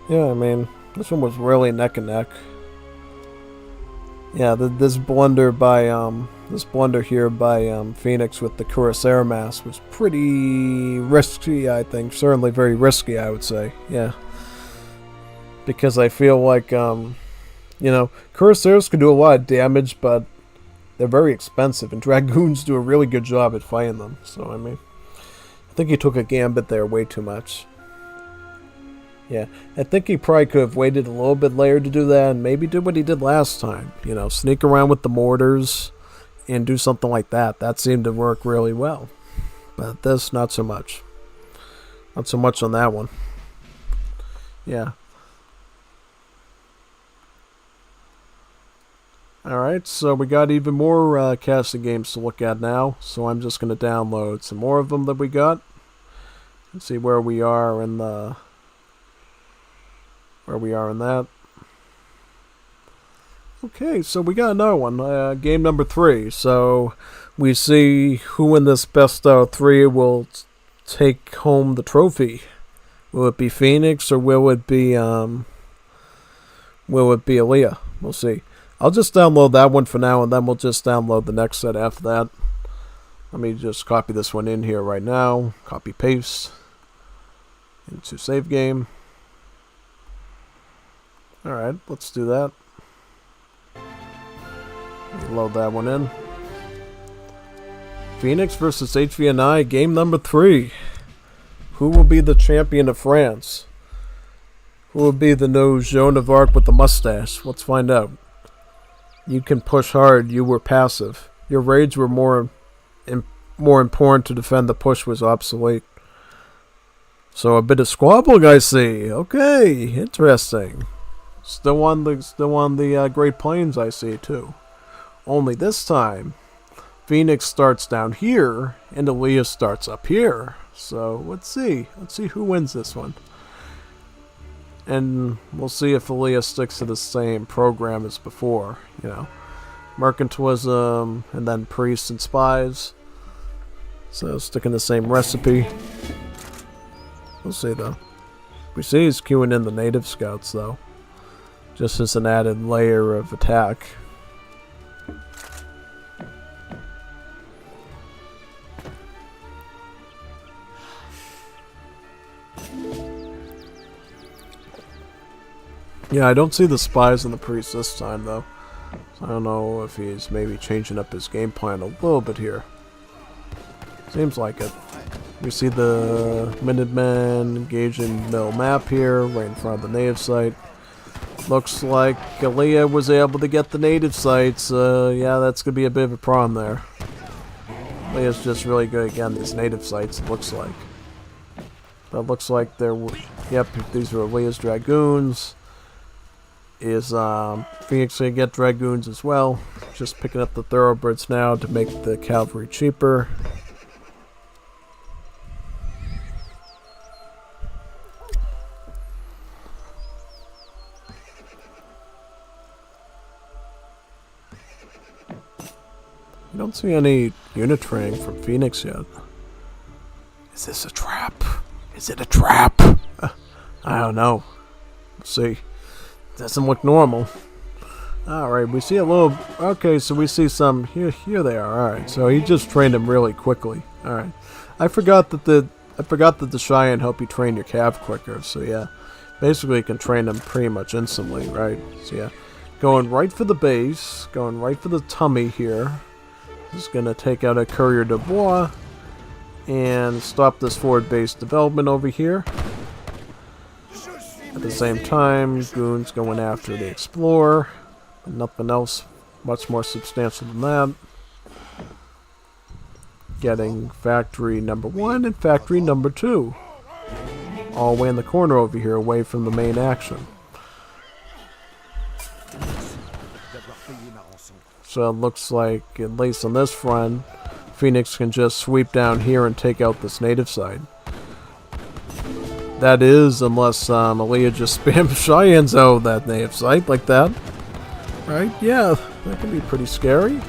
Yeah, I mean, this one was really neck and neck. Yeah, this blunder here by Phoenix with the Cuirassier mass was pretty risky, I think. Certainly very risky, I would say. Yeah. Because I feel like, you know, Cuirassiers can do a lot of damage, but they're very expensive, and Dragoons do a really good job at fighting them. So, I mean, I think he took a gambit there way too much. Yeah, I think he probably could have waited a little bit later to do that, and maybe do what he did last time. You know, sneak around with the mortars and do something like that. That seemed to work really well. But this, not so much. Not so much on that one. Yeah. Alright, so we got even more casting games to look at now. So I'm just going to download some more of them that we got. And see where we are in the... where we are in that. Okay, so we got another one, game number 3. So we see who in this best out of 3 will take home the trophy. Will it be Phoenix or will it be Aaliyah? We'll see. I'll just download that one for now, and then we'll just download the next set after that. Let me just copy this one in here right now. Copy paste into save game. Alright, let's do that. Load that one in. Phoenix versus HVNI, game number 3. Who will be the champion of France? Who will be the new Joan of Arc with the mustache? Let's find out. You can push hard, you were passive. Your raids were more important to defend, the push was obsolete. So a bit of squabbling, I see. Okay, interesting. Still on the Great Plains, I see too. Only this time, Phoenix starts down here, and Aaliyah starts up here. So let's see who wins this one. And we'll see if Aaliyah sticks to the same program as before. You know, mercantilism, and then priests and spies. So sticking the same recipe. We'll see though. We see he's queuing in the native scouts though, just as an added layer of attack. Yeah, I don't see the spies and the priests this time though. So I don't know if he's maybe changing up his game plan a little bit here. Seems like it. We see the Minutemen engaging the map here, right in front of the native site. Looks like Aaliyah was able to get the native sites. Yeah, that's going to be a bit of a problem there. Aaliyah's just really good again, these native sites, it looks like. But it looks like they're... Yep, these are Aaliyah's Dragoons. Is Phoenix going to get Dragoons as well? Just picking up the Thoroughbreds now to make the cavalry cheaper. You don't see any unit training from Phoenix yet. Is this a trap? Is it a trap? I don't know. We'll see. Doesn't look normal. Alright, we see a little... Okay, so we see some... Here they are. Alright, so he just trained him really quickly. Alright. I forgot that the Cheyenne help you train your cav quicker, so yeah. Basically, you can train them pretty much instantly, right? So yeah. Going right for the base. Going right for the tummy here. Just gonna take out a Courier de Bois. And stop this forward base development over here. At the same time, Goon's going after the Explorer. But nothing else much more substantial than that. Getting factory number 1 and factory number 2. All the way in the corner over here, away from the main action. So it looks like, at least on this front, Phoenix can just sweep down here and take out this native side. That is, unless Aaliyah just spams Cheyennes out of that native site like that. Right? Yeah, that can be pretty scary.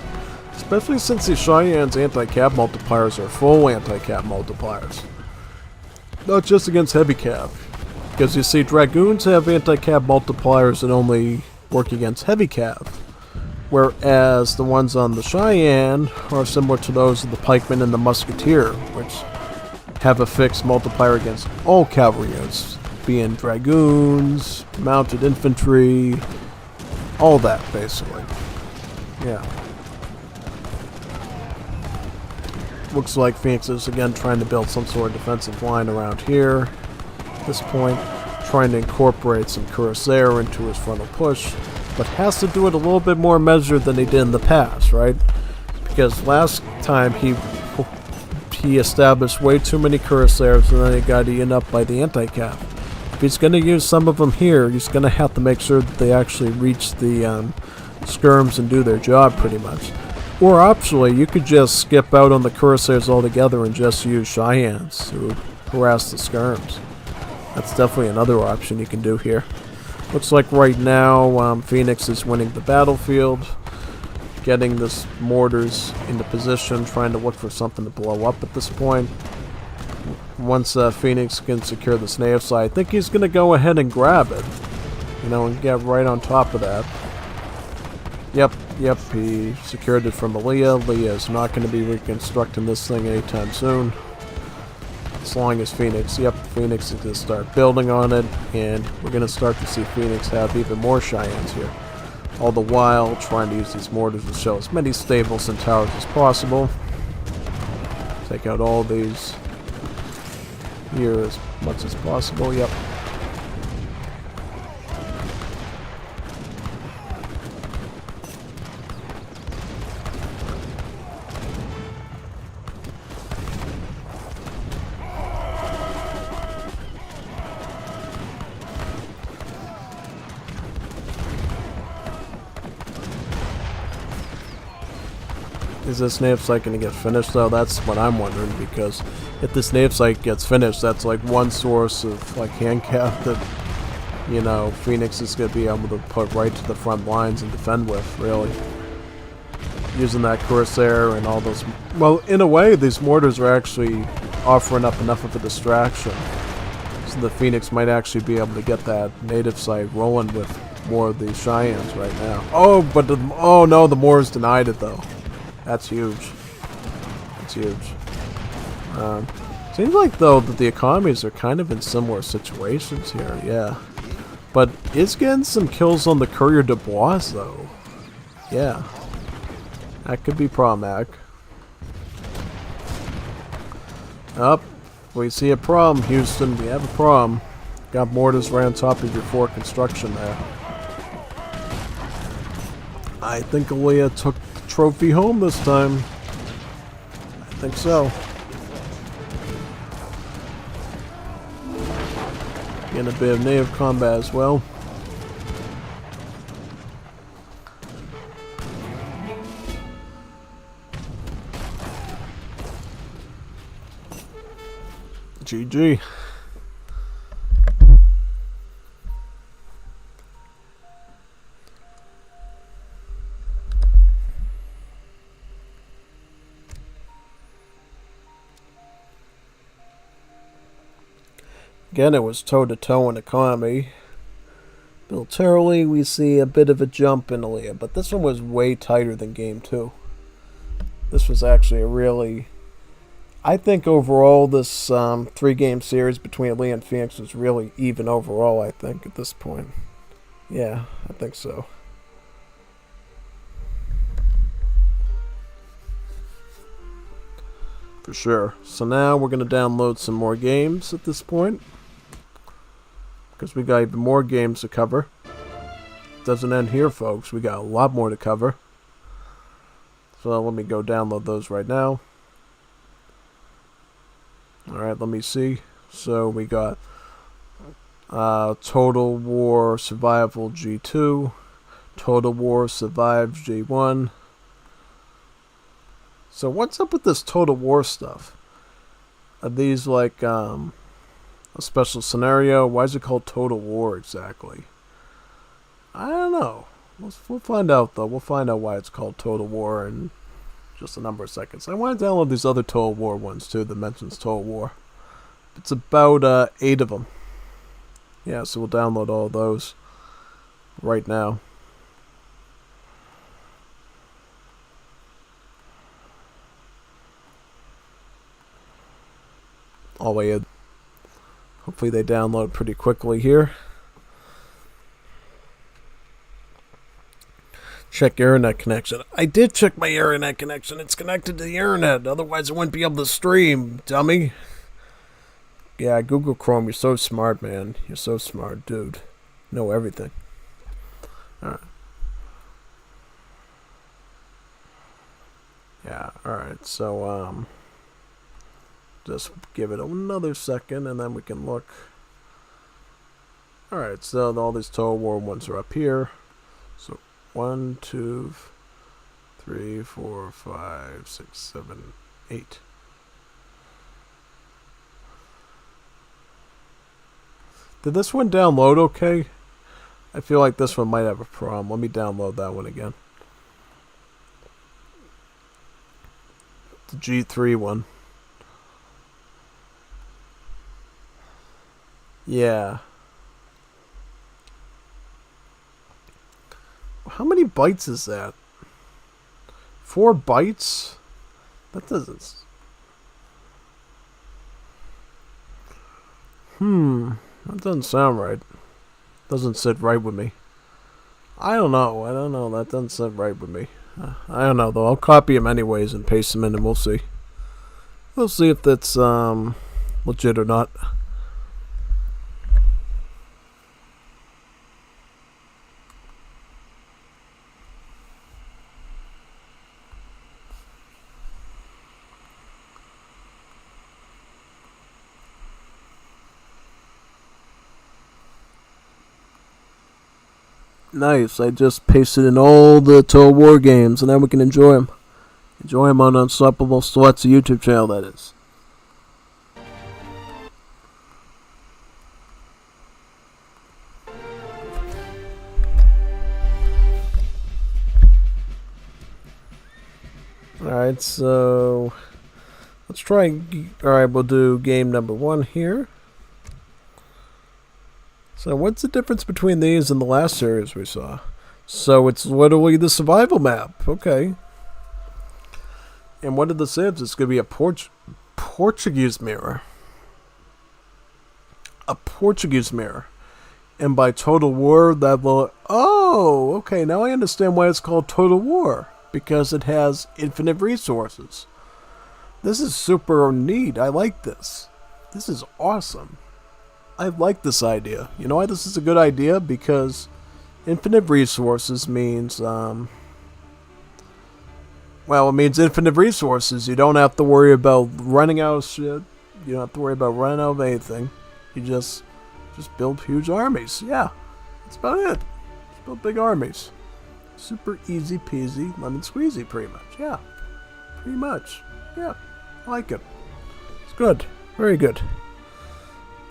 Especially since the Cheyenne's anti-cap multipliers are full anti-cap multipliers. Not just against heavy cap. Because you see, Dragoons have anti-cap multipliers that only work against heavy cap. Whereas the ones on the Cheyenne are similar to those of the Pikeman and the Musketeer, which have a fixed multiplier against all cavalry units, being Dragoons, mounted infantry, all that basically. Yeah. Looks like Phoenix is again trying to build some sort of defensive line around here. At this point, trying to incorporate some Cuirassier into his frontal push, but has to do it a little bit more measured than he did in the past, right? Because last time he established way too many Cuirassiers and then he got eaten up by the anti-cap. If he's going to use some of them here, he's going to have to make sure that they actually reach the skirms and do their job pretty much. Or optionally, you could just skip out on the Cuirassiers altogether and just use Cheyennes to harass the skirms. That's definitely another option you can do here. Looks like right now Phoenix is winning the battlefield, getting this mortars into position, trying to look for something to blow up at this point. Once Phoenix can secure this native side, I think he's going to go ahead and grab it, you know, and get right on top of that. Yep, he secured it from Aaliyah. Aaliyah is not going to be reconstructing this thing anytime soon. As long as Phoenix is going to start building on it, and we're going to start to see Phoenix have even more Cheyennes here. All the while, trying to use these mortars to show as many stables and towers as possible. Take out all these here as much as possible, yep. Is this native site going to get finished though? That's what I'm wondering, because if this native site gets finished, that's like one source of like handcap that, you know, Phoenix is going to be able to put right to the front lines and defend with, really. Using that Cuirassier and all those... Well, in a way, these mortars are actually offering up enough of a distraction. So the Phoenix might actually be able to get that native site rolling with more of these Cheyennes right now. Oh, but oh no, the Moors denied it though. That's huge. That's huge. Seems like, though, that the economies are kind of in similar situations here, yeah. But it's getting some kills on the Courier de Bois, though. Yeah. That could be problematic. Up. We see a problem, Houston. We have a problem. Got mortars right on top of your fort construction there. I think Aaliyah took trophy home this time. I think so. Getting a bit of native combat as well. GG. Again, it was toe-to-toe in economy. Militarily, we see a bit of a jump in Aaliyah, but this one was way tighter than Game 2. This was actually a really... I think overall this 3-game series between Aaliyah and Phoenix was really even overall, I think, at this point. Yeah, I think so. For sure. So now we're going to download some more games at this point, because we got even more games to cover. Doesn't end here, folks. We got a lot more to cover. So let me go download those right now. Alright, let me see. So we got Total War Survival G2, Total War Survive G1. So what's up with this Total War stuff? Are these like a special scenario? Why is it called Total War exactly? I don't know. We'll find out though. We'll find out why it's called Total War in just a number of seconds. I want to download these other Total War ones too that mentions Total War. It's about 8 of them. Yeah, so we'll download all of those right now. All the way in. Hopefully they download pretty quickly here. Check your internet connection. I did check my internet connection. It's connected to the internet. Otherwise, I wouldn't be able to stream, dummy. Yeah, Google Chrome, you're so smart, man. You're so smart, dude. Know everything. Alright. Yeah, alright. So, just give it another second, and then we can look. Alright, so all these Total War ones are up here. So, 1, 2, 3, 4, 5, 6, 7, 8. Did this one download okay? I feel like this one might have a problem. Let me download that one again. The G3 one. Yeah. How many bytes is that? 4 bytes? That doesn't... That doesn't sound right. Doesn't sit right with me. I don't know. That doesn't sit right with me. I don't know, though. I'll copy them anyways and paste them in, and we'll see. We'll see if that's legit or not. Nice. I just pasted in all the Total War games, and then we can enjoy them. Enjoy them on Unstoppable Sluts YouTube channel, that is. Alright, so... let's try... Alright, we'll do game number 1 here. So what's the difference between these and the last series we saw? So it's literally the survival map. Okay. And what did this say? It's going to be a Portuguese mirror. A Portuguese mirror. And by Total War, that will... Oh, okay. Now I understand why it's called Total War. Because it has infinite resources. This is super neat. I like this. This is awesome. I like this idea. You know why this is a good idea? Because infinite resources means, well, it means infinite resources. You don't have to worry about running out of shit. You don't have to worry about running out of anything. You just build huge armies. Yeah, that's about it. Just build big armies. Super easy peasy, lemon squeezy, pretty much. Yeah, pretty much. Yeah, I like it. It's good. Very good.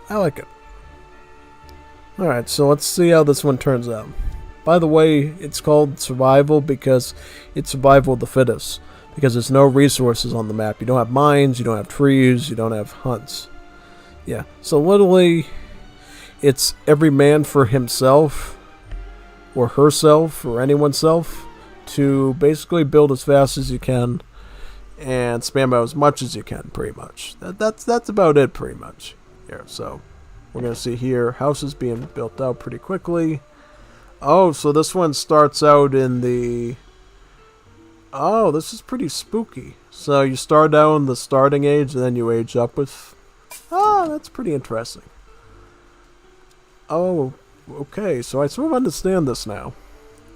I like it. Alright, so let's see how this one turns out. By the way, it's called survival because it's survival of the fittest. Because there's no resources on the map. You don't have mines, you don't have trees, you don't have hunts. Yeah, so literally, it's every man for himself. or herself or anyone's self to basically build as fast as you can and spam out as much as you can, pretty much. That's about it, pretty much. Here, so we're gonna see here houses being built out pretty quickly. Oh, so this one starts out in the... Oh, this is pretty spooky. So you start out in the starting age, and then you age up with... Oh, that's pretty interesting. Oh, okay, so I sort of understand this now.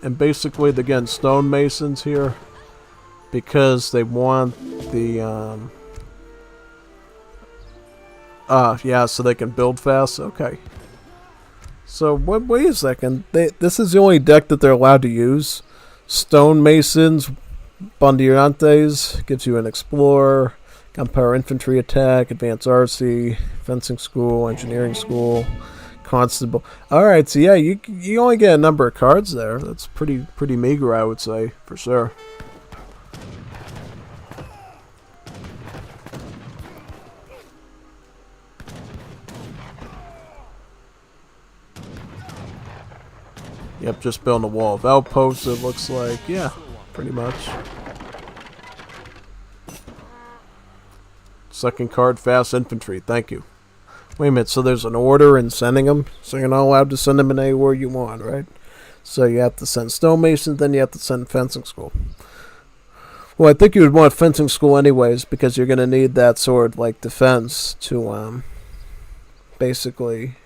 And basically, they're getting stonemasons here because they want the, yeah, so they can build fast. Okay. So, wait a second. This is the only deck that they're allowed to use. Stonemasons, Bandirantes, gives you an Explorer, Gunpowder Infantry Attack, Advanced RC, Fencing School, Engineering School, Constable. Alright, so yeah, you only get a number of cards there. That's pretty meager, I would say, for sure. Yep, just building a wall of outposts, it looks like. Yeah, pretty much. Second card, Fast Infantry. Thank you. Wait a minute, so there's an order in sending them? So you're not allowed to send them in anywhere you want, right? So you have to send Stonemasons, then you have to send Fencing School. Well, I think you would want Fencing School anyways, because you're going to need that sort like defense to, basically...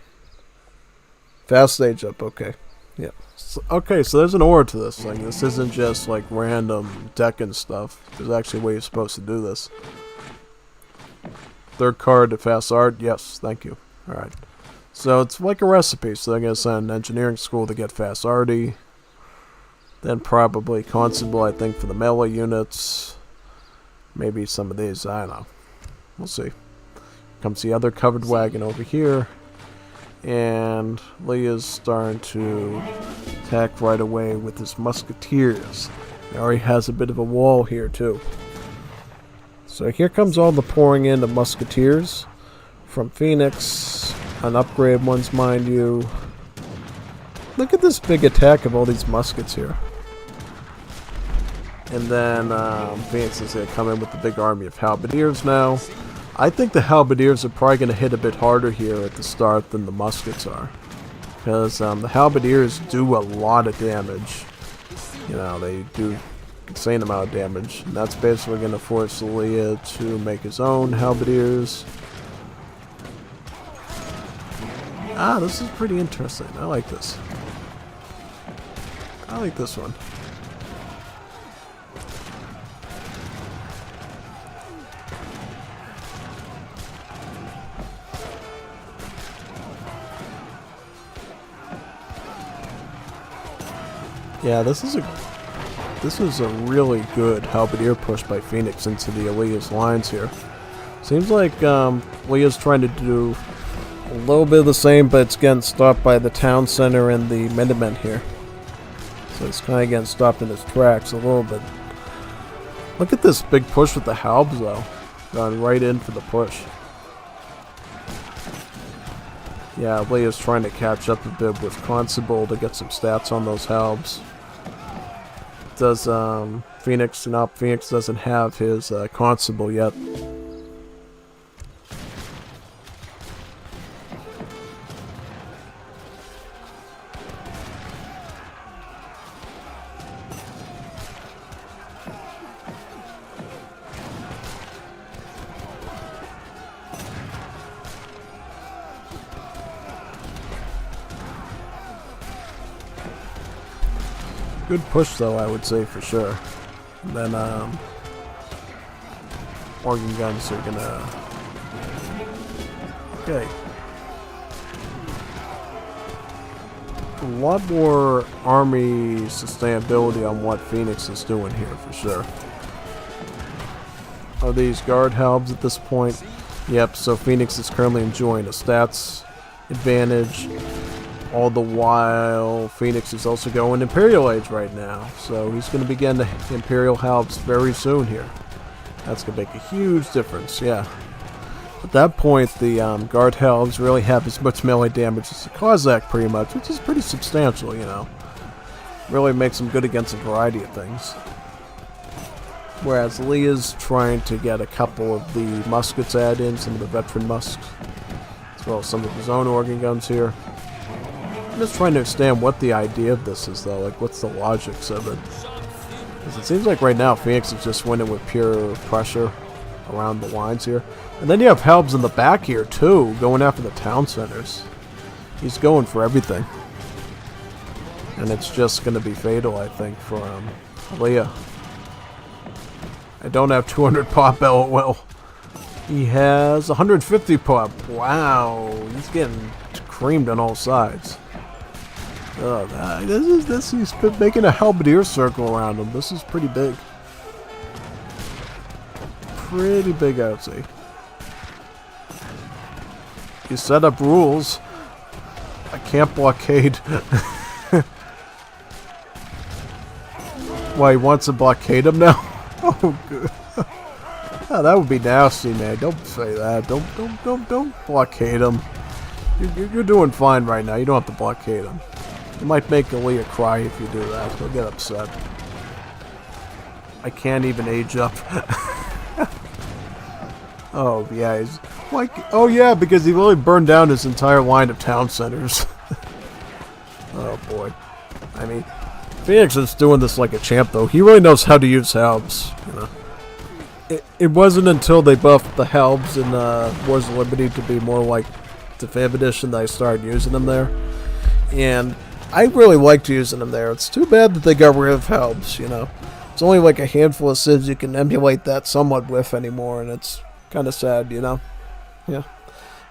Fast stage up, okay. Yep. So, okay, so there's an order to this thing. This isn't just like random deck and stuff. There's actually a way you're supposed to do this. Third card to Fast Art. Yes, thank you. Alright. So it's like a recipe. So they're going to send Engineering School to get Fast Arty. Then probably Constable, I think, for the melee units. Maybe some of these. I don't know. We'll see. Comes the other covered wagon over here. And Leah's starting to attack right away with his musketeers. He already has a bit of a wall here too. So here comes all the pouring in of musketeers from Phoenix, unupgraded ones, mind you. Look at this big attack of all these muskets here. And then Phoenix is going to come in with the big army of halberdiers now. I think the halberdiers are probably going to hit a bit harder here at the start than the muskets are. Because the halberdiers do a lot of damage. You know, they do insane amount of damage. And that's basically going to force Leah to make his own halberdiers. Ah, this is pretty interesting. I like this. I like this one. Yeah, this is a really good halberdier push by Phoenix into the Elias lines here. Seems like Leah's trying to do a little bit of the same, but it's getting stopped by the town center and the Minutemen here. So it's kind of getting stopped in its tracks a little bit. Look at this big push with the halbs though. Going right in for the push. Yeah, Leah's trying to catch up a bit with Constable to get some stats on those halbs. Does Phoenix? No, Phoenix doesn't have his Constable yet. Good push though, I would say for sure. And then Organ Guns are gonna... Okay. A lot more army sustainability on what Phoenix is doing here for sure. Are these guard halbs at this point? Yep, so Phoenix is currently enjoying a stats advantage. All the while, Phoenix is also going Imperial Age right now. So he's going to begin the Imperial halbs very soon here. That's going to make a huge difference, yeah. At that point, the Guard halbs really have as much melee damage as the Cossack, pretty much, which is pretty substantial, you know. really makes him good against a variety of things. Whereas Leah's trying to get a couple of the muskets added in, some of the veteran musks, as well as some of his own organ guns here. I'm just trying to understand what the idea of this is, though. Like, what's the logics of it? Because it seems like right now Phoenix is just winning with pure pressure around the lines here. And then you have Helbs in the back here, too, going after the town centers. He's going for everything. And it's just going to be fatal, I think, for Leah. I don't have 200 pop, LOL. He has 150 pop. Wow, he's getting creamed on all sides. Oh, he's been making a halberdier circle around him. This is pretty big. Pretty big, I would say. You set up rules. I can't blockade. Why, he wants to blockade him now? Oh, good. Oh, that would be nasty, man. Don't say that. Don't blockade him. You're doing fine right now. You don't have to blockade him. You might make Aaliyah cry if you do that. He'll get upset. I can't even age up. Oh, yeah. He's like, oh, yeah, because he really burned down his entire line of town centers. Oh, boy. I mean, Phoenix is doing this like a champ, though. He really knows how to use Helbs, you know. It wasn't until they buffed the Helbs in Wars of Liberty to be more like Defib Edition that I started using them there. And I really liked using them there. It's too bad that they got rid of Helbs, you know. It's only like a handful of civs you can emulate that somewhat with anymore, and it's kind of sad, you know. Yeah.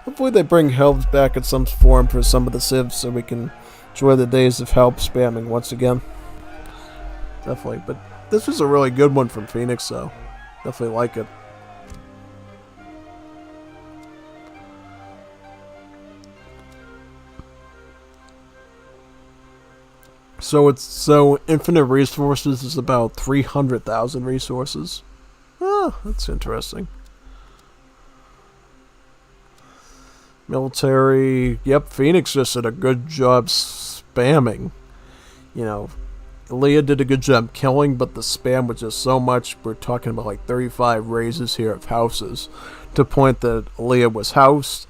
Hopefully they bring Helbs back in some form for some of the civs so we can enjoy the days of Help spamming once again. Definitely. But this was a really good one from Phoenix, though. Definitely like it. So infinite resources is about 300,000 resources. Oh, that's interesting. Military, yep, Phoenix just did a good job spamming. You know, Leah did a good job killing, but the spam was just so much. We're talking about like 35 raises here of houses to point that Leah was housed,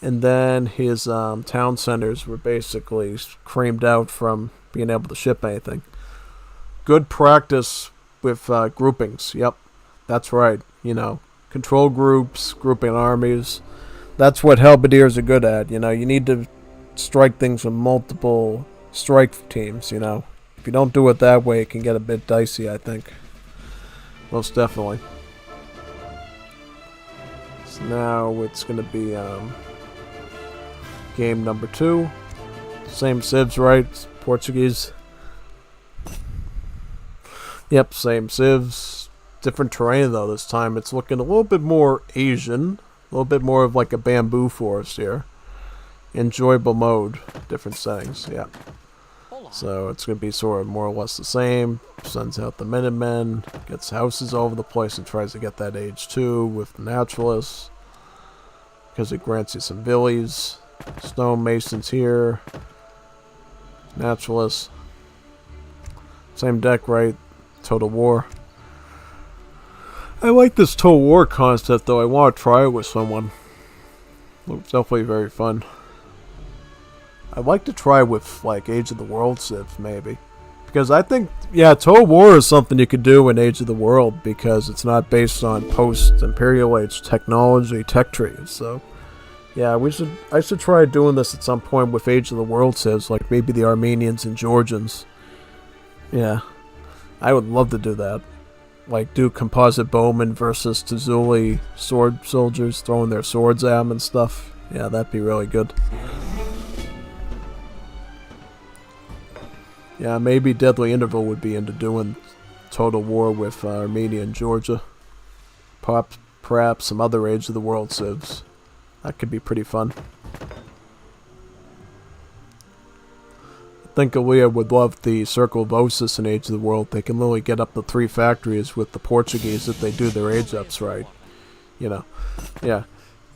and then his town centers were basically creamed out from being able to ship anything. Good practice with groupings. Yep, that's right. You know, control groups, grouping armies. That's what halberdiers are good at. You know, you need to strike things with multiple strike teams, you know. If you don't do it that way, it can get a bit dicey, I think. Most definitely. So now it's going to be game number 2. Same civs, right? Portuguese. Yep, same civs. Different terrain, though, this time. It's looking a little bit more Asian. A little bit more of like a bamboo forest here. Enjoyable mode. Different settings, yeah. So it's going to be sort of more or less the same. Sends out the Minutemen. Gets houses all over the place and tries to get that age 2 with the Naturalists. Because it grants you some villies. Stonemasons here. Naturalists. Same deck, right? Total War. I like this Total War concept, though. I want to try it with someone. Looks definitely very fun. I'd like to try with, like, Age of the World civs, maybe. Because I think, yeah, Total War is something you could do in Age of the World, because it's not based on post-Imperial Age technology, tech trees, so... Yeah, I should try doing this at some point with Age of the World civs, like maybe the Armenians and Georgians. Yeah. I would love to do that. Like, do composite bowmen versus Tzuli sword soldiers throwing their swords at them and stuff. Yeah, that'd be really good. Yeah, maybe Deadly Interval would be into doing Total War with Armenia and Georgia. Perhaps some other Age of the World civs. That could be pretty fun. I think Aaliyah would love the Circle of Osis in Age of the World. They can literally get up to 3 factories with the Portuguese if they do their age ups right. You know, yeah.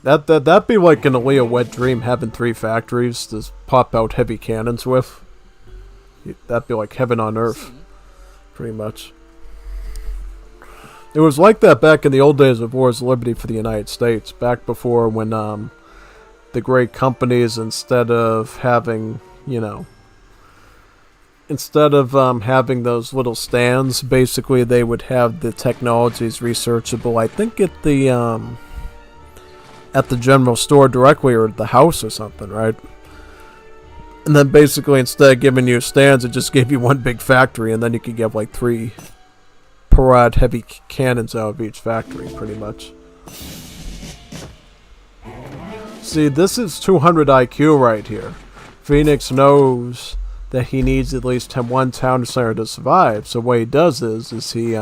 That'd be like an Aaliyah wet dream, having 3 factories to pop out heavy cannons with. That'd be like heaven on earth, pretty much. It was like that back in the old days of Wars of Liberty for the United States, back before when the great companies, instead of having, having those little stands, basically they would have the technologies researchable. I think at the general store directly, or at the house or something, right? And then basically instead of giving you stands, it just gave you one big factory, and then you could get like 3 Parad heavy cannons out of each factory, pretty much. See, this is 200 IQ right here. Phoenix knows that he needs at least one town center to survive, so what he does is he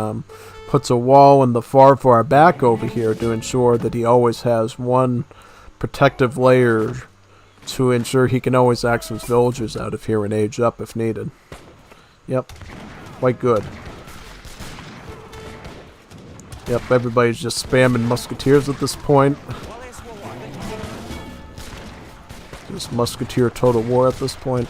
puts a wall in the far back over here to ensure that he always has one protective layer to ensure he can always axe his villagers out of here and age up if needed. Yep, quite good. Yep, everybody's just spamming musketeers at this point. Just musketeer total war at this point.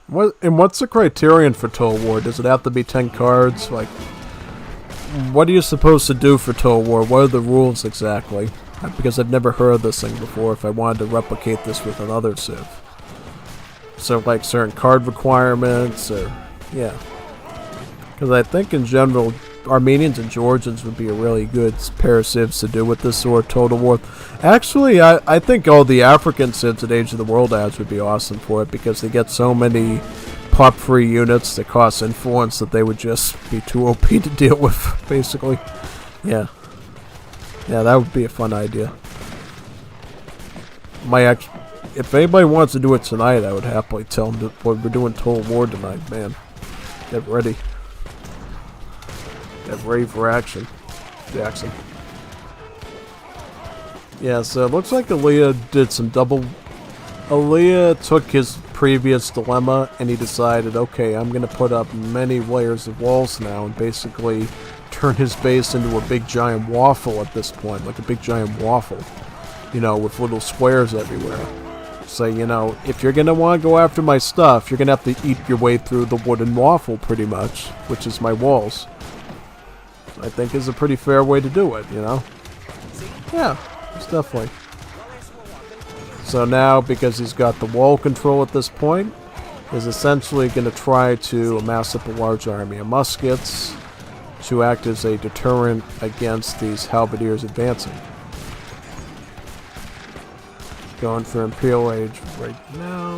What's the criterion for total war? Does it have to be 10 cards? Like, what are you supposed to do for total war? What are the rules exactly? Because I've never heard of this thing before if I wanted to replicate this with another Civ. So, like, certain card requirements, or... yeah. Because I think, in general, Armenians and Georgians would be a really good pair of Civs to do with this sort of total war. Actually, I think all the African Civs that Age of the World adds would be awesome for it, because they get so many pop-free units that cost influence that they would just be too OP to deal with, basically. Yeah. Yeah, that would be a fun idea. If anybody wants to do it tonight, I would happily tell them that we're doing Total War tonight, man. Get ready. Get ready for action, Jackson. Yeah, so it looks like Aaliyah did some double... Aaliyah took his previous dilemma and he decided, okay, I'm going to put up many layers of walls now and basically turn his base into a big giant waffle at this point, like a big giant waffle, with little squares everywhere. So, if you're going to want to go after my stuff, you're going to have to eat your way through the wooden waffle, pretty much, which is my walls. I think is a pretty fair way to do it, Yeah, it's definitely. So now, because he's got the wall control at this point, is essentially going to try to amass up a large army of muskets to act as a deterrent against these halberdiers advancing. Going for Imperial Age right now.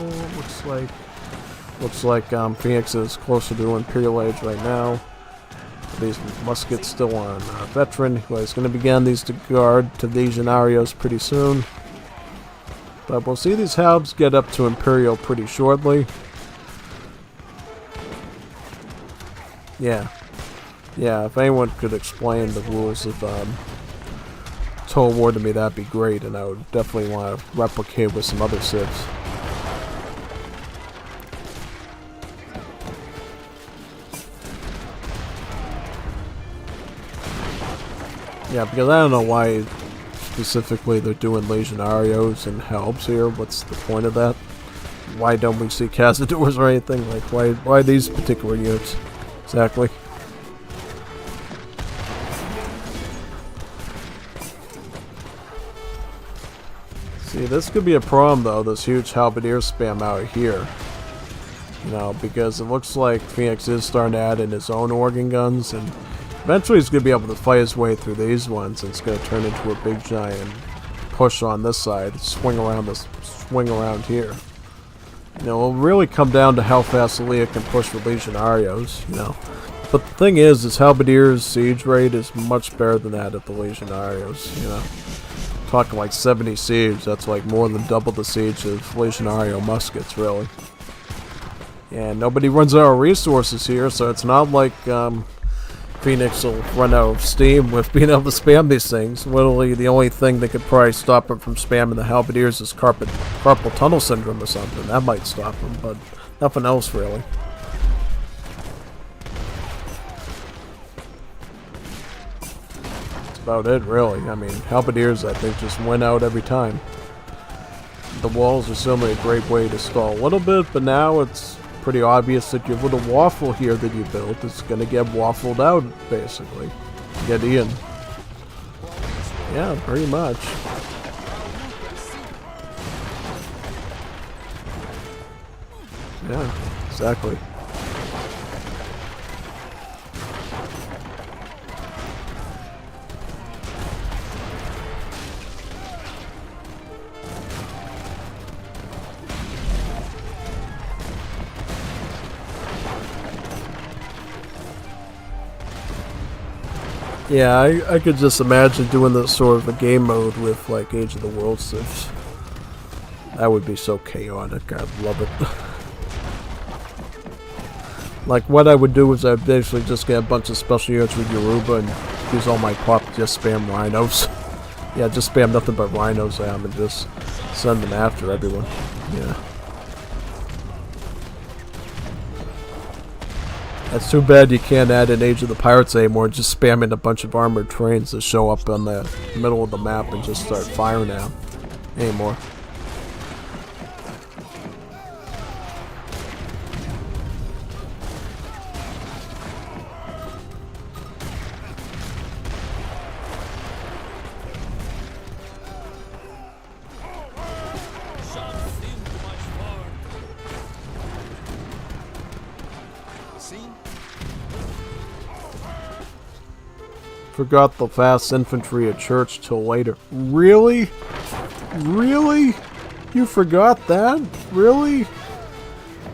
Looks like Phoenix is closer to Imperial Age right now. These muskets still on veteran. Well, he's going to begin these to guard to Legionarios pretty soon. But we'll see these halbs get up to Imperial pretty shortly. Yeah. Yeah, if anyone could explain the rules of Total War to me, that'd be great, and I would definitely want to replicate with some other Civs. Yeah, because I don't know why specifically they're doing Legionarios and Halbs here. What's the point of that? Why don't we see Cazadors or anything? Like, why these particular units? Exactly. See, this could be a problem, though, this huge halberdier spam out here. Because it looks like Phoenix is starting to add in his own organ guns, and eventually he's going to be able to fight his way through these ones, and it's going to turn into a big giant push on this side, swing around here. It'll really come down to how fast Aaliyah can push with Legionarios, But the thing is Halberdier's siege rate is much better than that of the Legionarios, Talking like 70 siege, that's like more than double the siege of Legionario muskets, really. And nobody runs out of resources here, so it's not like Phoenix will run out of steam with being able to spam these things. Literally, the only thing that could probably stop him from spamming the halberdiers is carpal tunnel syndrome or something. That might stop him, but nothing else really. about it, really. I mean, halberdiers, I think, just win out every time. The walls are certainly a great way to stall a little bit, but now it's pretty obvious that your little waffle here that you built is going to get waffled out, basically. Get in. Yeah, pretty much. Yeah, exactly. Yeah, I could just imagine doing this sort of a game mode with, like, Age of the World Civs. That would be so chaotic. I'd love it. Like, what I would do is I'd basically just get a bunch of special units with Yoruba and use all my pop to just spam rhinos. Yeah, just spam nothing but rhinos at them and just send them after everyone. Yeah. That's too bad you can't add an Age of the Pirates anymore, just spamming a bunch of armored trains that show up on the middle of the map and just start firing at them anymore. Forgot the fast infantry at church till later. Really? Really? You forgot that? Really?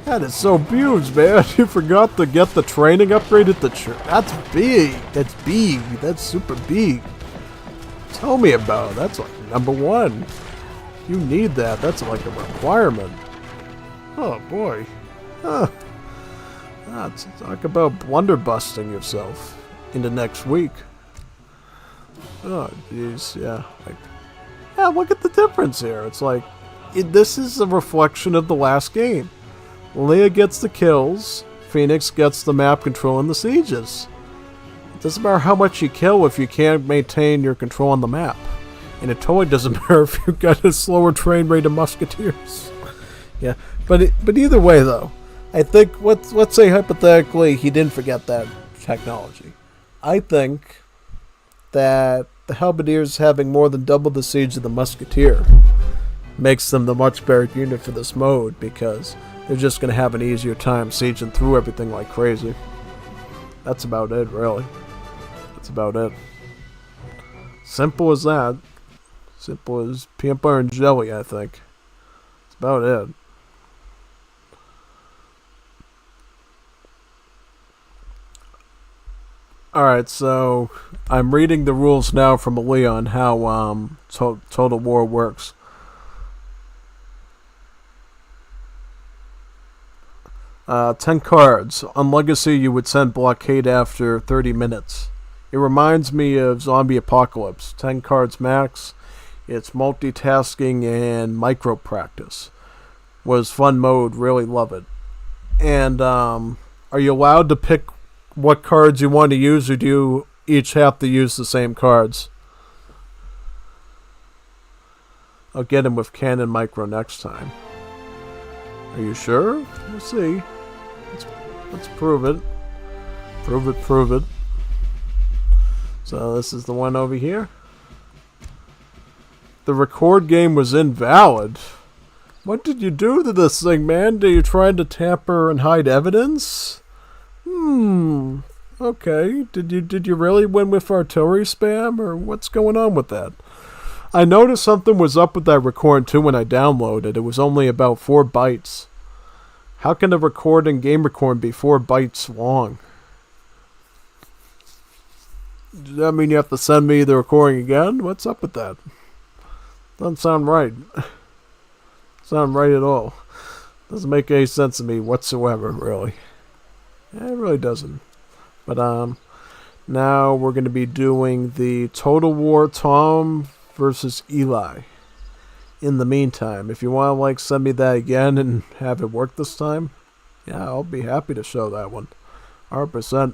That is so huge, man. You forgot to get the training upgrade at the church. That's big. That's big. That's super big. Tell me about it. That's like #1. You need that. That's like a requirement. Oh boy. Huh. Let's talk about blunderbusting yourself into next week. Oh, jeez, yeah. Like, yeah, look at the difference here. It's like, this is a reflection of the last game. Leah gets the kills, Phoenix gets the map control and the sieges. It doesn't matter how much you kill if you can't maintain your control on the map. And it totally doesn't matter if you've got a slower train rate of musketeers. Yeah, but either way, though, I think, let's say hypothetically he didn't forget that technology. I think that the halberdiers having more than double the siege of the musketeer makes them the much better unit for this mode, because they're just going to have an easier time sieging through everything like crazy. That's about it, really. That's about it. Simple as that. Simple as peanut butter and jelly, I think. That's about it. Alright, so I'm reading the rules now from Leah on how Total War works. Uh, 10 cards. On Legacy, you would send Blockade after 30 minutes. It reminds me of Zombie Apocalypse. 10 cards max. It's multitasking and micro practice. Was fun mode, really love it. And are you allowed to pick what cards you want to use, or do you each have to use the same cards? I'll get him with Cannon Micro next time. Are you sure? We'll see. Let's prove it. Prove it. So this is the one over here. The record game was invalid. What did you do to this thing, man? Did you try to tamper and hide evidence? Okay. Did you really win with artillery spam, or what's going on with that? I noticed something was up with that record too when I downloaded. It was only about 4 bytes. How can a game record be 4 bytes long? Does that mean you have to send me the recording again? What's up with that? Doesn't sound right. Sound right at all. Doesn't make any sense to me whatsoever, really. It really doesn't. But now we're going to be doing the Total War Tom versus Eli. In the meantime, if you want to send me that again and have it work this time, yeah, I'll be happy to show that one. 100%.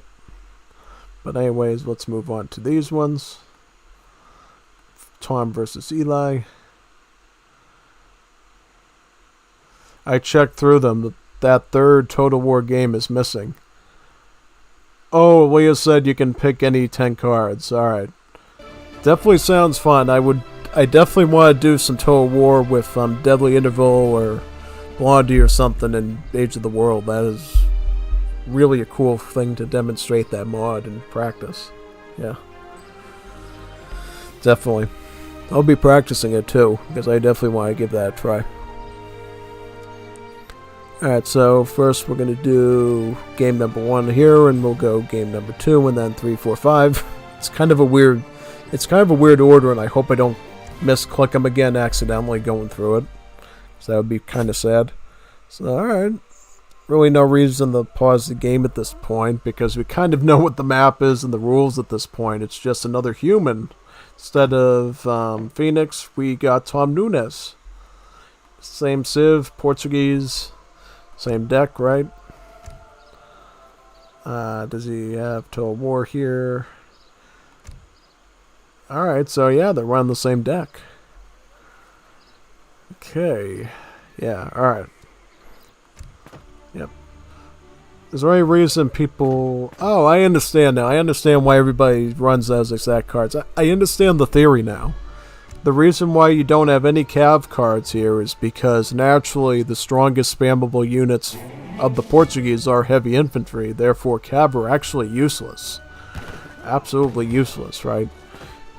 But anyways, let's move on to these ones. Tom versus Eli. I checked through them. That third Total War game is missing. Oh, Leah said you can pick any 10 cards. Alright. Definitely sounds fun. I definitely want to do some Total War with Deadly Interval or Blondie or something in Age of the World. That is really a cool thing to demonstrate that mod in practice. Yeah. Definitely. I'll be practicing it too, because I definitely want to give that a try. Alright, so first we're going to do game number 1 here, and we'll go game number 2, and then 3, 4, 5. It's kind of a weird order, and I hope I don't misclick them again accidentally going through it. So that would be kind of sad. So, alright. Really no reason to pause the game at this point, because we kind of know what the map is and the rules at this point. It's just another human. Instead of Phoenix, we got Tom Nunes. Same Civ, Portuguese, same deck, right? Does he have Total War here? Alright, so yeah, they're running the same deck. Okay. Yeah, alright. Yep. Is there any reason people... Oh, I understand now. I understand why everybody runs those exact cards. I understand the theory now. The reason why you don't have any Cav cards here is because naturally the strongest spammable units of the Portuguese are heavy infantry. Therefore, Cav are actually useless. Absolutely useless, right?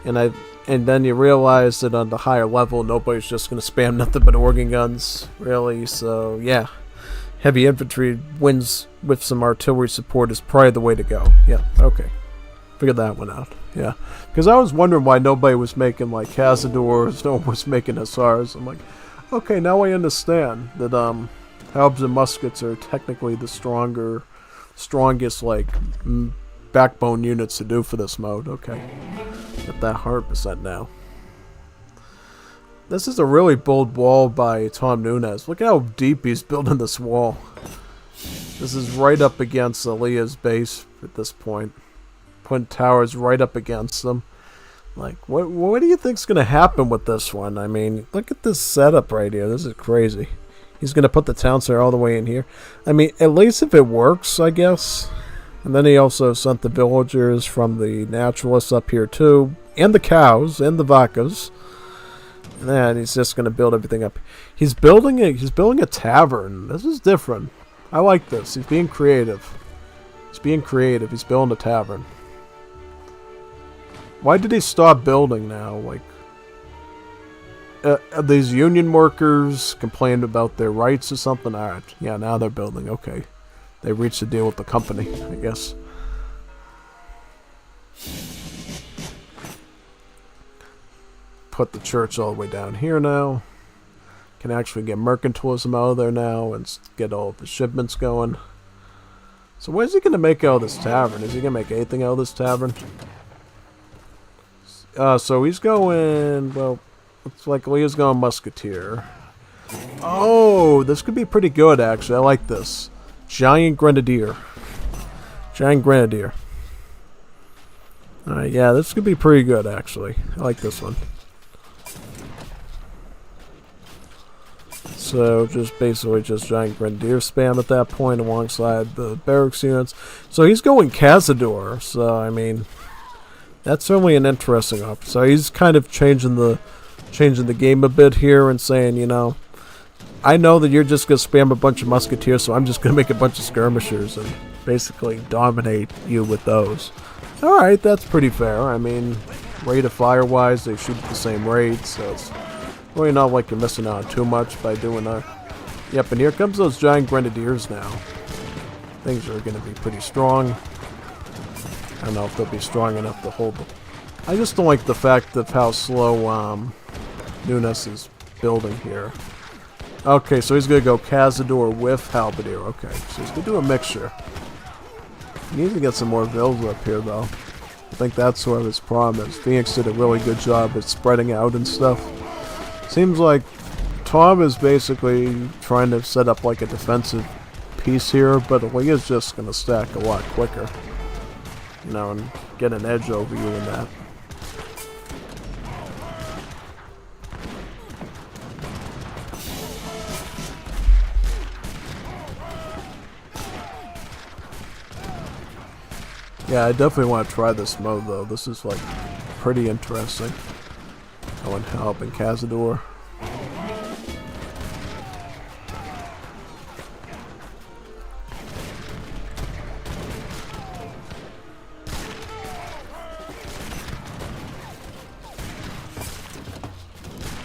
And then you realize that on the higher level, nobody's just going to spam nothing but organ guns, really. So, yeah. Heavy infantry wins with some artillery support is probably the way to go. Yeah, okay. Figured that one out. Yeah. Because I was wondering why nobody was making, like, Cazadors, no one was making Hussars. I'm like, okay, now I understand that, halberds and muskets are technically the strongest, like, backbone units to do for this mode. Okay. Got that 100% now. This is a really bold wall by Tom Nunes. Look how deep he's building this wall. This is right up against Aaliyah's base at this point. Putting towers right up against them. Like, what do you think's going to happen with this one? I mean, look at this setup right here. This is crazy. He's going to put the town center all the way in here. I mean, at least if it works, I guess. And then he also sent the villagers from the naturalists up here too. And the cows and the vacas. And then he's just going to build everything up. He's building a tavern. This is different. I like this. He's being creative. He's being creative. He's building a tavern. Why did he stop building now? Like, these union workers complained about their rights or something? Alright. Yeah, now they're building. Okay. They reached a deal with the company, I guess. Put the church all the way down here now. Can actually get mercantilism out of there now and get all the shipments going. So what is he going to make out of this tavern? Is he going to make anything out of this tavern? So he's going, well, looks like Leah's going Musketeer. Oh, this could be pretty good, actually. I like this. Giant Grenadier. Giant Grenadier. Alright, yeah, this could be pretty good, actually. I like this one. So, just basically just Giant Grenadier spam at that point alongside the barracks units. So he's going Cazador, so, I mean, that's certainly an interesting option. So he's kind of changing the game a bit here and saying, you know, I know that you're just going to spam a bunch of musketeers, so I'm just going to make a bunch of skirmishers and basically dominate you with those. Alright, that's pretty fair. I mean, rate of fire-wise, they shoot at the same rate, so it's really not like you're missing out too much by doing that. Yep, and here comes those Giant Grenadiers now. Things are going to be pretty strong. I don't know if they'll be strong enough to hold them. I just don't like the fact of how slow Nunes is building here. Okay, so he's going to go Cazador with Halberdier. Okay, so he's going to do a mixture. He needs to get some more villas up here, though. I think that's where his problem is. Phoenix did a really good job at spreading out and stuff. Seems like Tom is basically trying to set up like a defensive piece here, but Leah's just going to stack a lot quicker. You know, and get an edge over you in that. Yeah, I definitely want to try this mode though. This is like pretty interesting. Going help in Cazador.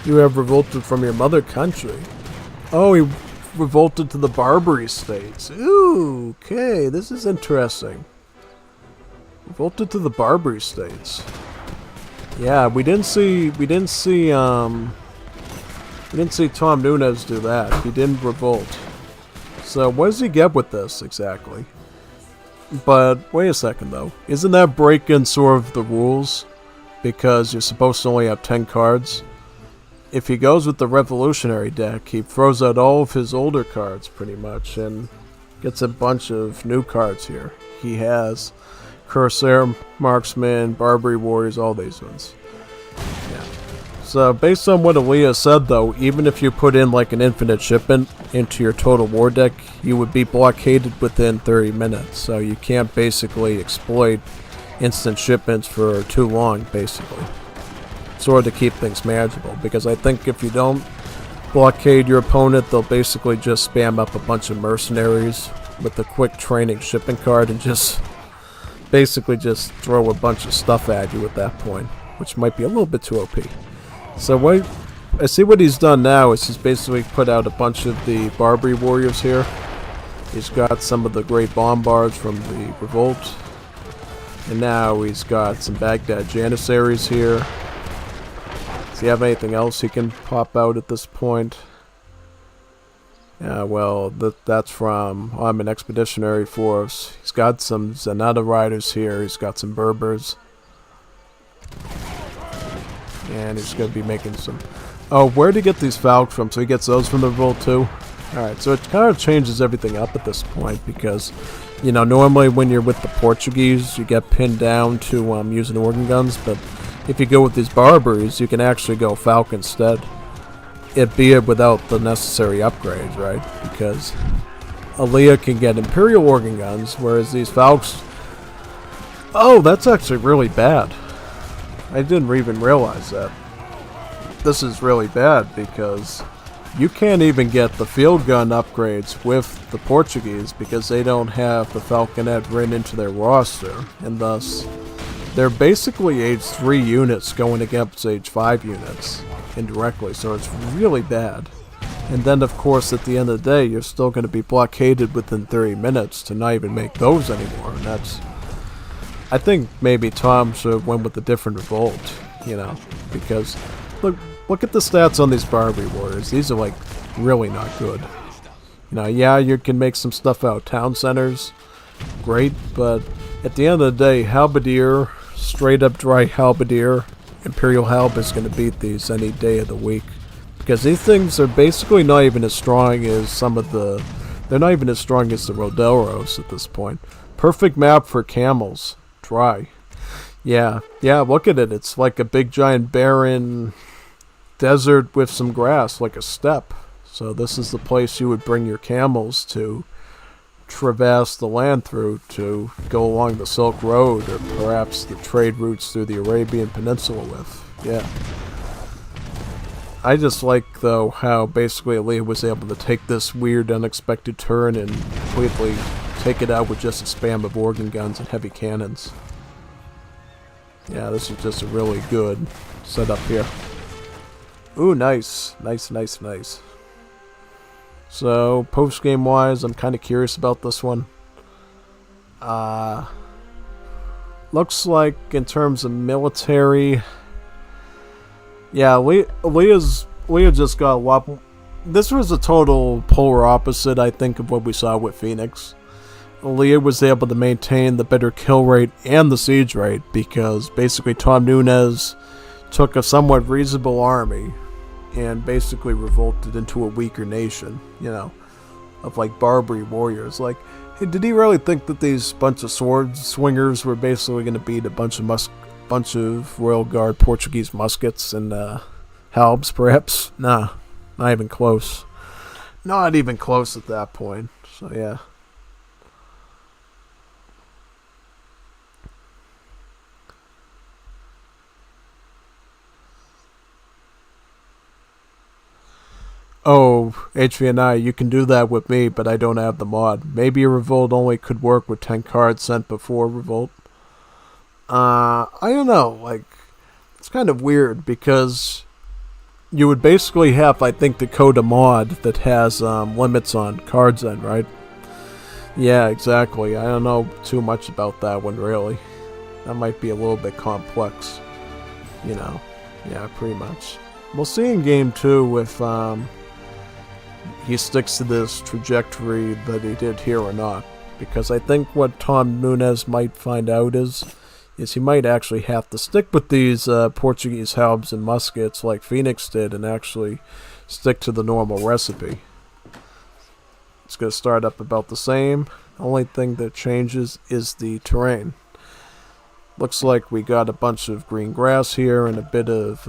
You have revolted from your mother country. Oh, he revolted to the Barbary states. Ooh, okay, this is interesting. Revolted to the Barbary states. Yeah, we didn't see Tom Nunes do that. He didn't revolt. So what does he get with this exactly? But wait a second though. Isn't that breaking sort of the rules? Because you're supposed to only have 10 cards. If he goes with the revolutionary deck, he throws out all of his older cards pretty much and gets a bunch of new cards here. He has Corsair, Marksman, Barbary Warriors, all these ones. Yeah. So based on what Aaliyah said though, even if you put in like an infinite shipment into your total war deck, you would be blockaded within 30 minutes. So you can't basically exploit instant shipments for too long basically. Sort of to keep things manageable, because I think if you don't blockade your opponent, they'll basically just spam up a bunch of mercenaries with a quick training shipping card and just basically just throw a bunch of stuff at you at that point, which might be a little bit too OP. So what I see what he's done now is he's basically put out a bunch of the Barbary Warriors here. He's got some of the great bombards from the revolt, and now he's got some Baghdad Janissaries here. Does he have anything else he can pop out at this point? Yeah, well, that's from Ottoman Expeditionary Force. He's got some Zenata Riders here. He's got some Berbers. And he's going to be making some... Oh, where did he get these Falcons from? So he gets those from the revolt too? Alright, so it kind of changes everything up at this point because, you know, normally when you're with the Portuguese, you get pinned down to using organ guns, but if you go with these Barbaries, you can actually go Falcon instead. It be it without the necessary upgrades, right? Because Aaliyah can get Imperial organ guns, whereas these Falcons... Oh, that's actually really bad. I didn't even realize that. This is really bad because you can't even get the field gun upgrades with the Portuguese because they don't have the Falconet written into their roster, and thus they're basically age 3 units going against age 5 units indirectly, so it's really bad. And then of course at the end of the day you're still going to be blockaded within 30 minutes to not even make those anymore, and that's... I think maybe Tom should have went with a different revolt, you know, because look at the stats on these Barbary Warriors. These are like really not good. You know, yeah, you can make some stuff out of town centers, great, but at the end of the day, Halberdier, straight up dry Halberdier, Imperial Halb is going to beat these any day of the week. Because these things are basically not even as strong as some of the... They're not even as strong as the Rodelros at this point. Perfect map for camels. Dry. Yeah, look at it. It's like a big giant barren desert with some grass, like a steppe. So this is the place you would bring your camels to traverse the land through to go along the Silk Road, or perhaps the trade routes through the Arabian Peninsula with. Yeah. I just like, though, how basically Aaliyah was able to take this weird, unexpected turn and completely take it out with just a spam of organ guns and heavy cannons. Yeah, this is just a really good setup here. Ooh, nice. Nice. So, post-game wise, I'm kind of curious about this one. Looks like in terms of military... Yeah, Aaliyah just got a lot... This was a total polar opposite, I think, of what we saw with Phoenix. Aaliyah was able to maintain the better kill rate and the siege rate because basically Tom Nunes took a somewhat reasonable army and basically revolted into a weaker nation, you know, of like Barbary warriors. Like, hey, did he really think that these bunch of sword swingers were basically going to beat a bunch of Royal Guard Portuguese muskets and halbs, perhaps? Nah, not even close. Not even close at that point. So yeah. Oh, HVNI, you can do that with me, but I don't have the mod. Maybe a revolt only could work with 10 cards sent before revolt. I don't know. Like, it's kind of weird because you would basically have, I think, to code a mod that has limits on cards then, right? Yeah, exactly. I don't know too much about that one, really. That might be a little bit complex. You know. Yeah, pretty much. We'll see in game 2 if he sticks to this trajectory that he did here or not. Because I think what Tom Nunes might find out is he might actually have to stick with these Portuguese halberds and muskets like Phoenix did and actually stick to the normal recipe. It's going to start up about the same. The only thing that changes is the terrain. Looks like we got a bunch of green grass here and a bit of...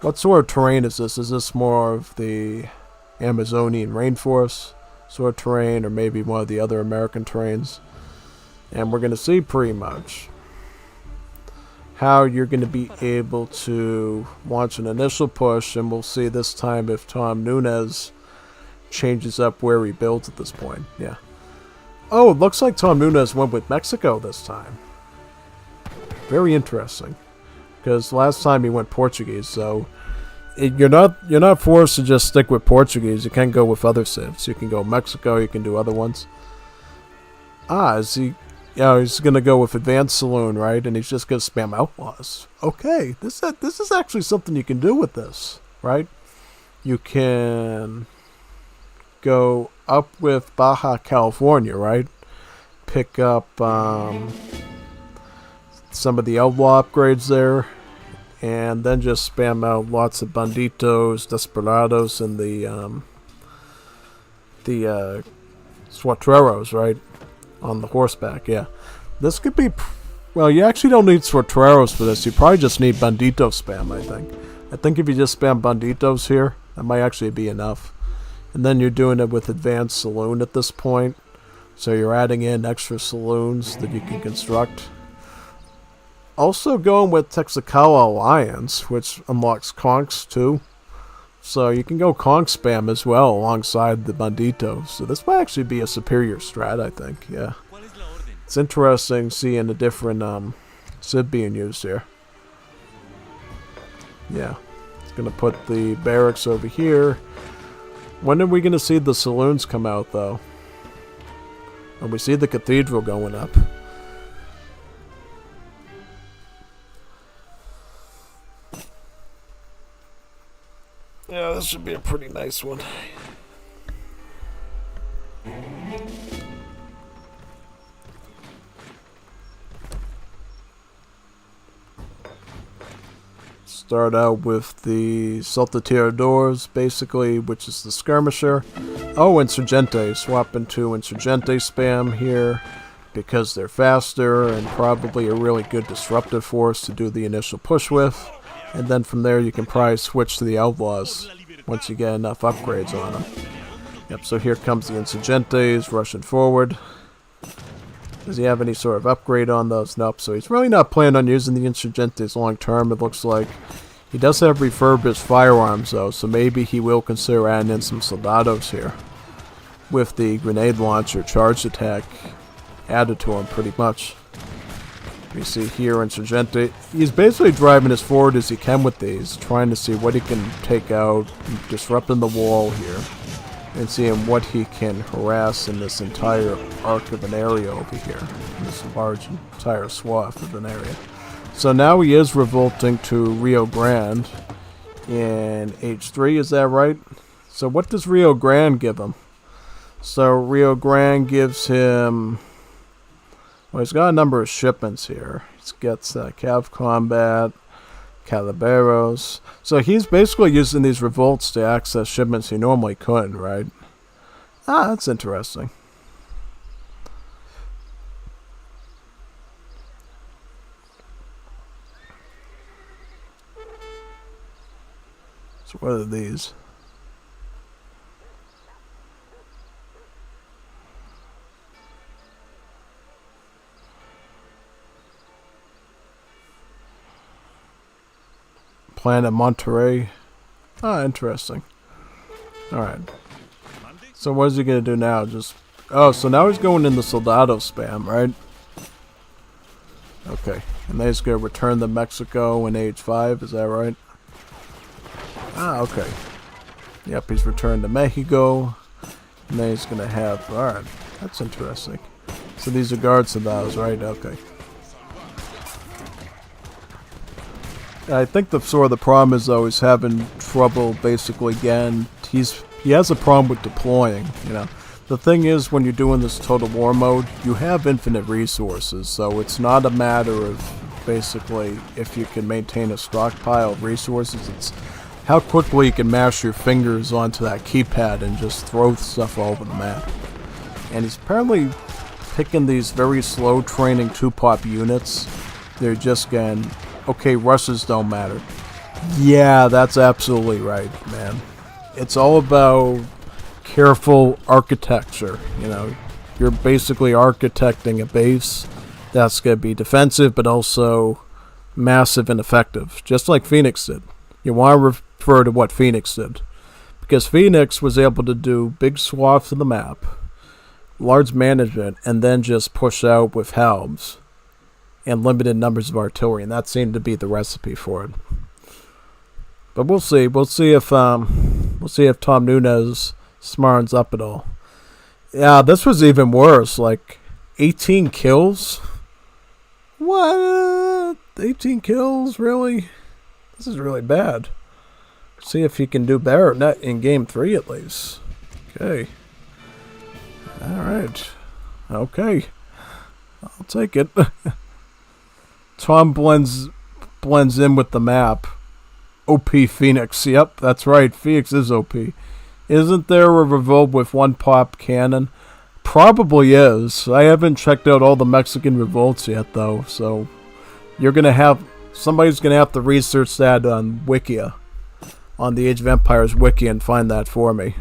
what sort of terrain is this? Is this more of the Amazonian rainforest sort of terrain or maybe one of the other American terrains? And we're going to see pretty much how you're going to be able to launch an initial push, and we'll see this time if Tom Nunes changes up where he builds at this point. Yeah. Oh, it looks like Tom Nunes went with Mexico this time. Very interesting. Because last time he went Portuguese, so you're not forced to just stick with Portuguese. You can go with other civs. You can go Mexico, you can do other ones. Is he... Yeah, he's going to go with Advanced Saloon, right? And he's just going to spam Outlaws. Okay, this is actually something you can do with this, right? You can go up with Baja California, right? Pick up some of the Outlaw upgrades there. And then just spam out lots of Banditos, Desperados, and the Suatreros, right? On the horseback, yeah. This could be... Well, you actually don't need Suatreros for this. You probably just need Bandito spam, I think. I think if you just spam Banditos here, that might actually be enough. And then you're doing it with Advanced Saloon at this point. So you're adding in extra saloons that you can construct. Also going with Texacoa Alliance, which unlocks conks too. So you can go conk spam as well alongside the Banditos. So this might actually be a superior strat, I think. Yeah. It's interesting seeing the different civ being used here. Yeah. It's going to put the barracks over here. When are we going to see the saloons come out, though? And we see the cathedral going up. Yeah, this should be a pretty nice one. Start out with the Saltatiradores, basically, which is the skirmisher. Oh, Insurgente. Swap into Insurgente spam here because they're faster and probably a really good disruptive force to do the initial push with. And then from there you can probably switch to the Outlaws once you get enough upgrades on them. Yep, so here comes the Insurgentes rushing forward. Does he have any sort of upgrade on those? Nope, so he's really not planning on using the Insurgentes long term, it looks like. He does have refurbished firearms though, so maybe he will consider adding in some Soldados here. With the grenade launcher charged attack added to him pretty much. You see here Insurgente, he's basically driving as forward as he can with these, trying to see what he can take out, disrupting the wall here, and seeing what he can harass in this entire arc of an area over here, in this large entire swath of an area. So now he is revolting to Rio Grande in H3, is that right? So what does Rio Grande give him? So Rio Grande gives him... Well, he's got a number of shipments here. He's got Cav Combat, Calaberos. So he's basically using these revolts to access shipments he normally couldn't, right? Ah, that's interesting. So what are these? Planet Monterey. Ah, interesting. Alright. So what is he gonna do now? Just... Oh, so now he's going into Soldado spam, right? Okay. And then he's gonna return to Mexico in age 5, is that right? Ah, okay. Yep, he's returned to Mexico. And then he's gonna have... Alright, that's interesting. So these are guard soldados, right? Okay. I think the sort of the problem is though he's having trouble basically again. He has a problem with deploying, you know. The thing is when you're doing this total war mode, you have infinite resources, so it's not a matter of basically if you can maintain a stockpile of resources, it's how quickly you can mash your fingers onto that keypad and just throw stuff all over the map. And he's apparently picking these very slow training 2-pop units. They're just going, okay, Rushes don't matter. Yeah, that's absolutely right, man. It's all about careful architecture, you know. You're basically architecting a base that's going to be defensive but also massive and effective, just like Phoenix did. You want to refer to what Phoenix did. Because Phoenix was able to do big swaths of the map, large management, and then just push out with helms and limited numbers of artillery, and that seemed to be the recipe for it. But we'll see. We'll see if Tom Nunez smartens up at all. Yeah, this was even worse. Like 18 kills. What? 18 kills, really? This is really bad. See if he can do better in game 3 at least. Okay. Alright. Okay. I'll take it. Tom blends in with the map. OP Phoenix. Yep, that's right. Phoenix is OP. Isn't there a revolt with 1-pop cannon? Probably is. I haven't checked out all the Mexican revolts yet, though. So you're gonna have somebody's gonna have to research that on Wikia, on the Age of Empires wiki, and find that for me.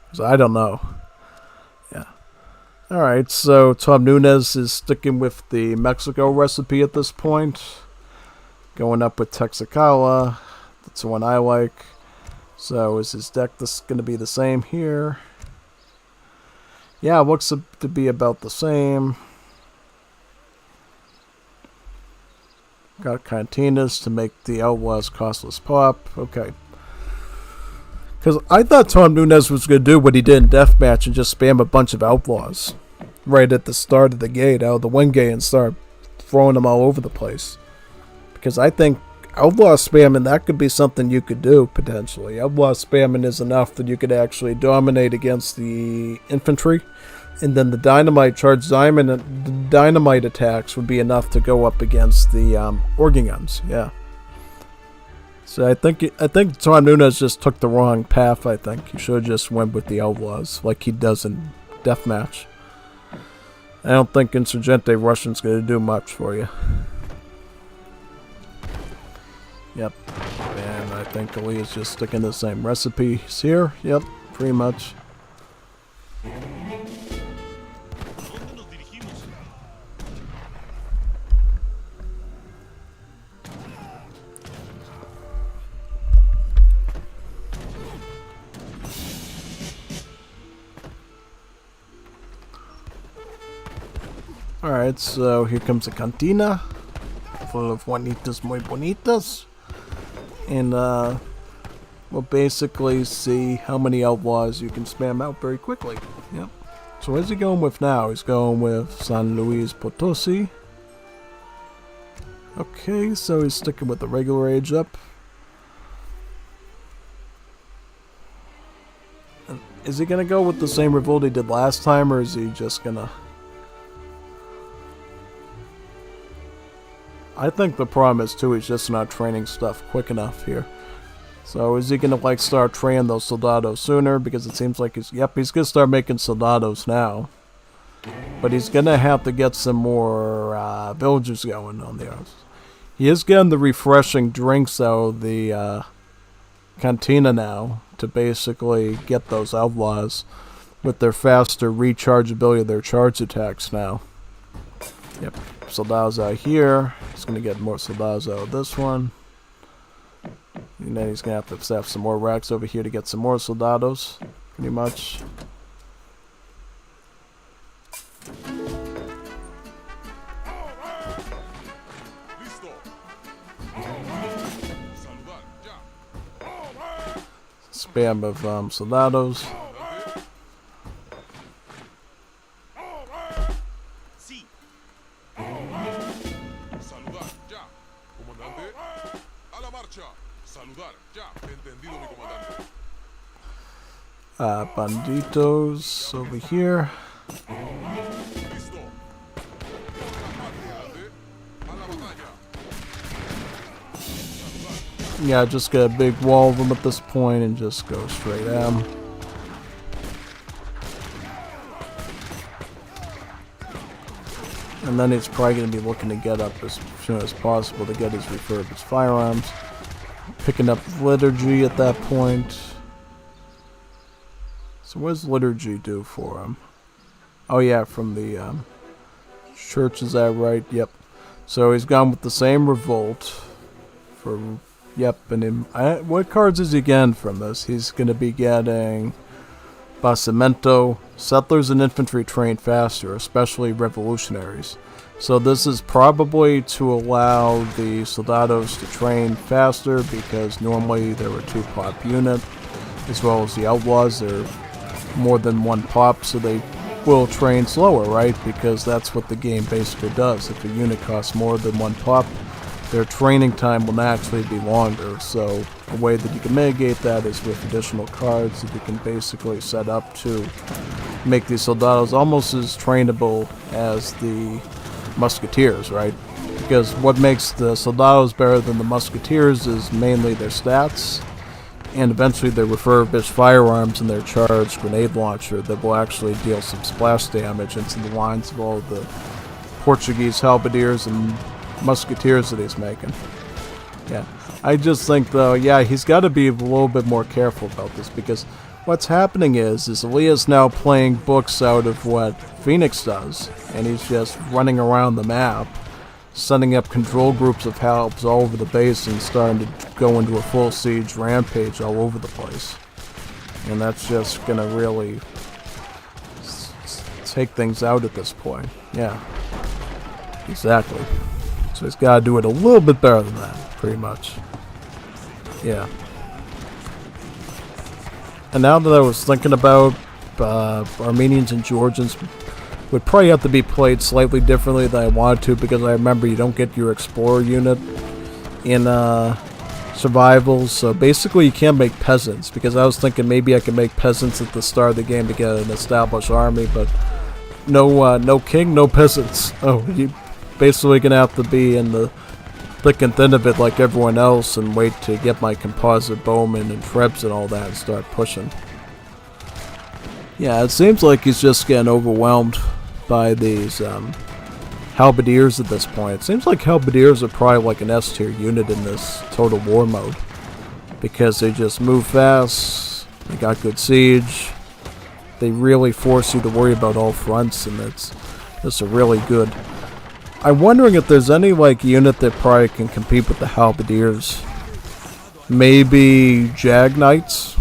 'Cause I don't know. Yeah. All right. So Tom Nunez is sticking with the Mexico recipe at this point. Going up with Texacala. That's the one I like. So is his deck going to be the same here? Yeah, it looks to be about the same. Got Cantinas to make the Outlaws costless pop. Okay. Because I thought Tom Nunez was going to do what he did in Deathmatch and just spam a bunch of Outlaws right at the start of the gate, out of the wing gate, and start throwing them all over the place. Because I think Outlaw spamming, that could be something you could do, potentially. Outlaw spamming is enough that you could actually dominate against the infantry, and then the dynamite charge diamond, the dynamite attacks would be enough to go up against the organ guns. Yeah. So I think Tom Nunez just took the wrong path. I think he should have just went with the Outlaws like he does in Deathmatch. I don't think Insurgente Russian's going to do much for you. Yep, and I think Ali is just sticking the same recipes here. Yep, pretty much. Alright, so here comes a cantina full of Juanitas muy bonitas. And we'll basically see how many Outlaws you can spam out very quickly. Yep. So where's he going with now? He's going with San Luis Potosi. Okay, so he's sticking with the regular age up. Is he gonna go with the same revolt he did last time, or is he just gonna... I think the problem is too, he's just not training stuff quick enough here. So is he gonna like start training those soldados sooner? Because it seems like he's gonna start making soldados now. But he's gonna have to get some more villagers going on the earth. He is getting the refreshing drinks out of the cantina now to basically get those Outlaws with their faster rechargeability of their charge attacks now. Yep. Soldados out here. He's going to get more soldados out of this one. And then he's going to have some more racks over here to get some more soldados. pretty much. Spam of soldados. Saludar, ya. Comandante, a la marcha. Saludar, ya. Entendido, mi comandante. Banditos over here. Listo. Adelante, a la batalla. Yeah, just get a big wall of them at this point and just go straight at 'em. And then he's probably going to be looking to get up as soon as possible to get his refurbished firearms. Picking up liturgy at that point. So what does liturgy do for him? Oh yeah, from the church, is that right? Yep. So he's gone with the same revolt for, yep, and what cards is he getting from this? He's going to be getting Basamento, settlers and infantry train faster, especially revolutionaries. So this is probably to allow the soldados to train faster, because normally they're a 2-pop unit, as well as the outlaws. They're more than 1 pop, so they will train slower, right? Because that's what the game basically does. If a unit costs more than 1 pop, their training time will naturally be longer. So a way that you can mitigate that is with additional cards that you can basically set up to make these soldados almost as trainable as the musketeers, right? Because what makes the soldados better than the musketeers is mainly their stats, and eventually their refurbished firearms and their charged grenade launcher that will actually deal some splash damage into the lines of all the Portuguese halberdiers and musketeers that he's making. Yeah, I just think though, yeah, he's got to be a little bit more careful about this, because what's happening is Elias now playing books out of what Phoenix does, and he's just running around the map, setting up control groups of halbs all over the base and starting to go into a full siege rampage all over the place. And that's just gonna really take things out at this point. Yeah, exactly. So he's got to do it a little bit better than that, pretty much. Yeah. And now that I was thinking about Armenians and Georgians would probably have to be played slightly differently than I wanted to, because I remember you don't get your explorer unit in survivals, so basically you can't make peasants, because I was thinking maybe I could make peasants at the start of the game to get an established army, but no king, no peasants. Oh, you basically gonna have to be in the thick and thin of it like everyone else and wait to get my composite bowmen and trebs and all that and start pushing. Yeah, it seems like he's just getting overwhelmed by these halberdiers at this point. It seems like halberdiers are probably like an S tier unit in this total war mode, because they just move fast, they got good siege, they really force you to worry about all fronts, and it's just a really good. I'm wondering if there's any like unit that probably can compete with the halberdiers. Maybe Jag Knights?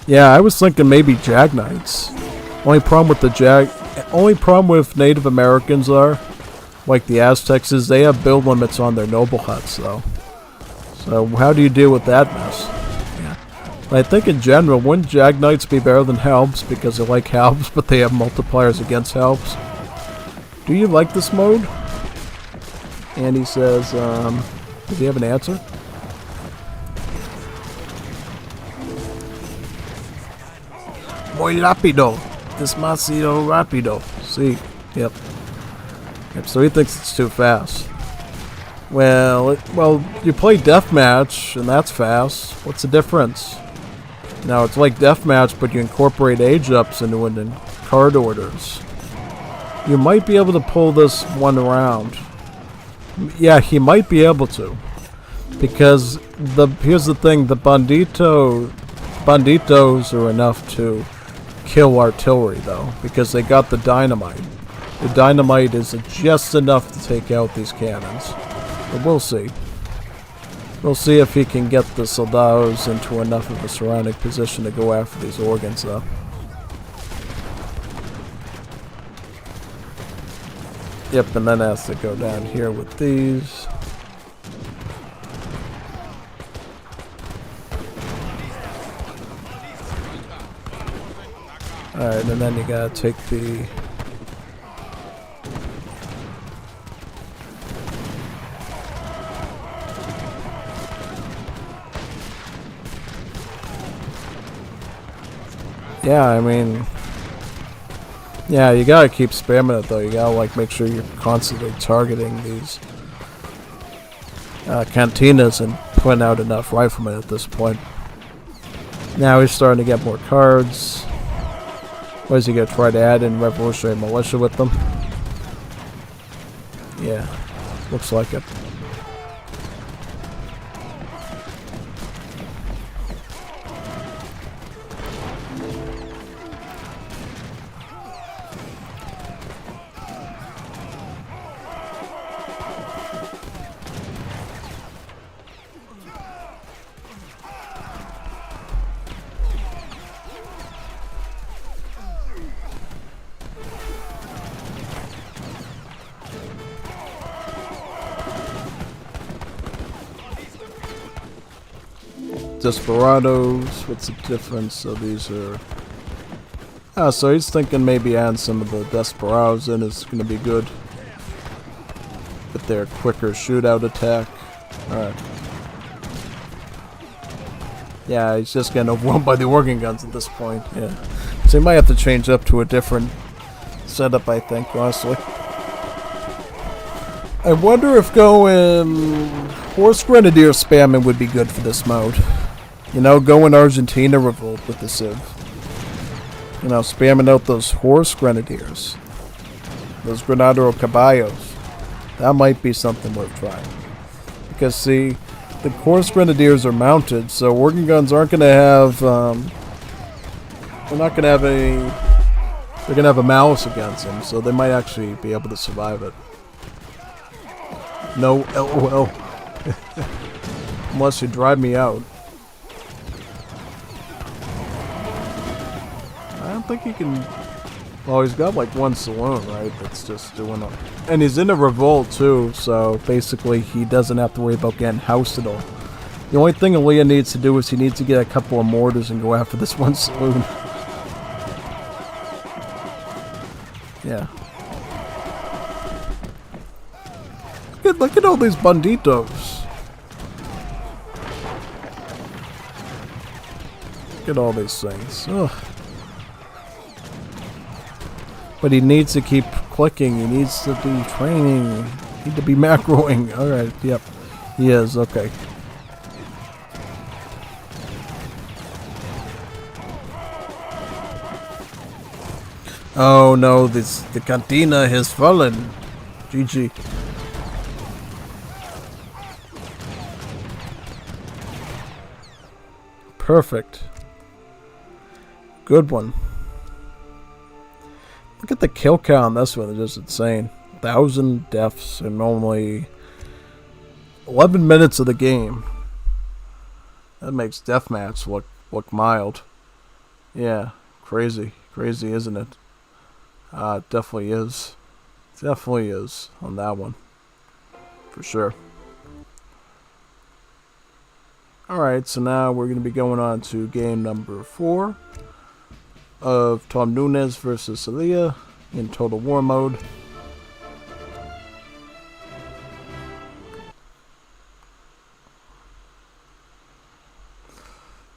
Yeah, I was thinking maybe Jag Knights. Only problem with Native Americans are, like the Aztecs, is they have build limits on their noble huts though. So how do you deal with that mess? Yeah. But I think in general, wouldn't Jag Knights be better than Halbs, because they like Halbs but they have multipliers against Halbs? Do you like this mode? And he says, does he have an answer? Muy rápido. Demasiado rápido. See? Yep. So he thinks it's too fast. Well, you play deathmatch, and that's fast. What's the difference? Now, it's like deathmatch, but you incorporate age ups into it and card orders. You might be able to pull this one around. Yeah, he might be able to. Because here's the thing, the banditos are enough to kill artillery though, because they got the dynamite. The dynamite is just enough to take out these cannons. But we'll see. We'll see if he can get the soldados into enough of a surrounding position to go after these organs, though. Yep, and then has to go down here with these. Alright, and then you gotta take the... Yeah, I mean... Yeah, you gotta keep spamming it though. You gotta like make sure you're constantly targeting these cantinas and putting out enough riflemen at this point. Now he's starting to get more cards. What is he gonna try to add in Revolutionary Militia with them? Yeah, looks like it. Desperados, what's the difference? So these are... Ah, so he's thinking maybe adding some of the Desperados in is going to be good. With their quicker shootout attack. Alright. Yeah, he's just getting overwhelmed by the organ guns at this point, yeah. So he might have to change up to a different setup, I think, honestly. I wonder if going Horse Grenadier spamming would be good for this mode. You know, going Argentina Revolt with the Civ. You know, spamming out those Horse Grenadiers. Those Granadero Caballos. That might be something worth trying. Because, see, the Horse Grenadiers are mounted, so organ guns aren't going to have, they're not going to have any, they're going to have a malice against them, so they might actually be able to survive it. No LOL. Unless you drive me out. I don't think he can... Well, he's got like one saloon, right? That's just doing it. And he's in a revolt too, so basically he doesn't have to worry about getting housed at all. The only thing Aaliyah needs to do is he needs to get a couple of mortars and go after this one saloon. Yeah. Look at all these banditos. Look at all these things. Ugh. But he needs to keep clicking. He needs to be training. He need to be macroing. Alright, yep. He is, okay. Oh no, the cantina has fallen. GG. Perfect. Good one. Look at the kill count on this one. It's just insane. 1,000 deaths in only 11 minutes of the game. That makes deathmatch look mild. Yeah, crazy. Crazy, isn't it? It definitely is. Definitely is on that one. For sure. Alright, so now we're going to be going on to game number 4 of Tom Nunez versus Aaliyah in Total War mode.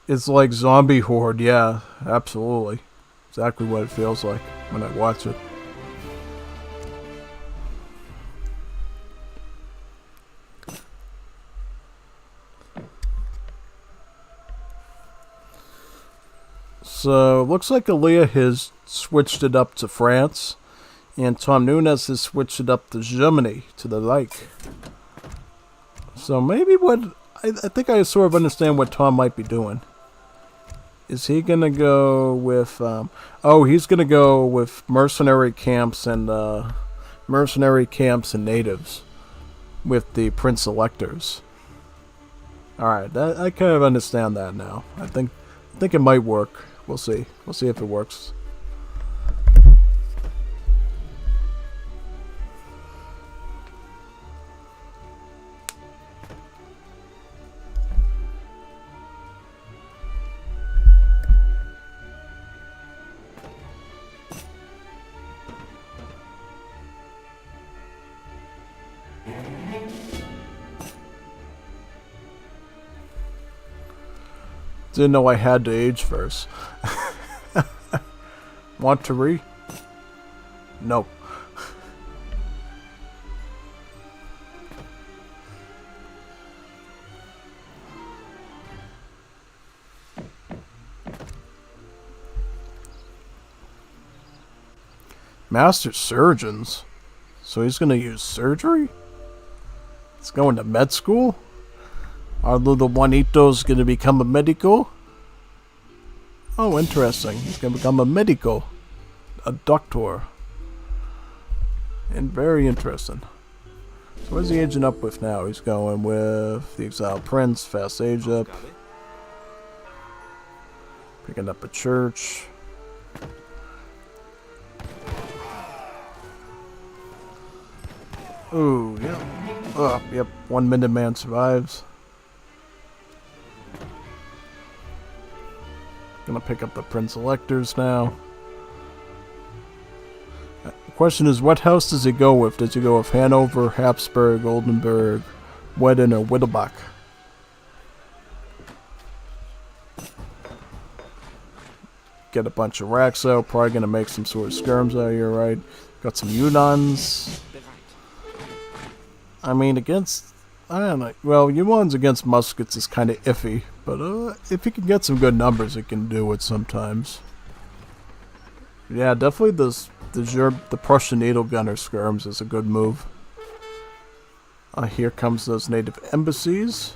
It's like Zombie Horde, yeah, absolutely. Exactly what it feels like when I watch it. So, looks like Aaliyah has switched it up to France, and Tom Nunez has switched it up to Germany, to the Reich. So maybe what, I think I sort of understand what Tom might be doing. Is he going to go with, he's going to go with mercenary camps and natives with the Prince Electors. Alright, that I kind of understand that now. I think it might work. We'll see. We'll see if it works. Didn't know I had to age first. Want to re? No. Master surgeons? So he's gonna use surgery? He's going to med school? Our little Juanito's gonna become a medico? Oh, interesting. He's gonna become a medico. A doctor. And very interesting. So what's he aging up with now? He's going with the Exiled Prince, Fast Age Up. Picking up a church. Ooh, yep. Yep, 1 minute man survives. Gonna pick up the Prince Electors now. The question is, what house does he go with? Does he go with Hanover, Habsburg, Oldenburg, Wedden, or Wittelbach? Get a bunch of racks out. Probably gonna make some sort of skirms out here, right? Got some Unans. I mean, against... I don't know. Well, Unans against muskets is kind of iffy. But if he can get some good numbers, he can do it sometimes. Yeah, definitely the Prussian needle gunner skirms is a good move. Here comes those native embassies.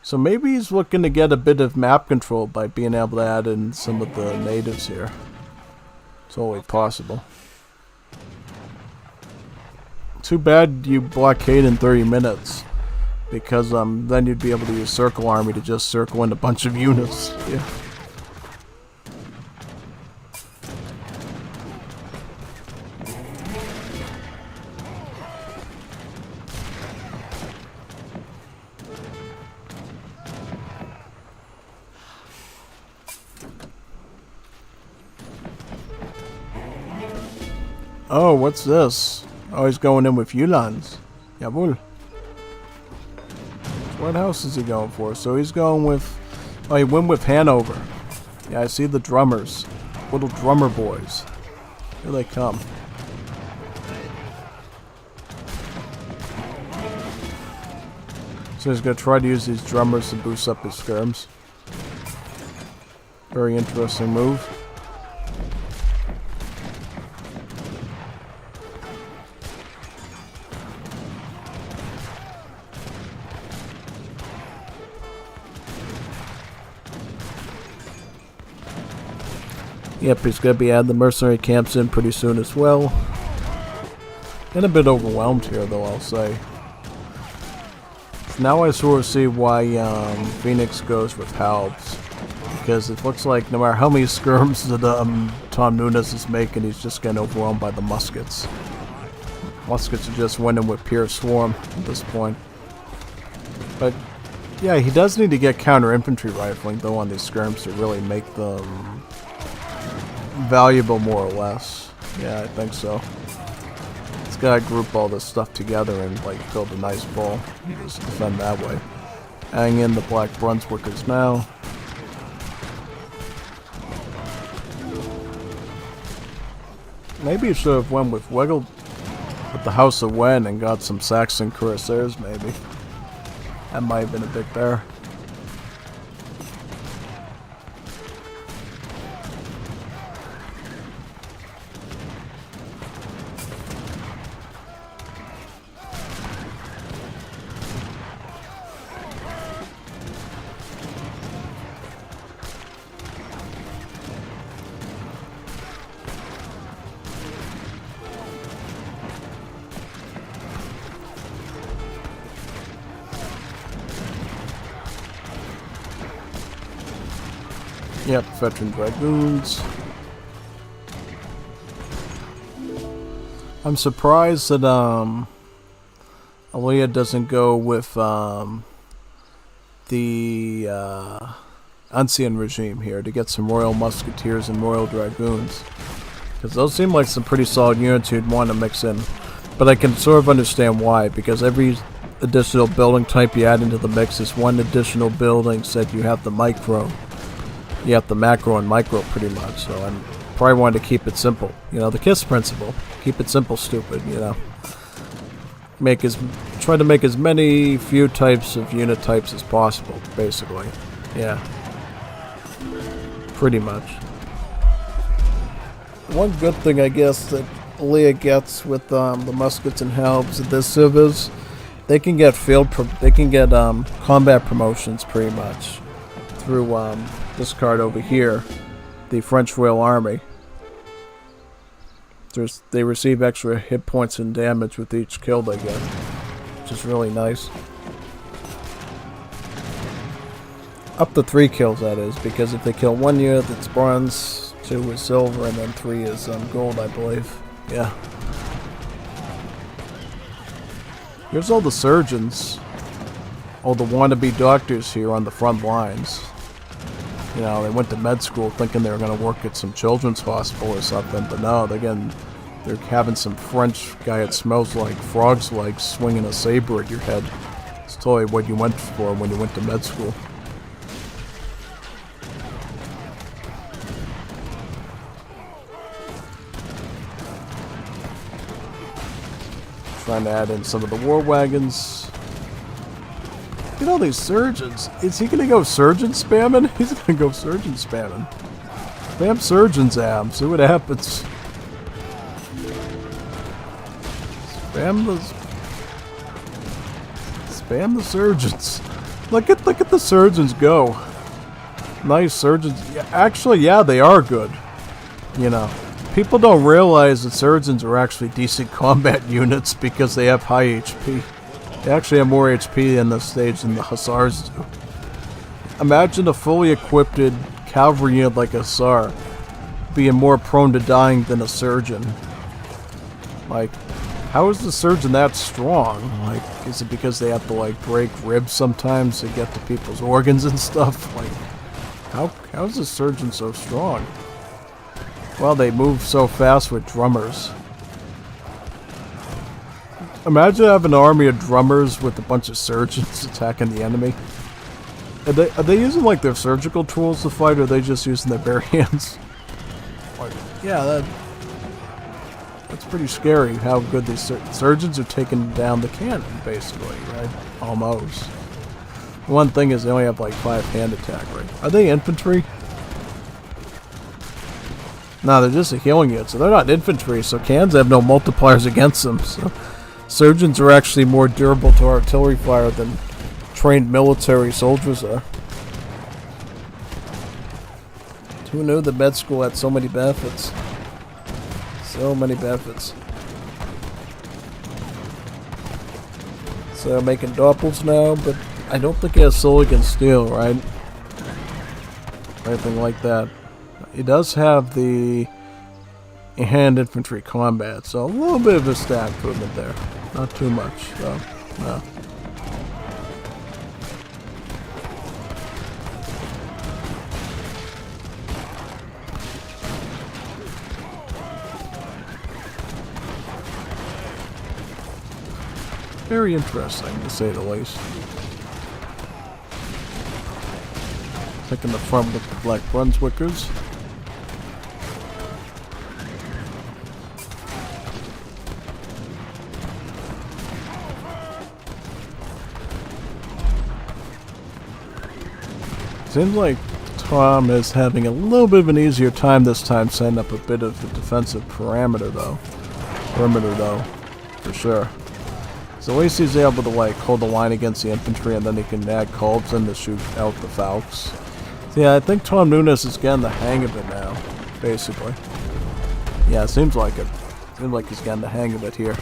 So maybe he's looking to get a bit of map control by being able to add in some of the natives here. It's only possible. Too bad you blockade in 30 minutes. Because then you'd be able to use Circle Army to just circle in a bunch of units. Yeah. Oh, what's this? Oh, he's going in with Ulans. Jawohl. What house is he going for? So he's going with... Oh, he went with Hanover. Yeah, I see the drummers. Little drummer boys. Here they come. So he's going to try to use these drummers to boost up his skirms. Very interesting move. Yep, he's going to be adding the mercenary camps in pretty soon as well. Getting a bit overwhelmed here, though, I'll say. Now I sort of see why Phoenix goes with Halbs. Because it looks like no matter how many skirms that Tom Nunes is making, he's just getting overwhelmed by the muskets. Muskets are just winning with pure swarm at this point. But, yeah, he does need to get counter-infantry rifling, though, on these skirms to really make them valuable, more or less. Yeah, I think so. It's gotta group all this stuff together and like build a nice ball. Just defend that way. Hang in the Black Brunswickers now. Maybe you should have went with the House of Wen and got some Saxon cuirassiers, maybe. That might have been a bit there. Yep, veteran dragoons. I'm surprised that Aliyah doesn't go with the Ancien regime here to get some Royal Musketeers and Royal Dragoons. Because those seem like some pretty solid units you'd want to mix in. But I can sort of understand why, because every additional building type you add into the mix is one additional building said you have the micro. You have the macro and micro pretty much, so I probably wanted to keep it simple. You know, the KISS principle. Keep it simple, stupid, you know. Try to make as many few types of unit types as possible, basically. Yeah. Pretty much. One good thing, I guess, that Aliyah gets with the muskets and halberds of this civ is they can get combat promotions pretty much through this card over here, the French Royal Army. They receive extra hit points and damage with each kill they get, which is really nice. Up to 3 kills, that is, because if they kill 1 unit, it's bronze, 2 is silver, and then 3 is gold, I believe. Yeah. Here's all the surgeons, all the wannabe doctors here on the front lines. You know, they went to med school thinking they were going to work at some children's hospital or something, but no, they're having some French guy that smells like frog's legs swinging a saber at your head. It's totally what you went for when you went to med school. Trying to add in some of the war wagons. Look at all these surgeons. Is he going to go surgeon spamming? He's going to go surgeon spamming. Spam surgeons, Am. See what happens. Spam the surgeons. Look at the surgeons go. Nice surgeons. Yeah, actually, yeah, they are good. You know, people don't realize that surgeons are actually decent combat units because they have high HP. They actually have more HP in this stage than the Hussars do. Imagine a fully equipped cavalry unit like a Hussar being more prone to dying than a surgeon. Like, how is the surgeon that strong? Like, is it because they have to, like, break ribs sometimes to get to people's organs and stuff? Like, how is the surgeon so strong? Well, they move so fast with drummers. Imagine having an army of drummers with a bunch of surgeons attacking the enemy. Are they using, like, their surgical tools to fight, or are they just using their bare hands? Like, yeah, that's pretty scary how good these surgeons are taking down the cannon, basically, right? Almost. One thing is they only have, like, 5 hand attack, right? Are they infantry? No, they're just a healing unit, so they're not infantry, so cannons have no multipliers against them, so surgeons are actually more durable to artillery fire than trained military soldiers are. Who knew that med school had so many benefits? So many benefits. So making doppels now, but I don't think it has silicon steel, right? Or anything like that. It does have the hand infantry combat, so a little bit of a stat improvement there. Not too much, though. No. Very interesting, to say the least. Taking the front with the Black Brunswickers. Seems like Tom is having a little bit of an easier time this time setting up a bit of a defensive perimeter though, for sure. So at least he's able to like hold the line against the infantry, and then he can add Kolbs in to shoot out the Falks. So yeah, I think Tom Nunes is getting the hang of it now, basically. Yeah, it seems like it. Seems like he's getting the hang of it here.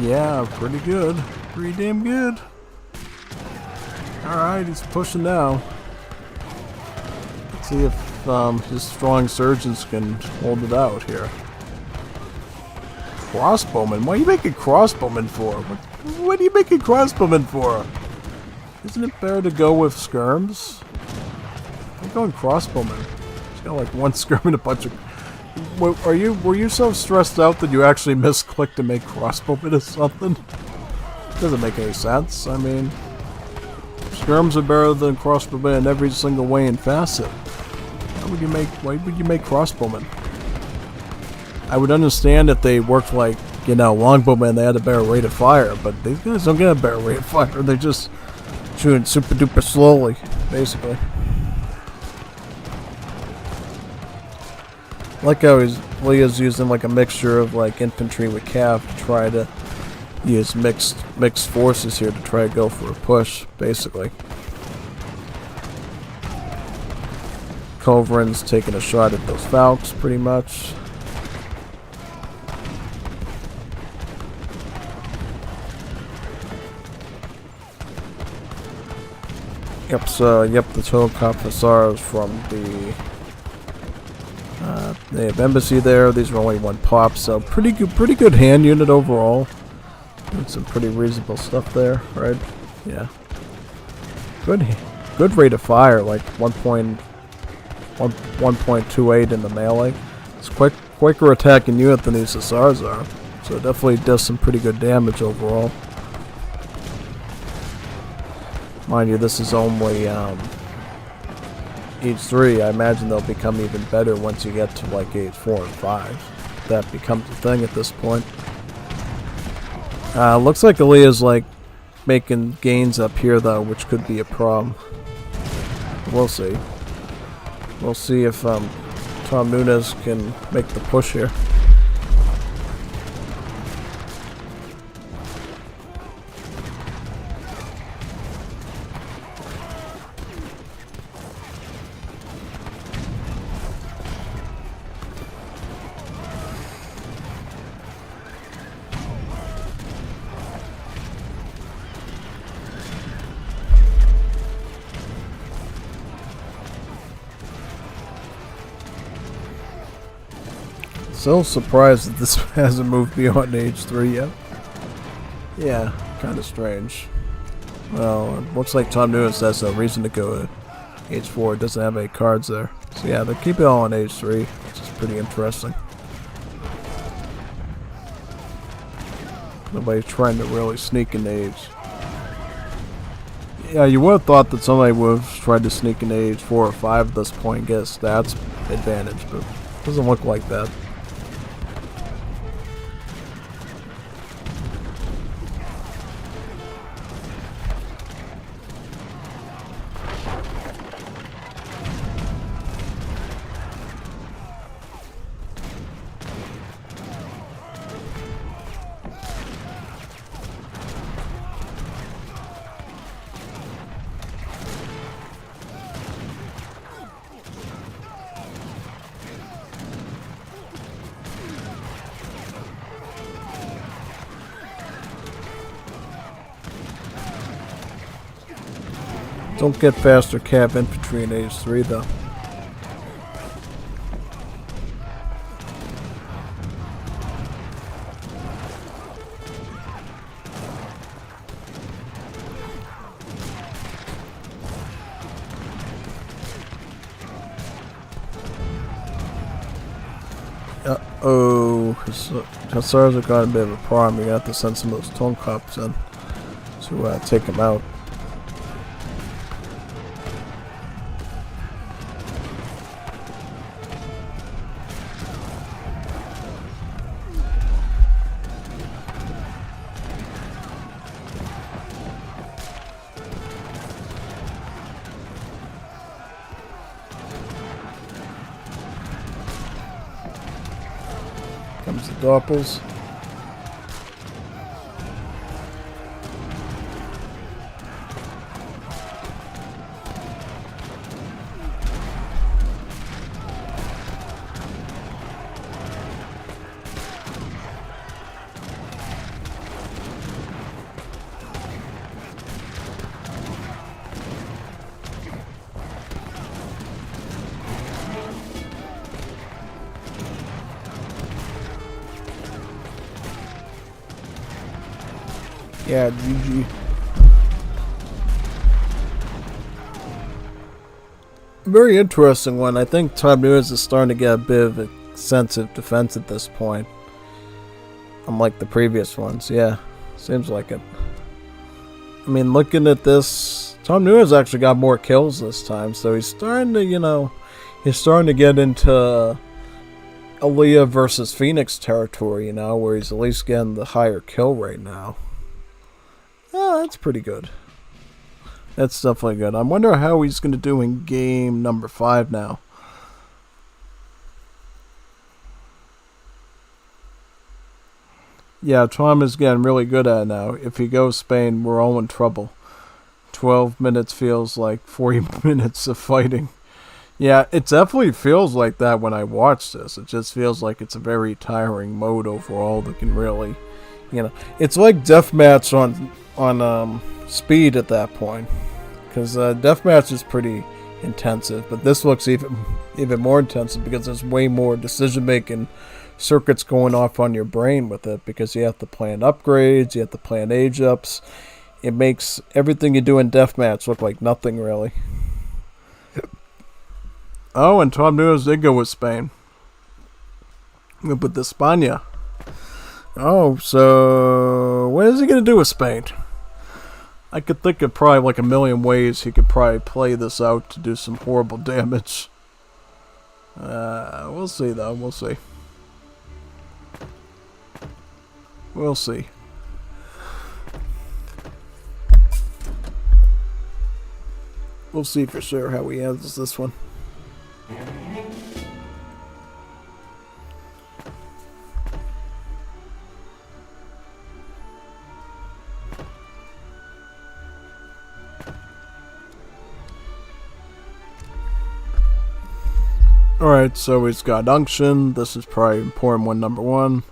Yeah, pretty good. Pretty damn good. Alright, he's pushing now. Let's see if his strong surgeons can hold it out here. Crossbowman? What are you making crossbowman for? What are you making crossbowman for? Isn't it better to go with skirms? I'm going crossbowman. He's got like one skirm and a bunch of... Were you so stressed out that you actually misclicked to make crossbowman or something? Doesn't make any sense. I mean, skirms are better than crossbowmen in every single way and facet. Why would you make crossbowmen? I would understand if they worked like, you know, longbowmen, they had a better rate of fire, but these guys don't get a better rate of fire. They're just shooting super duper slowly, basically. Like how Leah's using like a mixture of like infantry with cav to try to use mixed forces here to try to go for a push, basically. Kovrin's taking a shot at those Falks, pretty much. Yep, the Tokop Hussars from they have embassy there. These are only one pop, so pretty good hand unit overall. And some pretty reasonable stuff there, right? Yeah. Good rate of fire, like 1.28 in the melee. It's quicker attacking unit than these Hussars are, so it definitely does some pretty good damage overall. Mind you, this is only age 3. I imagine they'll become even better once you get to like age 4 and 5. That becomes a thing at this point. Looks like Aaliyah's like making gains up here though, which could be a problem. We'll see. We'll see if Tom Nunes can make the push here. So surprised that this hasn't moved beyond age 3 yet. Yeah, kind of strange. Well, it looks like Tom Nunes has a reason to go to age 4. It doesn't have any cards there. So yeah, they keep it all on age 3, which is pretty interesting. Nobody's trying to really sneak in age. Yeah, you would have thought that somebody would have tried to sneak in age 4 or 5 at this point and get a stats advantage, but it doesn't look like that. Don't get faster cav infantry in age 3 though. Uh-oh, Hussars have got a bit of a problem. You have to send some of those tone cops in to take them out. Comes the Doppels. Yeah, GG. Very interesting one. I think Tom Nunes is starting to get a bit of a sense of defense at this point. Unlike the previous ones, yeah. Seems like it. I mean, looking at this, Tom Nunes actually got more kills this time, so he's starting to, you know, he's starting to get into Aaliyah versus Phoenix territory, you know, where he's at least getting the higher kill rate now. Oh, that's pretty good. That's definitely good. I wonder how he's going to do in game number 5 now. Yeah, Tom is getting really good at it now. If he goes Spain, we're all in trouble. 12 minutes feels like 40 minutes of fighting. Yeah, it definitely feels like that when I watch this. It just feels like it's a very tiring mode overall that can really, you know, it's like deathmatch on speed at that point. Because deathmatch is pretty intensive, but this looks even more intensive because there's way more decision-making circuits going off on your brain with it, because you have to plan upgrades, you have to plan age ups. It makes everything you do in deathmatch look like nothing really. Oh, and Tom Nunes did go with Spain. With the España. Oh, so what is he gonna do with Spain? I could think of probably like a million ways he could probably play this out to do some horrible damage. We'll see though, we'll see. We'll see. We'll see for sure how he handles this one. Alright, so he's got Unction. This is probably important one, number 1.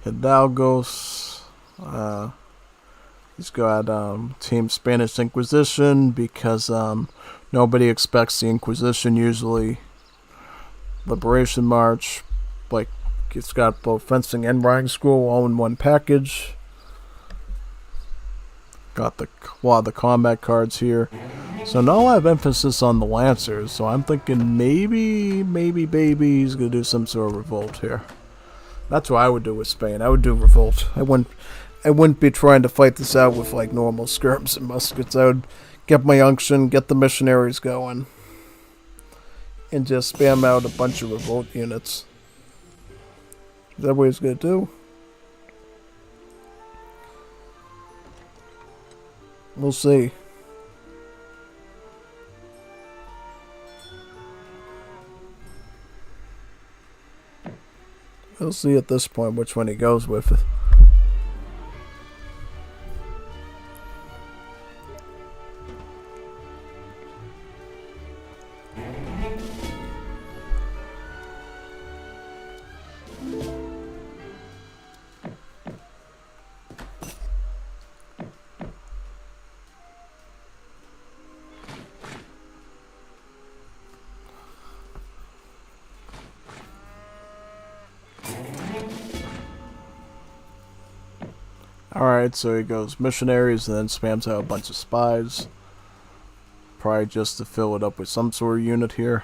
Hidalgos. He's got Team Spanish Inquisition because nobody expects the Inquisition usually. Liberation March. Like, it's got both fencing and riding school all in one package. Got a lot of the combat cards here. So not a lot of emphasis on the Lancers, so I'm thinking maybe he's going to do some sort of revolt here. That's what I would do with Spain. I would do revolt. I wouldn't be trying to fight this out with like normal skirms and muskets. I would get my Unction, get the missionaries going, and just spam out a bunch of revolt units. Is that what he's going to do? We'll see. We'll see at this point which one he goes with. Alright, so he goes missionaries and then spams out a bunch of spies. Probably just to fill it up with some sort of unit here.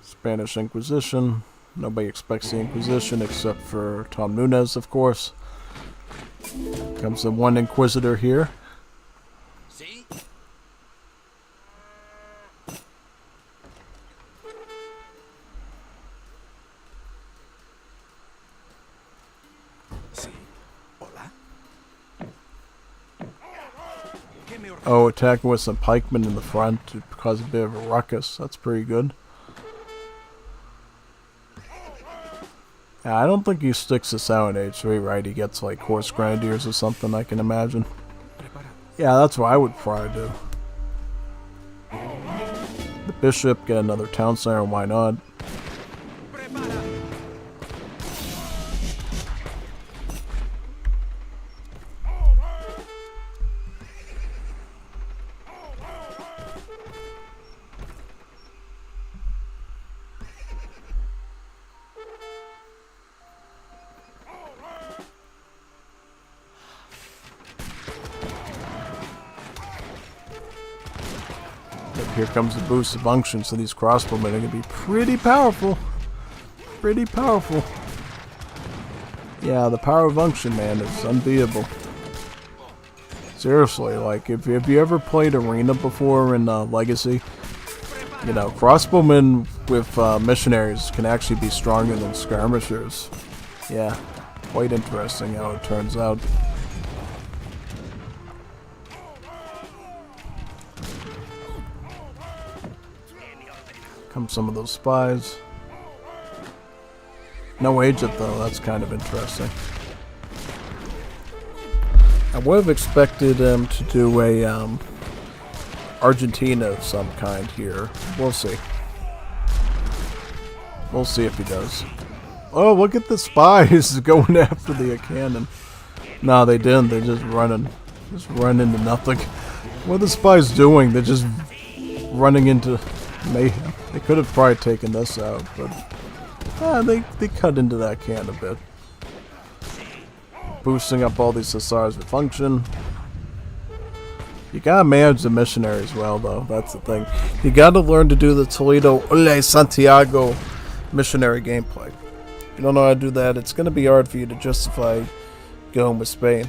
Spanish Inquisition. Nobody expects the Inquisition except for Tom Nunes, of course. Comes the one Inquisitor here. See? Oh, attacking with some pikemen in the front to cause a bit of a ruckus. That's pretty good. Yeah, I don't think he sticks this out in H3, right? He gets like horse grenadiers or something, I can imagine. Yeah, that's what I would probably do. The bishop, get another town center, why not? But here comes the boost of unction, so these crossbowmen are going to be pretty powerful. Pretty powerful. Yeah, the power of unction, man, is unbeatable. Seriously, like, if you ever played Arena before in Legacy, you know, crossbowmen with missionaries can actually be stronger than skirmishers. Yeah, quite interesting how it turns out. Come some of those spies. No agent though, that's kind of interesting. I would have expected him to do a Argentina of some kind here. We'll see. We'll see if he does. Oh, look at the spies going after the cannon. No, they didn't. They're just running. Just run into nothing. What are the spies doing? They're just running into mayhem. They could have probably taken this out, but they cut into that can a bit. Boosting up all these hussars with function. You gotta manage the missionaries well, though. That's the thing. You gotta learn to do the Toledo Ole Santiago missionary gameplay. If you don't know how to do that, it's gonna be hard for you to justify going with Spain.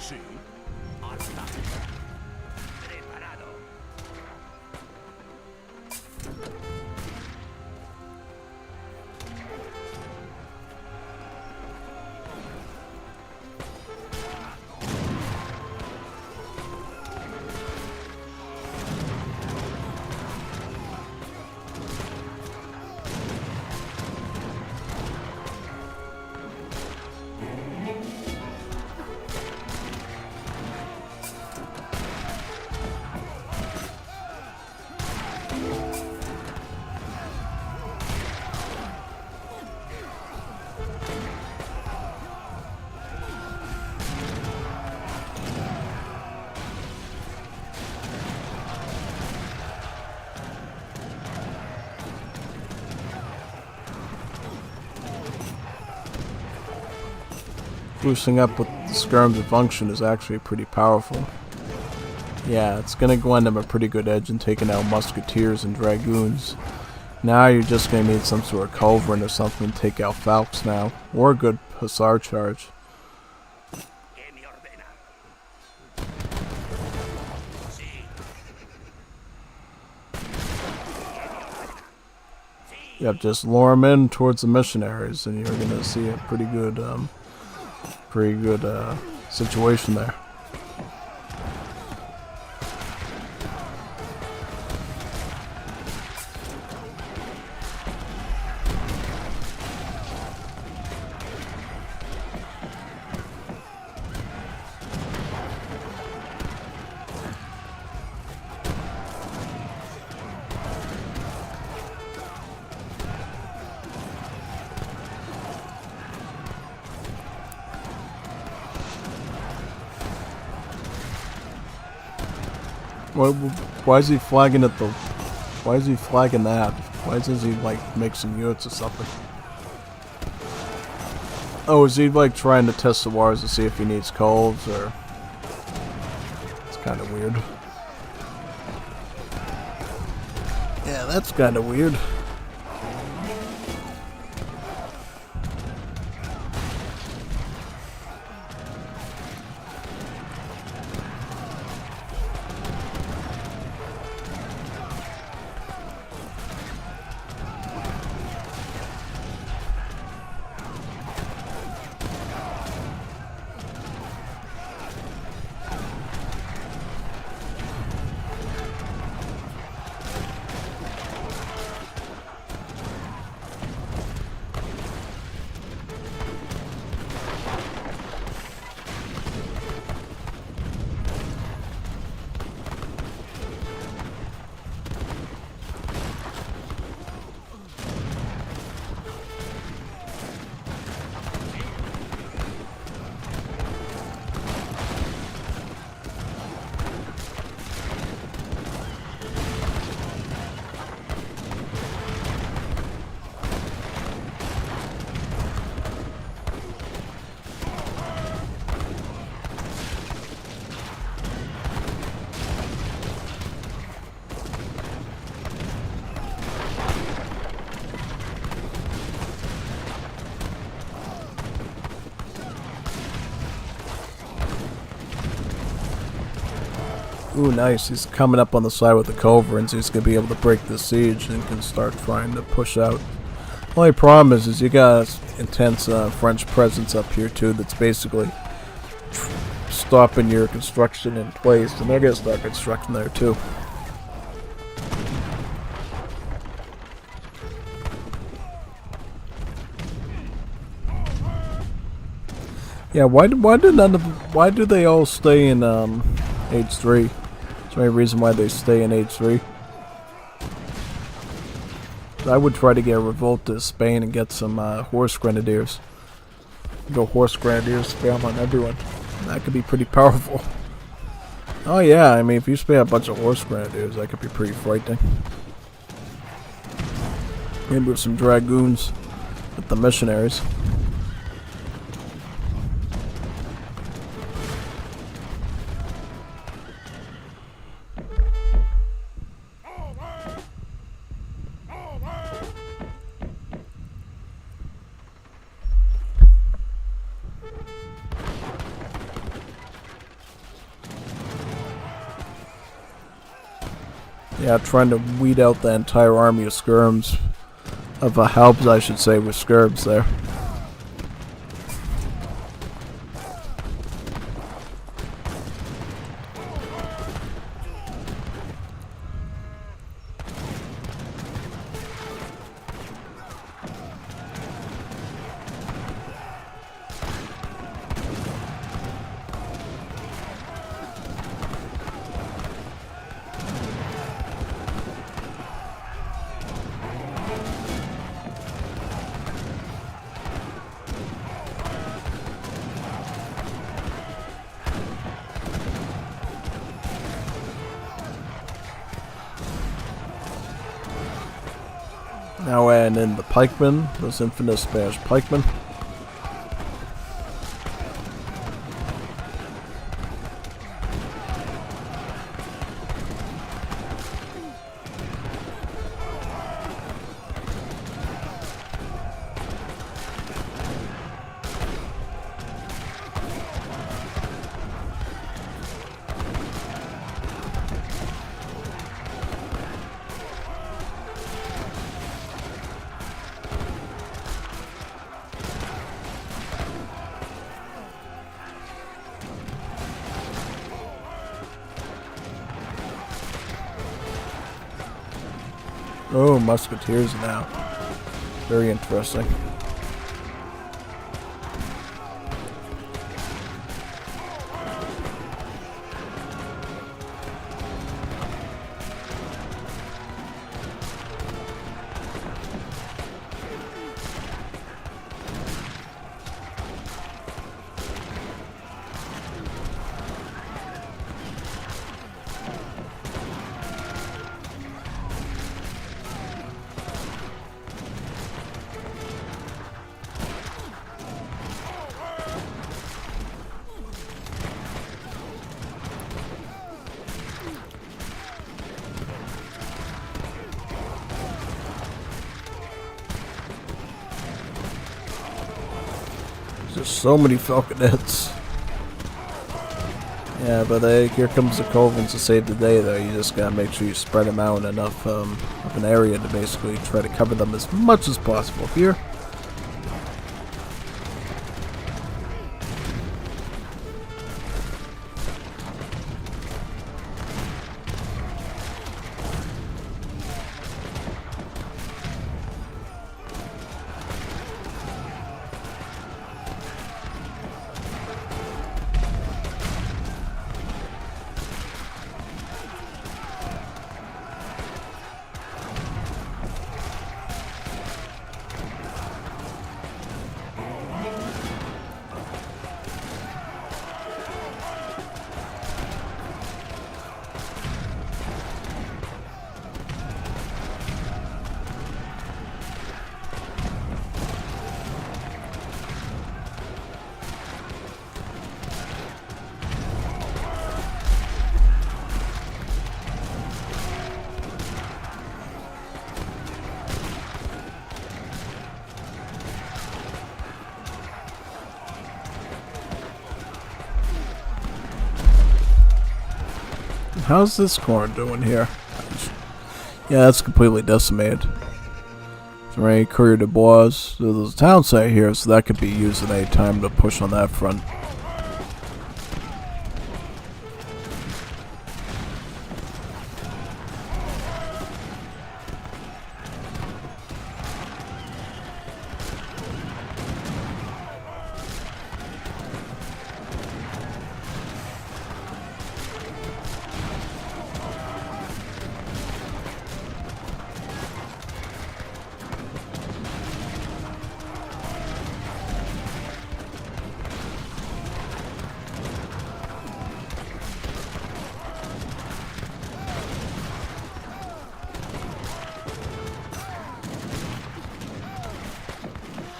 Sí. Preparado. Boosting up with the skirms of function is actually pretty powerful. Yeah, it's gonna go on them a pretty good edge in taking out musketeers and dragoons. Now you're just gonna need some sort of culverin or something to take out falcons now, or a good hussar charge. ¿Qué me ordena? Yep, just lure them in towards the missionaries, and you're gonna see a pretty good situation there. Why is he flagging at the... Why is he flagging that? Why isn't he, like, make some units or something? Oh, is he, like, trying to test the waters to see if he needs coals, or... It's kind of weird. Yeah, that's kind of weird. Ooh, nice. He's coming up on the side with the culverins. He's going to be able to break the siege and can start trying to push out. Only problem is you got intense French presence up here too that's basically stopping your construction in place, and they're going to start construction there too. Yeah, why do they all stay in age 3? Is there any reason why they stay in age 3? I would try to get a revolt to Spain and get some horse grenadiers. Go horse grenadiers, spam on everyone. That could be pretty powerful. Oh yeah, I mean if you spam a bunch of horse grenadiers, that could be pretty frightening. Maybe with some dragoons with the missionaries. Yeah, trying to weed out the entire army of skirms. Of Halbs, I should say, with skirms there. Now add in the pikemen, those infamous Spanish pikemen. Oh, musketeers now. Very interesting. There's so many falconets. Yeah, but here comes the Colvins to save the day though. You just gotta make sure you spread them out enough of an area to basically try to cover them as much as possible. Here. How's this corner doing here? Yeah, that's completely decimated. Is there any Courier de Bois? So there's a town site here, so that could be used at any time to push on that front.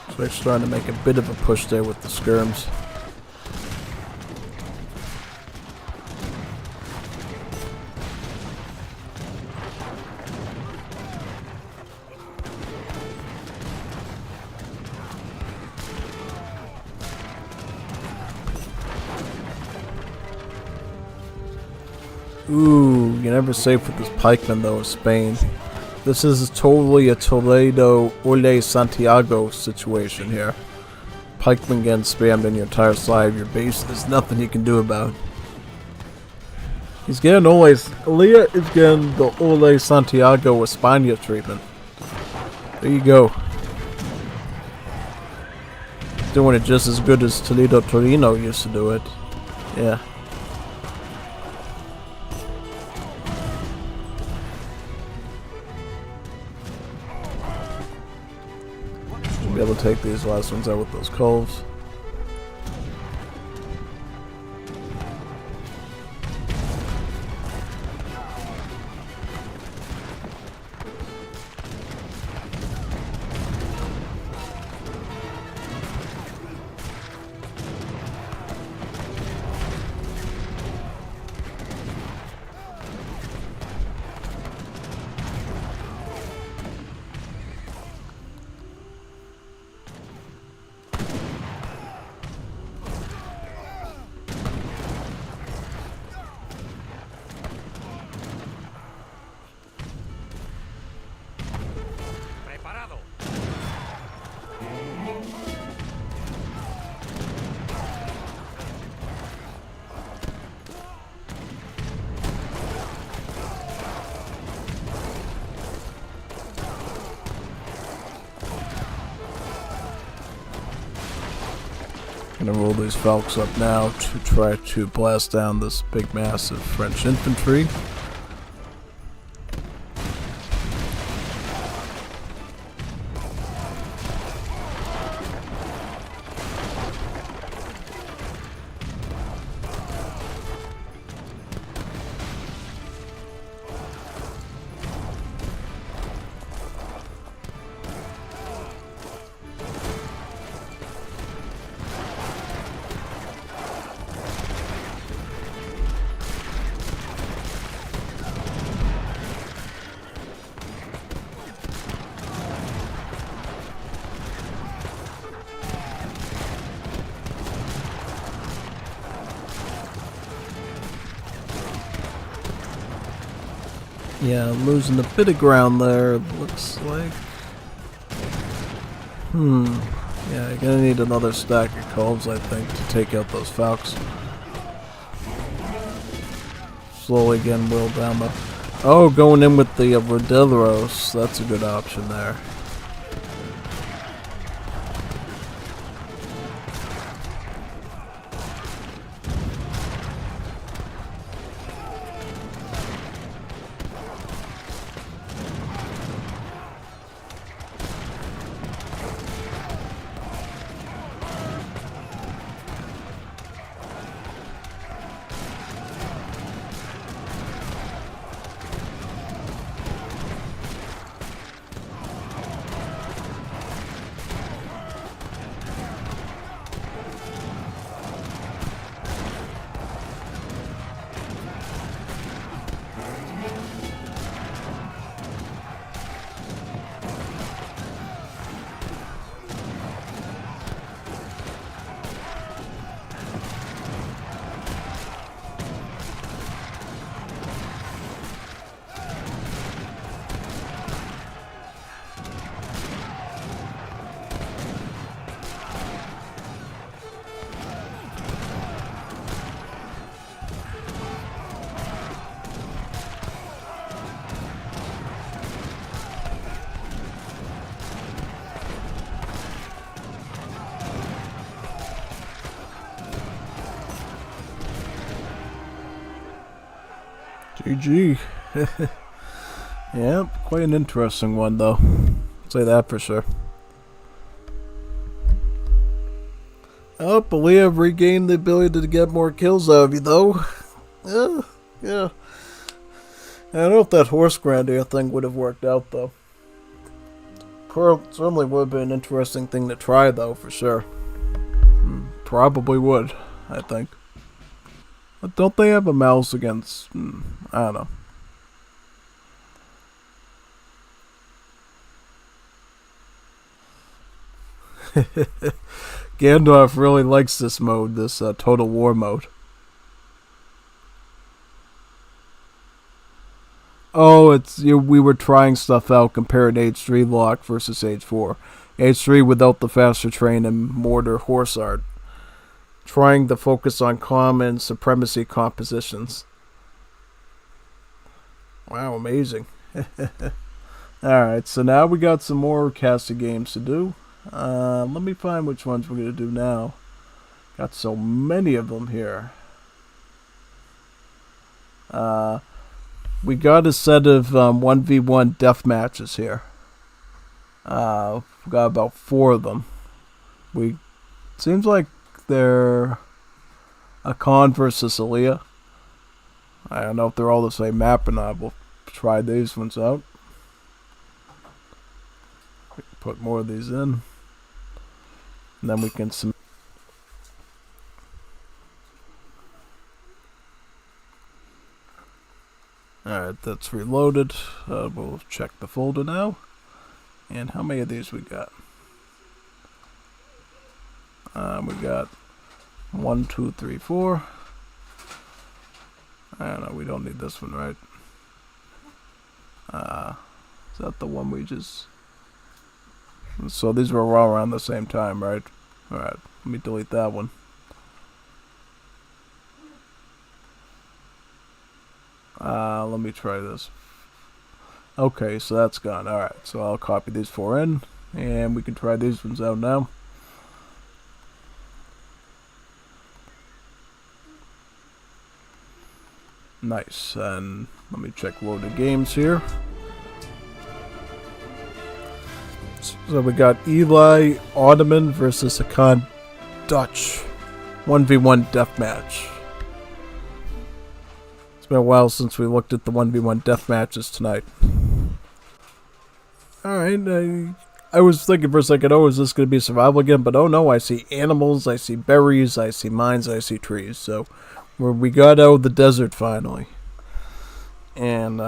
So they're starting to make a bit of a push there with the skirms. Ooh, you're never safe with this pikeman though, Spain. This is totally a Toledo Ole Santiago situation here. Pikeman getting spammed on your entire side of your base. There's nothing you can do about it. He's getting Leah is getting the Ole Santiago España treatment. There you go. Doing it just as good as Toledo Torino used to do it. Yeah. Be able to take these last ones out with those coves. Preparado. Gonna roll these Falcons up now to try to blast down this big mass of French infantry. Yeah, losing a bit of ground there, looks like. Yeah, you're gonna need another stack of coves, I think, to take out those Falcons. Slowly getting whirled down the... Oh, going in with the Rodelleros, that's a good option there. GG. Yep, quite an interesting one though. I'll say that for sure. Oh, Aaliyah regained the ability to get more kills out of you though. Yeah. I don't know if that horse grenadier thing would have worked out though. Certainly would have been an interesting thing to try though, for sure. Probably would, I think. But don't they have a mouse against... I don't know. Gandalf really likes this mode, this Total War mode. Oh, it's we were trying stuff out comparing H3 lock versus H4. H3 without the faster train and mortar horse art. Trying to focus on common supremacy compositions. Wow, amazing. Alright, so now we got some more casted games to do. Let me find which ones we're going to do now. Got so many of them here. We got a set of 1v1 death matches here. We got about 4 of them. Seems like they're Akan versus Aaliyah. I don't know if they're all the same map or not. We'll try these ones out. We can put more of these in. And then we can submit. Alright, that's reloaded. We'll check the folder now. And how many of these we got? We got 1, 2, 3, 4. I don't know, we don't need this one, right? Is that the one we just... So these were all around the same time, right? Alright, let me delete that one. Let me try this. Okay, so that's gone. Alright, so I'll copy these 4 in. And we can try these ones out now. Nice, and let me check loaded games here. So we got Eli Ottoman versus Akan Dutch. 1v1 deathmatch. It's been a while since we looked at the 1v1 deathmatches tonight. Alright, I was thinking for a second, oh, is this going to be survival again? But oh no, I see animals, I see berries, I see mines, I see trees. So we got out of the desert finally. And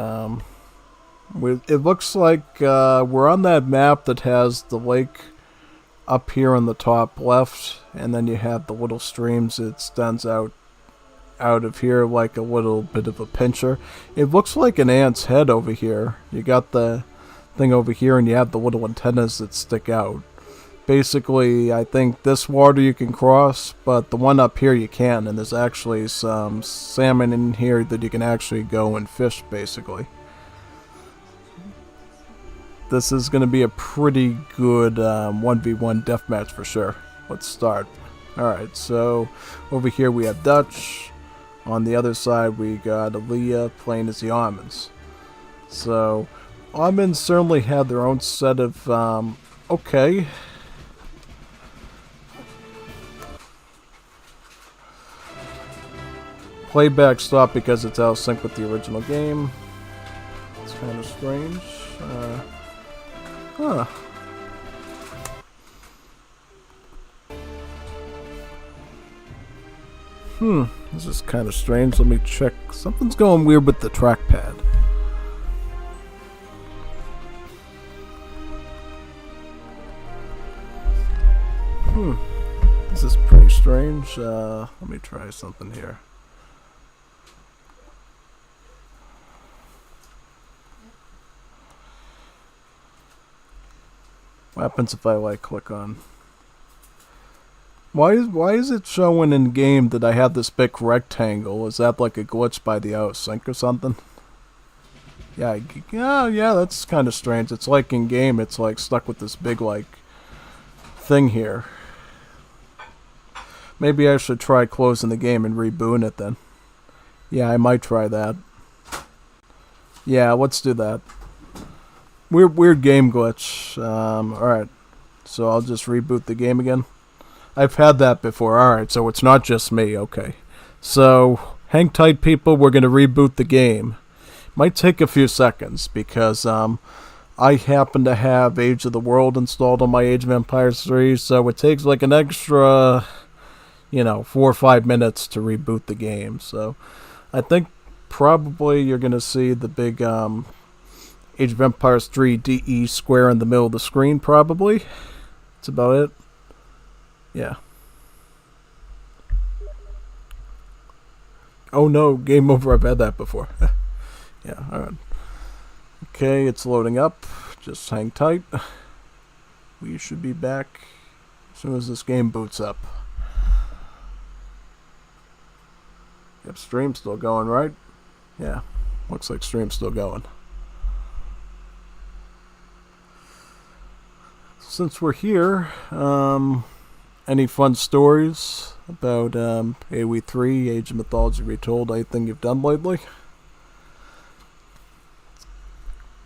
it looks like we're on that map that has the lake up here on the top left, and then you have the little streams that extends out of here like a little bit of a pincher. It looks like an ant's head over here. You got the thing over here, and you have the little antennas that stick out. Basically, I think this water you can cross, but the one up here you can, and there's actually some salmon in here that you can actually go and fish, basically. This is going to be a pretty good 1v1 deathmatch for sure. Let's start. Alright, so over here we have Dutch. On the other side we got Aaliyah playing as the Almonds. So, Almonds certainly had their own set of... okay. Playback stopped because it's out of sync with the original game. It's kind of strange. Huh. This is kind of strange. Let me check. Something's going weird with the trackpad. This is pretty strange. Let me try something here. What happens if I click on? Why is it showing in game that I have this big rectangle? Is that like a glitch by the out of sync or something? Yeah, yeah, that's kind of strange. It's like in game, it's like stuck with this big thing here. Maybe I should try closing the game and rebooting it then. Yeah, I might try that. Yeah, let's do that. Weird game glitch. Alright. So I'll just reboot the game again. I've had that before. Alright, so it's not just me. Okay. So, hang tight, people. We're going to reboot the game. Might take a few seconds because I happen to have Age of the World installed on my Age of Empires 3, so it takes like an extra, 4 or 5 minutes to reboot the game. So, I think probably you're going to see the big Age of Empires 3 DE square in the middle of the screen, probably. That's about it. Yeah. Oh no, game over. I've had that before. Yeah, alright. Okay, it's loading up. Just hang tight. We should be back as soon as this game boots up. Yep, stream's still going, right? Yeah, looks like stream's still going. Since we're here, any fun stories about AoE 3, Age of Mythology Retold, anything you've done lately?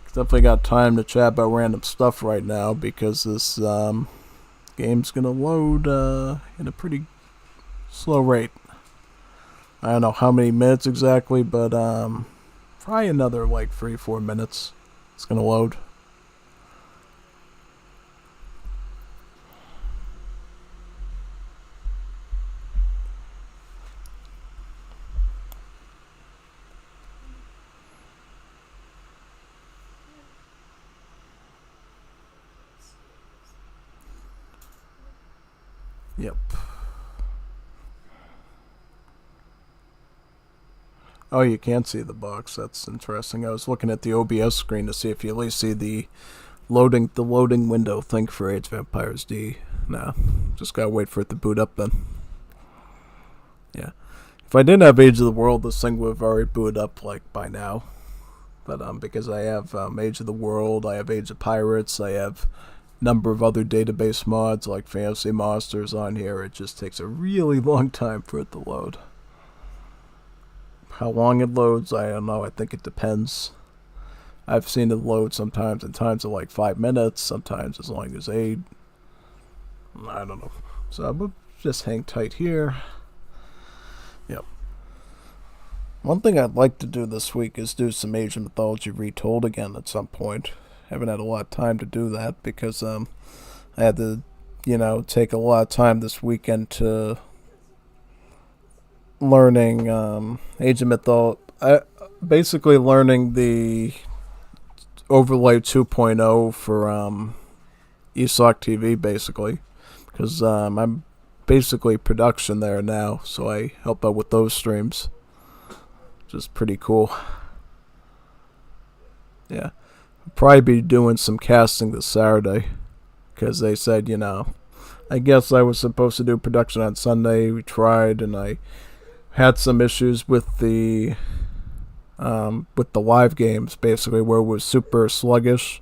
Definitely got time to chat about random stuff right now because this game's gonna load in a pretty slow rate. I don't know how many minutes exactly, but probably another like 3-4 minutes. It's gonna load. Yep. Oh, you can't see the box. That's interesting. I was looking at the OBS screen to see if you at least see the loading window thing for Age of Empires D. Nah, just gotta wait for it to boot up then. Yeah. If I didn't have Age of the World, this thing would have already booted up like by now. But because I have Age of the World, I have Age of Pirates, I have number of other database mods like Fantasy Monsters on here, it just takes a really long time for it to load. How long it loads, I don't know. I think it depends. I've seen it load sometimes in times of like 5 minutes, sometimes as long as 8. I don't know. So we'll just hang tight here. Yep. One thing I'd like to do this week is do some Age of Mythology Retold again at some point. Haven't had a lot of time to do that because I had to, take a lot of time this weekend to learning Age of Mythology. Basically learning the Overlay 2.0 for ESOC TV, basically, because I'm basically production there now, so I help out with those streams, which is pretty cool. Yeah. Probably be doing some casting this Saturday because they said, I guess I was supposed to do production on Sunday. We tried, and I had some issues with the live games, basically, where it was super sluggish,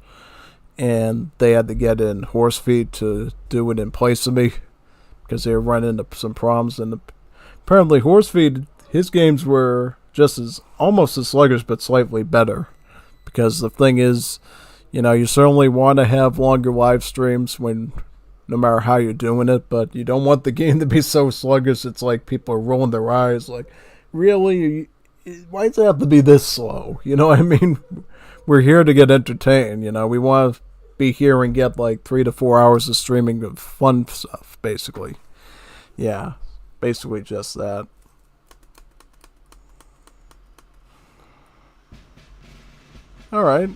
and they had to get in Horsefeed to do it in place of me because they were running into some problems. And apparently, Horsefeed, his games were almost as sluggish, but slightly better. Because the thing is, you certainly want to have longer live streams no matter how you're doing it, but you don't want the game to be so sluggish it's like people are rolling their eyes like, really? Why does it have to be this slow? You know what I mean? We're here to get entertained, we want to be here and get like 3 to 4 hours of streaming of fun stuff, basically. Yeah, basically just that. Alright.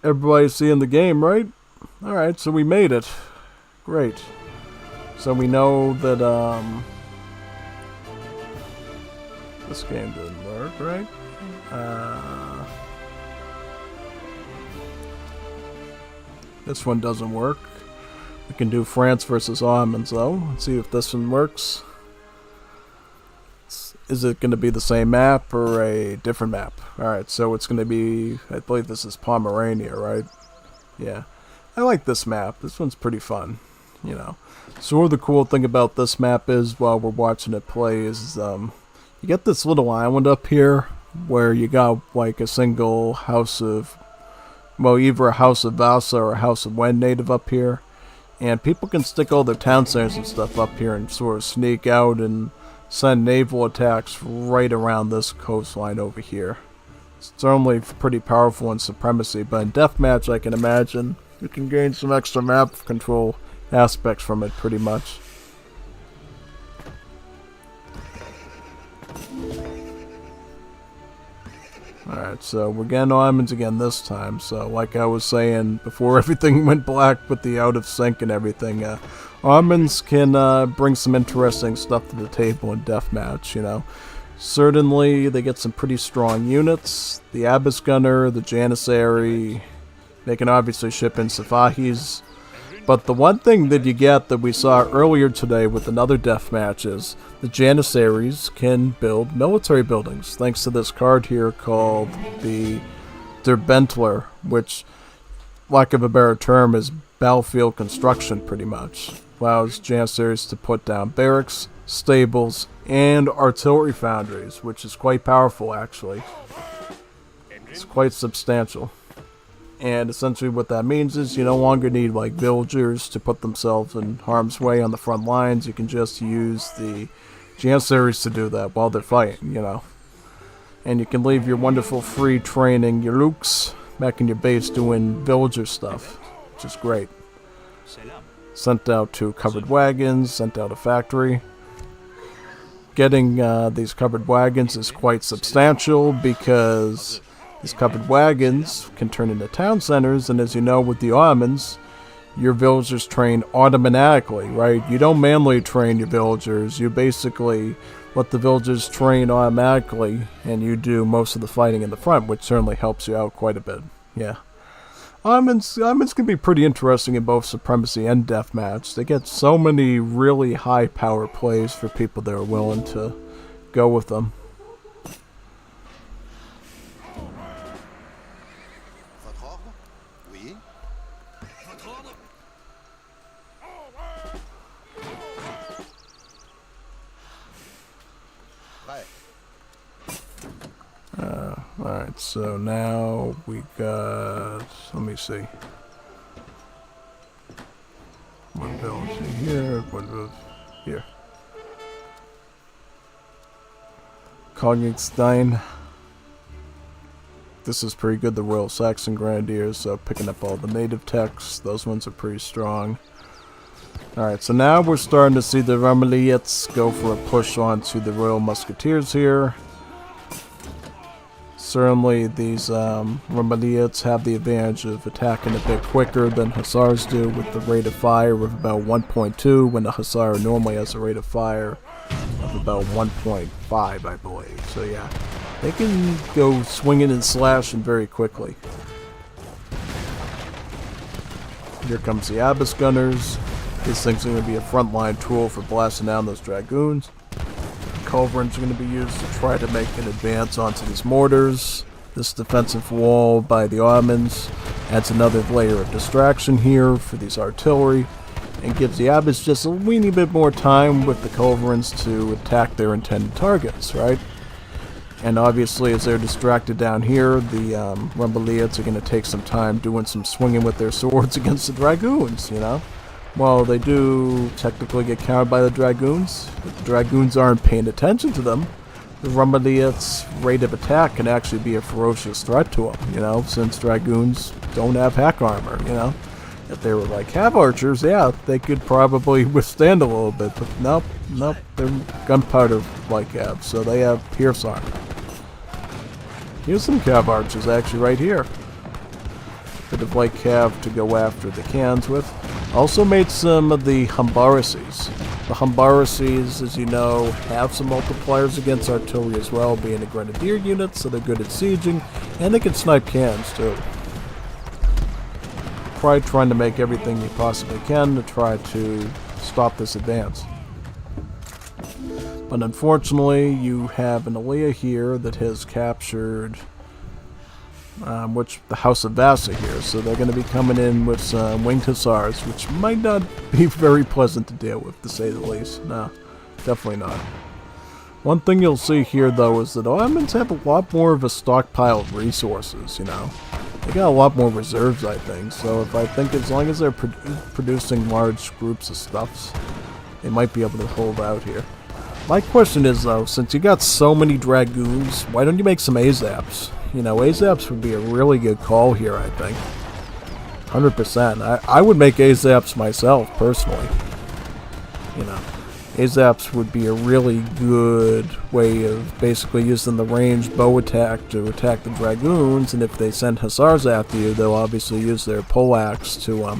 Everybody's seeing the game, right? Alright, so we made it. Great. So we know that, this game didn't work, right? This one doesn't work. We can do France versus Ottomans, though. Let's see if this one works. Is it going to be the same map or a different map? Alright, so it's going to be, I believe this is Pomerania, right? Yeah. I like this map. This one's pretty fun, So the cool thing about this map is, while we're watching it play, is you get this little island up here where you got like a single house of, well, either a House of Vasa or a House of Wen native up here. And people can stick all their town centers and stuff up here and sort of sneak out and send naval attacks right around this coastline over here. It's certainly pretty powerful in Supremacy, but in Deathmatch I can imagine you can gain some extra map control aspects from it pretty much. Alright, so we're getting Ottomans again this time, so like I was saying before everything went black with the out of sync and everything, Ottomans can bring some interesting stuff to the table in Deathmatch, you know. Certainly they get some pretty strong units, the Abyss Gunner, the Janissary, they can obviously ship in Safahis, but the one thing that you get that we saw earlier today with another Deathmatch is the Janissaries can build military buildings, thanks to this card here called the Der Bentler, which, lack of a better term, is battlefield construction pretty much. Allows Janissaries to put down barracks, stables, and artillery foundries, which is quite powerful actually. It's quite substantial. And essentially what that means is you no longer need like villagers to put themselves in harm's way on the front lines. You can just use the Janissaries to do that while they're fighting, you know. And you can leave your wonderful free training, your Lukes, back in your base doing villager stuff, which is great. Sent out to covered wagons, sent out a factory. Getting these covered wagons is quite substantial because these covered wagons can turn into town centers, and as you know with the Ottomans, your villagers train automatically, right? You don't manually train your villagers, you basically let the villagers train automatically, and you do most of the fighting in the front, which certainly helps you out quite a bit, yeah. Ottomans can be pretty interesting in both Supremacy and Deathmatch. They get so many really high power plays for people that are willing to go with them. Alright, so now we got, let me see. One village here, one village here. Kognigstein. This is pretty good, the Royal Saxon Grenadiers, so picking up all the native techs, those ones are pretty strong. Alright, so now we're starting to see the Rameliets go for a push onto the Royal Musketeers here. Certainly these Rameliets have the advantage of attacking a bit quicker than Hussars do with the rate of fire of about 1.2 when the Hussar normally has a rate of fire of about 1.5, I believe. So yeah, they can go swinging and slashing very quickly. Here comes the Abyss Gunners. These things are going to be a frontline tool for blasting down those Dragoons. Culverins are going to be used to try to make an advance onto these mortars. This defensive wall by the Ottomans adds another layer of distraction here for these artillery and gives the Abyss just a weeny bit more time with the Culverins to attack their intended targets, right? And obviously as they're distracted down here, the Rameliets are going to take some time doing some swinging with their swords against the Dragoons, you know? Well, they do technically get countered by the Dragoons. If the Dragoons aren't paying attention to them, the Rameliets' rate of attack can actually be a ferocious threat to them, you know, since Dragoons don't have hack armor, you know. If they were like Cav archers, yeah, they could probably withstand a little bit, but nope, they're gunpowder like Cav, so they have pierce armor. Here's some Cav archers actually right here. Bit of light Cav to go after the cans with. Also made some of the Humbaraces. The Humbaraces, as you know, have some multipliers against artillery as well, being a grenadier unit, so they're good at sieging, and they can snipe cans too. Try trying to make everything you possibly can to try to stop this advance. But unfortunately, you have an Aliyah here that has captured which the House of Vasa here, so they're going to be coming in with some winged Hussars, which might not be very pleasant to deal with, to say the least. No, definitely not. One thing you'll see here, though, is that Ottomans have a lot more of a stockpile of resources, you know. They got a lot more reserves, I think. So if I think as long as they're producing large groups of stuffs, they might be able to hold out here. My question is, though, since you got so many Dragoons, why don't you make some Azaps? You know, Azaps would be a really good call here, I think. 100%. I would make Azaps myself, personally. You know, Azaps would be a really good way of basically using the ranged bow attack to attack the Dragoons, and if they send Hussars after you, they'll obviously use their poleaxe to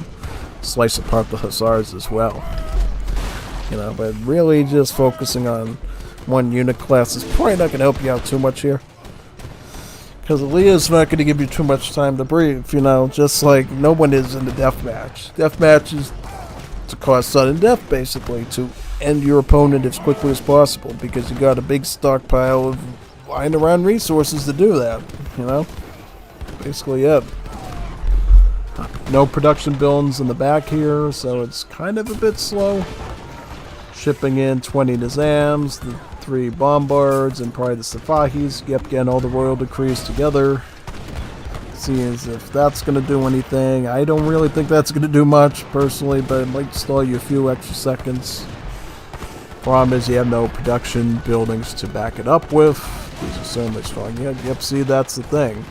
slice apart the Hussars as well. You know, but really just focusing on one unit class is probably not going to help you out too much here. Because Alea's not going to give you too much time to breathe, you know, just like no one is in the deathmatch. Deathmatch is to cause sudden death, basically, to end your opponent as quickly as possible, because you got a big stockpile of lying around resources to do that, you know? Basically it. No production buildings in the back here, so it's kind of a bit slow. Shipping in 20 Nizams, the 3 Bombards, and probably the Safahis. Yep, getting all the royal decrees together. Seeing as if that's going to do anything. I don't really think that's going to do much, personally, but it might stall you a few extra seconds. Problem is you have no production buildings to back it up with. These are certainly strong. Yep, see, that's the thing.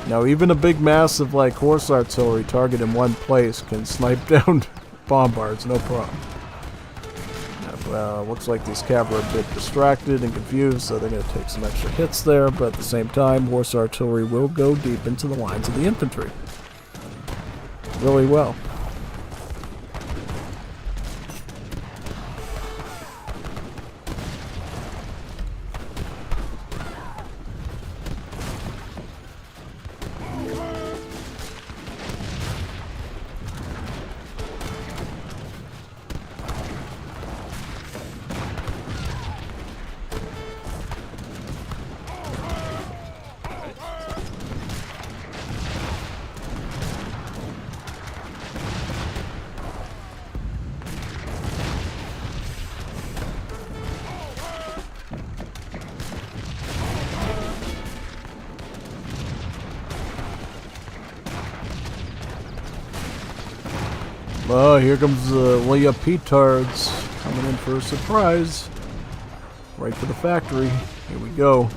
Now, even a big massive like horse artillery target in one place can snipe down Bombards, no problem. Looks like these cav are a bit distracted and confused, so they're going to take some extra hits there, but at the same time, horse artillery will go deep into the lines of the infantry. Really well. Oh, here comes Leia Petards coming in for a surprise. Right for the factory. Here we go.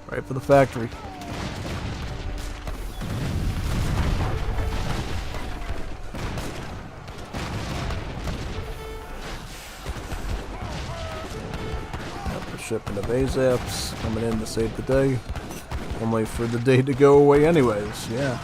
Right for the factory. Got the shipment of Azaps coming in to save the day. Only for the day to go away anyways, yeah.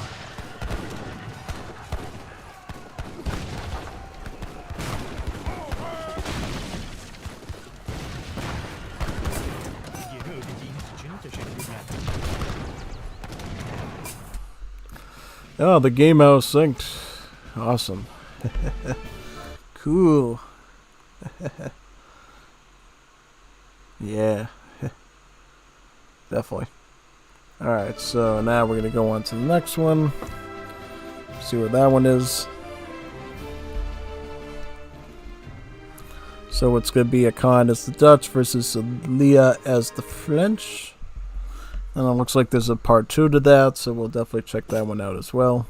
Oh, the game out synced. Awesome. Cool. Yeah. Definitely. Alright, so now we're going to go on to the next one. See what that one is. So it's going to be a Khan as the Dutch versus Leia as the French. And it looks like there's a part 2 to that, so we'll definitely check that one out as well.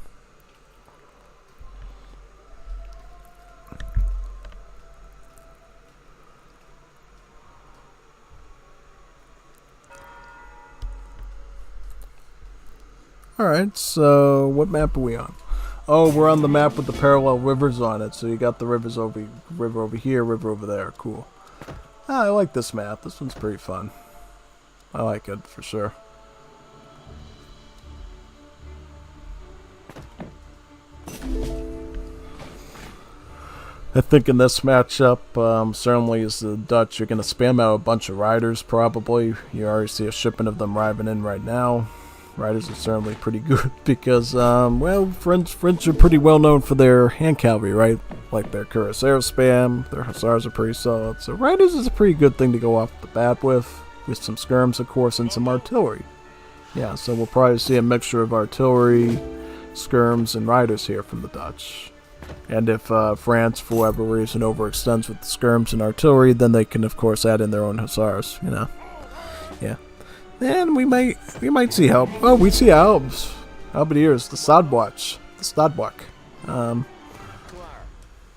Alright, so what map are we on? Oh, we're on the map with the parallel rivers on it, so you got the rivers over, river over here, river over there. Cool. Ah, I like this map. This one's pretty fun. I like it, for sure. I think in this matchup, certainly as the Dutch, you're going to spam out a bunch of riders, probably. You already see a shipment of them arriving in right now. Riders are certainly pretty good because, well, French are pretty well known for their hand cavalry, right? Like their cuirassier spam, their hussars are pretty solid. So riders is a pretty good thing to go off the bat with some skirms, of course, and some artillery. Yeah, so we'll probably see a mixture of artillery, skirms, and riders here from the Dutch. And if France, for whatever reason, overextends with the skirms and artillery, then they can, of course, add in their own hussars, you know. Yeah. And we might see help. Oh, we see Albs. Halberdiers, the Stadwatch. The Stadwach.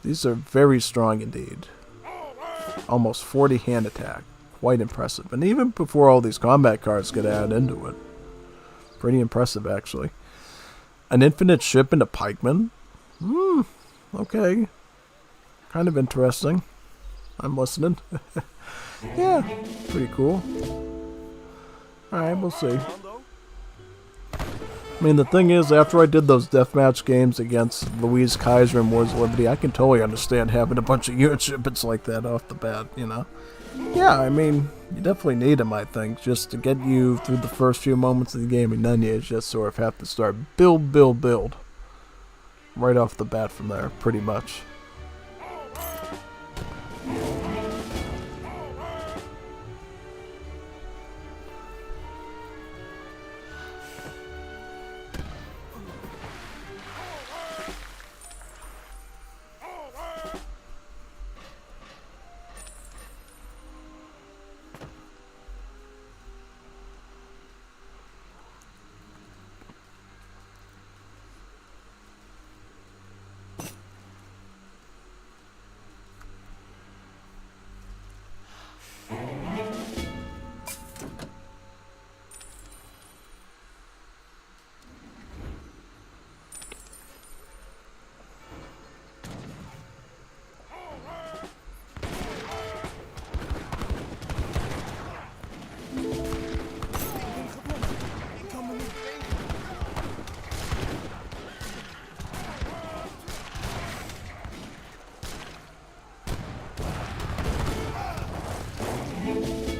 These are very strong indeed. Almost 40 hand attack. Quite impressive. And even before all these combat cards get added into it. Pretty impressive, actually. An infinite ship into pikemen? Okay. Kind of interesting. I'm listening. Yeah, pretty cool. Alright, we'll see. I mean, the thing is, after I did those deathmatch games against Louise Kaiser and Wars of Liberty, I can totally understand having a bunch of unit shipments like that off the bat, you know? Yeah, I mean, you definitely need them, I think, just to get you through the first few moments of the game, and then you just sort of have to start build. Right off the bat from there, pretty much.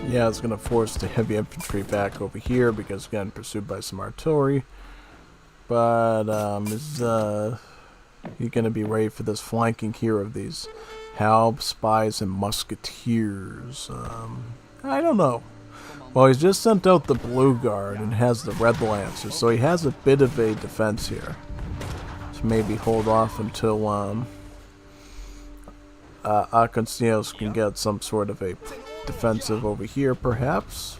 Yeah, it's going to force the heavy infantry back over here because, again, pursued by some artillery. But is he going to be ready for this flanking here of these Halb, Spies, and Musketeers? I don't know. Well, he's just sent out the Blue Guard and has the Red Lancers, so he has a bit of a defense here. So maybe hold off until Akonstios can get some sort of a defensive over here, perhaps.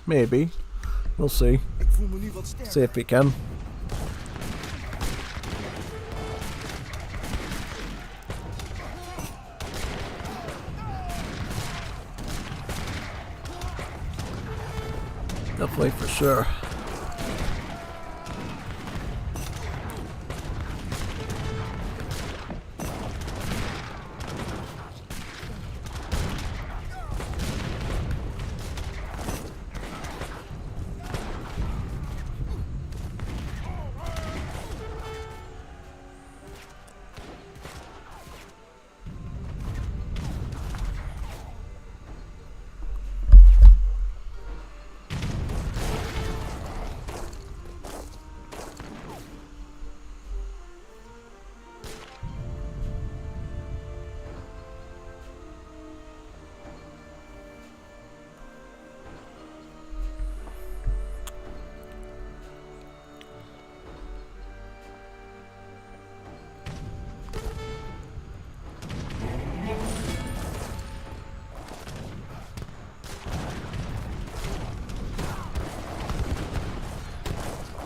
Maybe. We'll see. See if he can. Definitely, for sure.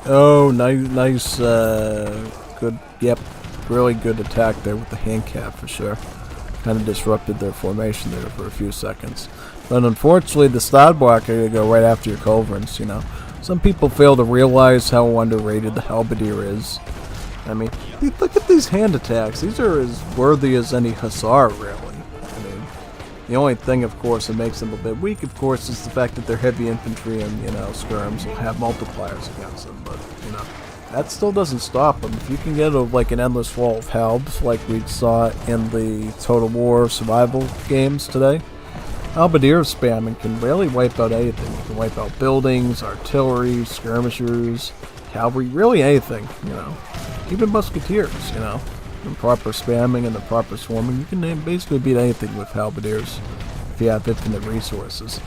Oh, nice, good, yep, really good attack there with the hand cap for sure. Kind of disrupted their formation there for a few seconds. But unfortunately, the Stadblock are going to go right after your culverins, you know. Some people fail to realize how underrated the Halberdier is. I mean, look at these hand attacks. These are as worthy as any Hussar, really. The only thing, of course, that makes them a bit weak, of course, is the fact that they're heavy infantry and, you know, skirms will have multipliers against them. But, you know, that still doesn't stop them. If you can get like an endless wall of Halbs, like we saw in the Total War survival games today, Halberdier spamming can really wipe out anything. You can wipe out buildings, artillery, skirmishers, cavalry, really anything, you know. Even musketeers, you know. And proper spamming and the proper swarming, you can basically beat anything with Halberdiers if you have infinite resources.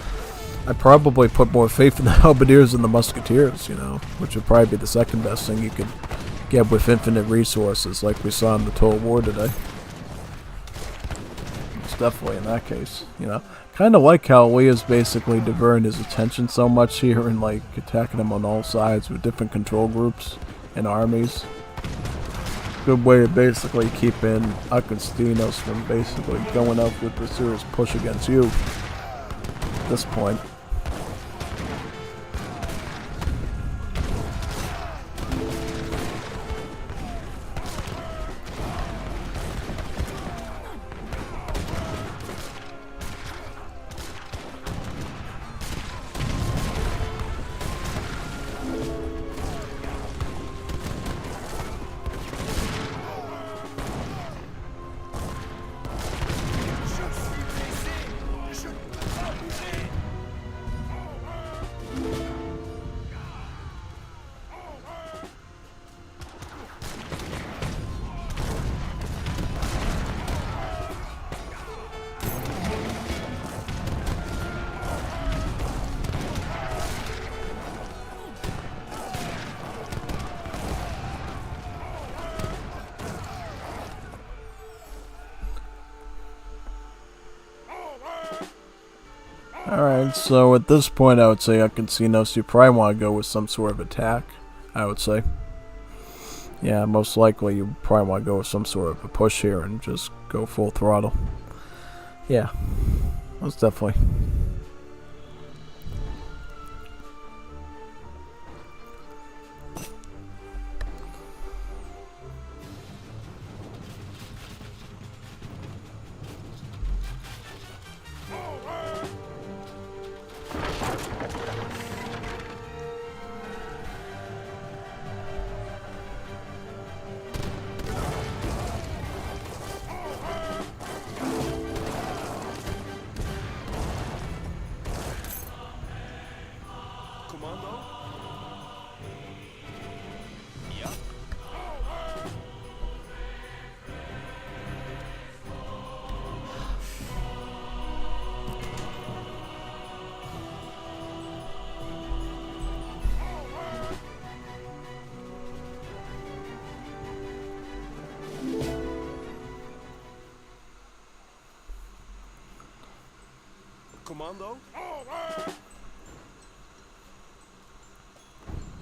I probably put more faith in the Halberdiers than the Musketeers, you know, which would probably be the second best thing you could get with infinite resources like we saw in the Total War today. It's definitely in that case, you know. Kind of like how Leah's basically diverting his attention so much here and like attacking him on all sides with different control groups and armies. Good way of basically keeping Agostinos from basically going up with the serious push against you at this point. Alright, so at this point I would say Agostinos, you probably want to go with some sort of attack, I would say. Yeah, most likely you probably want to go with some sort of a push here and just go full throttle. Yeah, most definitely. Commando? Ja? Commando?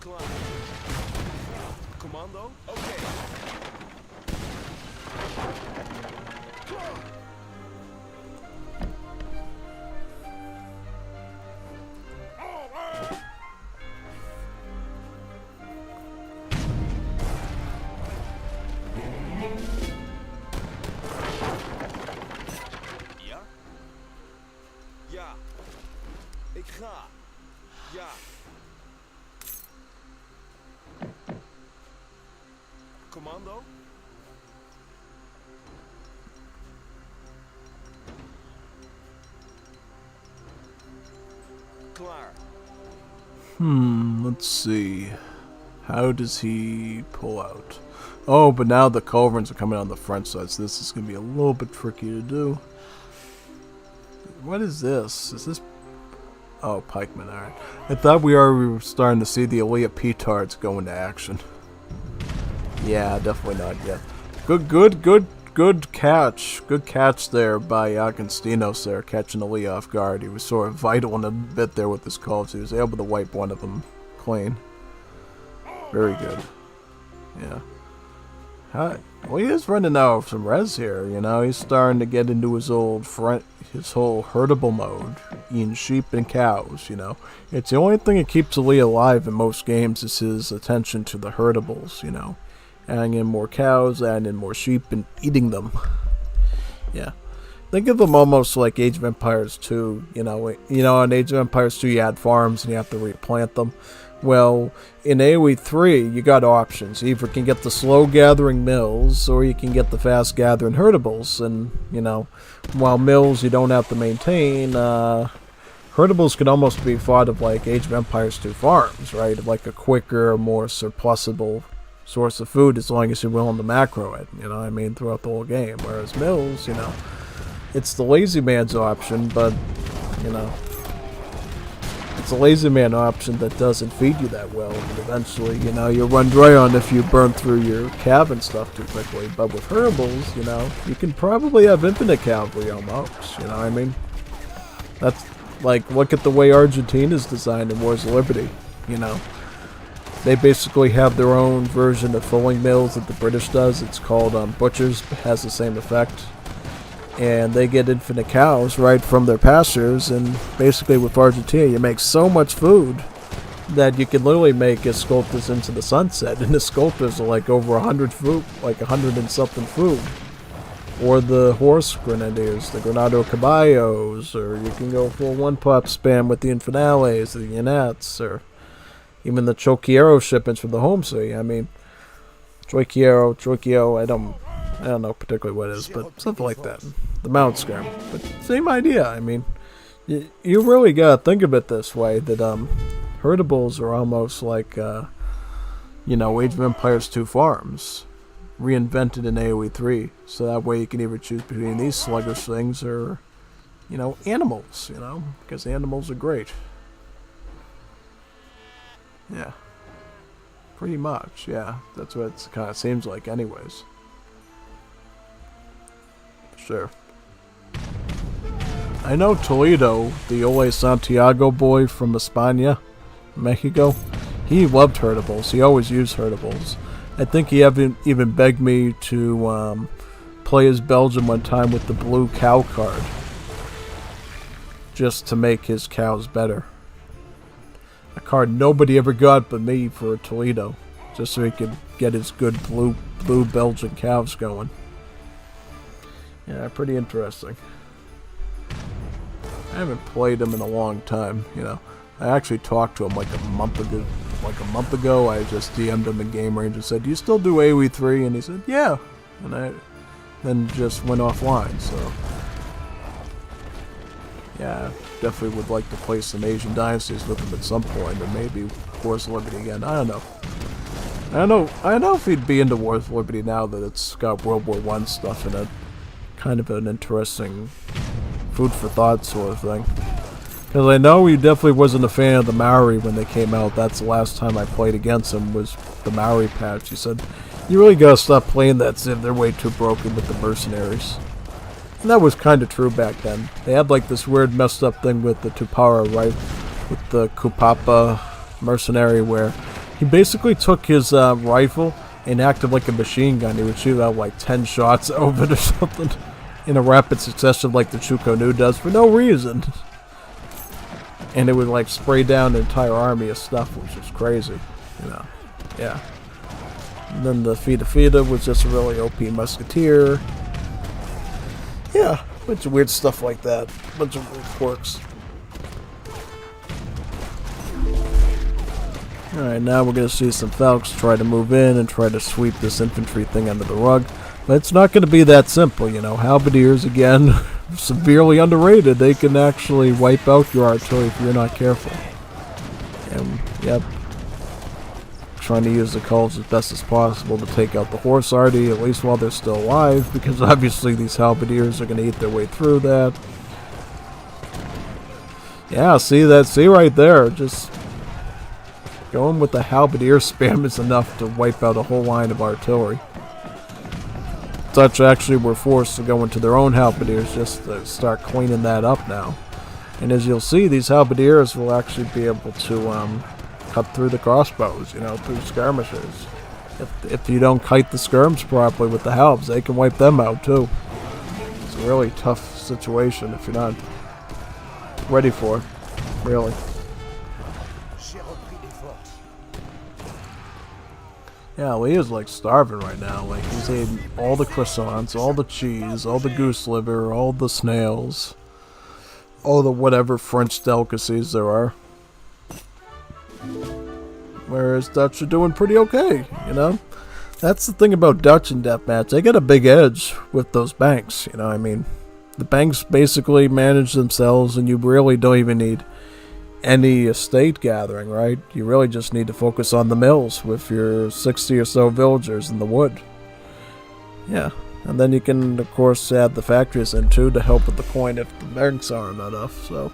Klaar. Commando? Oké. Klaar. Ja? Ja. Ik ga. Ja. Commando? Klaar. Let's see. How does he pull out? Oh, but now the culverins are coming on the front side, so this is going to be a little bit tricky to do. What is this? Is this... Oh, pikemen, alright. I thought we were starting to see the Elia Petards go into action. Yeah, definitely not yet. Good catch. Good catch there by Agostinos there, catching Elia off guard. He was sort of vital in a bit there with his calls. He was able to wipe one of them clean. Very good. Yeah. Well, he is running out of some res here, you know. He's starting to get into his old his whole herdable mode, eating sheep and cows, you know. It's the only thing that keeps Elia alive in most games is his attention to the herdables, you know. Adding in more cows, adding in more sheep, and eating them. Yeah. Think of them almost like Age of Empires 2, you know. In Age of Empires 2 you had farms and you have to replant them. Well, in AoE 3, you got options. You either can get the slow gathering mills, or you can get the fast gathering herdables. And, you know, while mills you don't have to maintain, herdables could almost be thought of like Age of Empires 2 farms, right? Like a quicker, more surplusable source of food as long as you're willing to macro it, you know what I mean, throughout the whole game. Whereas mills, you know, it's the lazy man's option, but, you know, it's a lazy man option that doesn't feed you that well, and eventually, you know, you'll run dry on if you burn through your cav and stuff too quickly. But with herbables, you know, you can probably have infinite cavalry almost, you know what I mean? That's, like, look at the way Argentina's designed in Wars of Liberty, you know? They basically have their own version of fulling mills that the British does. It's called Butchers, has the same effect. And they get infinite cows right from their pastures, and basically with Argentina you make so much food that you can literally make escoltas into the sunset, and the escoltas are like over 100 food, like 100 and something food. Or the horse grenadiers, the Granado Caballos, or you can go full one-pop spam with the Infanales, the Yanettes, or even the Choqueiro shipments from the home city. I mean, Choqueo, I don't know particularly what it is, but something like that. The Mount Skirm. But same idea. I mean, you really gotta think of it this way, that herdables are almost like, you know, Age of Empires 2 farms, reinvented in AoE 3. So that way you can either choose between these sluggish things or, you know, animals, you know, because animals are great. Yeah. Pretty much, yeah. That's what it kind of seems like anyways. Sure. I know Toledo, the Ole Santiago boy from España, Mexico, he loved herdables. He always used herdables. I think he even begged me to play as Belgium one time with the blue cow card, just to make his cows better. A card nobody ever got but me for Toledo, just so he could get his good blue Belgian cows going. Yeah, pretty interesting. I haven't played him in a long time, you know. I actually talked to him like a month ago. I just DM'd him in Game Range and said, "Do you still do AoE 3?" And he said, "Yeah." And I then just went offline, so yeah, definitely would like to play some Asian Dynasties with him at some point, or maybe Wars of Liberty again. I don't know. I don't know if he'd be into Wars of Liberty now that it's got World War I stuff in it. Kind of an interesting food for thought sort of thing. Because I know he definitely wasn't a fan of the Maori when they came out. That's the last time I played against him, was the Maori patch. He said, "You really gotta stop playing that Civ, they're way too broken with the mercenaries." And that was kind of true back then. They had like this weird messed up thing with the Tupara, right? With the Kupapa mercenary, where he basically took his rifle and acted like a machine gun. He would shoot out like 10 shots over it or something in a rapid succession like the Chuko Nu does for no reason. And it would like spray down an entire army of stuff, which was crazy, you know. Yeah. And then the Fida Fida was just a really OP musketeer. Yeah, a bunch of weird stuff like that. A bunch of weird quirks. Alright, now we're going to see some Falks try to move in and try to sweep this infantry thing under the rug. But it's not going to be that simple, you know. Halberdiers, again, severely underrated. They can actually wipe out your artillery if you're not careful. And, yep. Trying to use the culls as best as possible to take out the horse arty, at least while they're still alive, because obviously these halberdiers are going to eat their way through that. Yeah, see right there, just going with the halberdier spam is enough to wipe out a whole line of artillery. Dutch actually were forced to go into their own halberdiers just to start cleaning that up now. And as you'll see, these halberdiers will actually be able to cut through the crossbows, you know, through skirmishes. If you don't kite the skirms properly with the halbs, they can wipe them out too. It's a really tough situation if you're not ready for it, really. Yeah, Leah's like starving right now. Like, he's eating all the croissants, all the cheese, all the goose liver, all the snails, all the whatever French delicacies there are. Whereas Dutch are doing pretty okay, you know? That's the thing about Dutch in Deathmatch. They get a big edge with those banks, you know what I mean? The banks basically manage themselves, and you really don't even need any estate gathering, right? You really just need to focus on the mills with your 60 or so villagers in the wood. Yeah, and then you can, of course, add the factories in too to help with the coin if the banks aren't enough. So,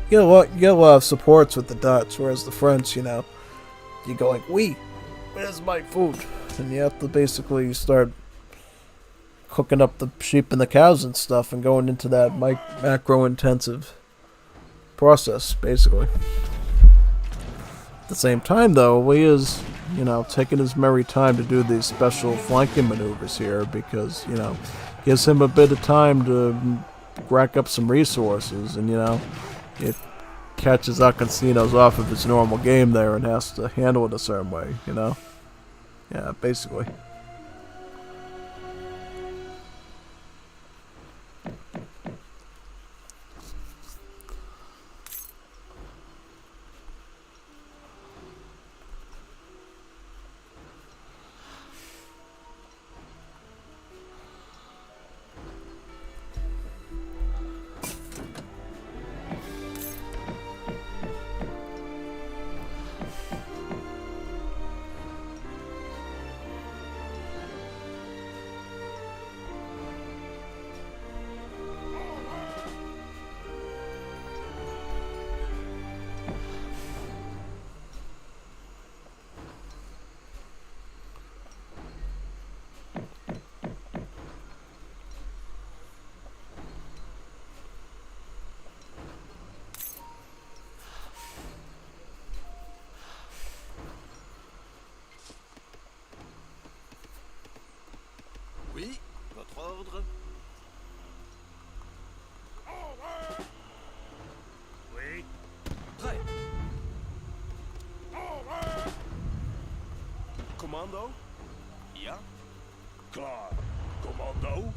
you get a lot of supports with the Dutch, whereas the French, you know, you go like, "We, where's my food?" And you have to basically start cooking up the sheep and the cows and stuff, and going into that macro-intensive process, basically. At the same time, though, Lee is, you know, taking his merry time to do these special flanking maneuvers here because, you know, gives him a bit of time to rack up some resources, and, you know, it catches Aconcinos off of his normal game there and has to handle it a certain way, you know? Yeah, basically. Oui, votre ordre. Oui. Prêt. Commando? Ja. Klaar. Commando?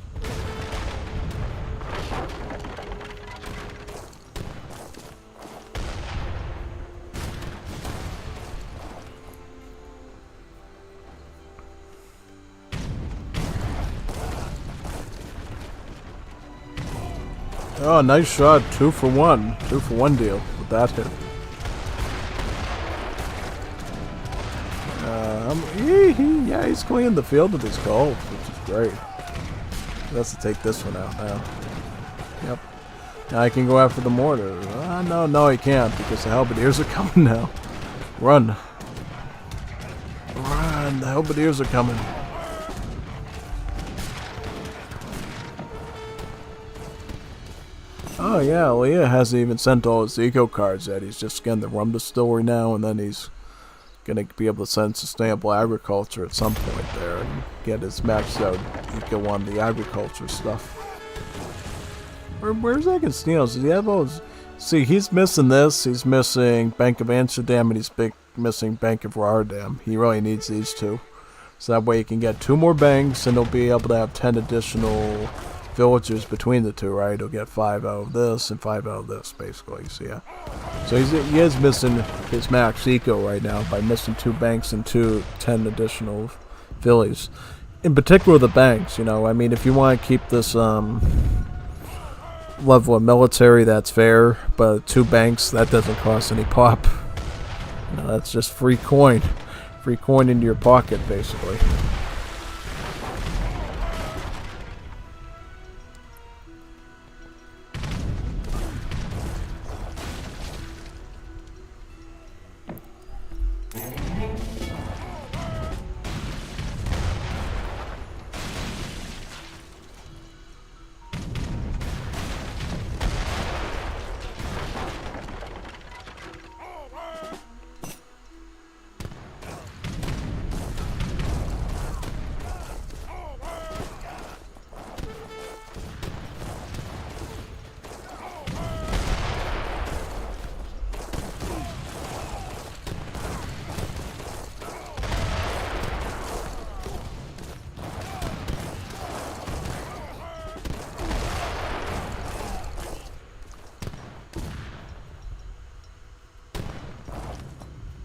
Oh, nice shot. 2 for 1. 2 for 1 deal with that hit. Yeah, he's cleaning the field with his gold, which is great. He has to take this one out now. Yep. Now I can go after the mortar. No, he can't because the halberdiers are coming now. Run. Run, the halberdiers are coming. Oh yeah, Leah hasn't even sent all his eco cards yet. He's just getting the rum distillery now, and then he's gonna be able to send sustainable agriculture at some point there and get his maxed out eco on the agriculture stuff. Where's Agastinos? Does he have those? See, he's missing this. He's missing Bank of Amsterdam, and he's missing Bank of Rotterdam. He really needs these two, so that way he can get 2 more banks, and he'll be able to have 10 additional villagers between the two, right? He'll get 5 out of this and 5 out of this, basically. So yeah, so he is missing his max eco right now by missing 2 banks and 10 additional villies. In particular, the banks. You know, I mean, if you want to keep this level of military, that's fair. But 2 banks, that doesn't cost any pop. You know, that's just free coin into your pocket, basically.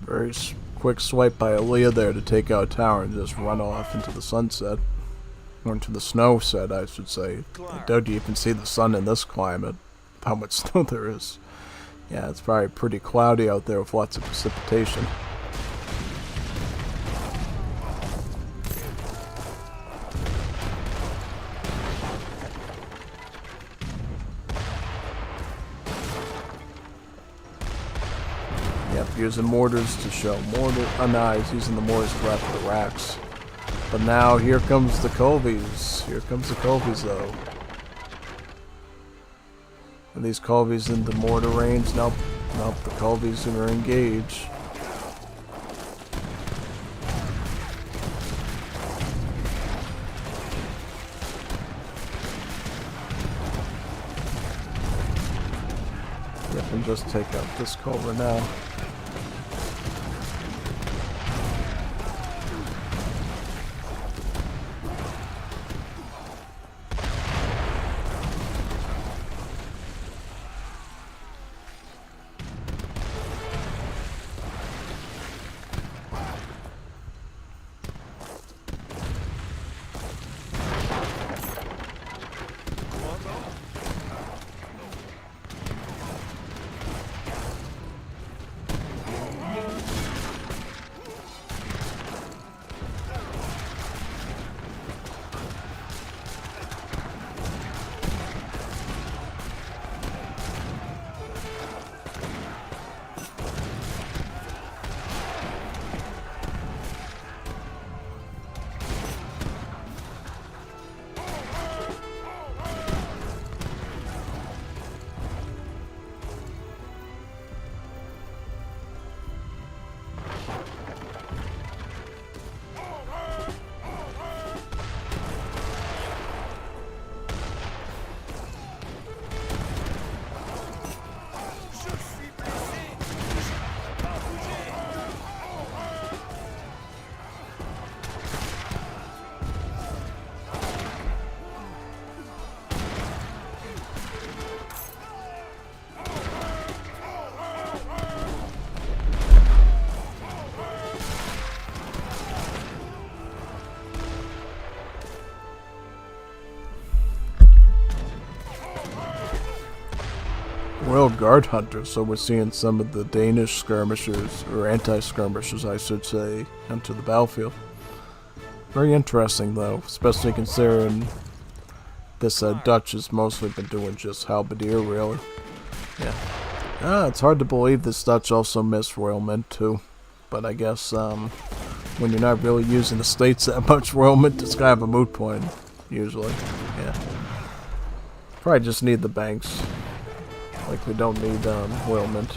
Very quick swipe by Aaliyah there to take out a tower and just run off into the sunset. Or into the snow set, I should say. I doubt you can see the sun in this climate. How much snow there is. Yeah, it's probably pretty cloudy out there with lots of precipitation. using mortars to show mortar. Oh no, he's using the mortars to wrap the racks. But now here comes the Colvies. Here comes the Colvies though. Are these Colvies in the mortar range? Nope. Nope, the Colvies are engaged. Yep, and just take out this Cobra now. Royal Guard Hunters, so we're seeing some of the Danish skirmishers, or anti-skirmishers I should say, enter the battlefield. Very interesting though, especially considering this Dutch has mostly been doing just halberdier really. Yeah. It's hard to believe this Dutch also missed Royal Mint too. But I guess when you're not really using the states that much, Royal Mint is kind of a moot point, usually. Yeah. Probably just need the banks. Like we don't need Royal Mint.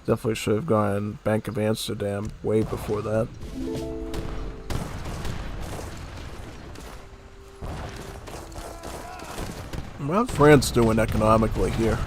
Definitely should have gone Bank of Amsterdam way before that. What's France doing economically here?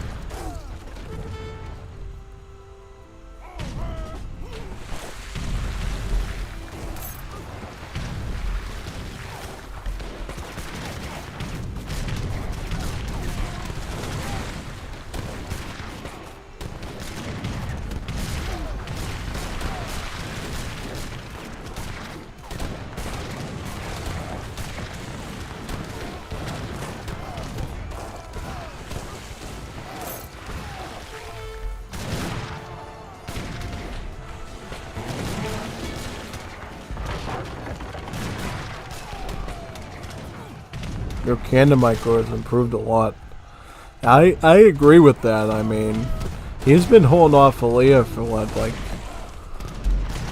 Your cannon micro has improved a lot. I agree with that. I mean, he's been holding off Aaliyah for what, like,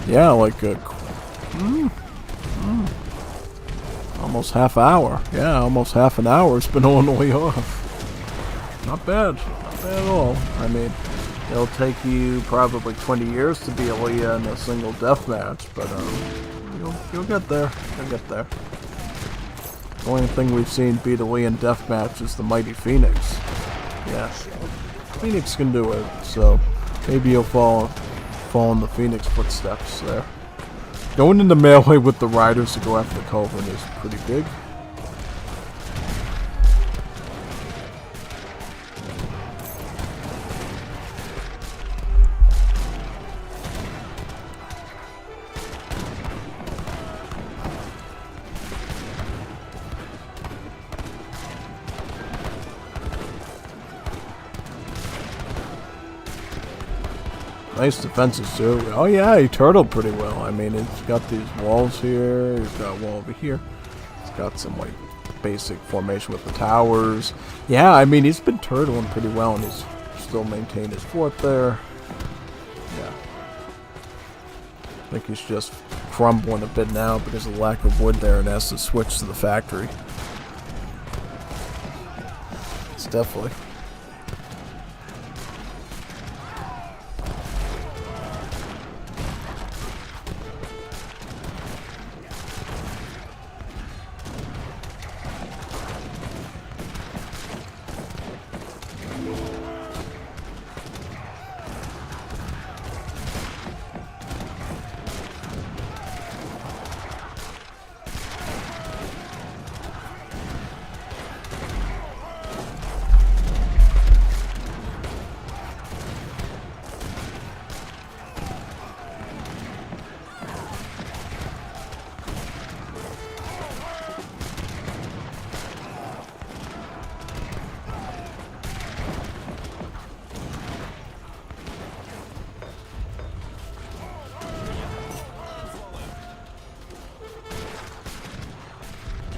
yeah, like a almost half hour. Yeah, almost half an hour. It's been holding Aaliyah off. Not bad. Not bad at all. I mean, it'll take you probably 20 years to be Aaliyah in a single death match, but you'll get there. You'll get there. The only thing we've seen beat Aaliyah in deathmatch is the Mighty Phoenix. Yeah, Phoenix can do it, so maybe you'll fall in the Phoenix footsteps there. Going into melee with the riders to go after Coven is pretty big. Nice defenses too. Oh yeah, he turtled pretty well. I mean, it's got these walls here. He's got a wall over here. It's got some like basic formation with the towers. Yeah, I mean, he's been turtling pretty well, and he's still maintained his fort there. think he's just crumbling a bit now because of the lack of wood there and has to switch to the factory. It's definitely.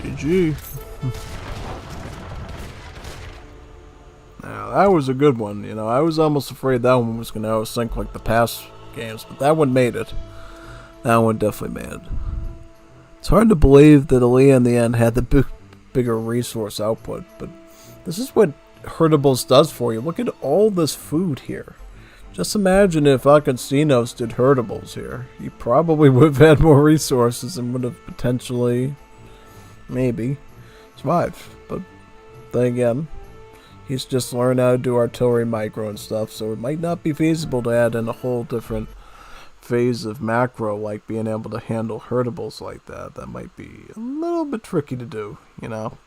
GG. Now, that was a good one. You know, I was almost afraid that one was going to out-sync like the past games, but that one made it. That one definitely made it. It's hard to believe that Aaliyah in the end had the bigger resource output, but this is what Hertables does for you. Look at all this food here. Just imagine if Alconstinos did Hertables here. He probably would have had more resources and would have potentially, maybe, survived. But then again, he's just learned how to do artillery micro and stuff, so it might not be feasible to add in a whole different phase of macro, like being able to handle Hertables like that. That might be a little bit tricky to do, you know.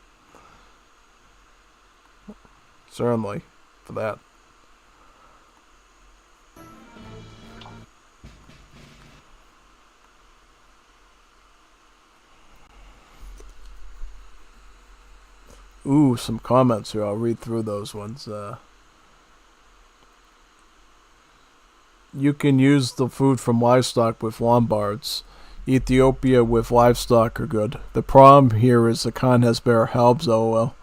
Certainly, for that. Ooh, some comments here. I'll read through those ones. You can use the food from livestock with Lombards. Ethiopia with livestock are good. The problem here is the Khan has better halbs, lol.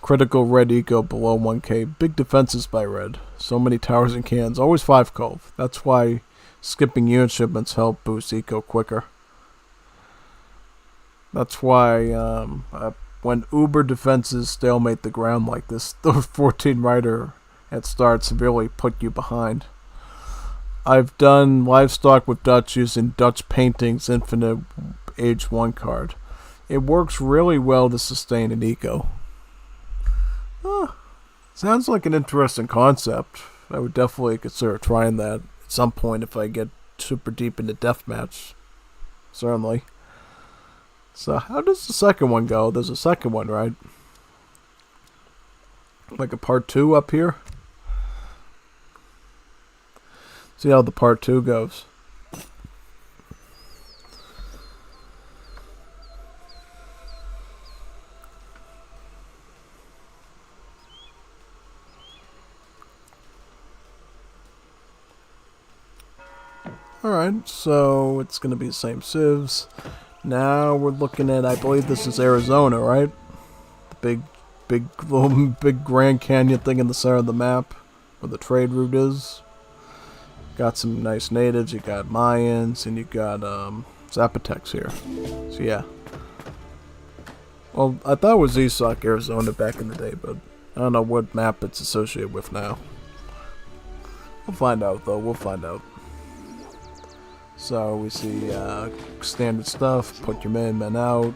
Critical red eco below 1k. Big defenses by red. So many towers and cans. Always 5 cove. That's why skipping unit shipments help boost eco quicker. That's why when Uber defenses stalemate the ground like this, the 14 rider at start severely put you behind. I've done livestock with Dutch using Dutch Paintings Infinite Age 1 card. It works really well to sustain an eco. Sounds like an interesting concept. I would definitely consider trying that at some point if I get super deep into deathmatch. Certainly. So how does the second one go? There's a second one, right? Like a part 2 up here? See how the part 2 goes. Alright, so it's going to be the same civs. Now we're looking at, I believe this is Arizona, right? The big Grand Canyon thing in the center of the map, where the trade route is. Got some nice natives, you got Mayans, and you got Zapotecs here. So yeah. Well, I thought it was Esoc, Arizona back in the day, but I don't know what map it's associated with now. We'll find out though, we'll find out. So we see standard stuff, put your men out.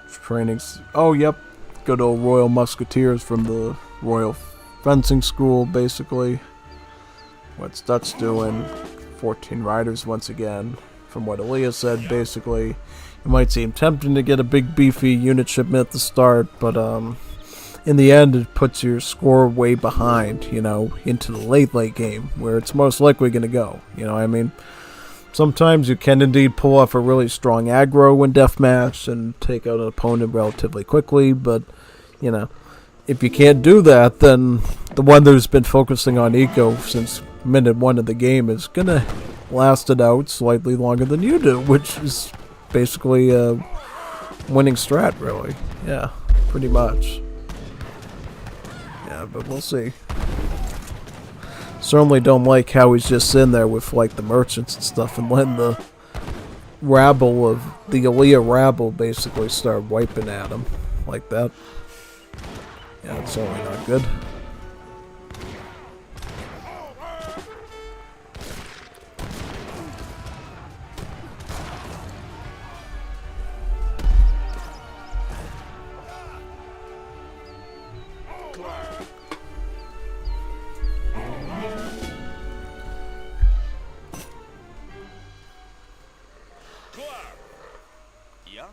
Trainings. Oh, yep. Good old Royal Musketeers from the Royal Fencing School, basically. What's Dutch doing? 14 riders once again. From what Aaliyah said, basically. It might seem tempting to get a big beefy unit shipment at the start, but in the end it puts your score way behind, you know, into the late game, where it's most likely going to go, you know what I mean? Sometimes you can indeed pull off a really strong aggro in deathmatch and take out an opponent relatively quickly, but, you know, if you can't do that, then the one who's been focusing on eco since minute 1 of the game is going to last it out slightly longer than you do, which is basically a winning strat, really. Yeah, pretty much. Yeah, but we'll see. Certainly don't like how he's just in there with like the merchants and stuff and letting the rabble of the Aaliyah rabble basically start wiping at him like that. Yeah, it's certainly not good. Yeah?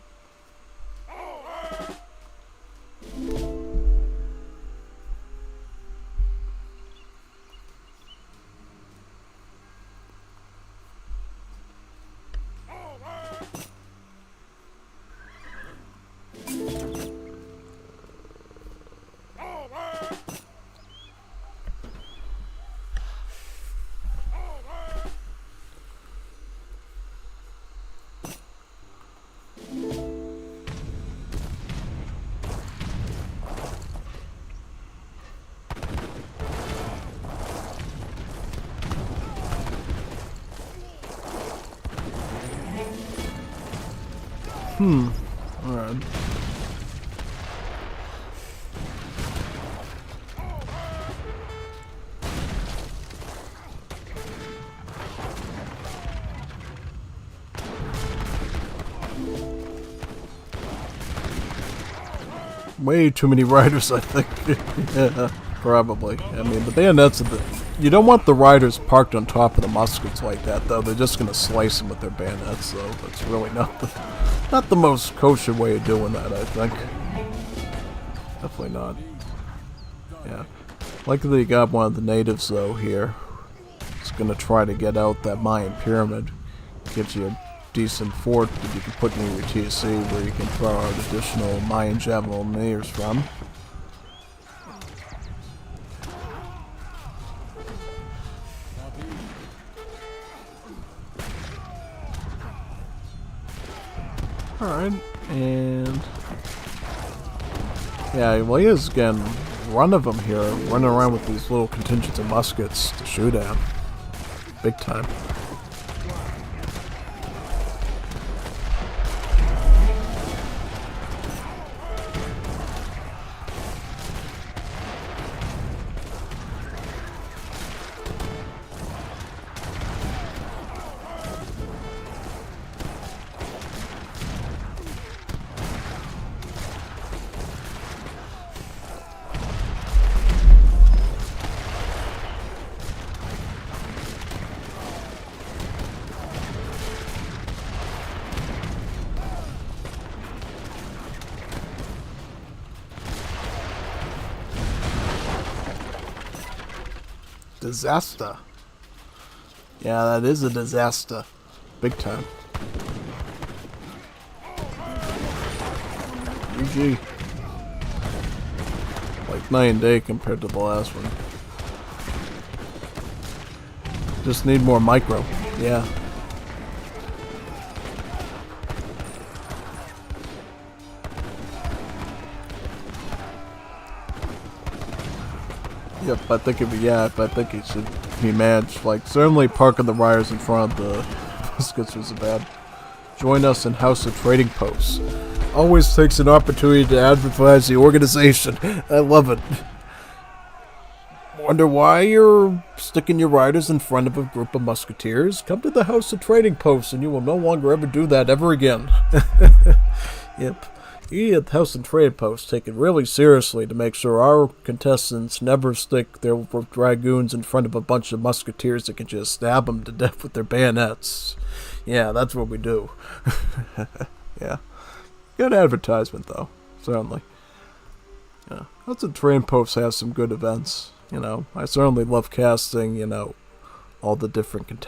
Alright. Way too many riders, I think. Yeah, probably. I mean, the bayonets are the... You don't want the riders parked on top of the muskets like that, though. They're just gonna slice them with their bayonets, so that's really not the most kosher way of doing that, I think. Definitely not. Yeah. Luckily you got one of the natives, though, here. It's gonna try to get out that Mayan pyramid. Gives you a decent fort that you can put in your TSC where you can throw out additional Mayan Javelineers from. Alright, and... yeah, well, he is getting run of them here, running around with these little contingents of muskets to shoot at. Big time. Disaster. Yeah, that is a disaster. Big time. GG. Like night and day compared to the last one. Just need more micro. Yeah. Yep, I think it should be managed. Like, certainly parking the riders in front of the muskets was bad. Join us in House of Trading Posts. Always takes an opportunity to advertise the organization. I love it. Wonder why you're sticking your riders in front of a group of musketeers? Come to the House of Trading Posts and you will no longer ever do that ever again. Yep. We at the House and Trade Post take it really seriously to make sure our contestants never stick their dragoons in front of a bunch of musketeers that can just stab them to death with their bayonets. Yeah, that's what we do. Yeah. Good advertisement, though. Certainly. Yeah. House and Trade Post has some good events. You know, I certainly love casting, you know, all the different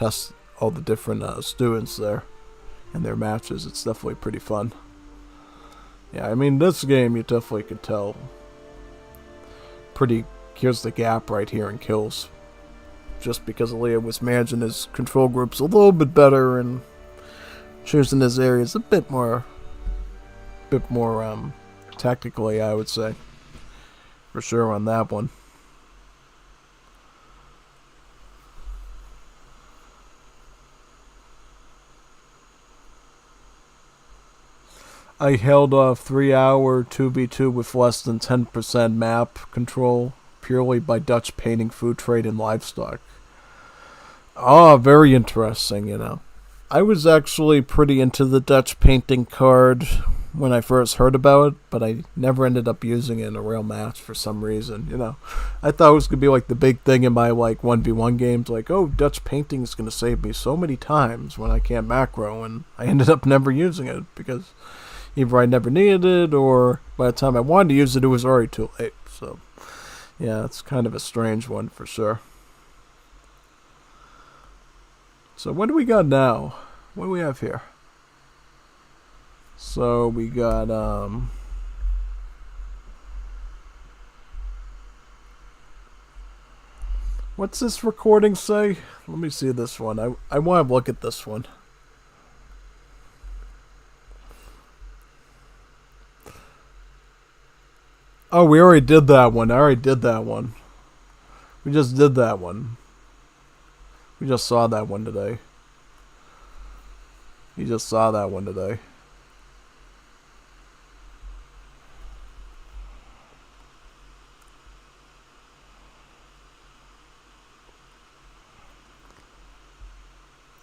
students there and their matches. It's definitely pretty fun. Yeah, I mean, this game you definitely could tell. Here's the gap right here in kills. Just because Aaliyah was managing his control groups a little bit better and choosing his areas a bit more tactically, I would say. For sure on that one. I held off 3-hour 2v2 with less than 10% map control purely by Dutch painting food trade and livestock. Oh, very interesting, you know. I was actually pretty into the Dutch painting card when I first heard about it, but I never ended up using it in a real match for some reason, you know. I thought it was going to be like the big thing in my like 1v1 games, like, oh, Dutch painting is going to save me so many times when I can't macro, and I ended up never using it because either I never needed it, or by the time I wanted to use it, it was already too late. So, yeah, it's kind of a strange one for sure. So what do we got now? What do we have here? So we got, what's this recording say? Let me see this one. I want to look at this one. Oh, we already did that one. I already did that one. We just did that one. We just saw that one today. You just saw that one today.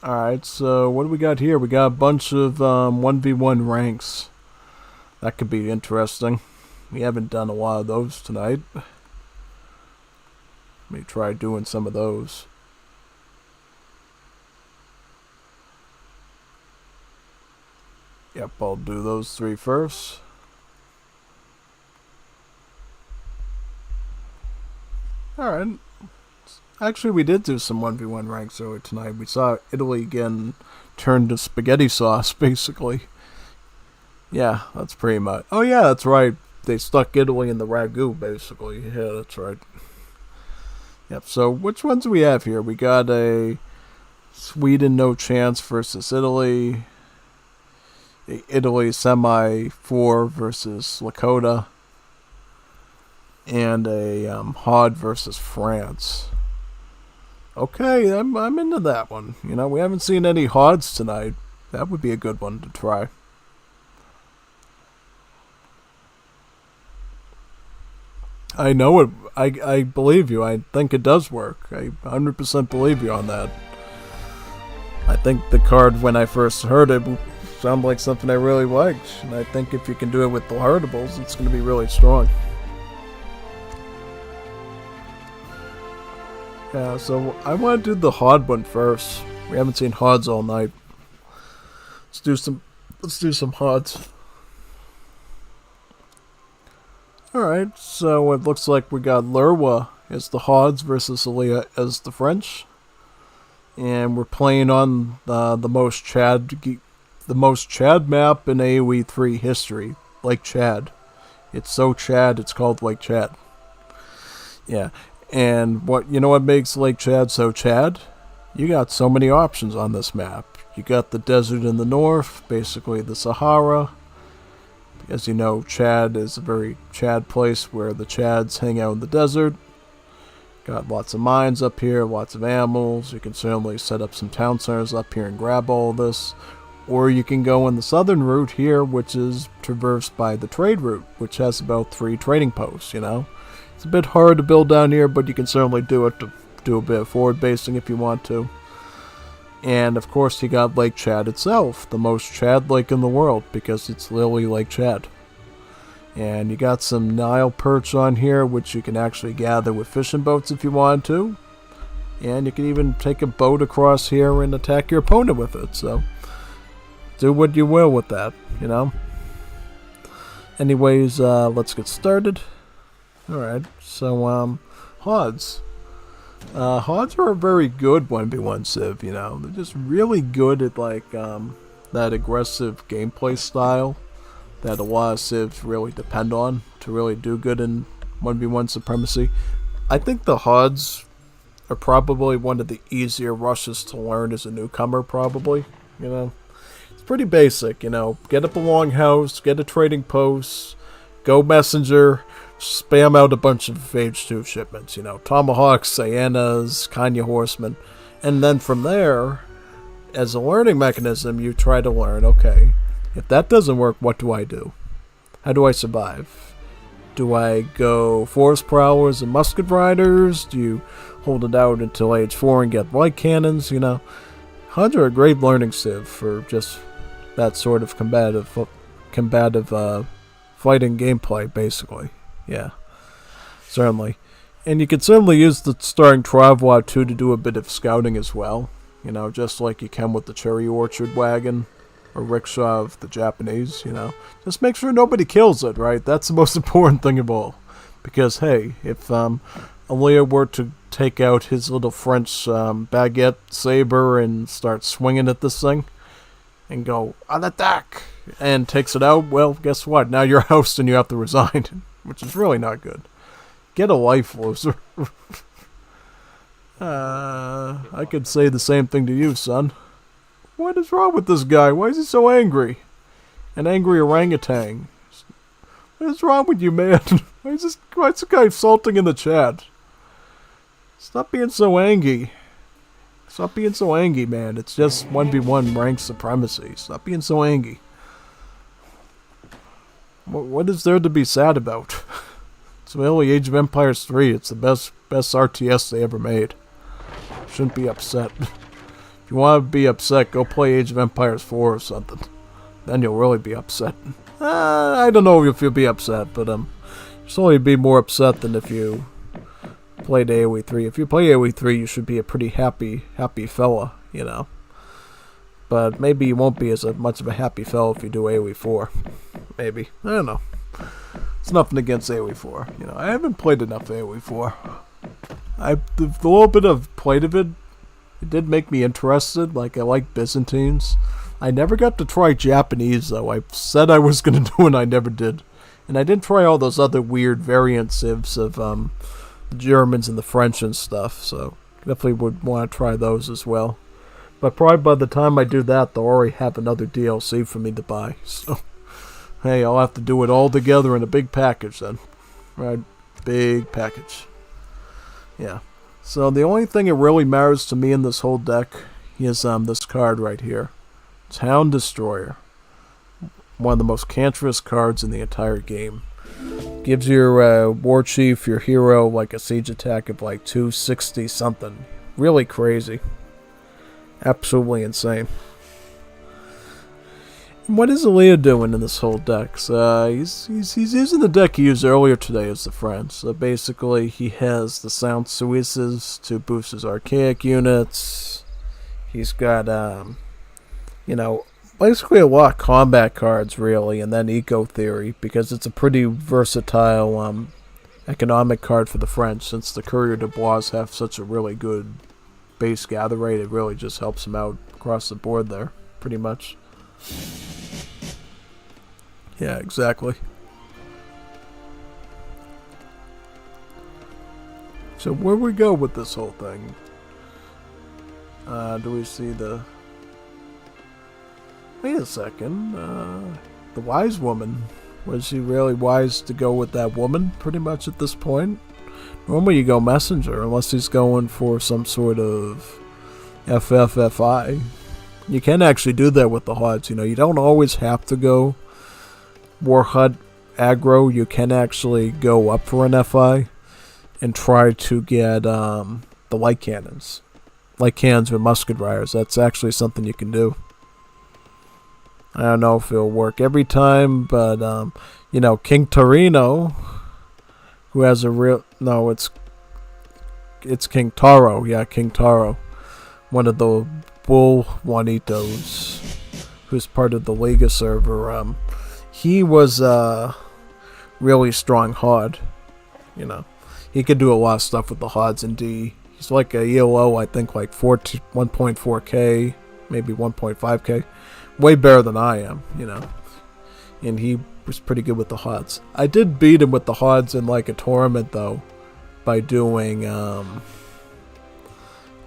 Alright, so what do we got here? We got a bunch of 1v1 ranks. That could be interesting. We haven't done a lot of those tonight. Let me try doing some of those. Yep, I'll do those 3 first. Alright. Actually, we did do some 1v1 ranks earlier tonight. We saw Italy again turn to spaghetti sauce, basically. Yeah, that's pretty much... Oh yeah, that's right. They stuck Italy in the ragu, basically. Yeah, that's right. Yep, so which ones do we have here? We got a Sweden no chance versus Italy. Italy semi-4 versus Lakota. And a Hod versus France. Okay, I'm into that one. You know, we haven't seen any Hods tonight. That would be a good one to try. I know it. I believe you. I think it does work. I 100% believe you on that. I think the card, when I first heard it, sounded like something I really liked. And I think if you can do it with the Hardables, it's going to be really strong. Yeah, so I want to do the Hod one first. We haven't seen Hods all night. Let's do some Hods. Alright, so it looks like we got Lerwa as the Hods versus Alia as the French. And we're playing on the most Chad map in AoE 3 history, Lake Chad. It's so Chad, it's called Lake Chad. Yeah. And what makes Lake Chad so Chad? You got so many options on this map. You got the desert in the north, basically the Sahara. As you know, Chad is a very Chad place where the Chads hang out in the desert. Got lots of mines up here, lots of animals. You can certainly set up some town centers up here and grab all this. Or you can go in the southern route here, which is traversed by the trade route, which has about 3 trading posts, you know. It's a bit hard to build down here, but you can certainly do it to do a bit of forward basing if you want to. And of course you got Lake Chad itself, the most Chad lake in the world, because it's literally Lake Chad. And you got some Nile perch on here, which you can actually gather with fishing boats if you want to. And you can even take a boat across here and attack your opponent with it, so do what you will with that, you know. Anyways, let's get started. Alright, so, Hods. Hods are a very good 1v1 Civ, you know. They're just really good at, like, that aggressive gameplay style that a lot of Civs really depend on to really do good in 1v1 Supremacy. I think the Hods are probably one of the easier rushes to learn as a newcomer, probably, you know. It's pretty basic, you know. Get up a longhouse, get a trading post, go messenger, spam out a bunch of H2 shipments, you know, Tomahawks, Cyanas, Kanya Horsemen, and then from there, as a learning mechanism, you try to learn, okay, If that doesn't work, what do I do? How do I survive? Do I go forest prowlers and musket riders? Do you hold it out until age 4 and get light cannons? You know, HUDs are a great learning sieve for just that sort of combative fighting gameplay, basically. Yeah, certainly. And you could certainly use the starting Travois too to do a bit of scouting as well. You know, just like you can with the Cherry Orchard wagon or rickshaw of the Japanese, you know. Just make sure nobody kills it, right? That's the most important thing of all. Because, hey, if Aaliyah were to take out his little French baguette saber and start swinging at this thing and go, "On attack!" and takes it out, well, guess what? Now you're host and you have to resign, which is really not good. Get a life, loser. I could say the same thing to you, son. What is wrong with this guy? Why is he so angry? An angry orangutan. What is wrong with you, man? Why is this guy insulting in the chat? Stop being so angry. Stop being so angry, man. It's just 1v1 rank supremacy. Stop being so angry. What is there to be sad about? It's really Age of Empires 3. It's the best RTS they ever made. Shouldn't be upset. If you want to be upset, go play Age of Empires 4 or something. Then you'll really be upset. I don't know if you'll be upset, but you'll certainly be more upset than if you played AoE 3. If you play AoE 3, you should be a pretty happy fella, you know. But maybe you won't be as much of a happy fella if you do AoE 4. Maybe. I don't know. It's nothing against AoE 4. You know, I haven't played enough AoE 4. The little bit I've played of it, it did make me interested. Like, I like Byzantines. I never got to try Japanese, though. I said I was going to do it, and I never did. And I didn't try all those other weird variant civs of the Germans and the French and stuff, so definitely would want to try those as well. But probably by the time I do that, they'll already have another DLC for me to buy. So, hey, I'll have to do it all together in a big package then. Right? Big package. Yeah. So the only thing that really matters to me in this whole deck is this card right here. Town Destroyer. One of the most cancerous cards in the entire game. Gives your war chief, your hero, like a siege attack of like 260 something. Really crazy. Absolutely insane. And what is Aaliyah doing in this whole deck? So, he's using the deck he used earlier today as the friend. So basically he has the Sound Suisses to boost his archaic units. He's got you know, basically a lot of combat cards, really, and then Eco Theory, because it's a pretty versatile economic card for the French. Since the Courier de Bois have such a really good base gather rate, it really just helps them out across the board there, pretty much. Yeah, exactly. So where we go with this whole thing? Do we see the... Wait a second. The wise woman. Was she really wise to go with that woman, pretty much at this point? Normally you go messenger, unless he's going for some sort of FFFI. You can actually do that with the HUDs, you know. You don't always have to go War HUD aggro. You can actually go up for an FI and try to get the light cannons. Light cannons with musket riders. That's actually something you can do. I don't know if it'll work every time, but, you know, King Torino, who has a real... No, it's King Taro. Yeah, King Taro. One of the Bull Juanitos, who's part of the Liga server. He was a really strong HUD. You know, he could do a lot of stuff with the HUDs in D. He's like a ELO, I think, like 1.4k, maybe 1.5k. Way better than I am, you know. And he was pretty good with the HUDs. I did beat him with the HUDs in like a tournament, though, by doing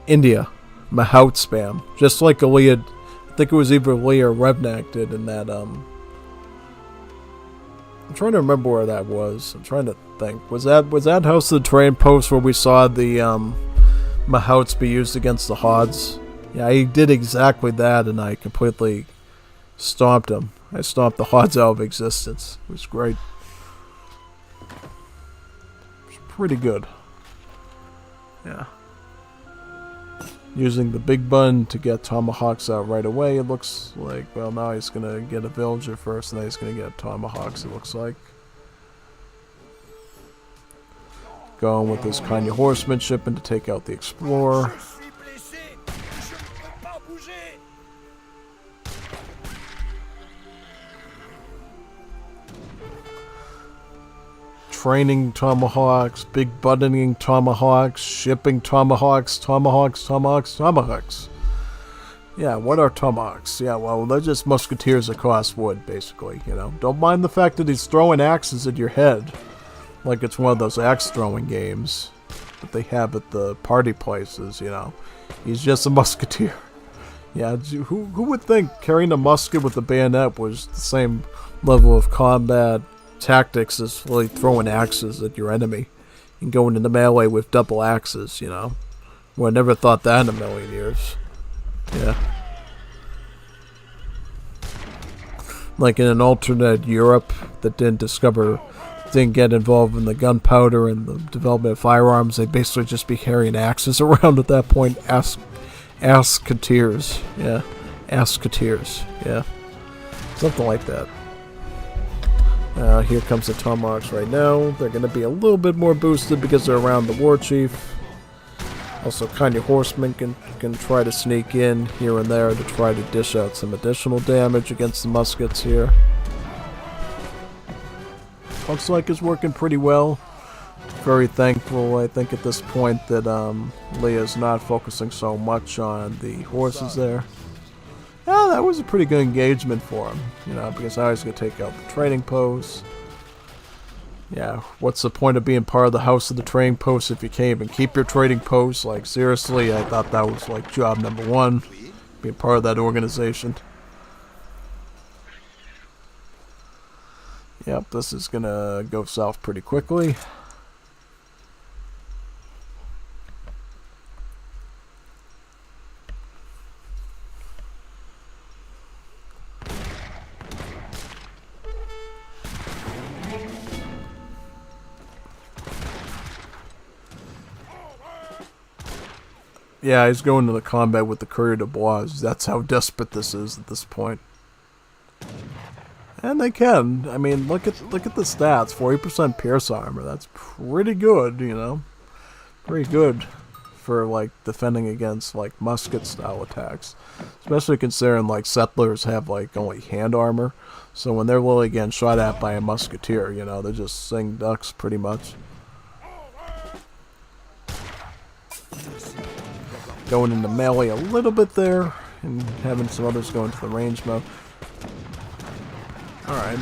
India. Mahout spam. Just like Aaliyah, I think it was either Aaliyah or Revnak did in that, I'm trying to remember where that was. I'm trying to think. Was that House of the Train post where we saw the Mahouts be used against the HUDs? Yeah, he did exactly that, and I completely stomped him. I stomped the odds out of existence. It was great. It was pretty good. Yeah. Using the big button to get tomahawks out right away, it looks like. Well, now he's gonna get a villager first, and then he's gonna get tomahawks, it looks like. Going with his kind of horsemanship and to take out the explorer. Training tomahawks, big buttoning tomahawks, shipping tomahawks, tomahawks. Yeah, what are tomahawks? Yeah, well, they're just musketeers across wood, basically, you know. Don't mind the fact that he's throwing axes at your head. Like it's one of those axe throwing games that they have at the party places, you know. He's just a musketeer. Yeah, who would think carrying a musket with a bayonet was the same level of combat tactics as like throwing axes at your enemy and going into melee with double axes, you know. Well, I never thought that in a million years. Yeah. Like in an alternate Europe that didn't get involved in the gunpowder and the development of firearms, they'd basically just be carrying axes around at that point. Asketeers. Yeah. Asketeers. Yeah. Something like that. Here comes the tomahawks right now. They're going to be a little bit more boosted because they're around the war chief. Also, kind of horsemen can try to sneak in here and there to try to dish out some additional damage against the muskets here. Looks like it's working pretty well. Very thankful, I think, at this point that Leah's not focusing so much on the horses there. Yeah, that was a pretty good engagement for him, you know, because I was going to take out the trading post. Yeah, what's the point of being part of the House of the Trading Post if you can't even keep your trading post? Like, seriously, I thought that was, like, job number one, being part of that organization. Yep, this is going to go south pretty quickly. Yeah, he's going to the combat with the Courrier de Bois. That's how desperate this is at this point. And they can. I mean, look at the stats. 40% pierce armor. That's pretty good, you know. Pretty good for, like, defending against, like, musket-style attacks. Especially considering, like, settlers have, like, only hand armor. So when they're literally getting shot at by a musketeer, you know, they're just sing ducks, pretty much. Going into melee a little bit there, and having some others go into the range mode. Alright.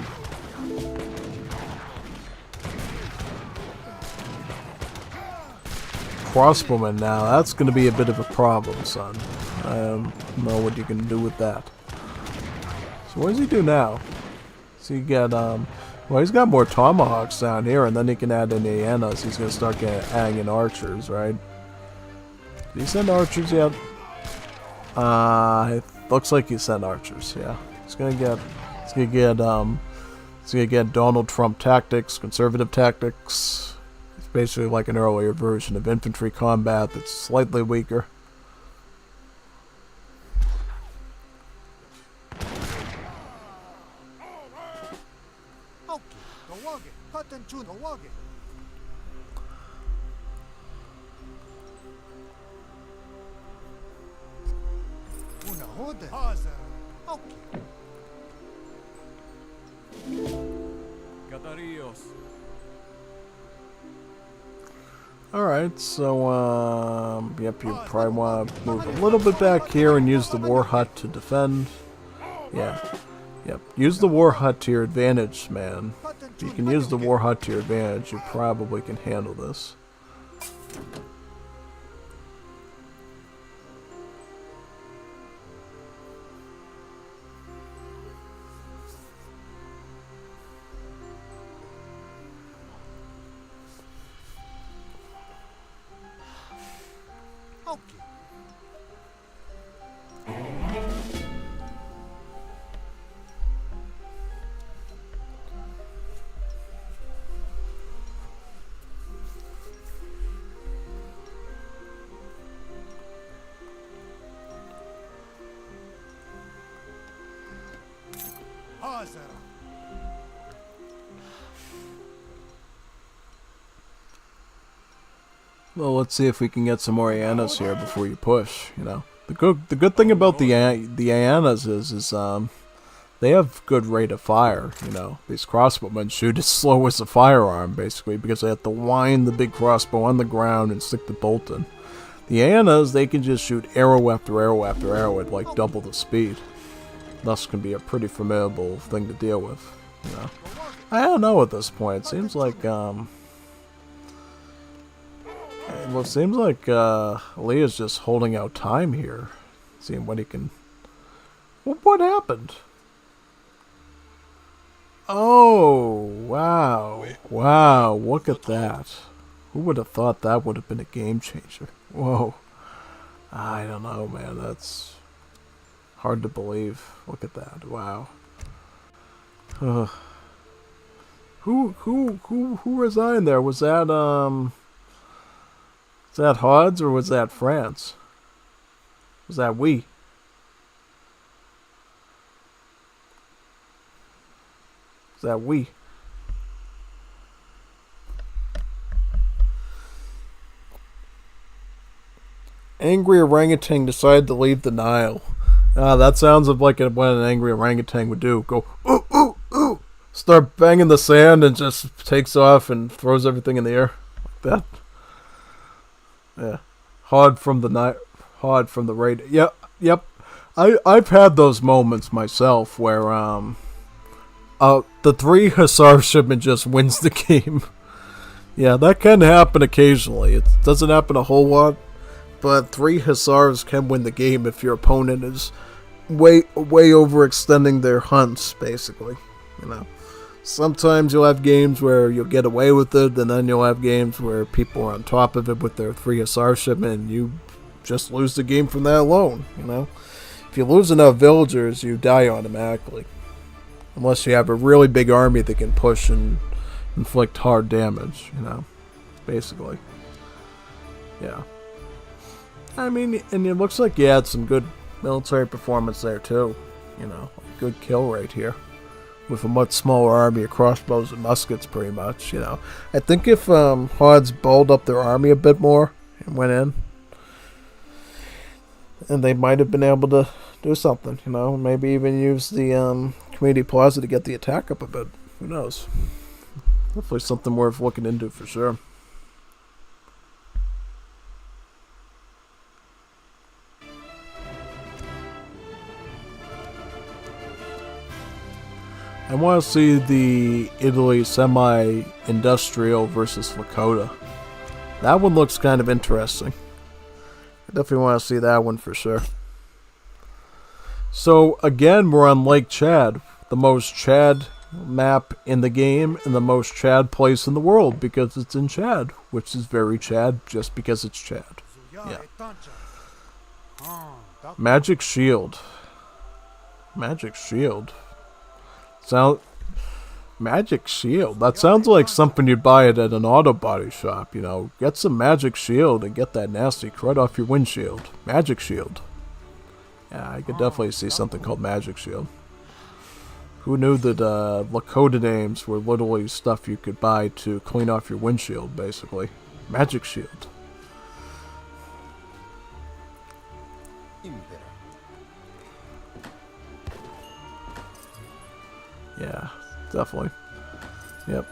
Crossbowman now, that's going to be a bit of a problem, son. I don't know what you can do with that. So what does he do now? So you get, well, he's got more tomahawks down here, and then he can add in hyenas. He's going to start adding in archers, right? Did he send archers yet? It looks like he sent archers, yeah. He's gonna get Donald Trump tactics, conservative tactics. It's basically like an earlier version of infantry combat that's slightly weaker. Alright, so, yep, you probably want to move a little bit back here and use the war hut to defend. Yeah, yep, use the war hut to your advantage, man. If you can use the war hut to your advantage, you probably can handle this. Well, let's see if we can get some more Ianas here before you push. You know, the good thing about the Ianas is they have good rate of fire. You know, these crossbowmen shoot as slow as a firearm, basically, because they have to wind the big crossbow on the ground and stick the bolt in. The Ianas, they can just shoot arrow after arrow after arrow at like double the speed. Thus, can be a pretty formidable thing to deal with. You know, I don't know at this point. It seems like well, it seems like Leah's just holding out time here, seeing what he can. What happened? Oh, wow. Wow, look at that. Who would have thought that would have been a game changer? Whoa. I don't know, man. That's hard to believe. Look at that. Wow. Who resigned there? Was that Hodds or was that France? Was that we? That we. Angry orangutan decided to leave the Nile. That sounds like what an angry orangutan would do. Go, ooh, ooh, ooh. Start banging the sand and just takes off and throws everything in the air. Like that. Yeah. Hard from the night. Hard from the raid. Yep. I've had those moments myself where, the 3 Hussar shipment just wins the game. Yeah, that can happen occasionally. It doesn't happen a whole lot, but 3 Hussars can win the game if your opponent is way overextending their hunts, basically. You know, sometimes you'll have games where you'll get away with it, and then you'll have games where people are on top of it with their 3 Hussar shipment, and you just lose the game from that alone. You know, if you lose enough villagers, you die automatically. Unless you have a really big army that can push and inflict hard damage, you know, basically. Yeah. I mean, and it looks like you had some good military performance there, too. You know, good kill rate here. With a much smaller army of crossbows and muskets, pretty much, you know. I think if Hodds balled up their army a bit more and went in, and they might have been able to do something, you know. Maybe even use the Community Plaza to get the attack up a bit. Who knows? Definitely something worth looking into for sure. I want to see the Italy semi-industrial versus Lakota. That one looks kind of interesting. I definitely want to see that one for sure. So again, we're on Lake Chad, the most Chad map in the game and the most Chad place in the world because it's in Chad, which is very Chad just because it's Chad. Yeah. Magic Shield. Magic Shield. Magic Shield. That sounds like something you'd buy it at an auto body shop, you know. Get some Magic Shield and get that nasty crud off your windshield. Magic Shield. Yeah, I could definitely see something called Magic Shield. Who knew that Lakota names were literally stuff you could buy to clean off your windshield, basically. Magic Shield. Yeah, definitely. Yep.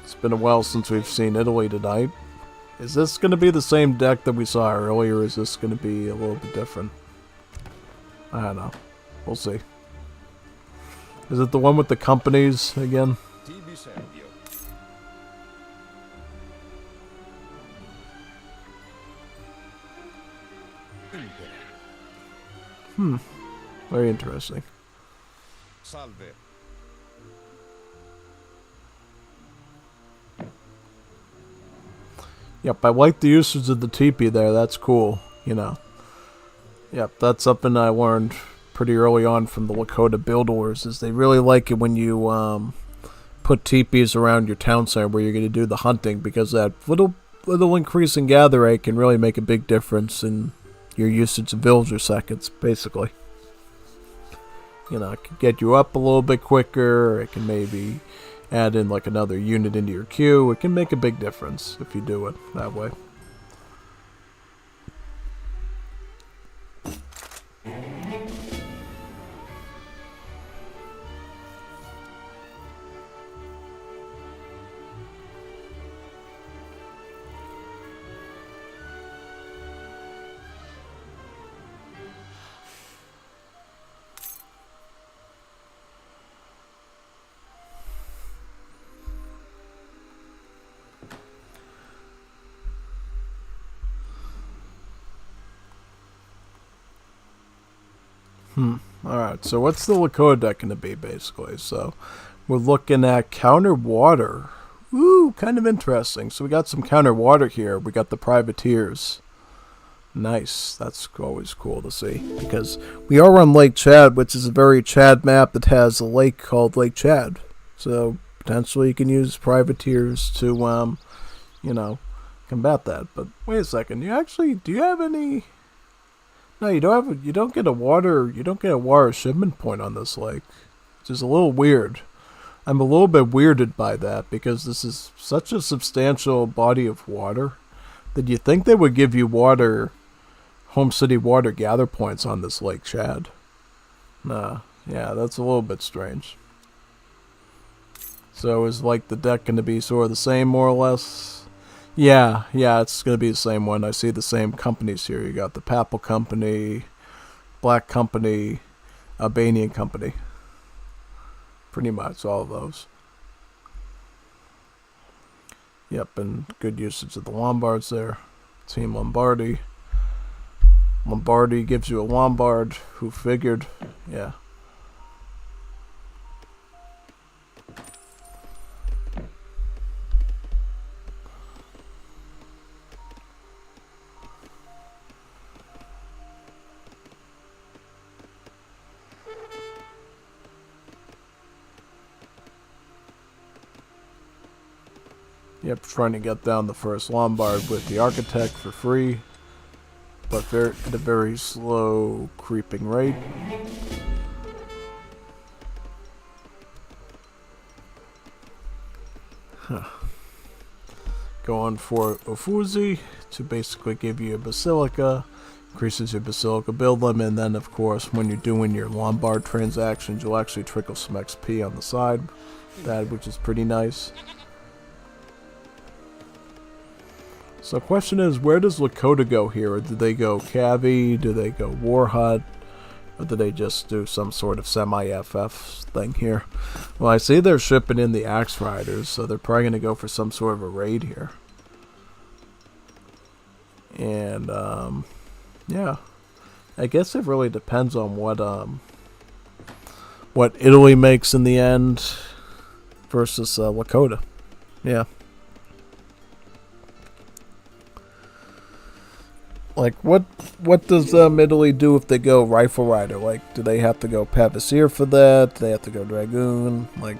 It's been a while since we've seen Italy tonight. Is this going to be the same deck that we saw earlier, or is this going to be a little bit different? I don't know. We'll see. Is it the one with the companies again? Very interesting. Salve. Yep, I like the usage of the teepee there. That's cool, you know. Yep, that's something I learned pretty early on from the Lakota builders, is they really like it when you put teepees around your town center where you're going to do the hunting, because that little increase in gather rate can really make a big difference in your usage of villager seconds, basically. You know, it can get you up a little bit quicker. It can maybe add in like another unit into your queue. It can make a big difference if you do it that way. Alright, so what's the Lakota deck going to be, basically? So, we're looking at counter water. Ooh, kind of interesting. So we got some counter water here. We got the privateers. Nice. That's always cool to see. Because we are on Lake Chad, which is a very Chad map that has a lake called Lake Chad. So, potentially you can use privateers to, you know, combat that. But, wait a second. Do you have any... No, you don't get a water shipment point on this lake, which is a little weird. I'm a little bit weirded by that because this is such a substantial body of water that you think they would give you Home City water gather points on this Lake Chad. Nah, yeah, that's a little bit strange. So is like the deck going to be sort of the same more or less? Yeah, it's going to be the same one. I see the same companies here. You got the Papal Company, Black Company, Albanian Company. Pretty much all of those. Yep, and good usage of the Lombards there. Team Lombardi. Lombardi gives you a Lombard. Who figured? Yeah. Yep, trying to get down the first Lombard with the Architect for free, but at a very slow creeping rate. Going for Ofuzi to basically give you a Basilica, increases your Basilica build limit, and then of course when you're doing your Lombard transactions you'll actually trickle some XP on the side, which is pretty nice. So the question is, where does Lakota go here? Or do they go Cavi? Do they go War Hut? Or do they just do some sort of semi-FF thing here? Well, I see they're shipping in the Axe Riders, so they're probably going to go for some sort of a raid here. And, yeah. I guess it really depends on what Italy makes in the end versus Lakota. Yeah. Like, what does Italy do if they go Rifle Rider? Like, do they have to go Pavasir for that? Do they have to go Dragoon? Like,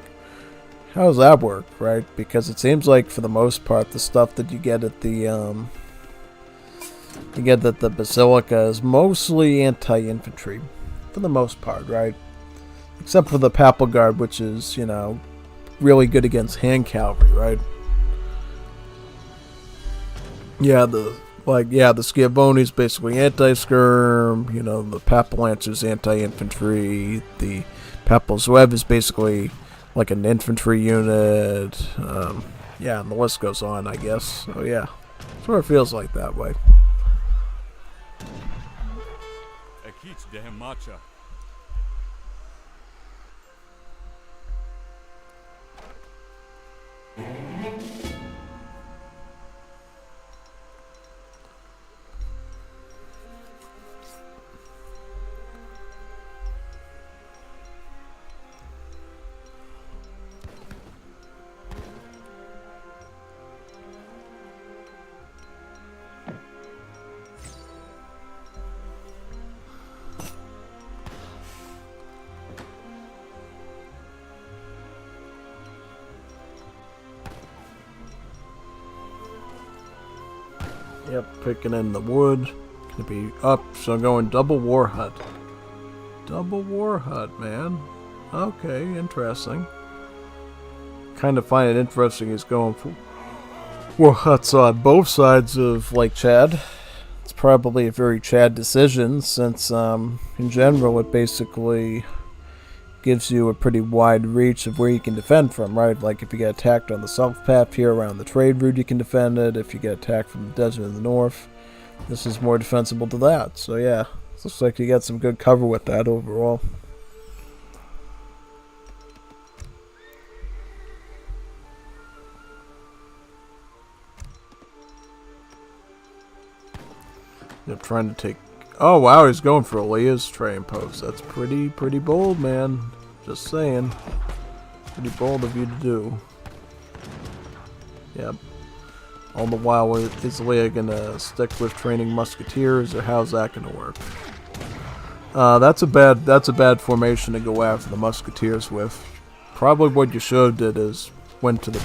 how does that work, right? Because it seems like, for the most part, the stuff that you get at the Basilica is mostly anti-infantry. For the most part, right? Except for the Papal Guard, which is, you know, really good against hand cavalry, right? Yeah, the Schiavone's basically anti-skirm, you know, the Papal Lancer's anti-infantry, the Papal Zouave is basically like an infantry unit, yeah, and the list goes on, I guess. So yeah, sort of feels like that way. Yep, picking in the wood. Gonna be up, so going double War Hut. Double war hut, man. Okay, interesting. Kind of find it interesting he's going for war huts on both sides of Lake Chad. It's probably a very Chad decision since, in general, it basically gives you a pretty wide reach of where you can defend from, right? Like if you get attacked on the south path here around the trade route, you can defend it. If you get attacked from the desert in the north, this is more defensible to that. So yeah, looks like you got some good cover with that overall. They're trying to take... Oh wow, he's going for Aaliyah's trading post. That's pretty bold, man. Just saying. Pretty bold of you to do. Yep. All the while, is Aaliyah gonna stick with training musketeers, or how's that gonna work? That's a bad formation to go after the musketeers with. Probably what you should have did is went to the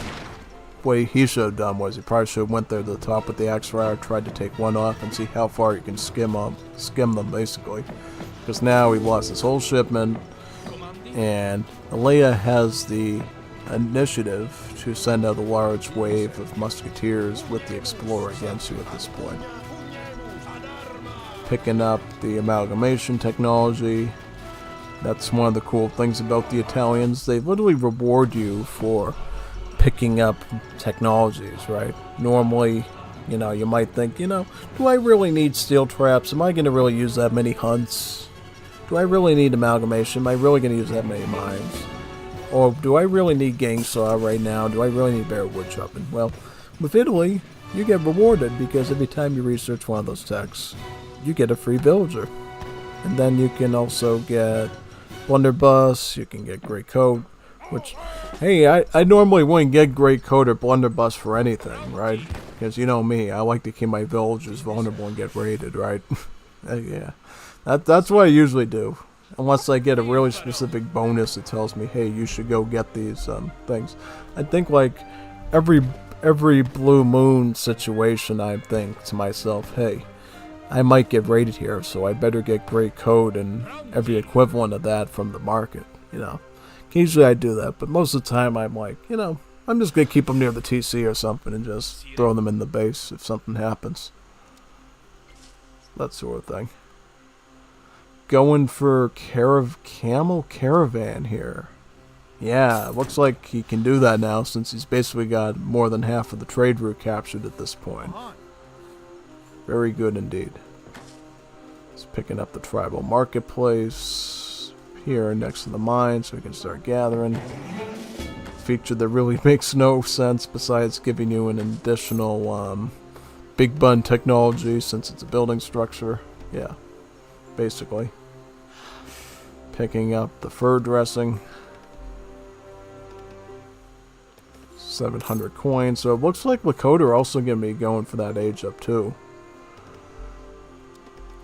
way he should have done was he probably should have went there to the top with the axe rider, tried to take one off and see how far you can skim them basically. Because now he lost his whole shipment, and Alea has the initiative to send out a large wave of musketeers with the explorer against you at this point. Picking up the amalgamation technology. That's one of the cool things about the Italians. They literally reward you for picking up technologies, right? Normally, you might think, do I really need steel traps? Am I going to really use that many hunts? Do I really need amalgamation? Am I really going to use that many mines? Or do I really need gang saw right now? Do I really need bare wood chopping? Well, with Italy, you get rewarded because every time you research one of those techs, you get a free villager. And then you can also get blunderbuss, you can get great coat, which, hey, I normally wouldn't get great coat or blunderbuss for anything, right? Because you know me, I like to keep my villagers vulnerable and get raided, right? Yeah, that's what I usually do. Unless I get a really specific bonus that tells me, hey, you should go get these things. I think like every blue moon situation, I think to myself, hey, I might get raided here, so I better get great coat and every equivalent of that from the market, Occasionally I do that, but most of the time I'm like, I'm just going to keep them near the TC or something and just throw them in the base if something happens. That sort of thing. Going for camel caravan here. Yeah, looks like he can do that now since he's basically got more than half of the trade route captured at this point. Very good indeed. He's picking up the tribal marketplace here next to the mine so we can start gathering. Feature that really makes no sense besides giving you an additional big bun technology since it's a building structure. Yeah, basically. Picking up the fur dressing. 700 coins. So it looks like Lakota are also going to be going for that age up too.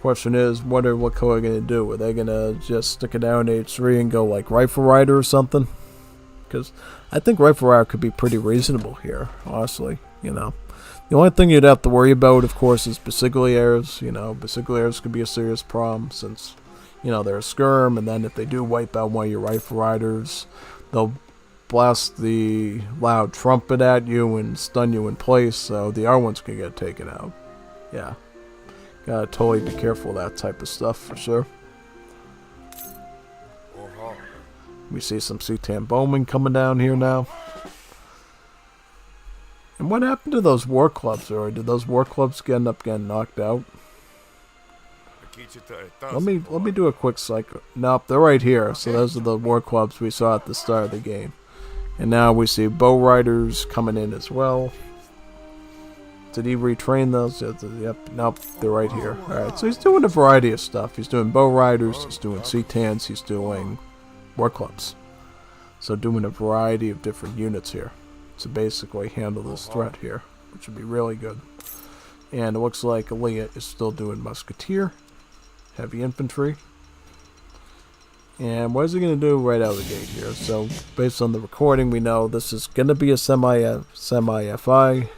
Question is, what are Lakota going to do? Are they going to just stick it down age 3 and go like Rifle Rider or something? Because I think Rifle Rider could be pretty reasonable here, honestly, The only thing you'd have to worry about, of course, is Basigliaires. Basigliaires could be a serious problem since, they're a skirm, and then if they do wipe out one of your Rifle Riders, they'll blast the loud trumpet at you and stun you in place, so the R1s can get taken out. Yeah. Gotta totally be careful of that type of stuff, for sure. We see some Sutan bowmen coming down here now. And what happened to those war clubs, or did those war clubs end up getting knocked out? Let me do a quick cycle. Nope, they're right here. So those are the war clubs we saw at the start of the game. And now we see bow riders coming in as well. Did he retrain those? Yep, nope, they're right here. Alright, so he's doing a variety of stuff. He's doing bow riders, he's doing Cetans, he's doing war clubs. So doing a variety of different units here to basically handle this threat here, which would be really good. And it looks like Aaliyah is still doing musketeer, heavy infantry. And what is he going to do right out of the gate here? So based on the recording, we know this is going to be a semi-FI.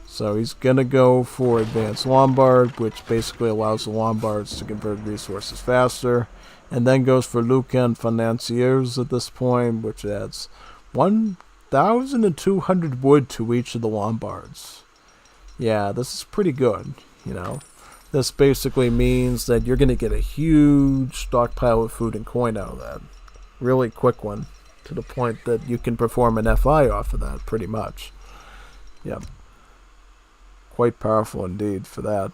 So he's going to go for Advanced Lombard, which basically allows the Lombards to convert resources faster. and then goes for Lucan Financiers at this point, which adds 1,200 wood to each of the Lombards. Yeah, this is pretty good, you know. This basically means that you're going to get a huge stockpile of food and coin out of that. Really quick one, to the point that you can perform an FI off of that, pretty much. Yep. Quite powerful indeed for that.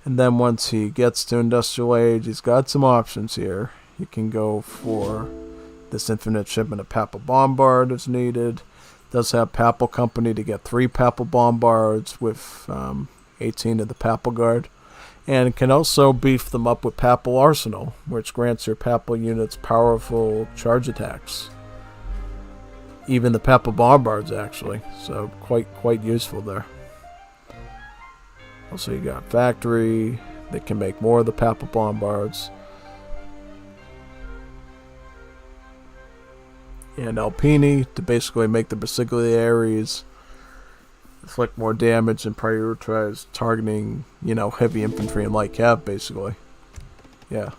And then once he gets to Industrial Age, he's got some options here. He can go for this infinite shipment of Papal Bombard as needed. Does have Papal Company to get 3 Papal Bombards with 18 of the Papal Guard. And can also beef them up with Papal Arsenal, which grants your Papal units powerful charge attacks. Even the Papal Bombards, actually. So quite useful there. Also, you got Factory that can make more of the Papal Bombards. And Alpini to basically make the Basigliaries inflict more damage and prioritize targeting, you know, heavy infantry and light cav, basically. Yeah.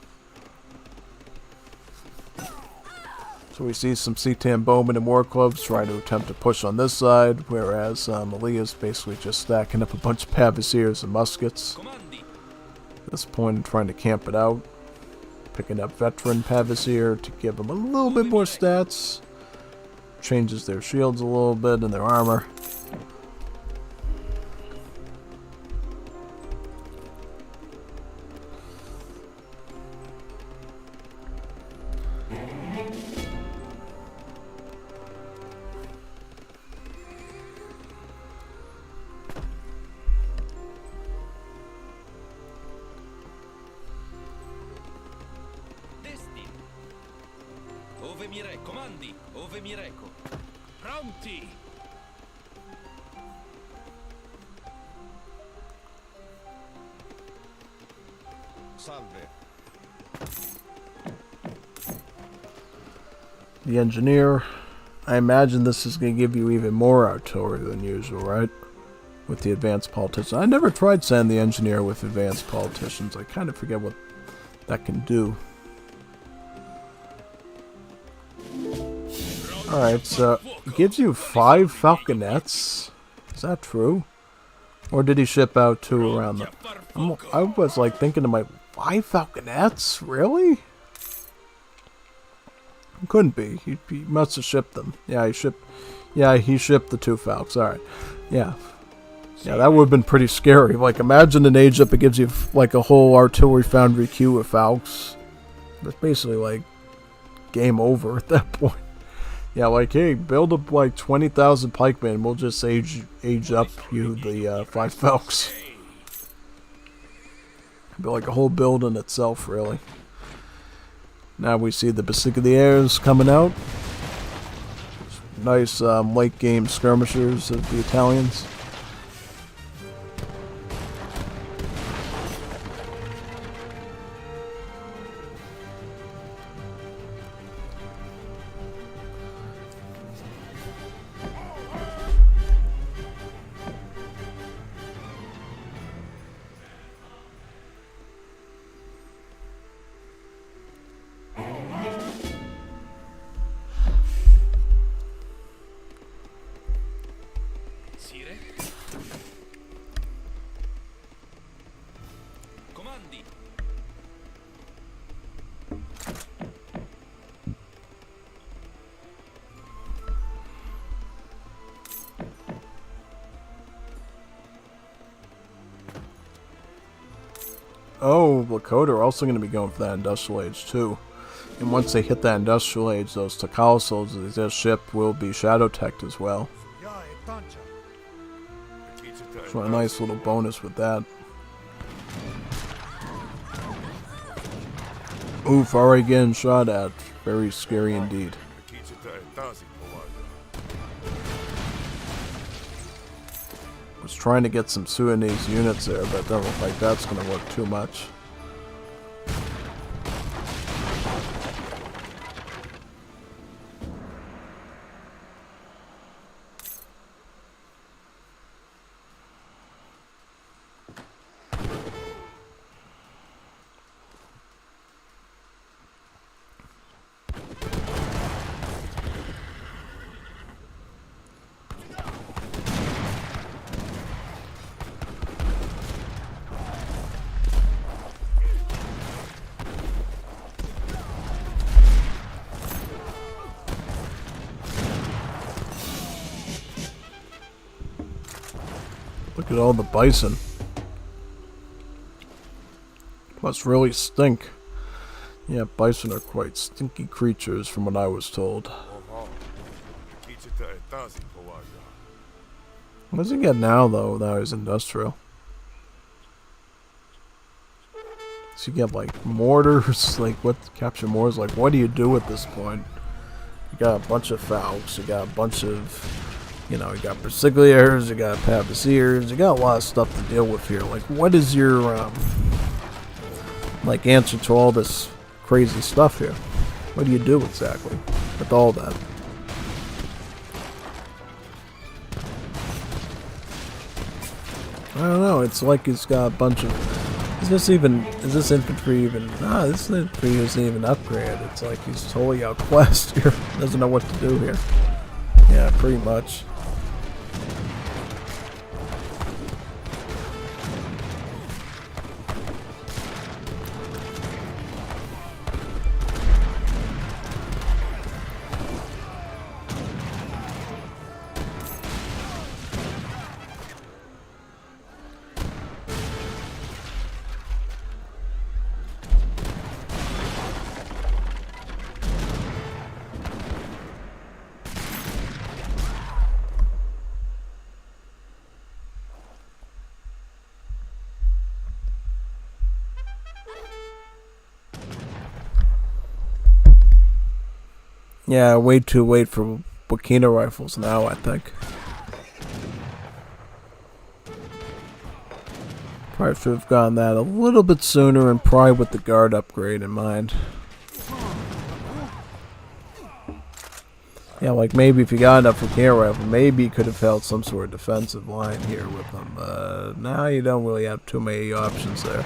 So we see some Citan Bowmen and War Clubs trying to attempt to push on this side, whereas Malia's basically just stacking up a bunch of Pavasiers and muskets. At this point, I'm trying to camp it out. Picking up Veteran Pavasier to give them a little bit more stats. Changes their shields a little bit and their armor. Ove mi re, comandi, ove mi reco. Pronti! Salve. The Engineer. I imagine this is going to give you even more artillery than usual, right? With the Advanced Politician. I never tried sending the Engineer with Advanced Politicians. I kind of forget what that can do. Alright, so it gives you 5 Falconets. Is that true? Or did he ship out 2 around them? I was like thinking to my 5 Falconets? Really? Couldn't be. He must have shipped them. Yeah, he shipped the 2 Falcons. Alright. Yeah. Yeah, that would have been pretty scary. Like, imagine an age up, it gives you like a whole artillery foundry queue of Falcons. That's basically like game over at that point. Yeah, like, hey, build up like 20,000 pikemen. We'll just age up you the 5 Falcons. Be like a whole build in itself, really. Now we see the Basigliaires coming out. Nice late game skirmishers of the Italians. Sire. Comandi. Oh, Lakota are also going to be going for that Industrial Age too. And once they hit that Industrial Age, those Takal soldiers, their ship will be Shadow Teched as well. So a nice little bonus with that. Oof, already getting shot at. Very scary indeed. Was trying to get some Sudanese units there, but doesn't look like that's going to work too much. Look at all the bison. Must really stink. Yeah, bison are quite stinky creatures from what I was told. What does he get now, though? Now he's industrial. So you get, like, mortars? Like, what? Capture mortars? Like, what do you do at this point? You got a bunch of falcons. You got a bunch of, you know, you got Persigliers. You got Papaziers. You got a lot of stuff to deal with here. Like, what is your, like, answer to all this crazy stuff here? What do you do exactly with all that? I don't know. It's like he's got a bunch of. Is this infantry even? Nah, this infantry isn't even upgraded. It's like he's totally outclassed here. Doesn't know what to do here. Yeah, pretty much. Yeah, way too late for Burkina rifles now, I think. Probably should have gotten that a little bit sooner and probably with the guard upgrade in mind. Yeah, like maybe if you got enough Burkina rifle, maybe you could have held some sort of defensive line here with them. But now you don't really have too many options there.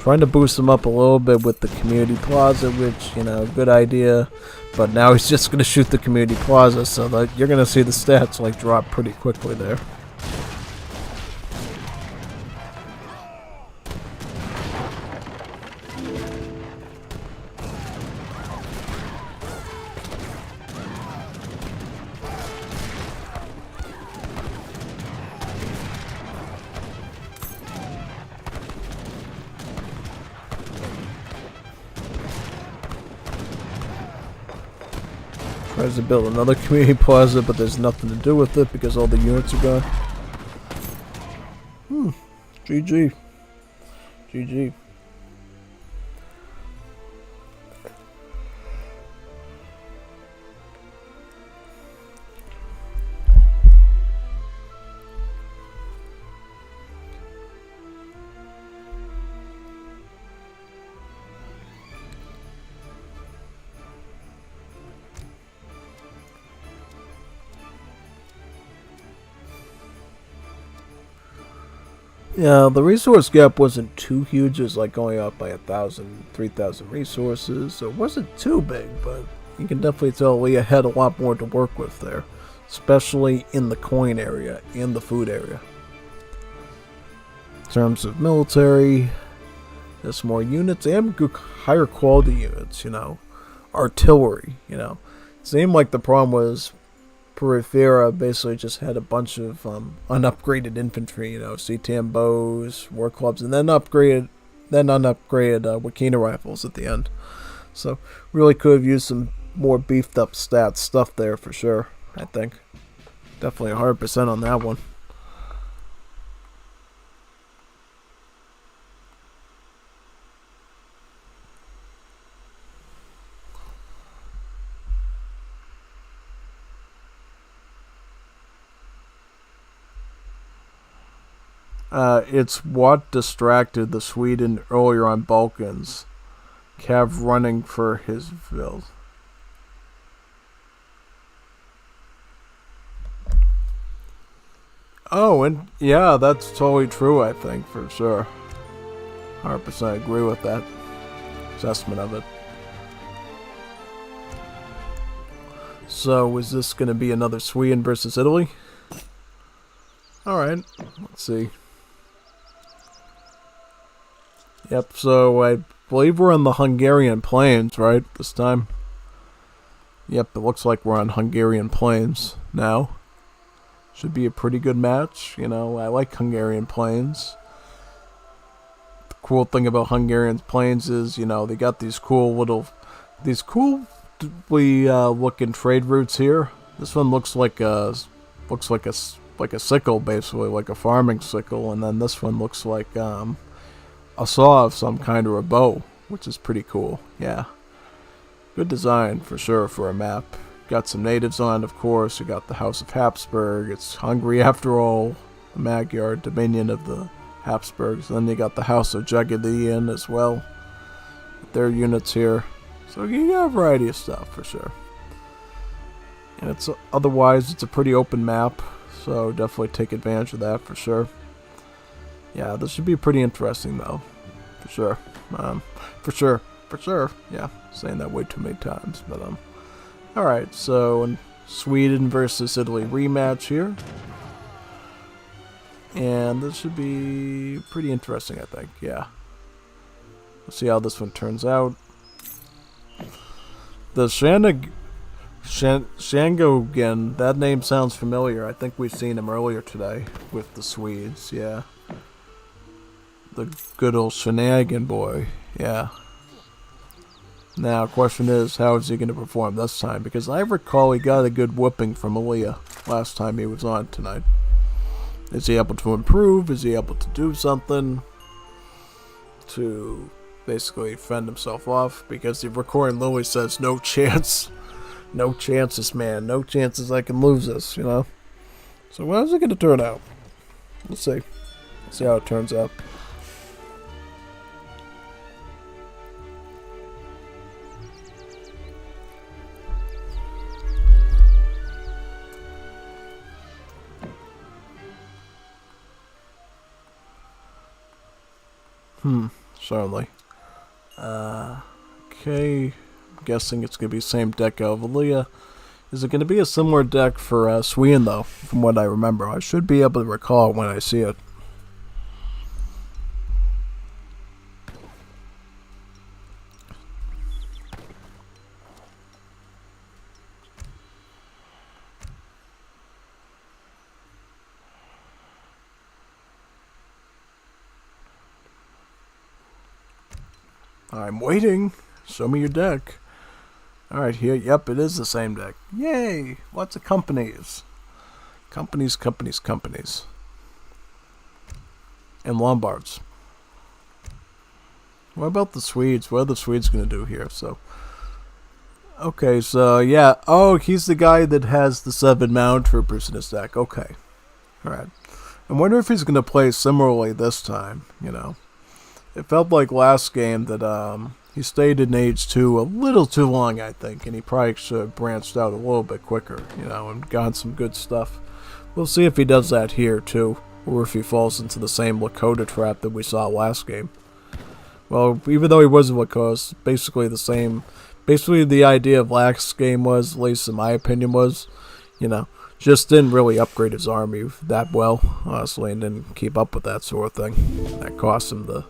Trying to boost him up a little bit with the community plaza, which, you know, good idea. But now he's just going to shoot the community plaza, so that you're going to see the stats like drop pretty quickly there. Tries to build another community plaza, but there's nothing to do with it because all the units are gone. GG. GG. Yeah, the resource gap wasn't too huge. It was like going up by 1,000, 3,000 resources. So it wasn't too big, but you can definitely tell Leah had a lot more to work with there. Especially in the coin area and the food area. In terms of military, there's more units and higher quality units, you know. Artillery, you know. It seemed like the problem was Peripheria basically just had a bunch of unupgraded infantry, you know, CTM bows, war clubs, and then unupgraded Wakina rifles at the end. So really could have used some more beefed up stats stuff there for sure, I think. Definitely 100% on that one. It's what distracted the Sweden earlier on Balkans. Cav running for his build. Oh, and yeah, that's totally true, I think, for sure. 100% agree with that assessment of it. So, is this going to be another Sweden versus Italy? Alright, let's see. Yep, so I believe we're on the Hungarian plains, right, this time? Yep, it looks like we're on Hungarian plains now. Should be a pretty good match. You know, I like Hungarian planes. The cool thing about Hungarian planes is, you know, they got these cool looking trade routes here. This one looks like a sickle, basically, like a farming sickle, and then this one looks like a saw of some kind or a bow, which is pretty cool. Yeah, good design for sure for a map. Got some natives on, of course. You got the House of Habsburg. It's Hungary after all, the Magyar dominion of the Habsburgs. Then you got the House of Jagiellon as well, with their units here. So you got a variety of stuff for sure. And otherwise it's a pretty open map, so definitely take advantage of that for sure. Yeah, this should be pretty interesting though, for sure. For sure. Yeah, saying that way too many times, but Alright, so Sweden versus Italy rematch here. And this should be pretty interesting, I think. Yeah. Let's see how this one turns out. The Shangogen, that name sounds familiar. I think we've seen him earlier today with the Swedes, yeah. The good old Shenanigan boy, yeah. Now, question is, how is he going to perform this time? Because I recall he got a good whooping from Aaliyah last time he was on tonight. Is he able to improve? Is he able to do something to basically fend himself off? Because the recording literally says, no chance. No chances, man. No chances I can lose this, you know? So how's it going to turn out? Let's see. Let's see how it turns out. Certainly. Okay. I'm guessing it's going to be the same deck of Aaliyah. Is it going to be a similar deck for Sweden, though, from what I remember? I should be able to recall when I see it. I'm waiting. Show me your deck. Alright, here. Yep, it is the same deck. Yay! Lots of companies. Companies. And Lombards. What about the Swedes? What are the Swedes going to do here? So, okay, so, yeah. Oh, he's the guy that has the 7 mountain troopers in his deck. Okay. Alright. I wonder if he's going to play similarly this time, you know. It felt like last game that he stayed in Age 2 a little too long, I think, and he probably should have branched out a little bit quicker, you know, and gotten some good stuff. We'll see if he does that here, too, or if he falls into the same Lakota trap that we saw last game. Well, even though he wasn't Lakota, basically the same. Basically, the idea of last game was, at least in my opinion, was, you know, just didn't really upgrade his army that well, honestly, and didn't keep up with that sort of thing. That cost him the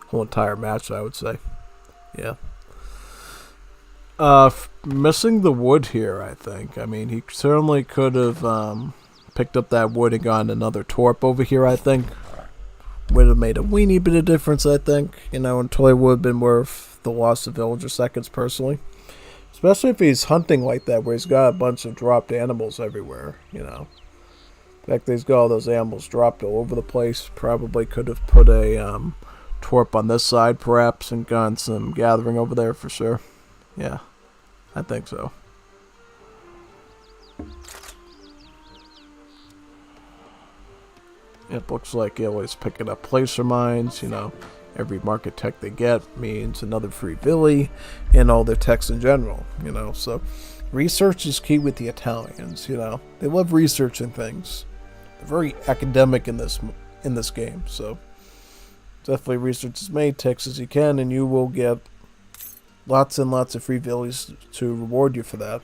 whole entire match, I would say. Yeah. Missing the wood here, I think. I mean, he certainly could have picked up that wood and gotten another torp over here, I think. Would have made a weeny bit of difference, I think. You know, until it would have been worth the loss of villager seconds, personally. Especially if he's hunting like that, where he's got a bunch of dropped animals everywhere, you know. The fact that he's got all those animals dropped all over the place, probably could have put a torp on this side, perhaps, and gotten some gathering over there for sure. Yeah, I think so. It looks like Italy's picking up placer mines, you know. Every market tech they get means another free villi, and all their techs in general, you know. So, research is key with the Italians, you know. They love researching things. They're very academic in this game, so definitely research as many techs as you can, and you will get lots and lots of free villies to reward you for that.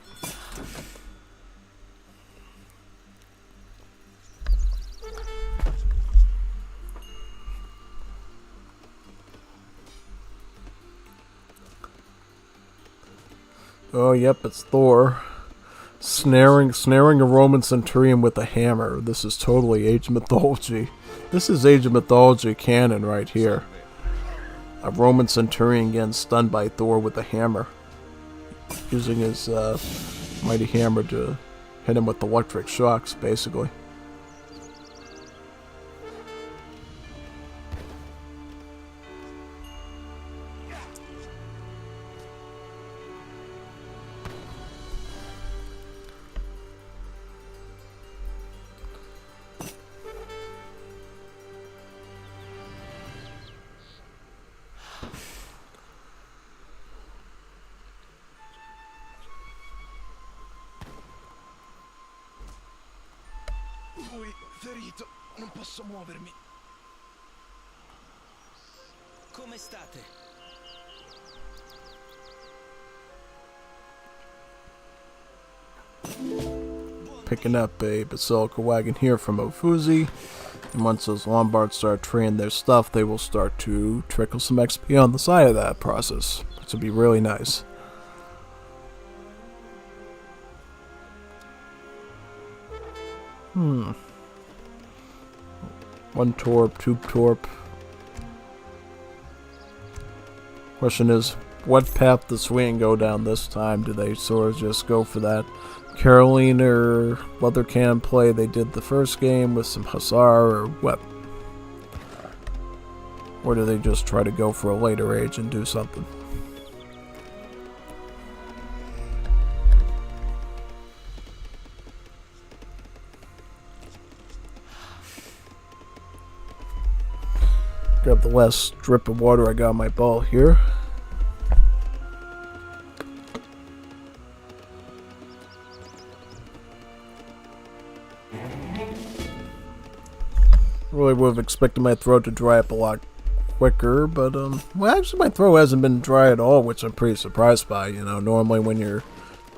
Oh, yep, it's Thor. Snaring a Roman centurion with a hammer. This is totally Age of Mythology. This is Age of Mythology canon right here. A Roman centurion getting stunned by Thor with a hammer. Using his mighty hammer to hit him with electric shocks, basically. Lui, ferito, non posso muovermi. Come state? Picking up a Basilica wagon here from Ofuzi. And once those Lombards start trading their stuff, they will start to trickle some XP on the side of that process, which will be really nice. One torp, two torp. Question is, what path does Sweden go down this time? Do they sort of just go for that Caroline or leather cannon play they did the first game with some Hussar or what? Or do they just try to go for a later age and do something? Grab the last drip of water I got in my bowl here. Really would have expected my throat to dry up a lot quicker, but well, actually my throat hasn't been dry at all, which I'm pretty surprised by. You know, normally when you're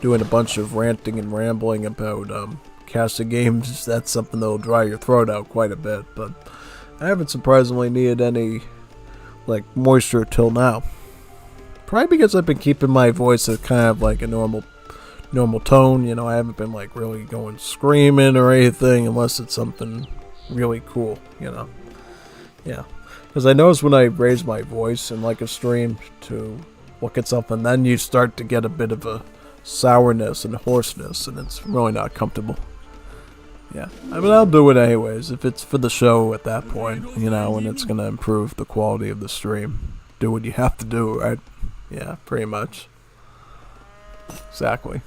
doing a bunch of ranting and rambling about casting games, that's something that'll dry your throat out quite a bit, but I haven't surprisingly needed any like moisture till now. Probably because I've been keeping my voice at kind of like a normal tone. You know, I haven't been like really going screaming or anything unless it's something really cool, you know. Yeah, because I notice when I raise my voice in like a stream to look at something, then you start to get a bit of a sourness and hoarseness, and it's really not comfortable. Yeah, I mean, I'll do it anyways if it's for the show at that point, you know, and it's gonna improve the quality of the stream. Do what you have to do, right? Yeah, pretty much. Exactly.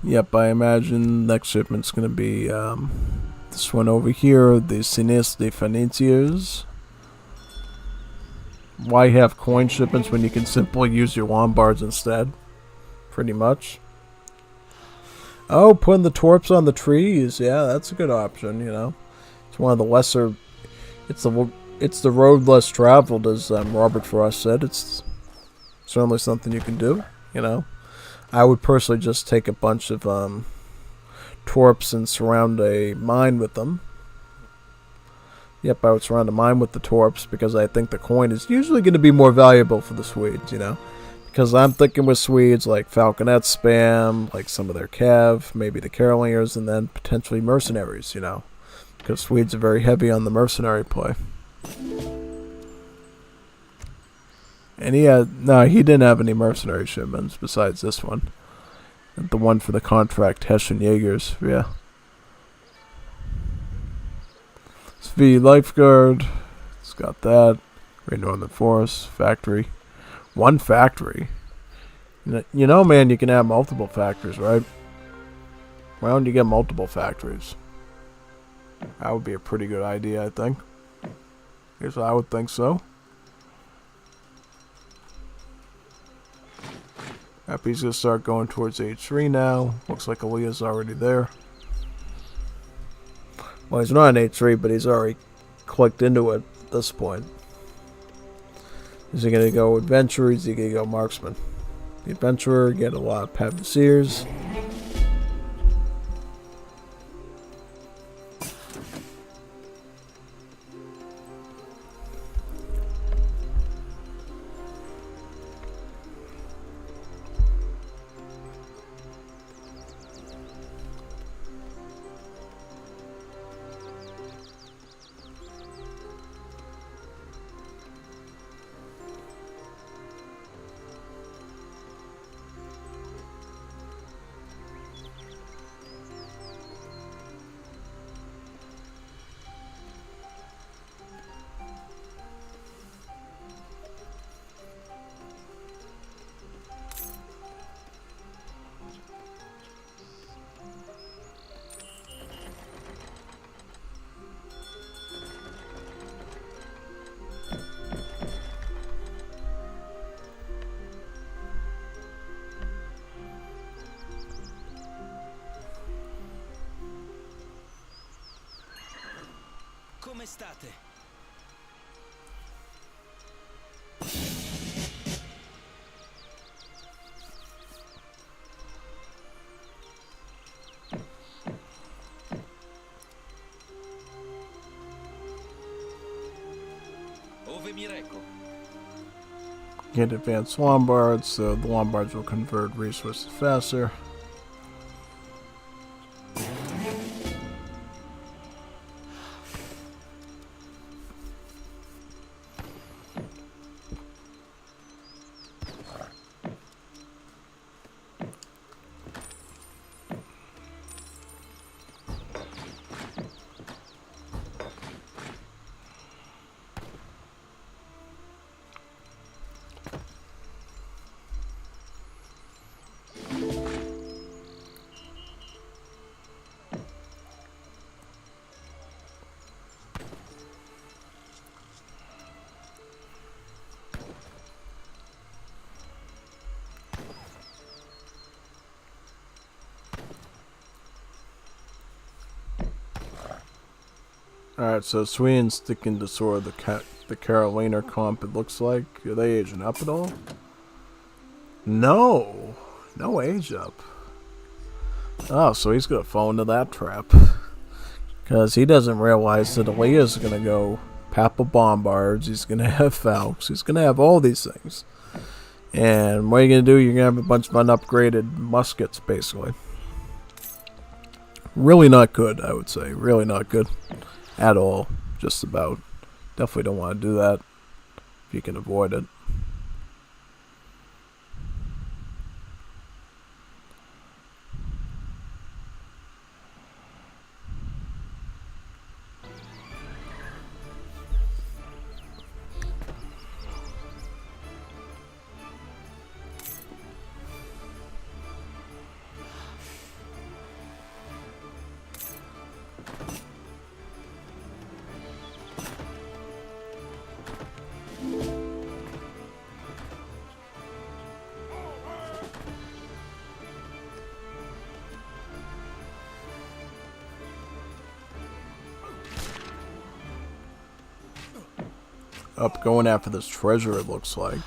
Yep, I imagine next shipment's gonna be this one over here, the Sinis de Phoeniciers. Why have coin shipments when you can simply use your Lombards instead? Pretty much. Oh, putting the torps on the trees. Yeah, that's a good option, you know. It's one of the lesser... It's the road less traveled, as Robert Frost said. It's certainly something you can do, you know. I would personally just take a bunch of torps and surround a mine with them. Yep, I would surround a mine with the torps because I think the coin is usually going to be more valuable for the Swedes, you know. Because I'm thinking with Swedes like Falconet spam, like some of their Cav, maybe the Carolingers, and then potentially mercenaries, you know. Because Swedes are very heavy on the mercenary play. And he didn't have any mercenary shipments besides this one. And the one for the contract Hessian Jaegers, yeah. Svi Lifeguard, it's got that. Great Northern Forest, factory. One factory. You know, man, you can have multiple factories, right? Why don't you get multiple factories? That would be a pretty good idea, I think. Guess I would think so. Happy's gonna start going towards H3 now. Looks like Aaliyah's already there. Well, he's not on H3, but he's already clicked into it at this point. Is he gonna go adventurer? Is he gonna go marksman? The adventurer, get a lot of Paviseers. Come state? Ove mi reco? Get advanced Lombards, so the Lombards will convert resources faster. Alright, so Sweden's sticking to sort of the Carolina comp, it looks like. Are they aging up at all? No! No age up. Oh, so he's gonna fall into that trap. Because he doesn't realize that Aaliyah's gonna go Papal Bombards, he's gonna have Falcons, he's gonna have all these things. And what are you gonna do? You're gonna have a bunch of unupgraded muskets, basically. Really not good, I would say. Really not good. At all. Just about. Definitely don't want to do that if you can avoid it. Up going after this treasure, it looks like.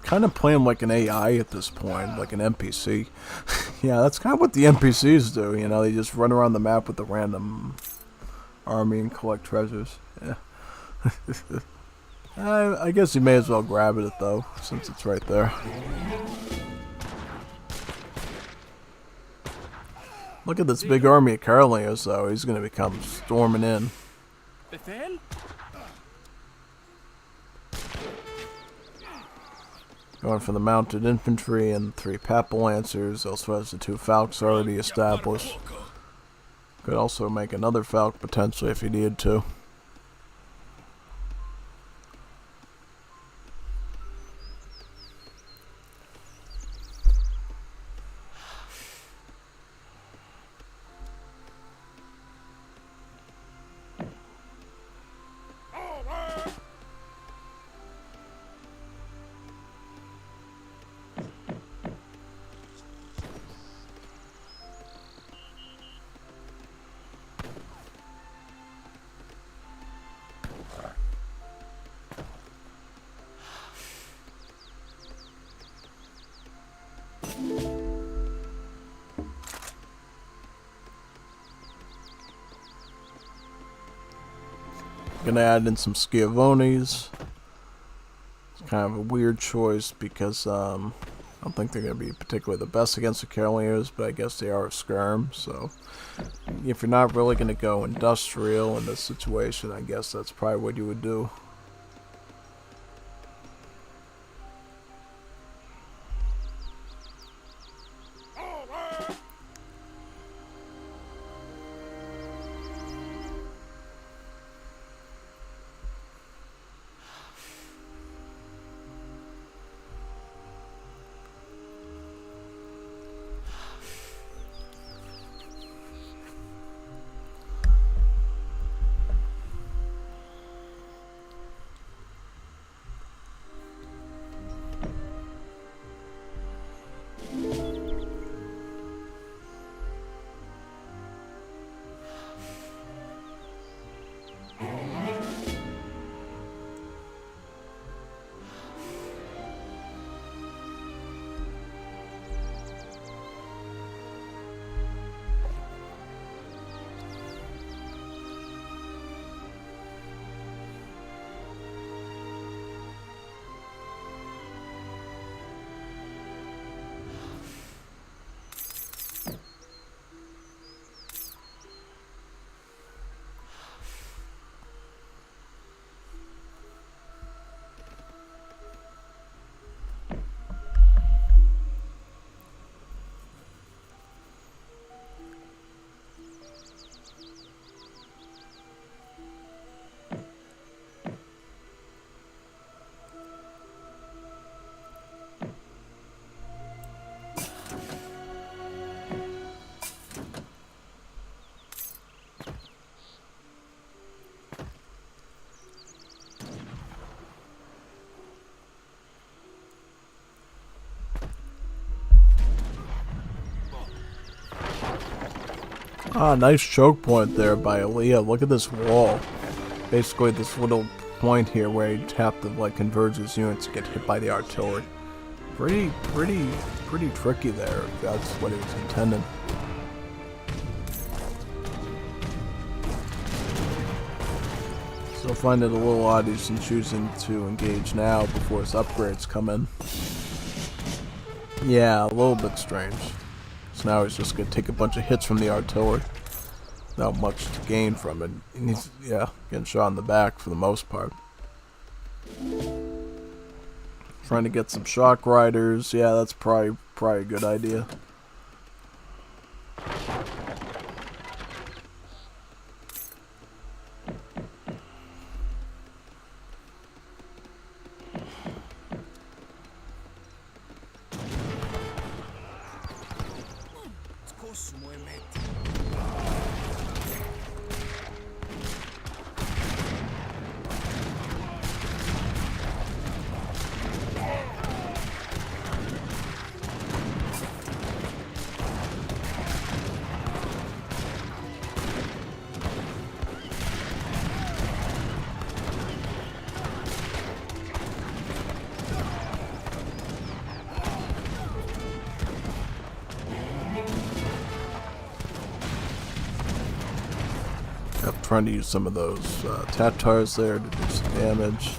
Kind of playing like an AI at this point, like an NPC. Yeah, that's kind of what the NPCs do, you know, they just run around the map with a random army and collect treasures. Yeah. I guess you may as well grab it though, since it's right there. Look at this big army of Carolinas though, he's gonna become storming in. Befehl? Going for the mounted infantry and 3 Papal Lancers, also has the 2 Falcons already established. Could also make another Falcon potentially if he needed to. Gonna add in some Schiavonis. It's kind of a weird choice because I don't think they're gonna be particularly the best against the Carolinas, but I guess they are a skirm. So if you're not really gonna go industrial in this situation, I guess that's probably what you would do. Ah, nice choke point there by Aaliyah. Look at this wall. Basically this little point here where you have to like converge his units to get hit by the artillery. Pretty tricky there, if that's what he was intending. Still find it a little odd he's choosing to engage now before his upgrades come in. Yeah, a little bit strange. So now he's just going to take a bunch of hits from the artillery. Not much to gain from it. And he's, yeah, getting shot in the back for the most part. Trying to get some shock riders. Yeah, that's probably a good idea. I'm trying to use some of those Tatars there to do some damage.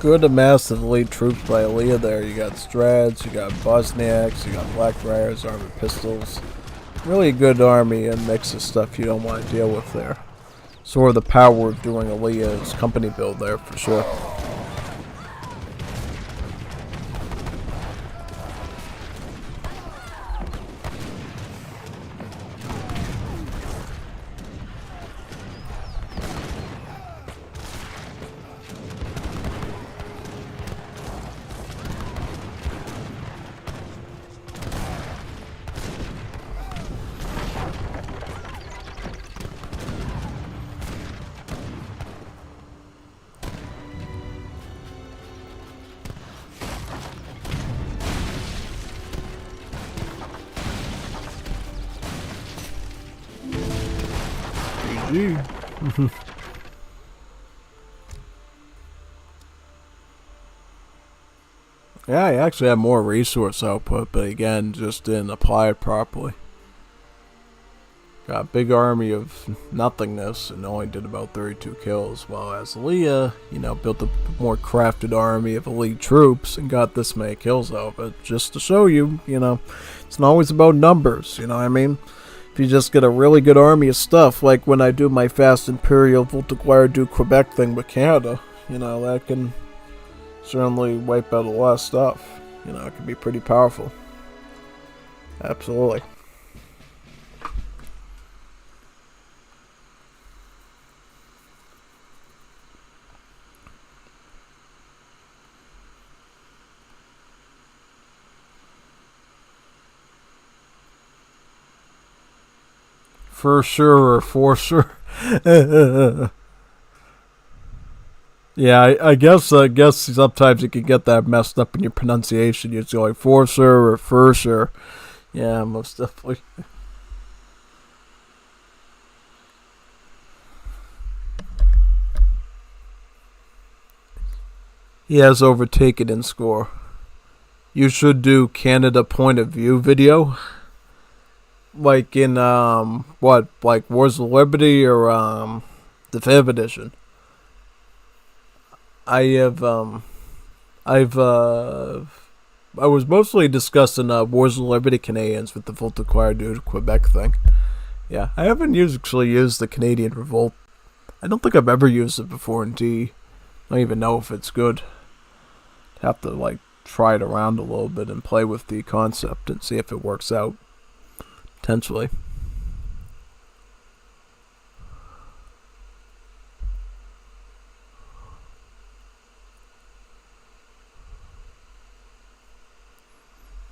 Good amass of elite troops by Aaliyah there. You got Strads, you got Bosniaks, you got Blackbriars, armored pistols. Really a good army and mix of stuff you don't want to deal with there. Sort of the power of doing Aaliyah's company build there for sure. Yeah, I actually have more resource output, but again, just didn't apply it properly. Got a big army of nothingness and only did about 32 kills, while as Aaliyah, you know, built a more crafted army of elite troops and got this many kills out of it. Just to show you, you know, it's not always about numbers, you know what I mean? If you just get a really good army of stuff, like when I do my Fast Imperial Voltigouire du Quebec thing with Canada, you know, that can certainly wipe out a lot of stuff. You know, it can be pretty powerful. Absolutely. For sure, for sure. Yeah, I guess sometimes you can get that messed up in your pronunciation. You're just like for sure or for sure. Yeah, most definitely. He has overtaken in score. You should do Canada point of view video. Like in what, like Wars of Liberty or the 5th edition. I was mostly discussing Wars of Liberty Canadians with the Voltigouire du Quebec thing. Yeah, I haven't actually used the Canadian Revolt. I don't think I've ever used it before in D. I don't even know if it's good. Have to like try it around a little bit and play with the concept and see if it works out. Potentially.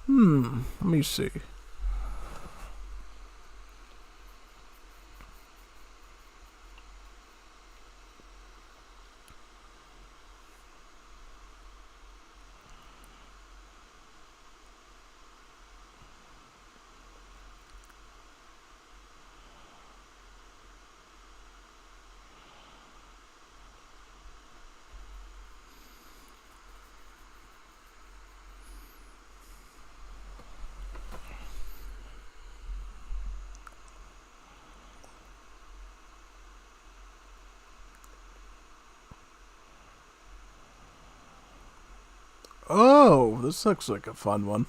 Let me see. Oh, this looks like a fun one.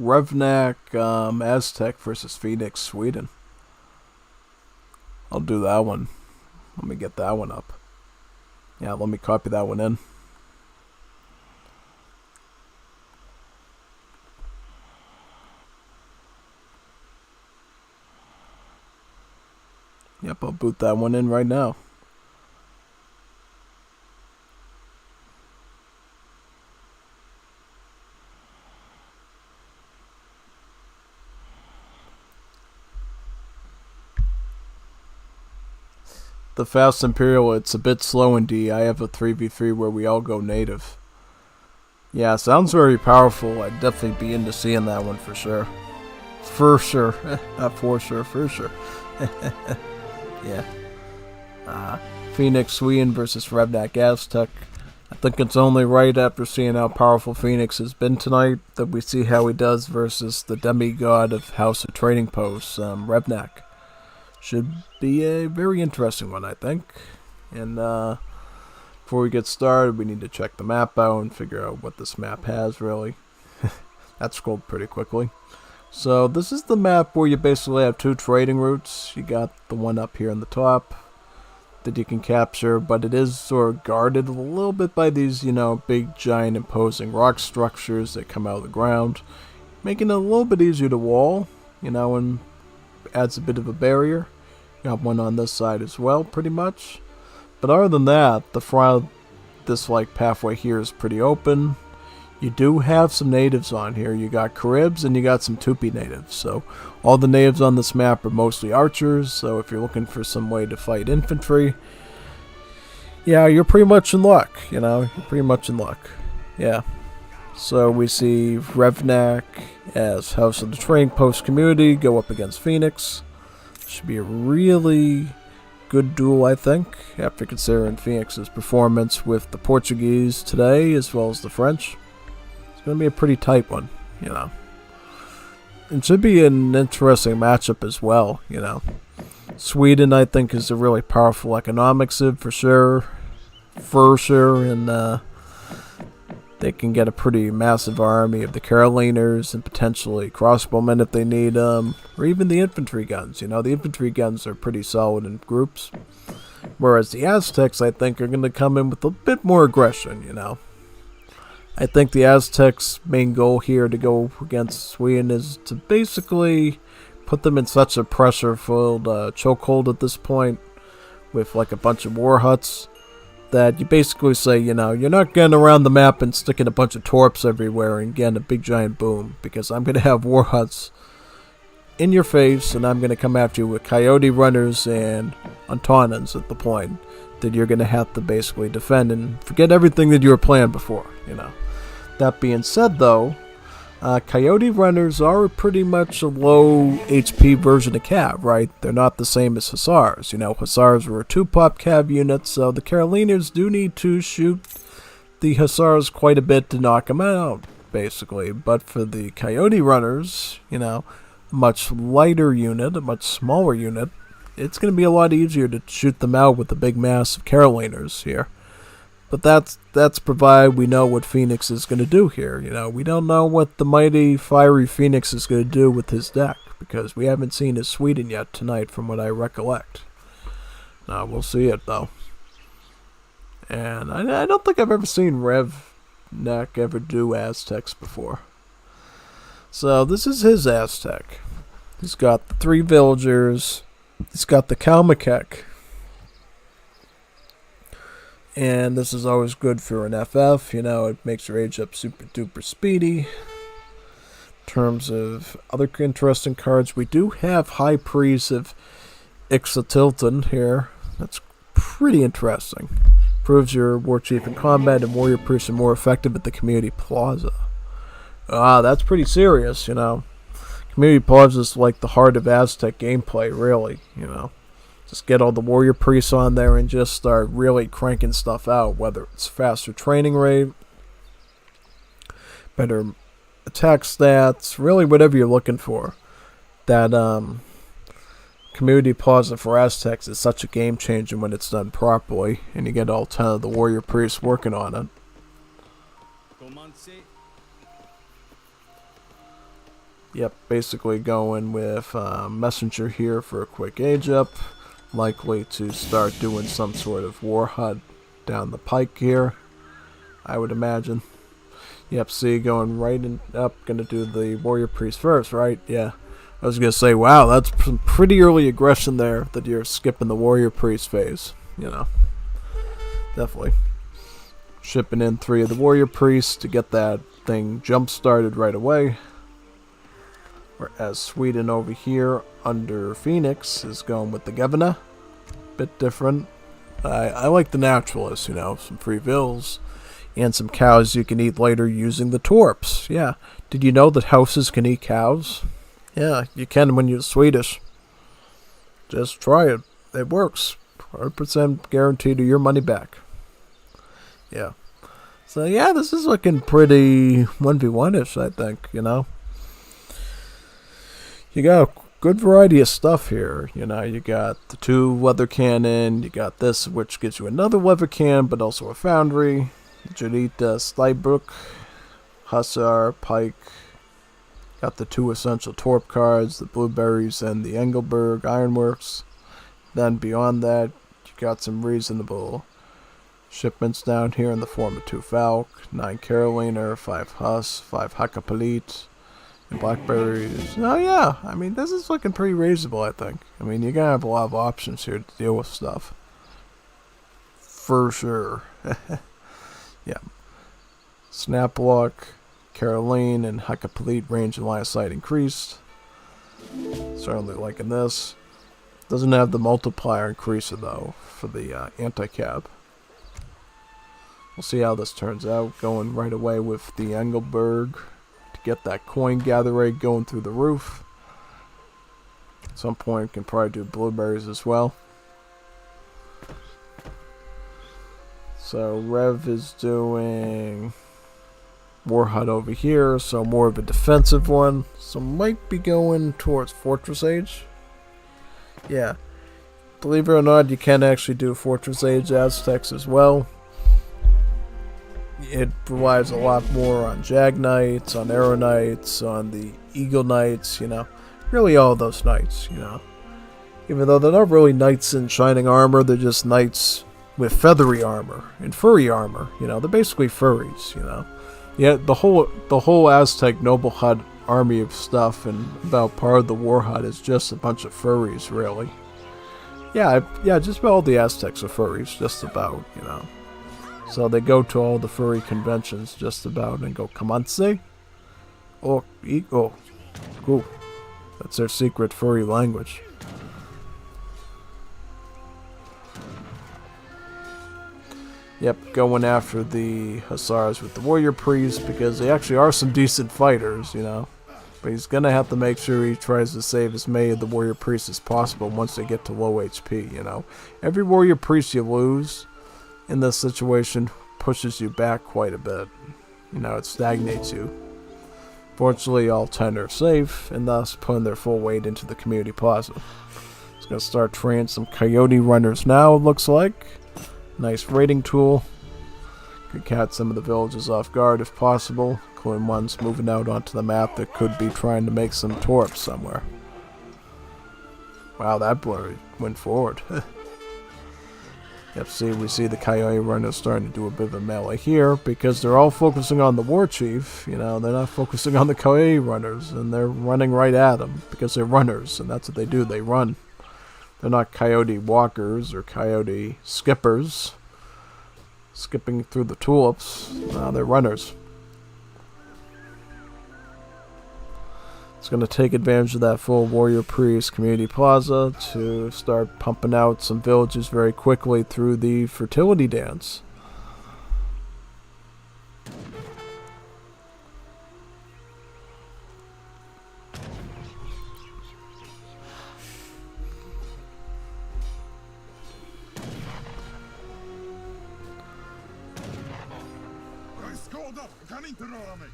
Revnak Aztec versus Phoenix Sweden. I'll do that one. Let me get that one up. Yeah, let me copy that one in. Yep, I'll boot that one in right now. The Fast Imperial, it's a bit slow in D. I have a 3v3 where we all go native. Yeah, sounds very powerful. I'd definitely be into seeing that one for sure. For sure. Not for sure, for sure. Yeah. Phoenix Sweden versus Revnak Aztec. I think it's only right after seeing how powerful Phoenix has been tonight that we see how he does versus the demigod of House of Trading Posts, Revnak. Should be a very interesting one, I think. And before we get started, we need to check the map out and figure out what this map has, really. That scrolled pretty quickly. So this is the map where you basically have two trading routes. You got the one up here on the top that you can capture, but it is sort of guarded a little bit by these, big, giant, imposing rock structures that come out of the ground, making it a little bit easier to wall, and adds a bit of a barrier. Got one on this side as well, pretty much. But other than that, the front, this pathway here is pretty open. You do have some natives on here. You got Caribs and you got some Tupi natives. So all the natives on this map are mostly archers. So if you're looking for some way to fight infantry, yeah, you're pretty much in luck. You're pretty much in luck. Yeah. So we see Revnak as House of the Trading Post community go up against Phoenix. Should be a really good duel, I think, after considering Phoenix's performance with the Portuguese today as well as the French. It's going to be a pretty tight one, It should be an interesting matchup as well, Sweden, I think, is a really powerful economic civ for sure. And they can get a pretty massive army of the Caroliners and potentially crossbowmen if they need them, or even the infantry guns. The infantry guns are pretty solid in groups. Whereas the Aztecs, I think, are going to come in with a bit more aggression, I think the Aztecs' main goal here to go against Sweden is to basically put them in such a pressure-filled chokehold at this point with a bunch of war huts that you basically say, you're not getting around the map and sticking a bunch of torps everywhere and getting a big giant boom, because I'm going to have war huts in your face and I'm going to come after you with coyote runners and Antonins at the point that you're going to have to basically defend and forget everything that you were playing before, That being said, though, coyote runners are pretty much a low HP version of cav, right? They're not the same as hussars. Hussars were a 2-pop cav unit, so the Caroliners do need to shoot the hussars quite a bit to knock them out, basically. But for the coyote runners, a much lighter unit, a much smaller unit, it's going to be a lot easier to shoot them out with the big mass of Caroliners here. But that's provided we know what Phoenix is going to do here. We don't know what the mighty fiery Phoenix is going to do with his deck, because we haven't seen his Sweden yet tonight from what I recollect. Now, we'll see it, though. And I don't think I've ever seen Revnak ever do Aztecs before. So this is his Aztec. He's got the 3 villagers. He's got the Kalmakek. And this is always good for an FF. You know, it makes your age up super duper speedy. In terms of other interesting cards, we do have High Priest of Ixatilton here. That's pretty interesting. Proves your war chief in combat and warrior priest are more effective at the community plaza. That's pretty serious, you know. Community plaza is like the heart of Aztec gameplay, really, you know. Just get all the warrior priests on there and just start really cranking stuff out, whether it's faster training rate, better attack stats, really whatever you're looking for. That community plaza for Aztecs is such a game changer when it's done properly, and you get all 10 of the warrior priests working on it. Yep, basically going with Messenger here for a quick age up. Likely to start doing some sort of war HUD down the pike here, I would imagine. Yep, see, going right up, gonna do the warrior priest first, right? Yeah. I was gonna say, wow, that's some pretty early aggression there that you're skipping the warrior priest phase, you know. Definitely. Shipping in 3 of the warrior priests to get that thing jump started right away. Whereas Sweden over here under Phoenix is going with the governor. Bit different. I like the naturalists, you know, some free vills and some cows you can eat later using the torps. Yeah. Did you know that houses can eat cows? Yeah, you can when you're Swedish. Just try it. It works. 100% guaranteed to your money back. Yeah. So yeah, this is looking pretty 1v1-ish, I think, you know. You got a good variety of stuff here. You know, you got the 2 weather cannon. You got this, which gives you another weather cannon, but also a foundry. Jadita Stybrook, Hussar, Pike. Got the 2 essential torp cards, the blueberries and the Engelberg Ironworks. Then beyond that, you got some reasonable shipments down here in the form of 2 Falk, 9 Caroliner, 5 Huss, 5 Hakapalit. And blackberries. Oh yeah, I mean, this is looking pretty reasonable, I think. I mean, you're gonna have a lot of options here to deal with stuff. For sure. Yeah. Snaplock, Caroline, and Hakapalit range and line of sight increased. Certainly liking this. Doesn't have the multiplier increaser though, for the anti-cab. We'll see how this turns out. Going right away with the Engelberg. Get that coin gather rate going through the roof. At some point can probably do blueberries as well. So Rev is doing War HUD over here, so more of a defensive one. So might be going towards Fortress Age. Yeah. Believe it or not, you can actually do Fortress Age Aztecs as well. It provides a lot more on Jag Knights, on Arrow Knights, on the Eagle Knights, you know. Really all those Knights, you know. Even though they're not really Knights in shining armor, they're just Knights with feathery armor and furry armor, you know. They're basically furries, you know. Yeah, the whole Aztec Noble HUD army of stuff and about part of the War HUD is just a bunch of furries, really. Yeah, just about all the Aztecs are furries, just about, you know. So they go to all the furry conventions just about and go, Kamanse? Oh, cool. That's their secret furry language. Yep, going after the Hussars with the warrior priest because they actually are some decent fighters, you know. But he's going to have to make sure he tries to save as many of the warrior priests as possible once they get to low HP, you know. Every warrior priest you lose in this situation pushes you back quite a bit. You know, it stagnates you. Fortunately, all 10 are safe, and thus putting their full weight into the community plaza. It's going to start training some coyote runners now, it looks like. Nice raiding tool. Could catch some of the villages off guard if possible, including ones moving out onto the map that could be trying to make some torps somewhere. Wow, that blur went forward. Yep, see, we see the Coyote Runners starting to do a bit of a melee here because they're all focusing on the War Chief. You know, they're not focusing on the Coyote Runners, and they're running right at them because they're runners, and that's what they do. They run. They're not Coyote Walkers or Coyote Skippers, skipping through the tulips. No, they're runners. It's going to take advantage of that full Warrior Priest Community Plaza to start pumping out some villages very quickly through the fertility dance. Jag är skadad. Jag kan inte röra mig.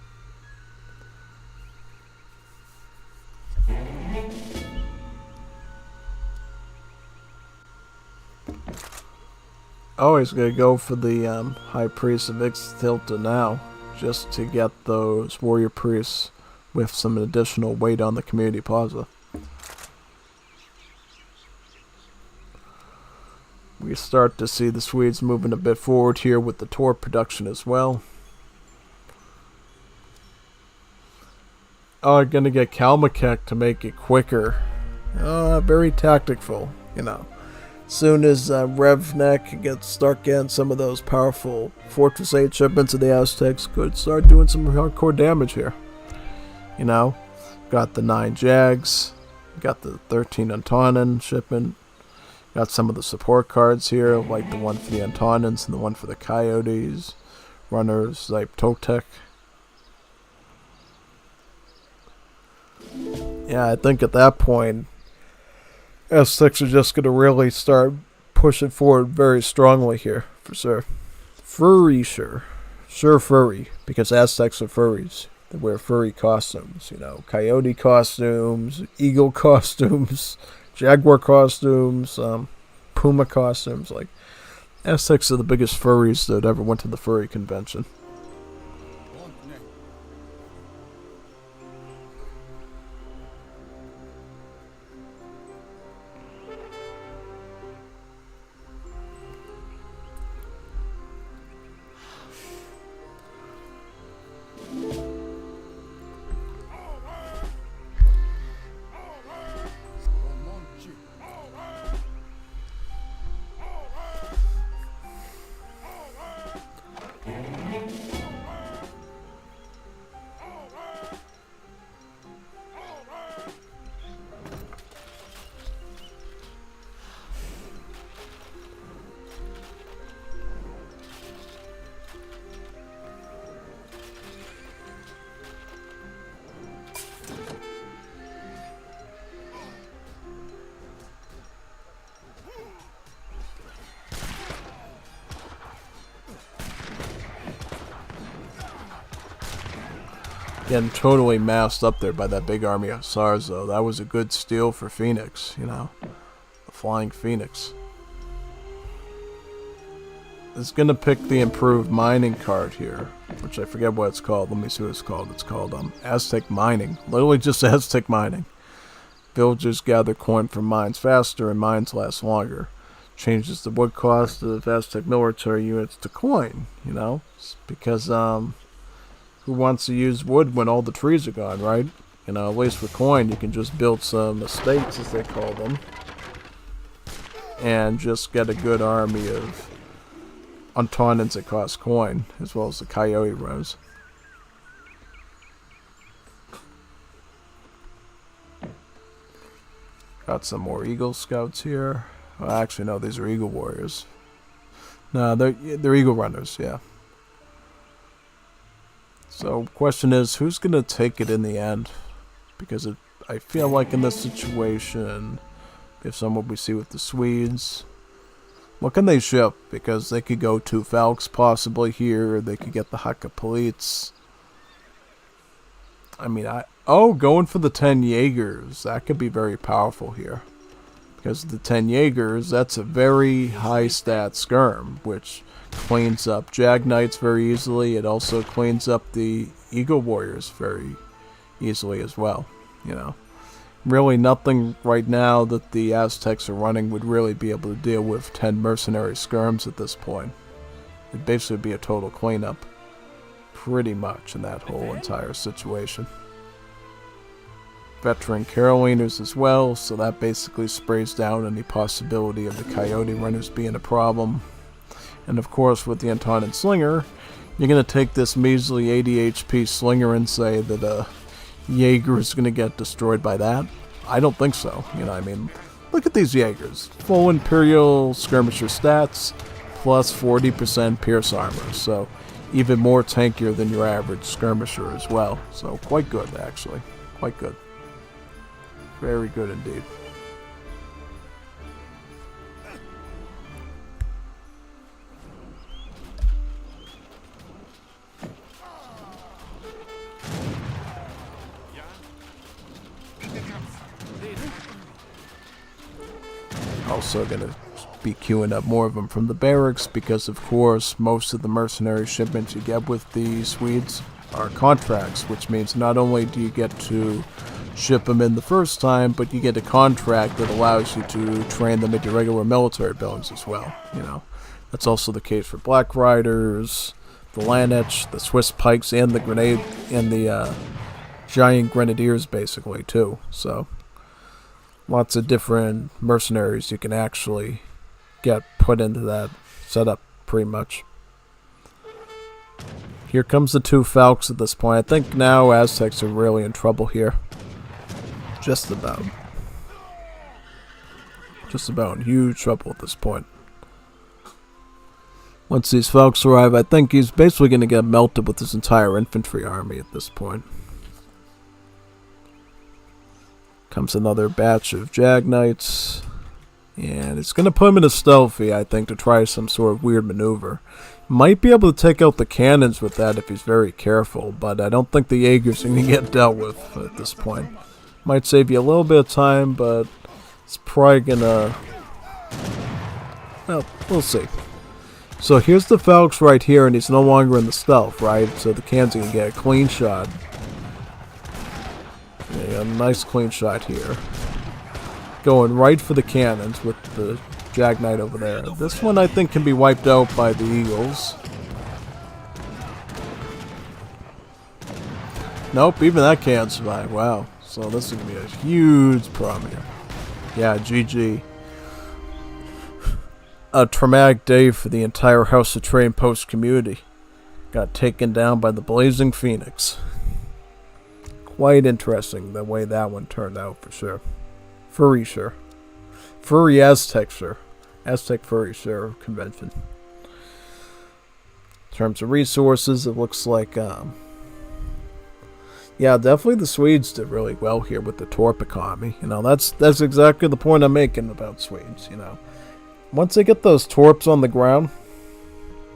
Always gonna go for the High Priest of Ixtilta now, just to get those Warrior Priests with some additional weight on the Community Plaza. We start to see the Swedes moving a bit forward here with the Tor production as well. Oh, gonna get Kalmakek to make it quicker. Very tactful, you know. Soon as Revnek start getting some of those powerful Fortress 8 shipments of the Aztecs, could start doing some hardcore damage here. You know, got the 9 Jags, got the 13 Antonin shipment, got some of the support cards here, like the one for the Antonins and the one for the Coyotes, Runners, like Totek. Yeah, I think at that point, Aztecs are just going to really start pushing forward very strongly here, for sure. Furry, sure. Sure furry, because Aztecs are furries. They wear furry costumes, you know, coyote costumes, eagle costumes, jaguar costumes, puma costumes. Like, Aztecs are the biggest furries that ever went to the furry convention. Getting totally masked up there by that big army of SARS, though. That was a good steal for Phoenix, you know. The Flying Phoenix. It's going to pick the improved mining card here, which I forget what it's called. Let me see what it's called. It's called Aztec Mining. Literally just Aztec Mining. Villagers gather coin from mines faster and mines last longer. Changes the wood cost of Aztec military units to coin, you know. It's because, who wants to use wood when all the trees are gone, right? You know, at least with coin, you can just build some estates, as they call them, and just get a good army of Antonins that cost coin, as well as the Coyote Rose. Got some more Eagle Scouts here. Well, actually, no, these are Eagle Warriors. No, they're Eagle Runners, yeah. So, question is, who's going to take it in the end? Because I feel like in this situation, if someone we see with the Swedes, what can they ship? Because they could go 2 Falks possibly here, they could get the Hakapolits. I mean, going for the 10 Jaegers, that could be very powerful here. Because the 10 Jaegers, that's a very high stat skirm, which cleans up Jag Knights very easily. It also cleans up the Eagle Warriors very easily as well, you know. Really nothing right now that the Aztecs are running would really be able to deal with 10 mercenary skirms at this point. It'd basically be a total cleanup. Pretty much in that whole entire situation. Veteran Caroliners as well, so that basically sprays down any possibility of the Coyote Runners being a problem. And of course with the Antonin Slinger, you're going to take this measly 80 HP Slinger and say that Jaeger is going to get destroyed by that? I don't think so. You know, I mean, look at these Jaegers. Full Imperial Skirmisher stats, plus 40% Pierce Armor, so even more tankier than your average Skirmisher as well. So quite good, actually. Quite good. Very good indeed. Also gonna be queuing up more of them from the barracks because of course most of the mercenary shipments you get with the Swedes are contracts, which means not only do you get to ship them in the first time, but you get a contract that allows you to train them at your regular military buildings as well. You know, that's also the case for Black Riders, the Lanich, the Swiss Pikes, and the Grenade and the Giant Grenadiers basically too. So lots of different mercenaries you can actually get put into that setup, pretty much. Here comes the two Falcons at this point. I think now Aztecs are really in trouble here. Just about. Just about in huge trouble at this point. Once these Falcons arrive, I think he's basically going to get melted with his entire infantry army at this point. Comes another batch of Jag Knights. And it's going to put him in a stealthy, I think, to try some sort of weird maneuver. Might be able to take out the cannons with that if he's very careful, but I don't think the Jaegers are going to get dealt with at this point. Might save you a little bit of time, but it's probably going to... Well, we'll see. So here's the Falcons right here, and he's no longer in the stealth, right? So the cannons are going to get a clean shot. Yeah, a nice clean shot here. Going right for the cannons with the Jag Knight over there. This one I think can be wiped out by the Eagles. Nope, even that can't survive. Wow. So this is going to be a huge problem here. Yeah, GG. A traumatic day for the entire House of Trade Post community. Got taken down by the Blazing Phoenix. Quite interesting the way that one turned out for sure. Furry sure. Furry Aztec sure. Aztec Furry sure convention. In terms of resources, it looks like yeah, definitely the Swedes did really well here with the Torp economy. You know, that's exactly the point I'm making about Swedes, you know. Once they get those Torps on the ground,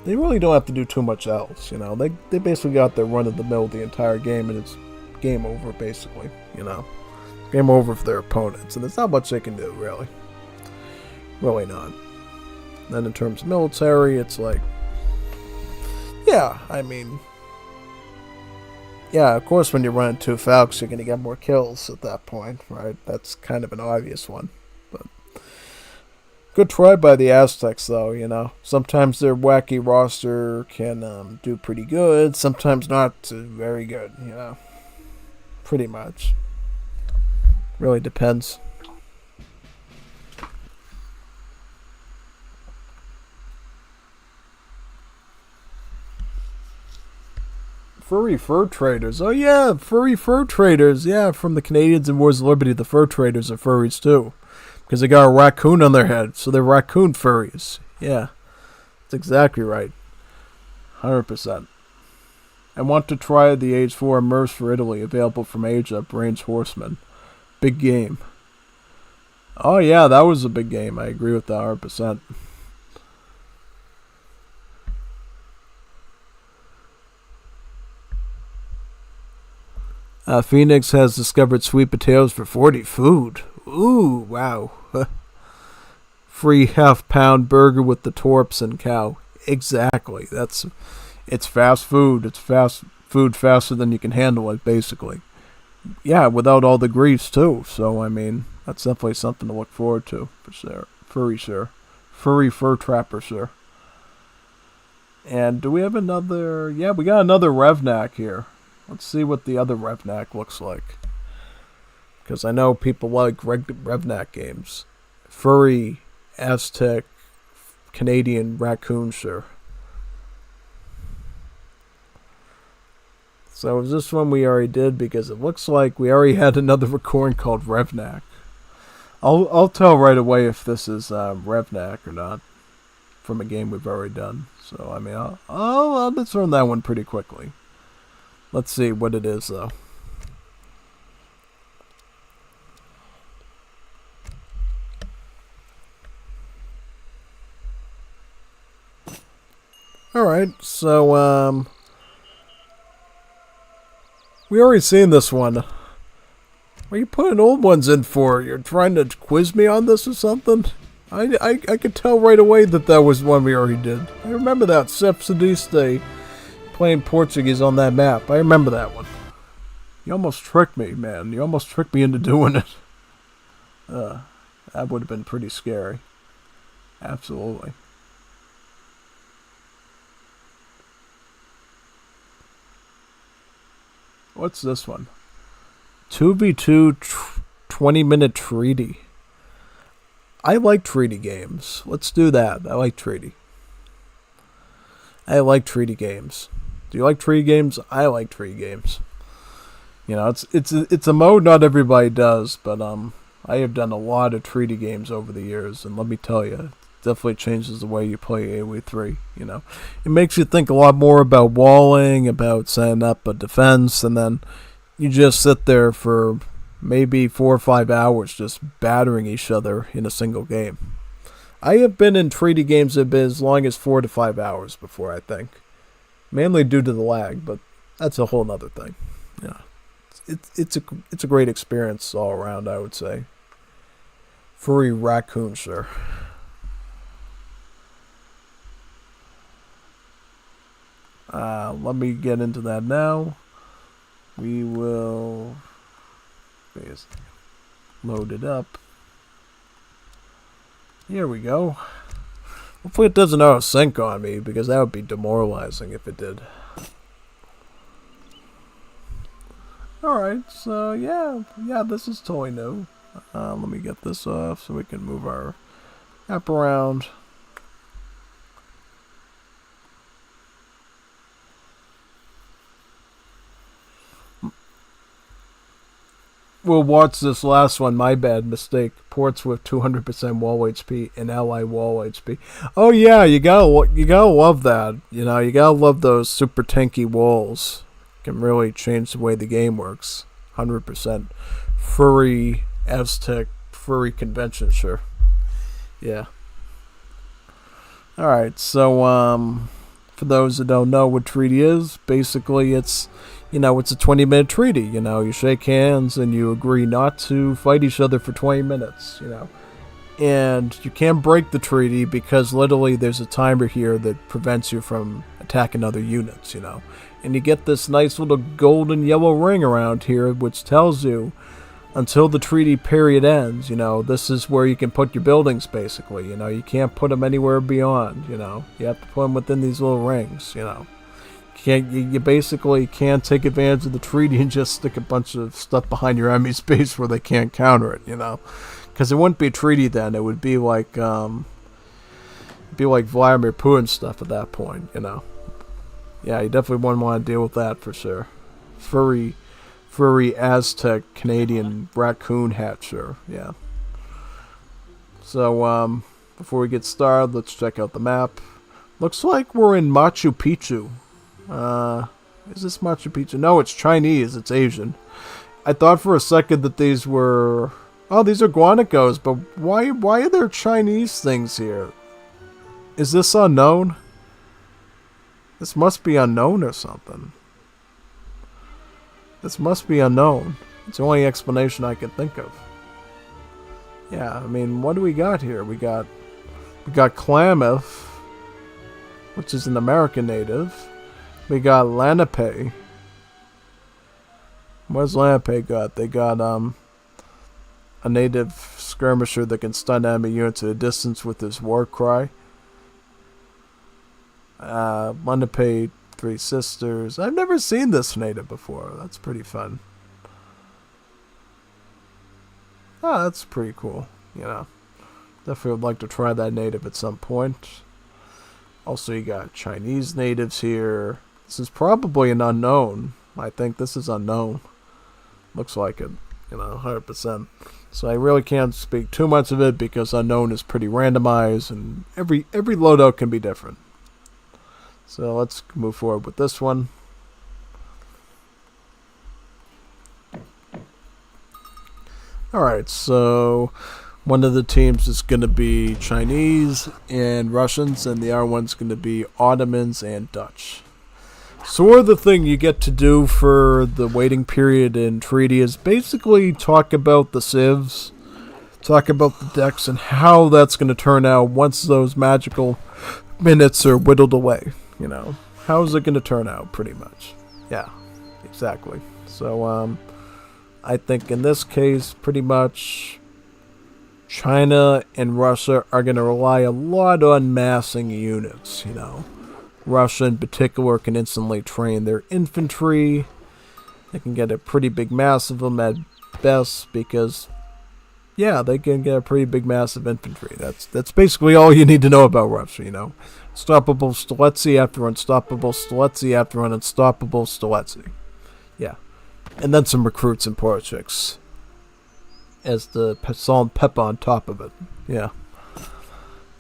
they really don't have to do too much else, you know. They basically got their run of the mill the entire game, and it's game over basically, you know. Game over for their opponents, and there's not much they can do, really. Really not. Then in terms of military, it's like, yeah, I mean, yeah, of course when you're running two Falcons, you're going to get more kills at that point, right? That's kind of an obvious one. But good try by the Aztecs, though, you know. Sometimes their wacky roster can do pretty good, sometimes not very good, you know. Pretty much. Really depends. Furry fur traders. Oh yeah, furry fur traders. Yeah, from the Canadians and Wars of Liberty, the fur traders are furries too. Because they got a raccoon on their head, so they're raccoon furries. Yeah, that's exactly right. 100%. I want to try the Age 4 Immerse for Italy, available from Age Up Range Horseman. Big game. Oh yeah, that was a big game. I agree with that 100%. Phoenix has discovered sweet potatoes for 40 food. Ooh, wow. Free half-pound burger with the Torps and cow. Exactly. It's fast food. It's fast food faster than you can handle it, basically. yeah, without all the griefs too. So I mean, that's definitely something to look forward to for sure. Furry, sir. Furry fur trapper, sir. And do we have another? Yeah, we got another Revnak here. Let's see what the other Revnak looks like. Because I know people like Revnak games. Furry, Aztec, Canadian raccoon, sir. So is this one we already did? Because it looks like we already had another recording called Revnak. I'll tell right away if this is Revnak or not from a game we've already done. So I mean, I'll discern that one pretty quickly. Let's see what it is though. All right, so we already seen this one. What are you putting old ones in for? You're trying to quiz me on this or something? I could tell right away that was one we already did. I remember that. Sepsidiste playing Portuguese on that map. I remember that one. You almost tricked me, man. You almost tricked me into doing it. That would have been pretty scary. Absolutely. What's this one? 2v2 20-minute treaty. I like treaty games. Let's do that. I like treaty. I like treaty games. Do you like treaty games? I like treaty games. You know, it's a mode not everybody does, but I have done a lot of treaty games over the years, and let me tell you, it definitely changes the way you play AoE 3. You know, it makes you think a lot more about walling, about setting up a defense, and then you just sit there for maybe 4 or 5 hours just battering each other in a single game. I have been in treaty games that have been as long as 4 to 5 hours before, I think. Mainly due to the lag, but that's a whole nother thing. Yeah, it's a great experience all around, I would say. Furry raccoon, sir. Let me get into that now. We will load it up. Here we go. Hopefully it doesn't auto sync on me, because that would be demoralizing if it did. Alright, so yeah, this is totally new. Let me get this off so we can move our app around. We'll watch this last one, my bad mistake. Ports with 200% wall HP and ally wall HP. Oh yeah, you gotta love that. You know, you gotta love those super tanky walls. Can really change the way the game works. 100%. Furry Aztec, furry convention, sure. Yeah. Alright, so for those that don't know what treaty is, basically it's, you know, it's a 20-minute treaty. You know, you shake hands and you agree not to fight each other for 20 minutes, you know. And you can't break the treaty because literally there's a timer here that prevents you from attacking other units, you know. And you get this nice little golden yellow ring around here which tells you until the treaty period ends, you know, this is where you can put your buildings basically, you know. You can't put them anywhere beyond, you know. You have to put them within these little rings, you know. You basically can't take advantage of the treaty and just stick a bunch of stuff behind your enemy's base where they can't counter it, you know. Because it wouldn't be a treaty then. It would be like Vladimir Putin stuff at that point, you know. Yeah, you definitely wouldn't want to deal with that for sure. Furry Aztec Canadian raccoon hat, sure. Yeah. So before we get started, let's check out the map. Looks like we're in Machu Picchu. Is this Machu Picchu? No, it's Chinese. It's Asian. I thought for a second that these were... Oh, these are guanacos, but why are there Chinese things here? Is this unknown? This must be unknown or something. This must be unknown. It's the only explanation I can think of. Yeah, I mean, what do we got here? We got Klamath, which is an American native. We got Lenape. What's Lampe got? They got a native skirmisher that can stun enemy units at a distance with his war cry. Lenape, Three Sisters. I've never seen this native before. That's pretty fun. Oh, that's pretty cool. You know, definitely would like to try that native at some point. Also, you got Chinese natives here. This is probably an unknown. I think this is unknown. Looks like it, 100%. So I really can't speak too much of it because unknown is pretty randomized and every loadout can be different. So let's move forward with this one. Alright, so one of the teams is going to be Chinese and Russians, and the other one's going to be Ottomans and Dutch. Sort of the thing you get to do for the waiting period in Treaty is basically talk about the civs, talk about the decks, and how that's going to turn out once those magical minutes are whittled away. How is it going to turn out, pretty much? Yeah, exactly. So, I think in this case, pretty much, China and Russia are going to rely a lot on massing units, Russia in particular can instantly train their infantry. They can get a pretty big mass of them at best because, yeah, they can get a pretty big mass of infantry. That's basically all you need to know about Russia, Unstoppable Streletsy after unstoppable Streletsy after an unstoppable Streletsy. Yeah. And then some recruits and Portuguese as the salt and pepper on top of it. Yeah.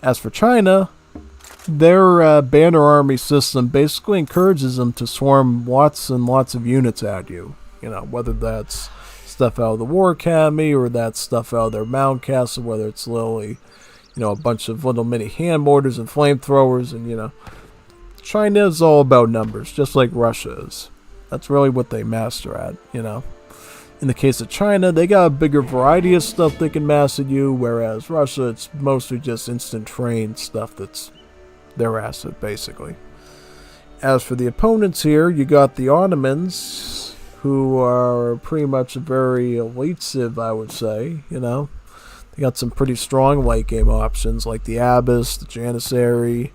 As for China, their banner army system basically encourages them to swarm lots and lots of units at you. Whether that's stuff out of the War Academy or that's stuff out of their mound castle, whether it's literally, a bunch of little mini hand mortars and flamethrowers, and, China is all about numbers, just like Russia is. That's really what they master at, In the case of China, they got a bigger variety of stuff they can mass at you, whereas Russia, it's mostly just instant train stuff that's their asset, basically. As for the opponents here, you got the Ottomans, who are pretty much a very elite civ, I would say, They got some pretty strong late game options, like the Abbas, the Janissary,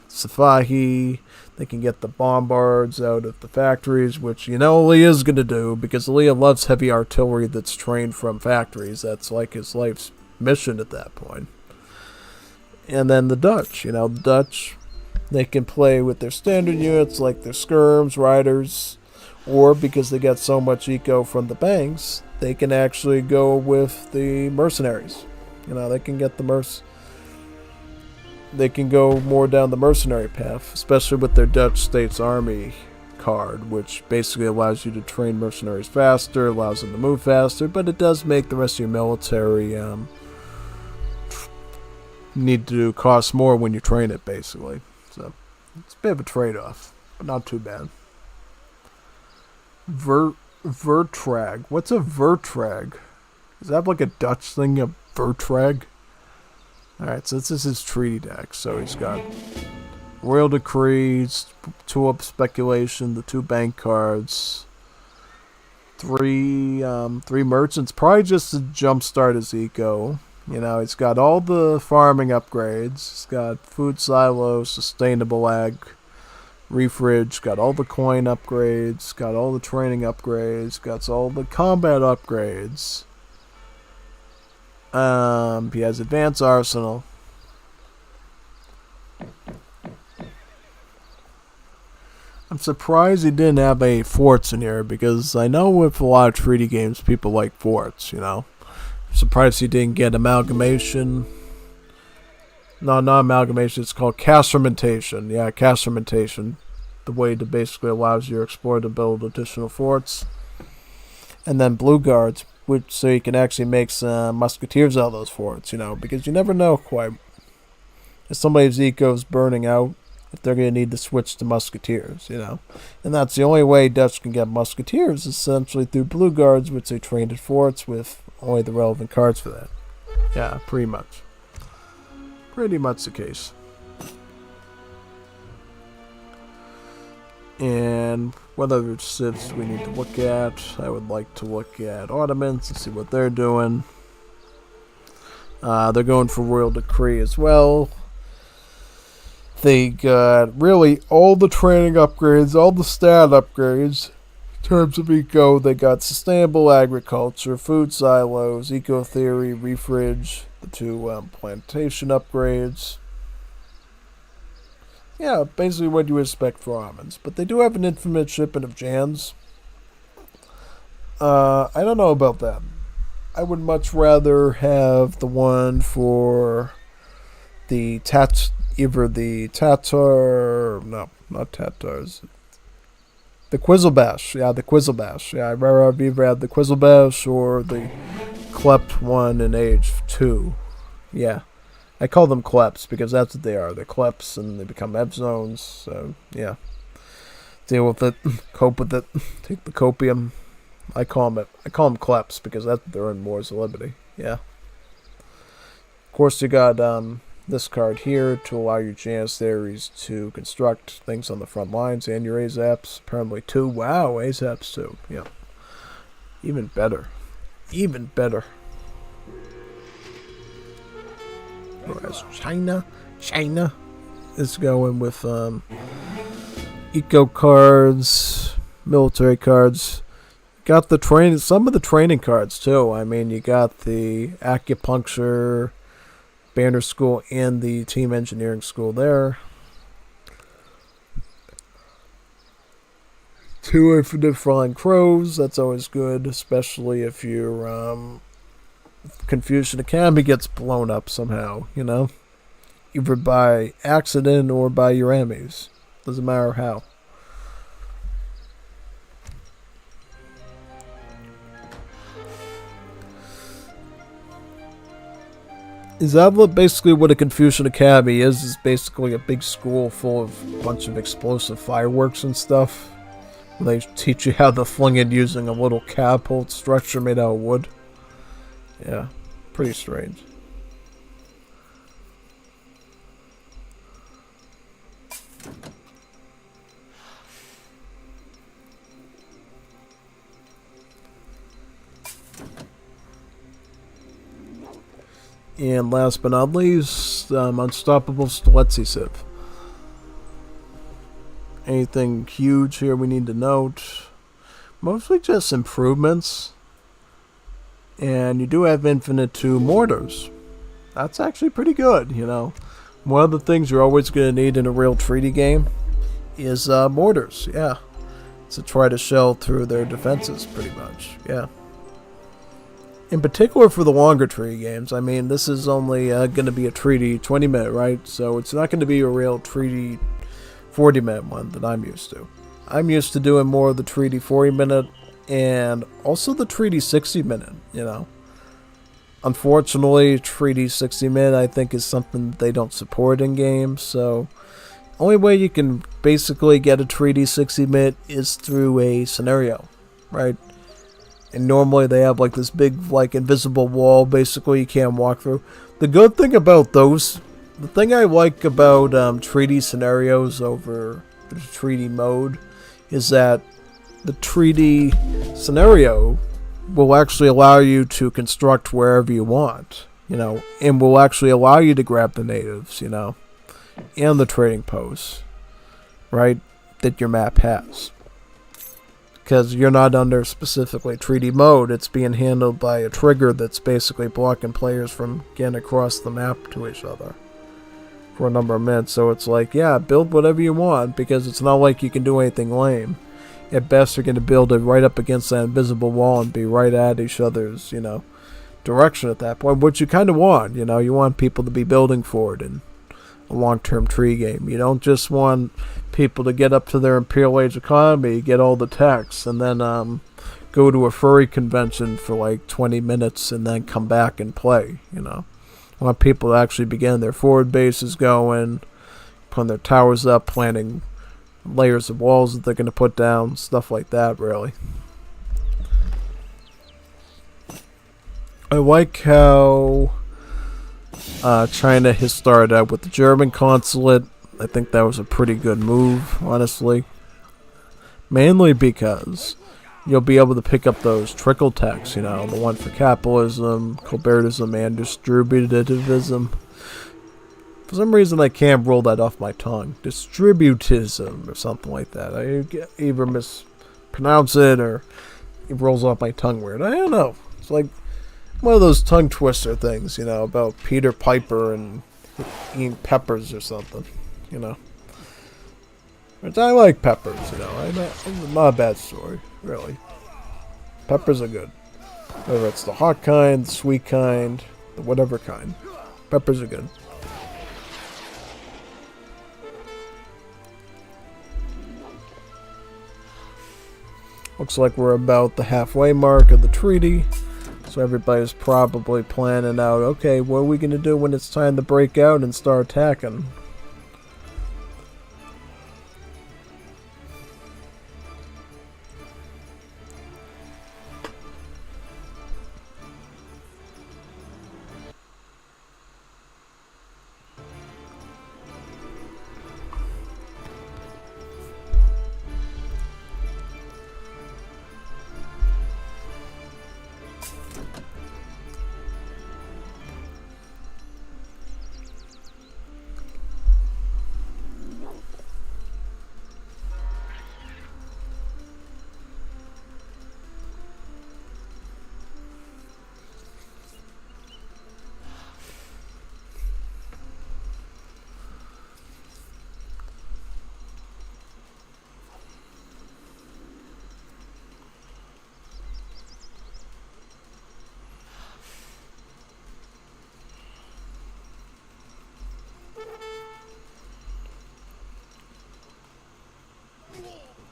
Safahi. They can get the bombards out of the factories, which Leah is going to do, because Leah loves heavy artillery that's trained from factories. That's like his life's mission at that point. And then the Dutch, the Dutch, they can play with their standard units like their skirms, riders, or because they get so much eco from the banks, they can actually go with the mercenaries. They can get the they can go more down the mercenary path, especially with their Dutch States Army card, which basically allows you to train mercenaries faster, allows them to move faster, but it does make the rest of your military need to cost more when you train it, basically. So it's a bit of a trade-off, but not too bad. Vertrag. What's a Vertrag? Is that like a Dutch thing, a Vertrag? Alright, so this is his treaty deck. So he's got Royal Decrees, Tulip Speculation, the 2 bank cards, 3 merchants, probably just to jumpstart his eco. He's got all the farming upgrades. He's got food silos, sustainable ag, refridge, got all the coin upgrades, got all the training upgrades, got all the combat upgrades. He has advanced arsenal. I'm surprised he didn't have any forts in here, because I know with a lot of treaty games people like forts, I'm surprised he didn't get amalgamation. No, not amalgamation, it's called castramentation. Yeah, castramentation. The way to basically allows your explorer to build additional forts. And then blue guards, which so you can actually make some musketeers out of those forts, because you never know quite if somebody's eco's burning out, if they're going to need to switch to musketeers, And that's the only way Dutch can get musketeers, essentially through blue guards, which they trained at forts with only the relevant cards for that. Yeah, pretty much. Pretty much the case. And what other civs do we need to look at? I would like to look at Ottomans and see what they're doing. They're going for Royal Decree as well. They got really all the training upgrades, all the stat upgrades. In terms of eco, they got sustainable agriculture, food silos, eco theory, refridge, the two plantation upgrades. Yeah, basically what you expect for almonds. But they do have an infinite shipment of Jans. I don't know about that. I would much rather have the one for the either the Tatar, no, not Tatars. The Quizzlebash, yeah, the Quizzlebash. Yeah, I'd rather either have the Quizzlebash or the Klept one in Age 2. Yeah. I call them Kleps because that's what they are. They're Kleps and they become Ebb Zones, so yeah. Deal with it, cope with it, take the copium. I call them Kleps because that's what they're in Wars of Liberty. Yeah. Of course you got this card here to allow your Janissaries to construct things on the front lines and your AZAPs. Apparently 2. Wow, AZAPs 2. Yeah. Even better. Even better. Whereas China is going with eco cards, military cards. Got the some of the training cards too. I mean, you got the acupuncture, banner school, and the team engineering school there. 2 infinite flying crows. That's always good, especially if your Confucian Academy gets blown up somehow. You know, either by accident or by your enemies. Doesn't matter how. Is that basically what a Confucian Academy is? Is basically a big school full of a bunch of explosive fireworks and stuff. They teach you how to fling it using a little catapult structure made out of wood. Yeah, pretty strange. And last but not least, Unstoppable Steletsy Civ. Anything huge here we need to note? Mostly just improvements. And you do have Infinite 2 mortars. That's actually pretty good, you know. One of the things you're always going to need in a real treaty game is mortars, yeah. To try to shell through their defenses, pretty much, yeah. In particular for the longer treaty games, I mean, this is only going to be a treaty 20-minute, right? So it's not going to be a real treaty 40-minute one that I'm used to. I'm used to doing more of the treaty 40-minute and also the treaty 60-minute, you know. Unfortunately, treaty 60-minute I think is something that they don't support in games, so only way you can basically get a treaty 60-minute is through a scenario, right? And normally they have like this big like invisible wall basically you can't walk through. The good thing about those, the thing I like about treaty scenarios over the treaty mode is that the treaty scenario will actually allow you to construct wherever you want, you know, and will actually allow you to grab the natives, you know, and the trading posts, right, that your map has. Because you're not under specifically treaty mode, it's being handled by a trigger that's basically blocking players from getting across the map to each other for a number of minutes. So it's like, yeah, build whatever you want, because it's not like you can do anything lame. At best, you're going to build it right up against that invisible wall and be right at each other's, you know, direction at that point, which you kind of want, you know. You want people to be building for it in a long-term tree game. You don't just want people to get up to their Imperial Age economy, get all the techs, and then go to a furry convention for like 20 minutes and then come back and play, you know. I want people to actually begin their forward bases going, putting their towers up, planting layers of walls that they're going to put down, stuff like that, really. I like how China has started out with the German consulate. I think that was a pretty good move, honestly. Mainly because you'll be able to pick up those trickle texts, the one for capitalism, Colbertism, and distributivism. For some reason, I can't roll that off my tongue. Distributism or something like that. I either mispronounce it or it rolls off my tongue weird. I don't know. It's like one of those tongue twister things, about Peter Piper and eating peppers or something, Which I like peppers, It's not a bad story, really. Peppers are good. Whether it's the hot kind, the sweet kind, the whatever kind. Peppers are good. Looks like we're about the halfway mark of the treaty. So everybody's probably planning out, okay, what are we going to do when it's time to break out and start attacking?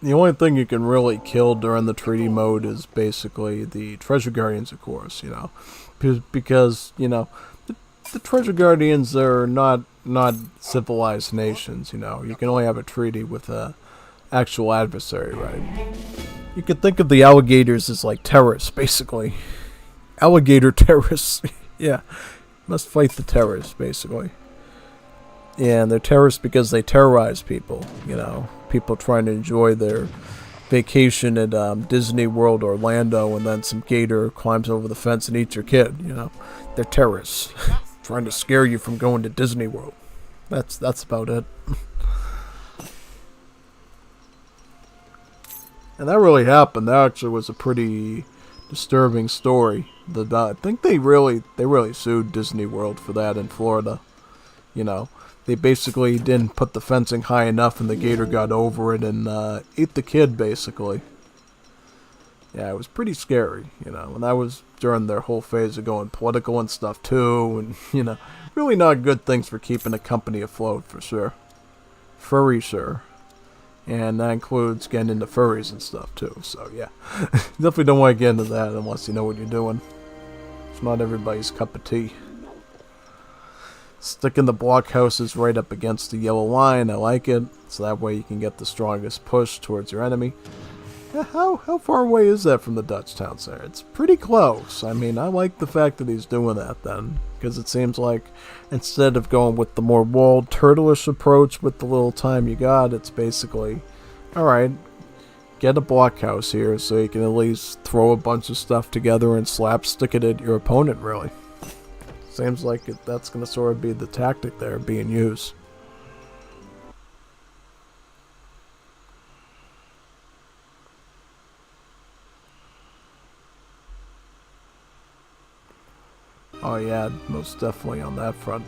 The only thing you can really kill during the treaty mode is basically the Treasure Guardians, of course, because the Treasure Guardians are not civilized nations, You can only have a treaty with a actual adversary, right? You can think of the alligators as like terrorists, basically. Alligator terrorists. Yeah. Must fight the terrorists, basically. Yeah, and they're terrorists because they terrorize people, People trying to enjoy their vacation at Disney World Orlando, and then some gator climbs over the fence and eats your kid, They're terrorists. Trying to scare you from going to Disney World. That's about it. And that really happened. That actually was a pretty disturbing story. I think they really sued Disney World for that in Florida. They basically didn't put the fencing high enough and the gator got over it and ate the kid, basically. Yeah, it was pretty scary, and that was during their whole phase of going political and stuff, too, and, really not good things for keeping a company afloat, for sure. Furry, sure. And that includes getting into furries and stuff, too, so, yeah. Definitely don't want to get into that unless you know what you're doing. It's not everybody's cup of tea. Sticking the blockhouses right up against the yellow line, I like it, so that way you can get the strongest push towards your enemy. Yeah, how far away is that from the Dutch town center? It's pretty close. I mean, I like the fact that he's doing that then, because it seems like instead of going with the more walled, turtleish approach with the little time you got, it's basically, alright, get a blockhouse here so you can at least throw a bunch of stuff together and slapstick it at your opponent, really. Seems like that's going to sort of be the tactic there being used. Oh yeah, most definitely on that front.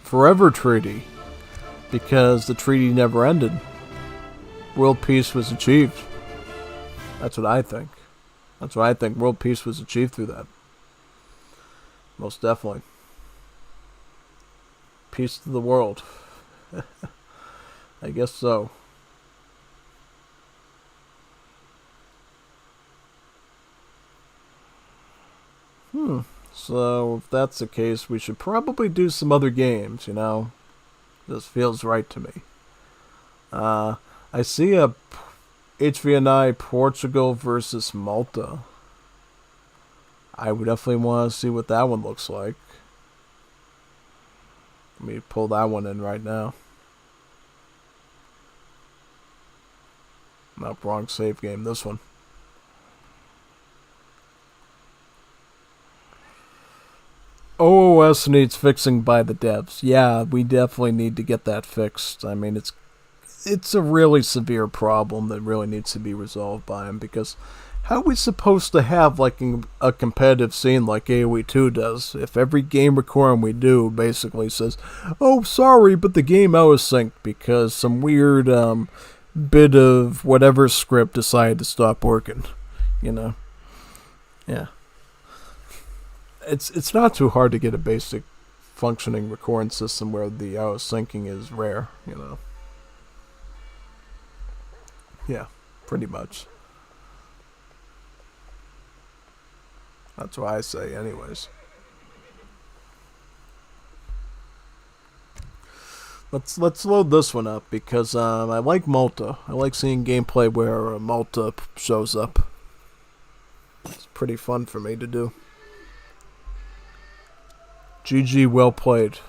Forever treaty, because the treaty never ended. World peace was achieved. That's what I think. That's what I think. World peace was achieved through that. Most definitely. Peace to the world. I guess so. So, if that's the case, we should probably do some other games, you know? This feels right to me. I see a HVNI Portugal versus Malta. I would definitely want to see what that one looks like. Let me pull that one in right now. Nope, wrong save game, this one. OOS needs fixing by the devs. Yeah, we definitely need to get that fixed. I mean, it's a really severe problem that really needs to be resolved by them, because how are we supposed to have like a competitive scene like AoE 2 does if every game recording we do basically says, oh, sorry, but the game out of sync because some weird bit of whatever script decided to stop working, you know? Yeah. It's not too hard to get a basic functioning recording system where the out of syncing is rare, you know. Yeah, pretty much. That's what I say anyways. Let's load this one up because I like Malta. I like seeing gameplay where Malta shows up. It's pretty fun for me to do. GG, well played.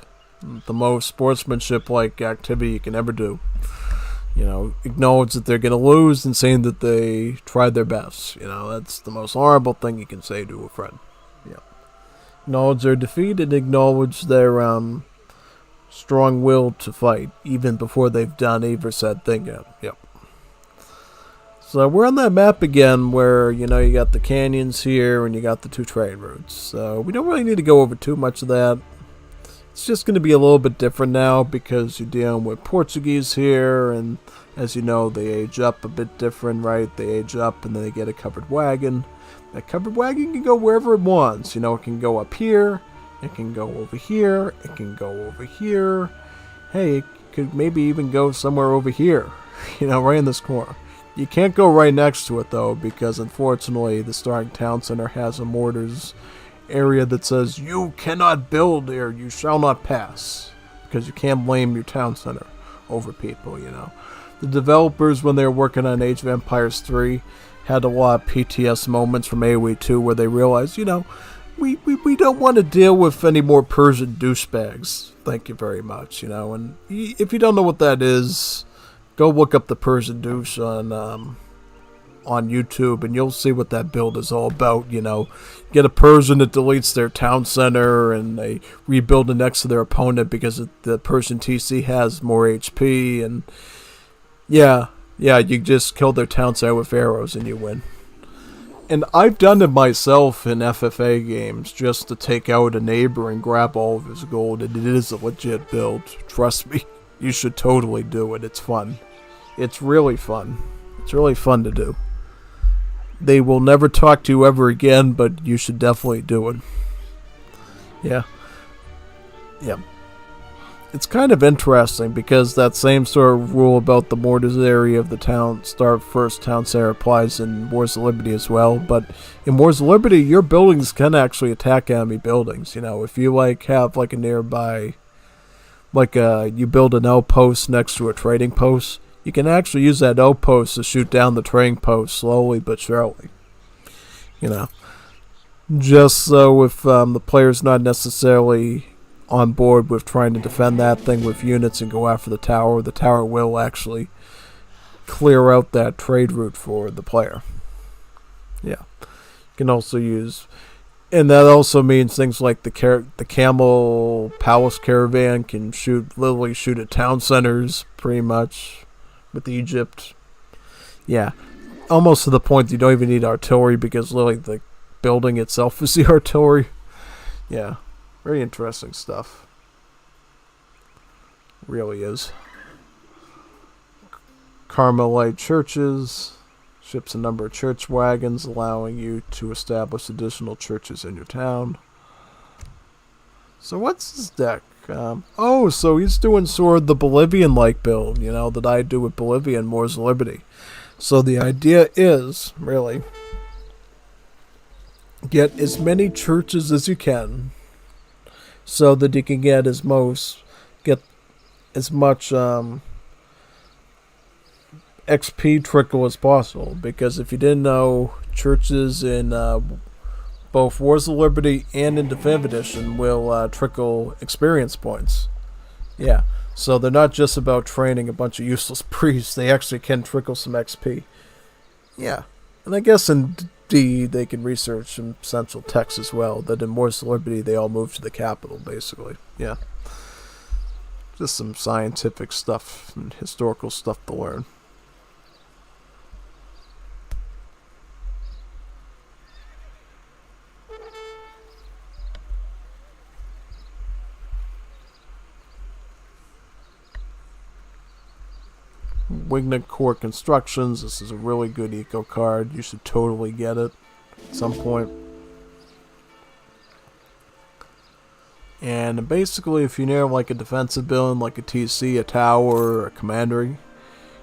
The most sportsmanship-like activity you can ever do. You know, acknowledge that they're going to lose and saying that they tried their best. You know, that's the most honorable thing you can say to a friend. Yeah. Acknowledge their defeat and acknowledge their strong will to fight, even before they've done either said thing yet. Yep. So we're on that map again where, you know, you got the canyons here and you got the two train routes. So we don't really need to go over too much of that. It's just going to be a little bit different now because you're dealing with Portuguese here, and as you know, they age up a bit different, right? They age up and then they get a covered wagon. That covered wagon can go wherever it wants. You know, it can go up here, it can go over here, it can go over here. Hey, it could maybe even go somewhere over here, you know, right in this corner. You can't go right next to it, though, because unfortunately the Starting Town Center has a mortars area that says, you cannot build here, you shall not pass. Because you can't blame your town center over people, you know. The developers, when they were working on Age of Empires 3, had a lot of PTS moments from AoE 2 where they realized, you know, we don't want to deal with any more Persian douchebags. Thank you very much, you know. And if you don't know what that is, go look up the Persian douche on YouTube, and you'll see what that build is all about. You know, get a Persian that deletes their town center, and they rebuild it next to their opponent because the Persian TC has more HP, and yeah, you just kill their town center with arrows and you win. And I've done it myself in FFA games just to take out a neighbor and grab all of his gold, and it is a legit build. Trust me, you should totally do it. It's fun. It's really fun. It's really fun to do. They will never talk to you ever again, but you should definitely do it. Yeah. Yeah. It's kind of interesting because that same sort of rule about the mortars area of the town, first town center applies in Wars of Liberty as well. But in Wars of Liberty, your buildings can actually attack enemy buildings. You know, if you have a nearby, you build an outpost next to a trading post, you can actually use that outpost to shoot down the trading post slowly but surely. You know, just so if the player's not necessarily on board with trying to defend that thing with units and go after the tower will actually clear out that trade route for the player. Yeah. You can also use, and that also means things like the camel palace caravan can literally shoot at town centers pretty much with Egypt. Yeah. Almost to the point that you don't even need artillery because literally the building itself is the artillery. Yeah. Very interesting stuff. Really is. Carmelite churches. Ships a number of church wagons, allowing you to establish additional churches in your town. So what's his deck? So he's doing sort of the Bolivian-like build, that I do with Bolivia and Moors of Liberty. So the idea is, really, get as many churches as you can, so that you can get as much XP trickle as possible. Because if you didn't know, churches in both Wars of Liberty and in Definitive Edition will trickle experience points. Yeah, so they're not just about training a bunch of useless priests. They actually can trickle some XP. Yeah, and I guess in D they can research some central texts as well. That in Wars of Liberty they all move to the capital, basically. Yeah, just some scientific stuff and historical stuff to learn. Wignet Core Constructions. This is a really good eco card. You should totally get it at some point. And basically, if you near like a defensive building, like a TC, a tower, or a commandery,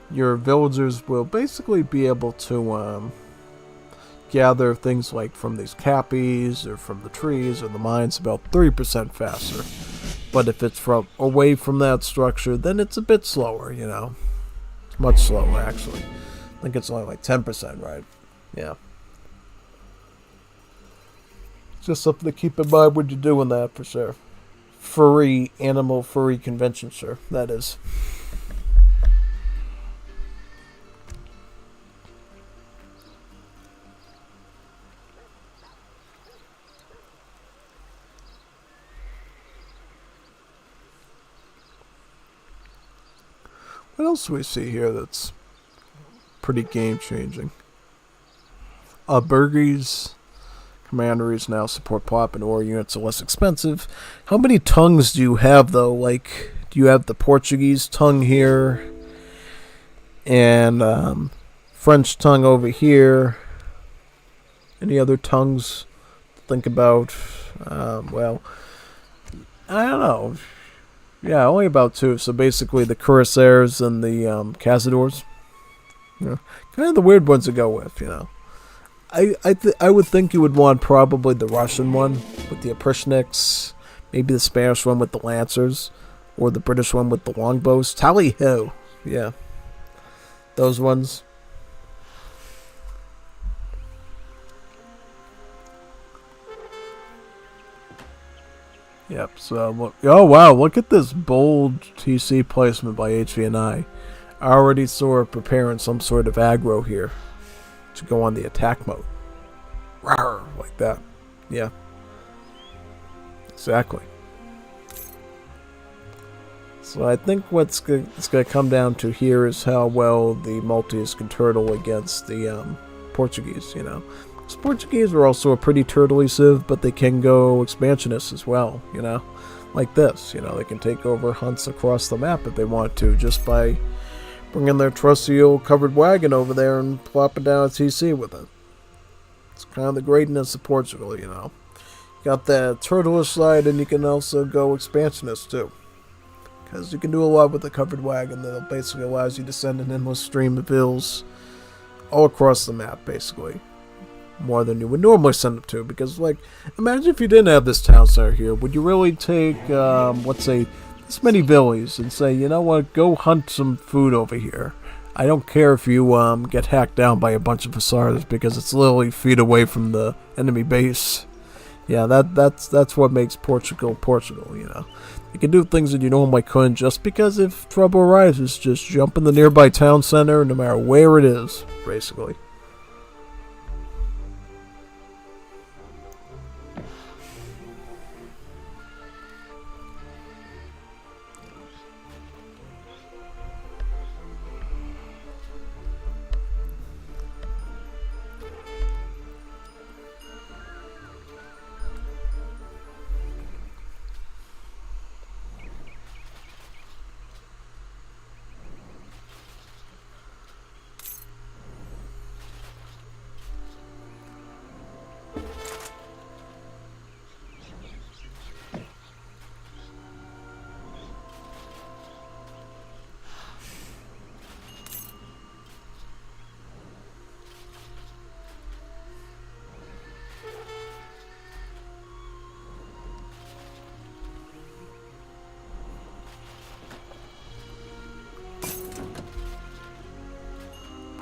your villagers will basically be able to gather things like from these cappies or from the trees or the mines about 30% faster. But if it's from away from that structure, then it's a bit slower, Much slower, actually. I think it's only like 10%, right? Yeah. Just something to keep in mind when you're doing that, for sure. Animal furry convention, sure. That is. What else do we see here that's pretty game-changing? Burgies. Commanderies now support plop and ore units are less expensive. How many tongues do you have, though? Like, do you have the Portuguese tongue here? And French tongue over here? Any other tongues to think about? Well, I don't know. Yeah, only about 2. So basically the Cuirassiers and the Cazadors. Kind of the weird ones to go with, I would think you would want probably the Russian one with the Oprishniks, maybe the Spanish one with the Lancers, or the British one with the longbows. Tally-ho! Yeah. Those ones. Yep, so, oh wow, look at this bold TC placement by HVNI. I already saw it preparing some sort of aggro here to go on the attack mode. Rawr, like that. Yeah. Exactly. So I think what's going to come down to here is how well the Maltese can turtle against the Portuguese, Because Portuguese are also a pretty turtley civ, but they can go expansionists as well, Like this, they can take over hunts across the map if they want to, just by bringing their trusty old covered wagon over there and plopping down a TC with it. It's kind of the greatness of Portugal, You got that turtleish side, and you can also go expansionist too. Because you can do a lot with the covered wagon that basically allows you to send an endless stream of hills all across the map, basically. More than you would normally send it to. Because, imagine if you didn't have this town center here. Would you really take, let's say, this many villies and say, you know what, go hunt some food over here. I don't care if you get hacked down by a bunch of hussars, because it's literally feet away from the enemy base. Yeah, that's what makes Portugal, You can do things that you normally couldn't, just because if trouble arises, just jump in the nearby town center, no matter where it is, basically.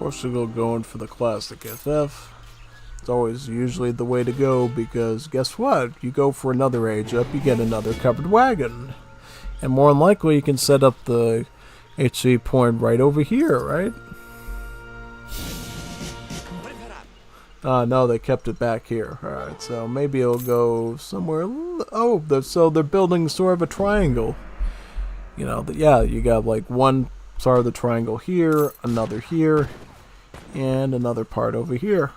Portugal going for the classic FF. It's always usually the way to go because guess what? You go for another age up, you get another covered wagon. And more than likely you can set up the HC point right over here, right? No, they kept it back here. Alright, so maybe it'll go somewhere. Oh, so they're building sort of a triangle. You know, yeah, you got like one part of the triangle here, another here, and another part over here.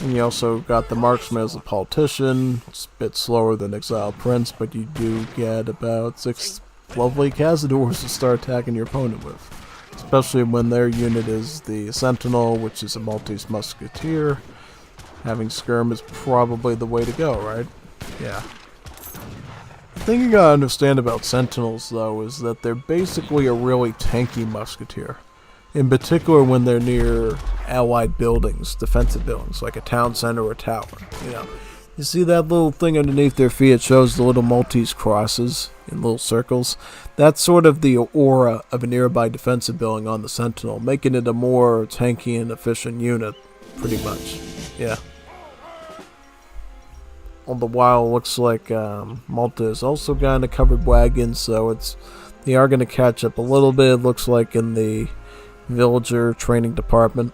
And you also got the marksman as a politician. It's a bit slower than Exiled Prince, but you do get about 6 lovely Cazadors to start attacking your opponent with. Especially when their unit is the Sentinel, which is a Maltese Musketeer. Having Skirm is probably the way to go, right? Yeah. The thing you gotta understand about Sentinels, though, is that they're basically a really tanky Musketeer. In particular when they're near allied buildings, defensive buildings, like a town center or a tower. You know, you see that little thing underneath their feet? It shows the little Maltese crosses in little circles. That's sort of the aura of a nearby defensive building on the Sentinel, making it a more tanky and efficient unit, pretty much. Yeah. All the while, it looks like Malta is also got a covered wagon, so they are going to catch up a little bit, it looks like, in the villager training department.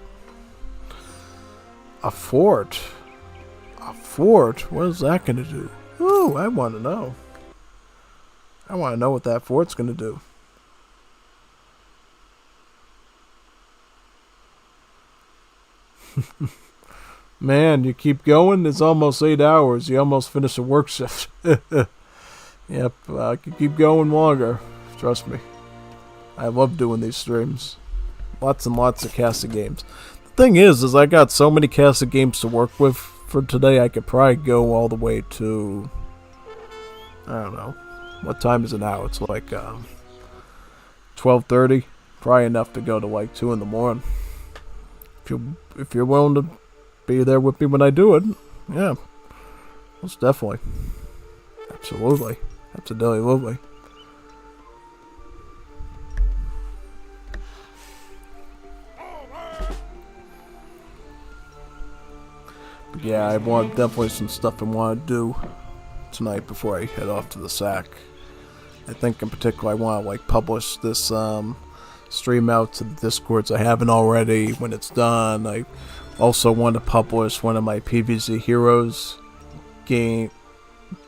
A fort? A fort? What is that going to do? Ooh, I want to know. I want to know what that fort's going to do. Man, you keep going. It's almost 8 hours. You almost finish a work shift. Yep, I could keep going longer. Trust me. I love doing these streams. Lots and lots of Casa games. The thing is I got so many Casa games to work with for today. I could probably go all the way to, I don't know, what time is it now? It's like 12:30. Probably enough to go to like 2 in the morning. If you're willing to be there with me when I do it, yeah, most definitely, absolutely, absolutely. But yeah, I want definitely some stuff I want to do tonight before I head off to the sack. I think in particular I want to like publish this stream out to the Discords I haven't already when it's done. I also want to publish one of my PvZ Heroes game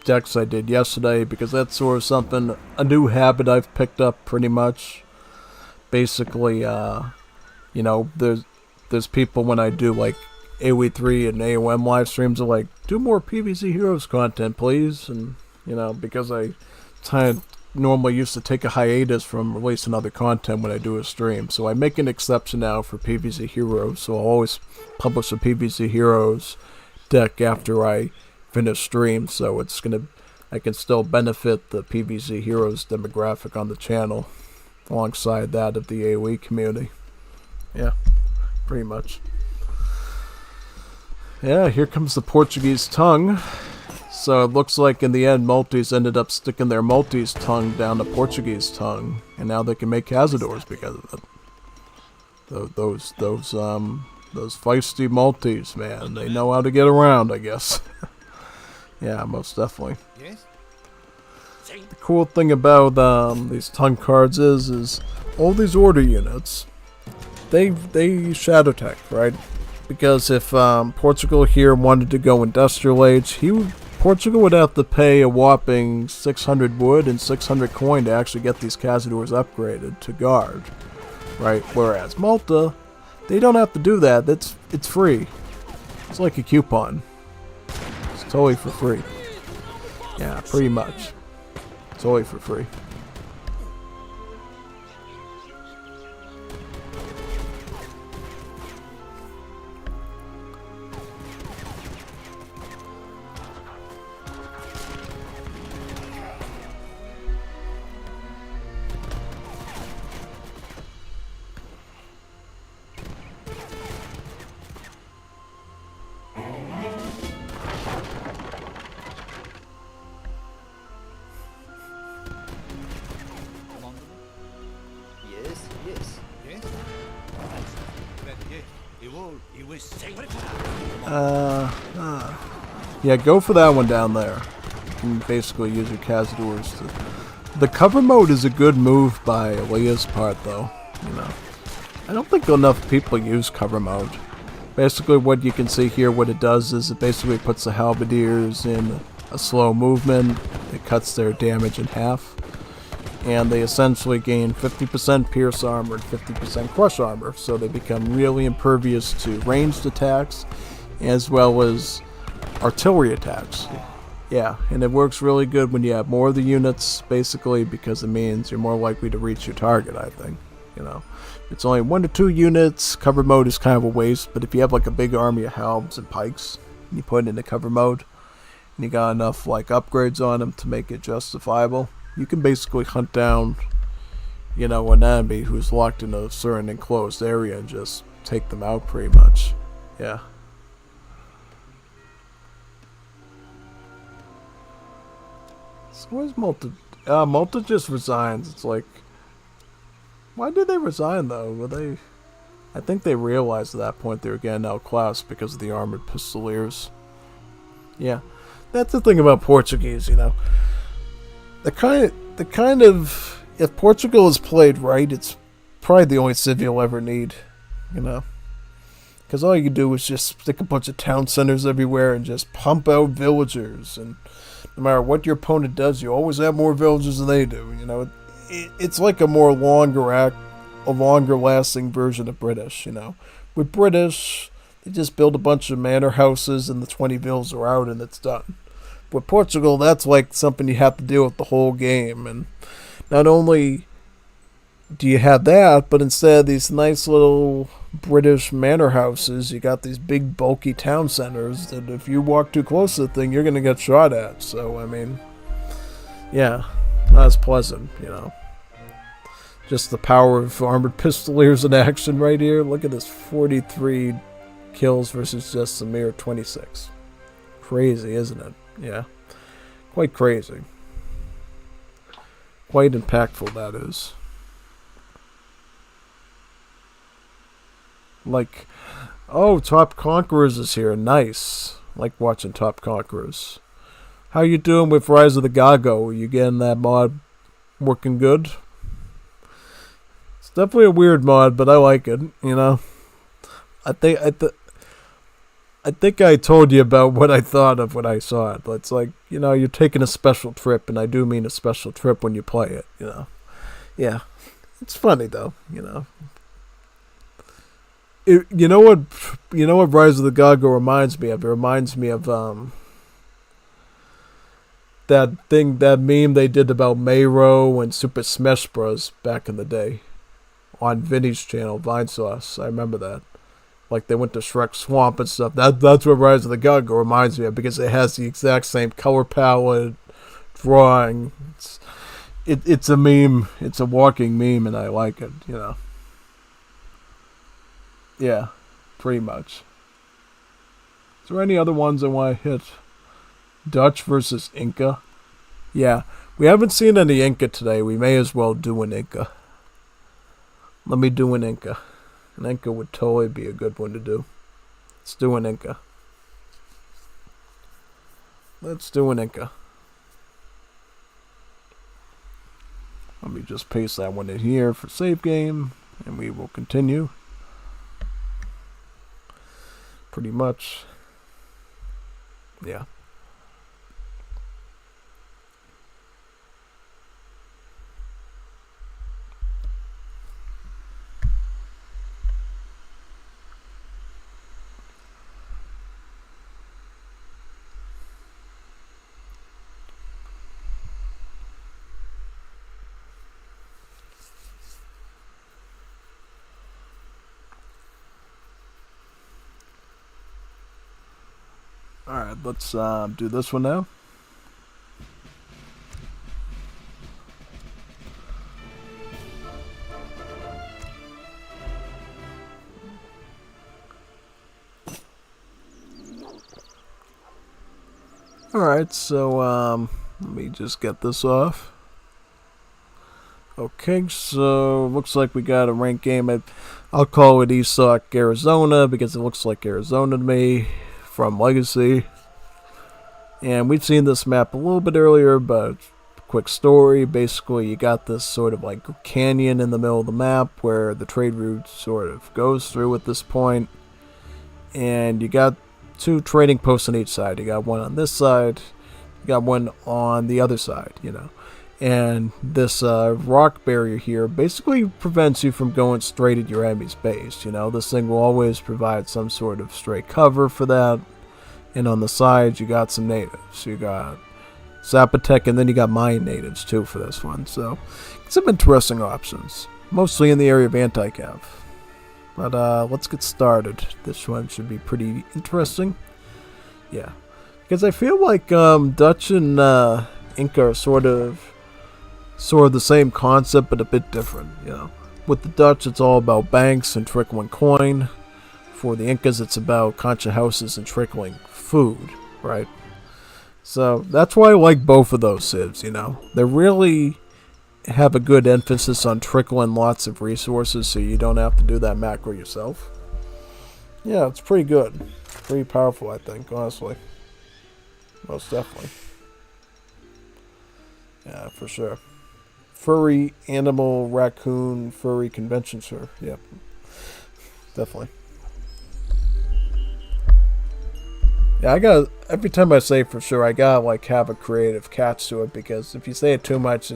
decks I did yesterday, because that's sort of something, a new habit I've picked up pretty much. Basically, you know, there's people when I do like AoE3 and AOM live streams are like, do more PvZ Heroes content please, and you know, because I normally used to take a hiatus from releasing other content when I do a stream, so I make an exception now for PvZ Heroes, so I'll always publish a PvZ Heroes deck after I finish stream, so I can still benefit the PvZ Heroes demographic on the channel alongside that of the AoE community. Yeah, pretty much. Yeah, here comes the Portuguese tongue. So it looks like in the end Maltese ended up sticking their Maltese tongue down to Portuguese tongue, and now they can make Cazadors because of it. Those feisty Maltese, man, they know how to get around, I guess. Yeah, most definitely. Yes? The cool thing about these tongue cards is all these order units, they shadow tech, right? Because if Portugal here wanted to go industrial age, Portugal would have to pay a whopping 600 wood and 600 coin to actually get these Cazadors upgraded to guard, right? Whereas Malta, they don't have to do that. It's free. It's like a coupon. It's totally for free. Yeah, pretty much. Totally for free. Yeah, go for that one down there. You can basically use your Cazadors to... The cover mode is a good move by Leah's part, though. You know, I don't think enough people use cover mode. Basically, what you can see here, what it does is it basically puts the Halberdiers in a slow movement. It cuts their damage in half. And they essentially gain 50% pierce armor and 50% crush armor. So they become really impervious to ranged attacks as well as artillery attacks. Yeah, and it works really good when you have more of the units, basically, because it means you're more likely to reach your target, I think. You know, if it's only 1 to 2 units, cover mode is kind of a waste, but if you have like a big army of halbs and pikes, and you put it into cover mode, and you got enough like upgrades on them to make it justifiable, you can basically hunt down, you know, an enemy who's locked in a certain enclosed area and just take them out pretty much. Yeah. So where's Malta? Malta just resigns. It's like, why did they resign though? Were they? I think they realized at that point they were getting outclassed because of the armored pistoliers. Yeah, that's the thing about Portuguese. You know, the kind of if Portugal is played right, it's probably the only civ you'll ever need. You know, because all you do is just stick a bunch of town centers everywhere and just pump out villagers, and no matter what your opponent does, you always have more villagers than they do. You know, it's like a longer lasting version of British. You know, with British, they just build a bunch of manor houses and the 20 villas are out and it's done. With Portugal, that's like something you have to deal with the whole game. And not only do you have that, but instead of these nice little British manor houses, you got these big bulky town centers that if you walk too close to the thing, you're going to get shot at. So, I mean, yeah, not as pleasant, you know. Just the power of armored pistoliers in action right here. Look at this, 43 kills versus just a mere 26. Crazy, isn't it? Yeah, quite crazy. Quite impactful, that is. Like, oh, Top Conquerors is here. Nice. Like watching Top Conquerors. How you doing with Rise of the Gago? Are you getting that mod working good? It's definitely a weird mod, but I like it, you know. I think I told you about what I thought of when I saw it. It's like, you know, you're taking a special trip, and I do mean a special trip when you play it, you know. Yeah. It's funny though, you know. You know what Rise of the Gago reminds me of? It reminds me of that meme they did about Mayro and Super Smash Bros. Back in the day on Vinny's channel, Vinesauce. I remember that. Like they went to Shrek Swamp and stuff. That's what Rise of the Gago reminds me of, because it has the exact same color palette, drawing. It's a meme. It's a walking meme, and I like it, you know. Yeah, pretty much. Is there any other ones I want to hit? Dutch versus Inca. Yeah, we haven't seen any Inca today. We may as well do an Inca. Let me do an Inca. An Inca would totally be a good one to do. Let's do an Inca. Let's do an Inca. Let me just paste that one in here for save game, and we will continue. Pretty much. Yeah. Alright, let's do this one now. Alright, so let me just get this off. Okay, so looks like we got a ranked game at, I'll call it ESOC Arizona because it looks like Arizona to me from Legacy. And we've seen this map a little bit earlier, but quick story. Basically, you got this sort of like canyon in the middle of the map where the trade route sort of goes through at this point. And you got 2 trading posts on each side. You got one on this side, you got one on the other side, you know. And this rock barrier here basically prevents you from going straight at your enemy's base. You know, this thing will always provide some sort of straight cover for that. And on the sides, you got some natives. You got Zapotec, and then you got Mayan natives too for this one. So, some interesting options, mostly in the area of anti-cav. But let's get started. This one should be pretty interesting. Yeah, because I feel like Dutch and Inca are sort of the same concept, but a bit different, you know. With the Dutch, it's all about banks and trickling coin. For the Incas, it's about concha houses and trickling food, right? So that's why I like both of those civs, you know. They really have a good emphasis on trickling lots of resources so you don't have to do that macro yourself. Yeah, it's pretty good. Pretty powerful, I think, honestly. Most definitely. Yeah, for sure. Furry, animal, raccoon, furry convention, sure. Yep. Definitely. Yeah, every time I say for sure, I gotta like have a creative catch to it, because if you say it too much,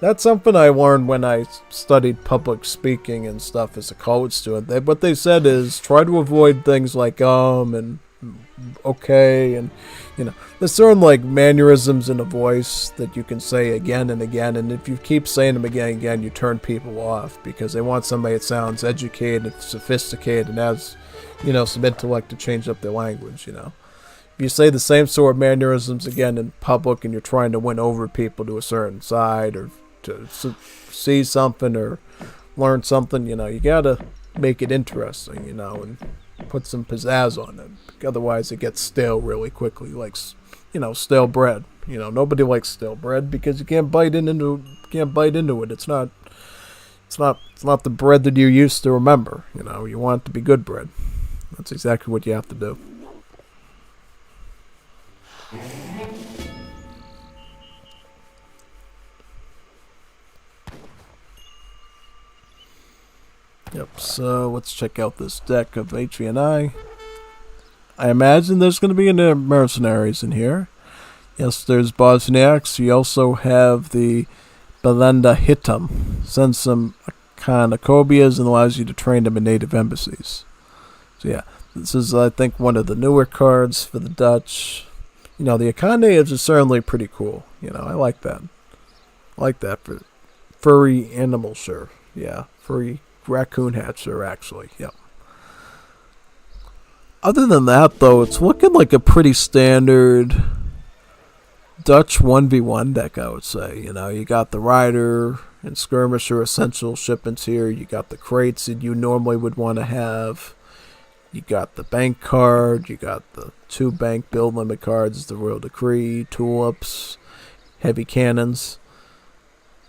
that's something I learned when I studied public speaking and stuff as a college student. What they said is try to avoid things like and okay, and you know, there's certain like mannerisms in a voice that you can say again and again, and if you keep saying them again and again, you turn people off because they want somebody that sounds educated, sophisticated, and has, you know, some intellect to change up their language, you know. If you say the same sort of mannerisms again in public and you're trying to win over people to a certain side or to see something or learn something, you know, you gotta make it interesting, you know, and put some pizzazz on it. Otherwise it gets stale really quickly, like, you know, stale bread. You know, nobody likes stale bread because you can't bite into it. It's not the bread that you're used to remember, you know. You want it to be good bread. That's exactly what you have to do. Yep, so let's check out this deck of HVNI. I imagine there's going to be mercenaries in here. Yes, there's Bosniaks. You also have the Belenda Hitam. Sends some Akanakobias and allows you to train them in native embassies. So yeah, this is, I think, one of the newer cards for the Dutch. You know, the Akan natives are certainly pretty cool. You know, I like that. I like that for furry animal, sure. Yeah, furry raccoon hat, sure, actually. Yep. Other than that, though, it's looking like a pretty standard Dutch 1v1 deck, I would say. You know, you got the Rider and Skirmisher essential shipments here. You got the crates that you normally would want to have. You got the bank card. You got the 2 bank build limit cards, the Royal Decree, tulips, heavy cannons.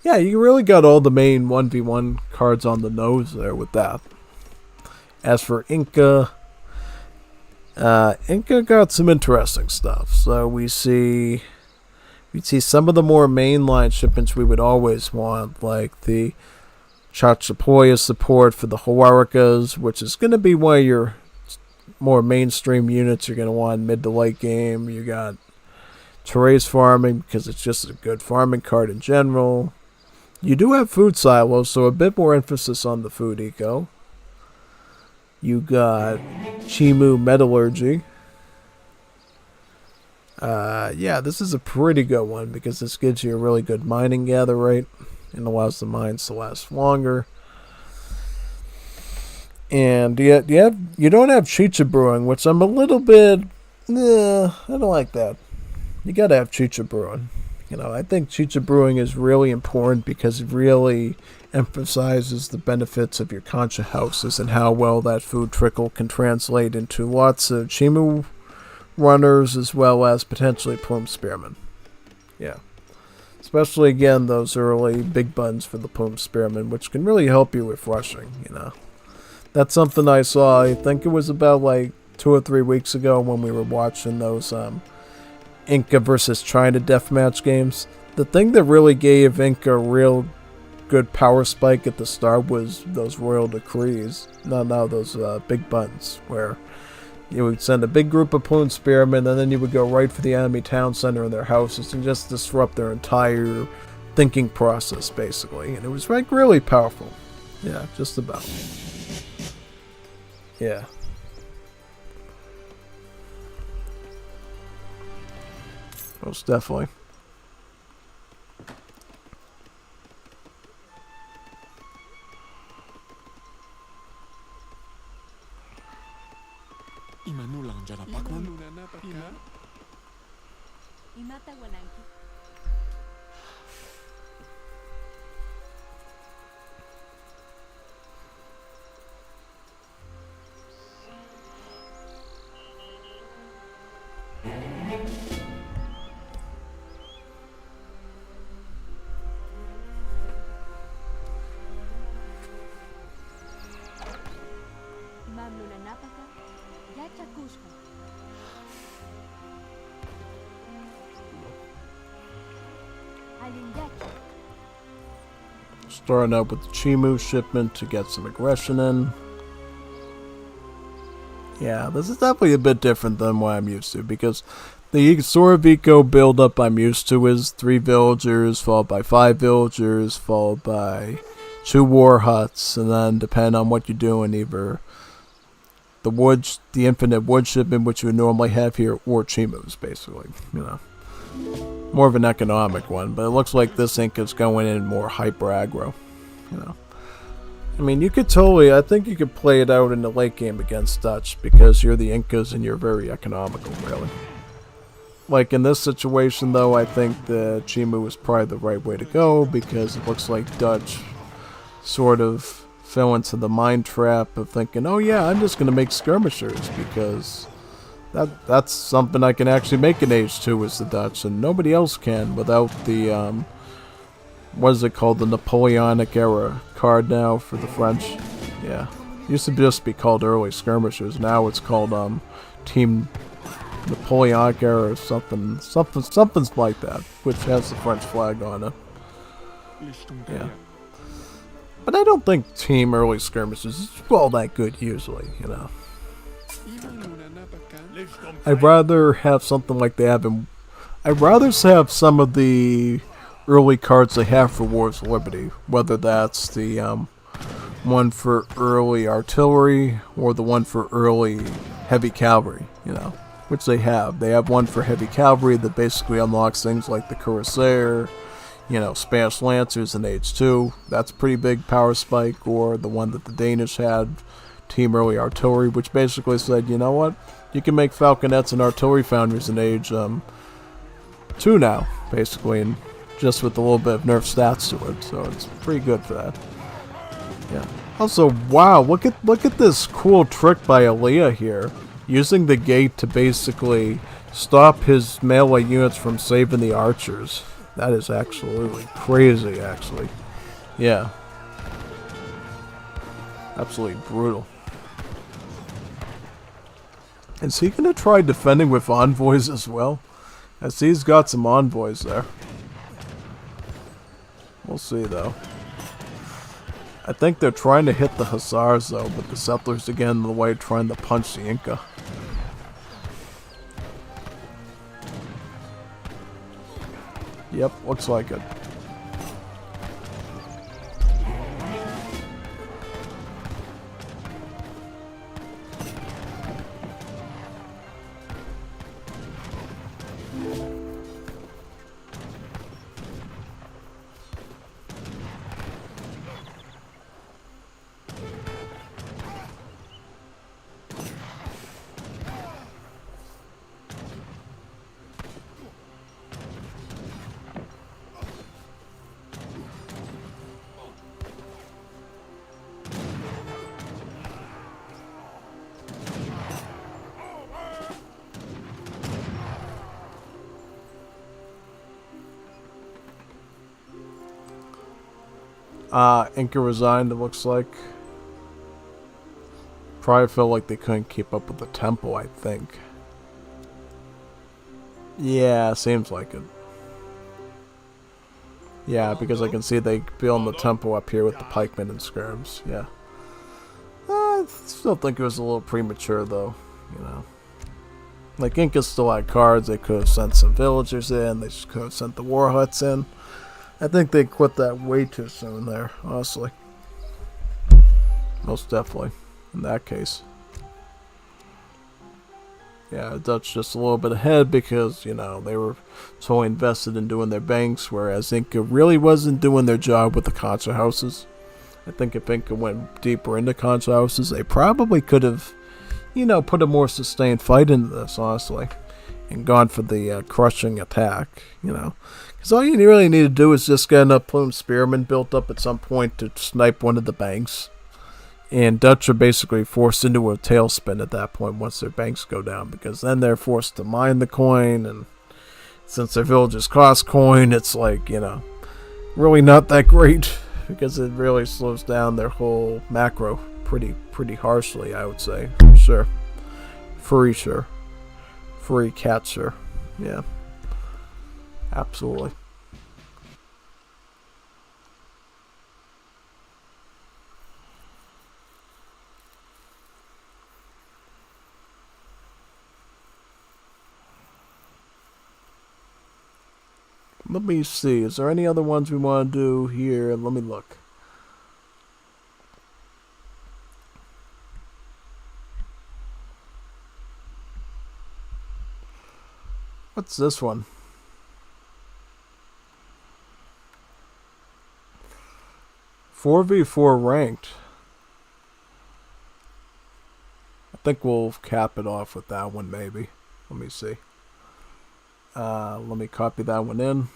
Yeah, you really got all the main 1v1 cards on the nose there with that. As for Inca, Inca got some interesting stuff. So we see some of the more mainline shipments we would always want, like the Chachapoya support for the Huaracas, which is going to be one of your more mainstream units you're going to want mid to late game. You got Therese farming because it's just a good farming card in general. You do have food silos, so a bit more emphasis on the food eco. You got Chimu Metallurgy. Yeah, this is a pretty good one because this gives you a really good mining gather rate and allows the mines to last longer. And you don't have Chicha Brewing, which I'm a little bit, I don't like that. You gotta have Chicha Brewing. You know, I think Chicha Brewing is really important because it really emphasizes the benefits of your concha houses and how well that food trickle can translate into lots of Chimu runners as well as potentially plume spearmen. Yeah. Especially, again, those early big buttons for the Plume Spearman, which can really help you with rushing, you know. That's something I saw, I think it was about like 2 or 3 weeks ago when we were watching those Inca versus China deathmatch games. The thing that really gave Inca a real good power spike at the start was those Royal Decrees. No, those big buttons, where you would send a big group of Plume Spearmen, and then you would go right for the enemy town center in their houses and just disrupt their entire thinking process, basically. And it was like really powerful. Yeah, just about. Yeah. Most definitely. Imata Wananki. Mamluna Napaka, Yacha Kushka. Alindaki. Starting out with the Chimu shipment to get some aggression in. Yeah, this is definitely a bit different than what I'm used to, because the Soravico build-up I'm used to is 3 villagers, followed by 5 villagers, followed by 2 war huts, and then depending on what you're doing, either the infinite wood shipment, which you would normally have here, or Chimus, basically, you know. More of an economic one, but it looks like this Inca's going in more hyper aggro, you know. I mean, you could totally, I think you could play it out in the late game against Dutch, because you're the Incas and you're very economical, really. Like in this situation, though, I think the Chimu is probably the right way to go, because it looks like Dutch sort of fell into the mind trap of thinking, oh yeah, I'm just going to make skirmishers, because that's something I can actually make in Age 2 as the Dutch, and nobody else can without the, what is it called, the Napoleonic era card now for the French. Yeah, it used to just be called early skirmishers, now it's called Team Napoleonic era or something's like that, which has the French flag on it. Yeah. But I don't think Team Early Skirmishes is all that good usually, you know. I'd rather have something like they have in... I'd rather have some of the early cards they have for Wars of Liberty, whether that's the one for early artillery or the one for early heavy cavalry, you know, which they have. They have one for heavy cavalry that basically unlocks things like the Cuirassier, you know, Spanish Lancers in Age 2. That's a pretty big power spike. Or the one that the Danish had, Team Early Artillery, which basically said, you know what, you can make falconets and artillery foundries in Age 2 now, basically, and just with a little bit of nerf stats to it, so it's pretty good for that. Yeah. Also, wow, look at this cool trick by Aaliyah here, using the gate to basically stop his melee units from saving the archers. That is absolutely crazy, actually. Yeah. Absolutely brutal. Is he gonna try defending with envoys as well? I see he's got some envoys there. We'll see, though. I think they're trying to hit the Hussars, though, but the settlers again in the way trying to punch the Inca. Yep, looks like it. Inca resigned, it looks like. Probably felt like they couldn't keep up with the tempo, I think. Yeah, seems like it. Yeah, because I can see they building the tempo up here with the pikemen and skirms. Yeah. I still think it was a little premature, though. You know. Like, Inca still had cards. They could have sent some villagers in. They could have sent the war huts in. I think they quit that way too soon there, honestly. Most definitely. In that case. Yeah, the Dutch just a little bit ahead because, you know, they were totally invested in doing their banks, whereas Inca really wasn't doing their job with the concha houses. I think if Inca went deeper into concha houses, they probably could have, you know, put a more sustained fight into this, honestly, and gone for the crushing attack, you know. Because all you really need to do is just get enough plume spearmen built up at some point to snipe one of the banks. And Dutch are basically forced into a tailspin at that point once their banks go down, because then they're forced to mine the coin, and since their villages cost coin, it's like, you know, really not that great, because it really slows down their whole macro pretty harshly, I would say. Sure. Free sure. Free catcher. Yeah. Absolutely. Let me see. Is there any other ones we want to do here? Let me look. What's this one? Four v 4 ranked. I think we'll cap it off with that one, maybe. Let me see. Let me copy that one in.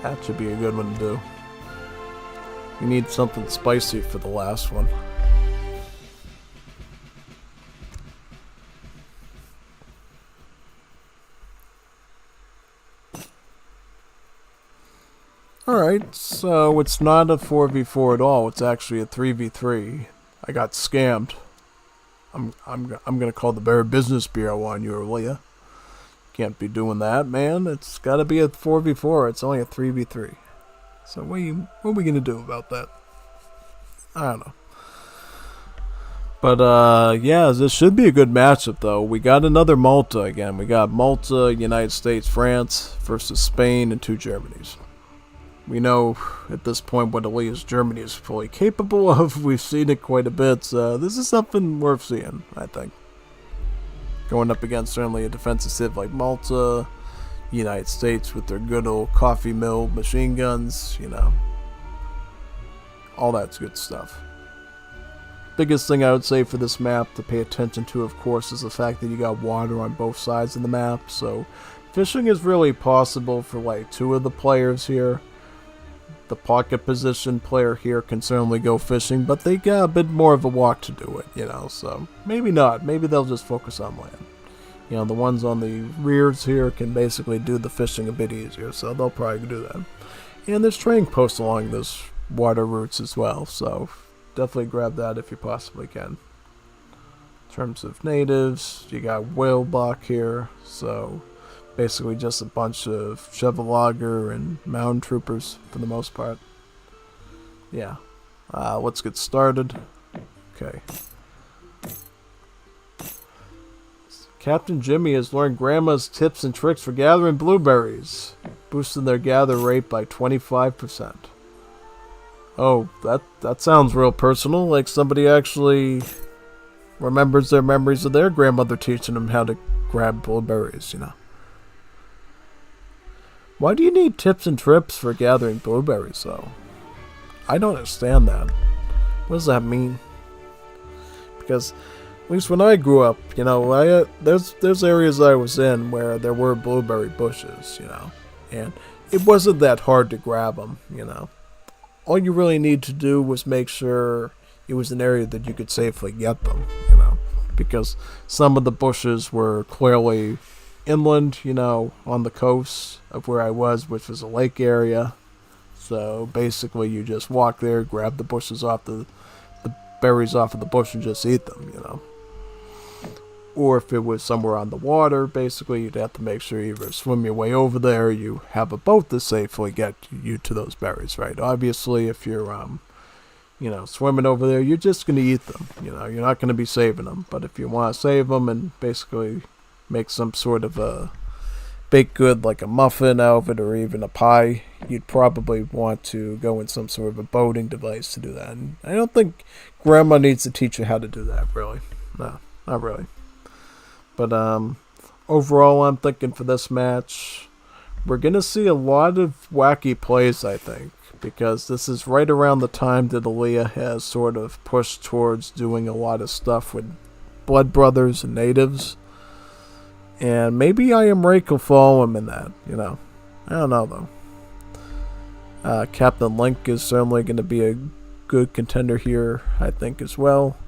That should be a good one to do. We need something spicy for the last one. Alright, so it's not a 4v4 at all, it's actually a 3v3. I got scammed. I'm gonna call the Better Business Bureau on you, Leah. Can't be doing that, man. It's gotta be a 4v4. It's only a 3v3. So what are we gonna do about that? I don't know. But yeah, this should be a good matchup though. We got another Malta again. We got Malta, United States, France versus Spain and two Germanys. We know at this point what Elias Germany is fully capable of. We've seen it quite a bit. So this is something worth seeing, I think. Going up against certainly a defensive civ like Malta, United States with their good old coffee mill machine guns, you know. All that's good stuff. Biggest thing I would say for this map to pay attention to, of course, is the fact that you got water on both sides of the map. So fishing is really possible for like two of the players here. The pocket position player here can certainly go fishing, but they got a bit more of a walk to do it, you know, so maybe not. Maybe they'll just focus on land. You know, the ones on the rears here can basically do the fishing a bit easier, so they'll probably do that. And there's trading posts along those water routes as well, so definitely grab that if you possibly can. In terms of natives, you got Whalebach here, so basically just a bunch of Chevalager and Mountain Troopers for the most part. Yeah. Let's get started. Okay. Captain Jimmy has learned Grandma's tips and tricks for gathering blueberries, boosting their gather rate by 25%. Oh, that sounds real personal, like somebody actually remembers their memories of their grandmother teaching them how to grab blueberries, you know. Why do you need tips and trips for gathering blueberries, though? I don't understand that. What does that mean? Because, at least when I grew up, you know, there's areas I was in where there were blueberry bushes, you know, and it wasn't that hard to grab them, you know. All you really need to do was make sure it was an area that you could safely get them, you know, because some of the bushes were clearly inland, you know, on the coast of where I was, which was a lake area. So basically, you just walk there, grab the bushes off the berries off of the bush, and just eat them, you know. Or if it was somewhere on the water, basically, you'd have to make sure you either swim your way over there, or you have a boat to safely get you to those berries, right? Obviously, if you're, you know, swimming over there, you're just going to eat them. You know, you're not going to be saving them. But if you want to save them and basically make some sort of a baked good, like a muffin out of it, or even a pie, you'd probably want to go in some sort of a boating device to do that. And I don't think Grandma needs to teach you how to do that, really. No, not really. But overall, I'm thinking for this match, we're going to see a lot of wacky plays, I think, because this is right around the time that Aaliyah has sort of pushed towards doing a lot of stuff with Blood Brothers and natives. And maybe I Am Rake will follow him in that, you know. I don't know, though. Captain Link is certainly going to be a good contender here, I think, as well.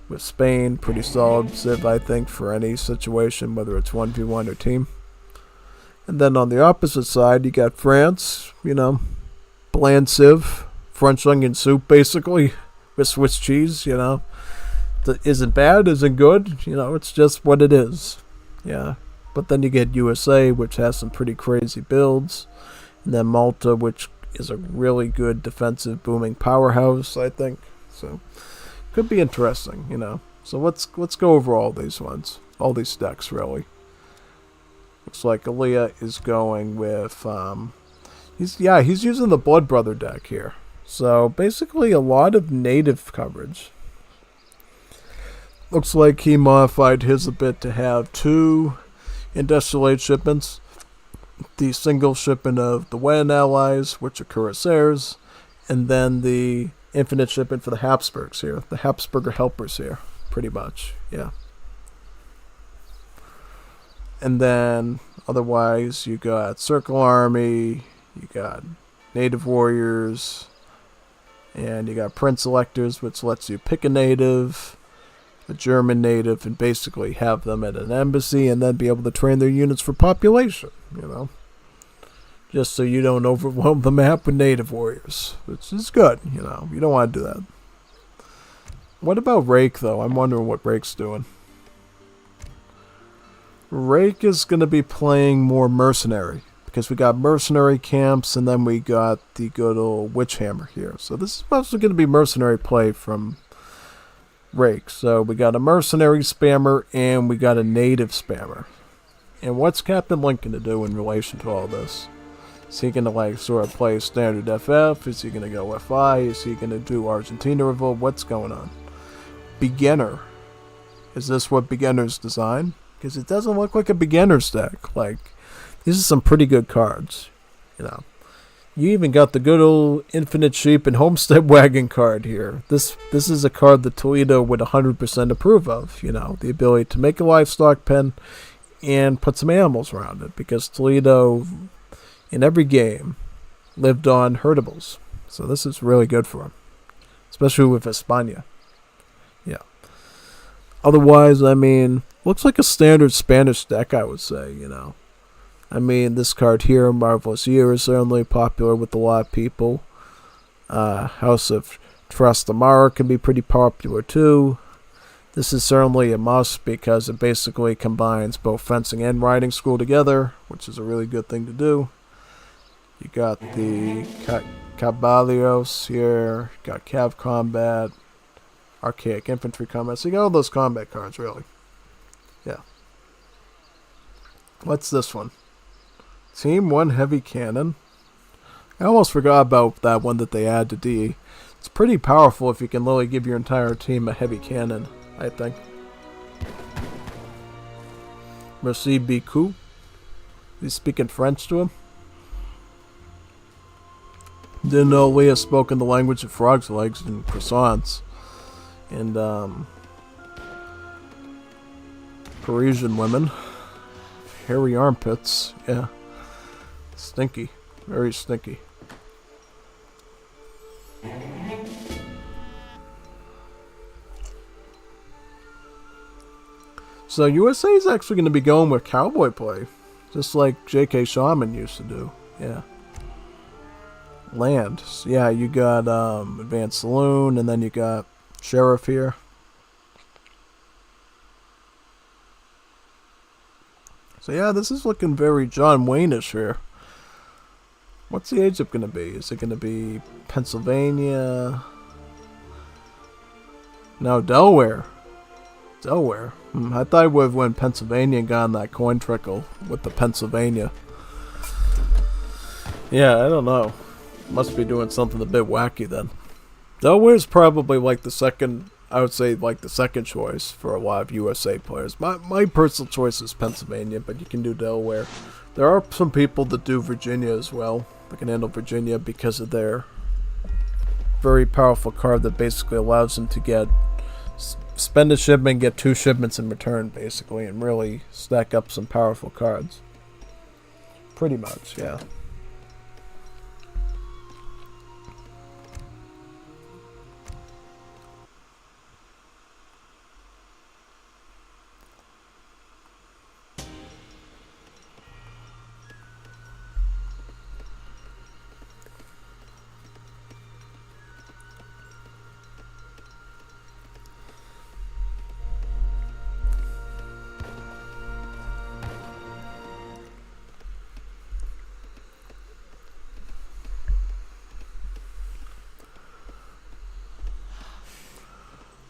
With Spain, pretty solid Civ, I think, for any situation, whether it's 1v1 or team. And then on the opposite side, you got France, you know, bland Civ, French onion soup, basically, with Swiss cheese, you know. Isn't bad, isn't good, you know, it's just what it is. Yeah. But then you get USA, which has some pretty crazy builds. And then Malta, which is a really good defensive booming powerhouse, I think. So could be interesting, you know. So let's go over all these ones. All these decks, really. Looks like Aaliyah is going with he's using the Blood Brother deck here. So basically a lot of native coverage. Looks like he modified his a bit to have 2 Industrial Age shipments. The single shipment of the Wen allies, which are Cuirassiers, and then the infinite shipment for the Habsburgs here. The Habsburger helpers here, pretty much, yeah. And then, otherwise, you got Circle Army, you got Native Warriors, and you got Prince Electors, which lets you pick a native, a German native, and basically have them at an embassy and then be able to train their units for population, you know. Just so you don't overwhelm the map with native warriors, which is good, you know. You don't want to do that. What about Rake, though? I'm wondering what Rake's doing. Rake is going to be playing more mercenary, because we got mercenary camps, and then we got the good old Witch Hammer here. So this is mostly going to be mercenary play from Rake. So we got a mercenary spammer, and we got a native spammer. And what's Captain Link going to do in relation to all this? Is he going to like sort of play standard FF? Is he going to go FI? Is he going to do Argentina Revolt? What's going on? Beginner. Is this what beginners design? Because it doesn't look like a beginner's deck. Like, these are some pretty good cards. You know. You even got the good old Infinite Sheep and Homestead Wagon card here. This is a card that Toledo would 100% approve of. You know, the ability to make a livestock pen and put some animals around it. Because Toledo, in every game, lived on herdables. So this is really good for him. Especially with España. Yeah. Otherwise, I mean, looks like a standard Spanish deck, I would say, you know. I mean, this card here, Marvelous Year, is certainly popular with a lot of people. House of Trastamara can be pretty popular too. This is certainly a must because it basically combines both fencing and riding school together, which is a really good thing to do. You got the Caballeros here, got Cav Combat, Archaic Infantry Combat, so you got all those combat cards, really. Yeah. What's this one? Team 1 Heavy Cannon. I almost forgot about that one that they add to D. It's pretty powerful if you can literally give your entire team a heavy cannon, I think. Merci beaucoup. He's speaking French to him. Didn't know Leah spoke in the language of frogs' legs and croissants. And, Parisian women. Hairy armpits, yeah. Stinky. Very stinky. So USA is actually going to be going with cowboy play, just like J.K. Shaman used to do. Yeah. Land. Yeah, you got Advanced Saloon, and then you got Sheriff here. So yeah, this is looking very John Wayne-ish here. What's the age up going to be? Is it going to be Pennsylvania? No, Delaware. Delaware. I thought it would have went Pennsylvania and gotten that coin trickle with the Pennsylvania. Yeah, I don't know. Must be doing something a bit wacky then. Delaware's probably like the second, I would say like the second choice for a lot of USA players. My personal choice is Pennsylvania, but you can do Delaware. There are some people that do Virginia as well. They can handle Virginia because of their very powerful card that basically allows them to get spend a shipment, get 2 shipments in return, basically, and really stack up some powerful cards. Pretty much, yeah.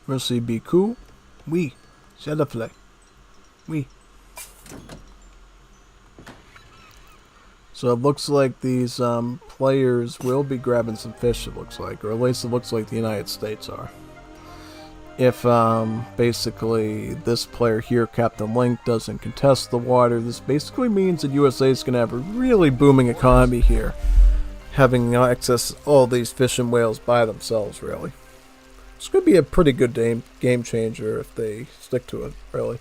Merci beaucoup. Oui. S'il te plaît. Oui. So it looks like these players will be grabbing some fish, it looks like. Or at least it looks like the United States are. If basically this player here, Captain Link, doesn't contest the water, this basically means that USA is going to have a really booming economy here. Having access all these fish and whales by themselves, really. This could be a pretty good game changer if they stick to it, really.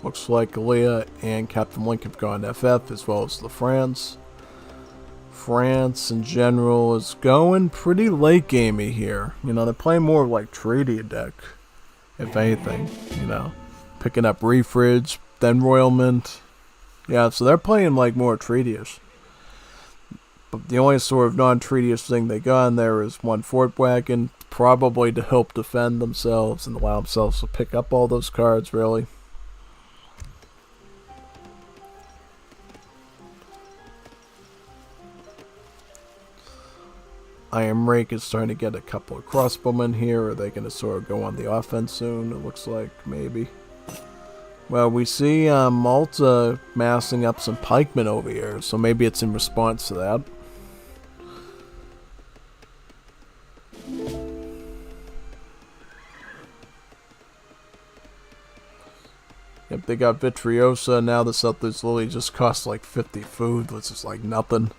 Looks like Leah and Captain Link have gone FF, as well as the France. France in general is going pretty late gamey here. You know, they're playing more like treaty deck, if anything. You know, picking up Refridge, then Royal Mint. Yeah, so they're playing like more treaty-ish. But the only sort of non-treaty-ish thing they got in there is one Fort Wagon, probably to help defend themselves and allow themselves to pick up all those cards, really. Iron Rake is starting to get a couple of crossbowmen here. Are they going to sort of go on the offense soon? It looks like, maybe. Well, we see Malta massing up some pikemen over here, so maybe it's in response to that. Yep, they got Vitriosa. Now the Settlers Lily just costs like 50 food, which is like nothing.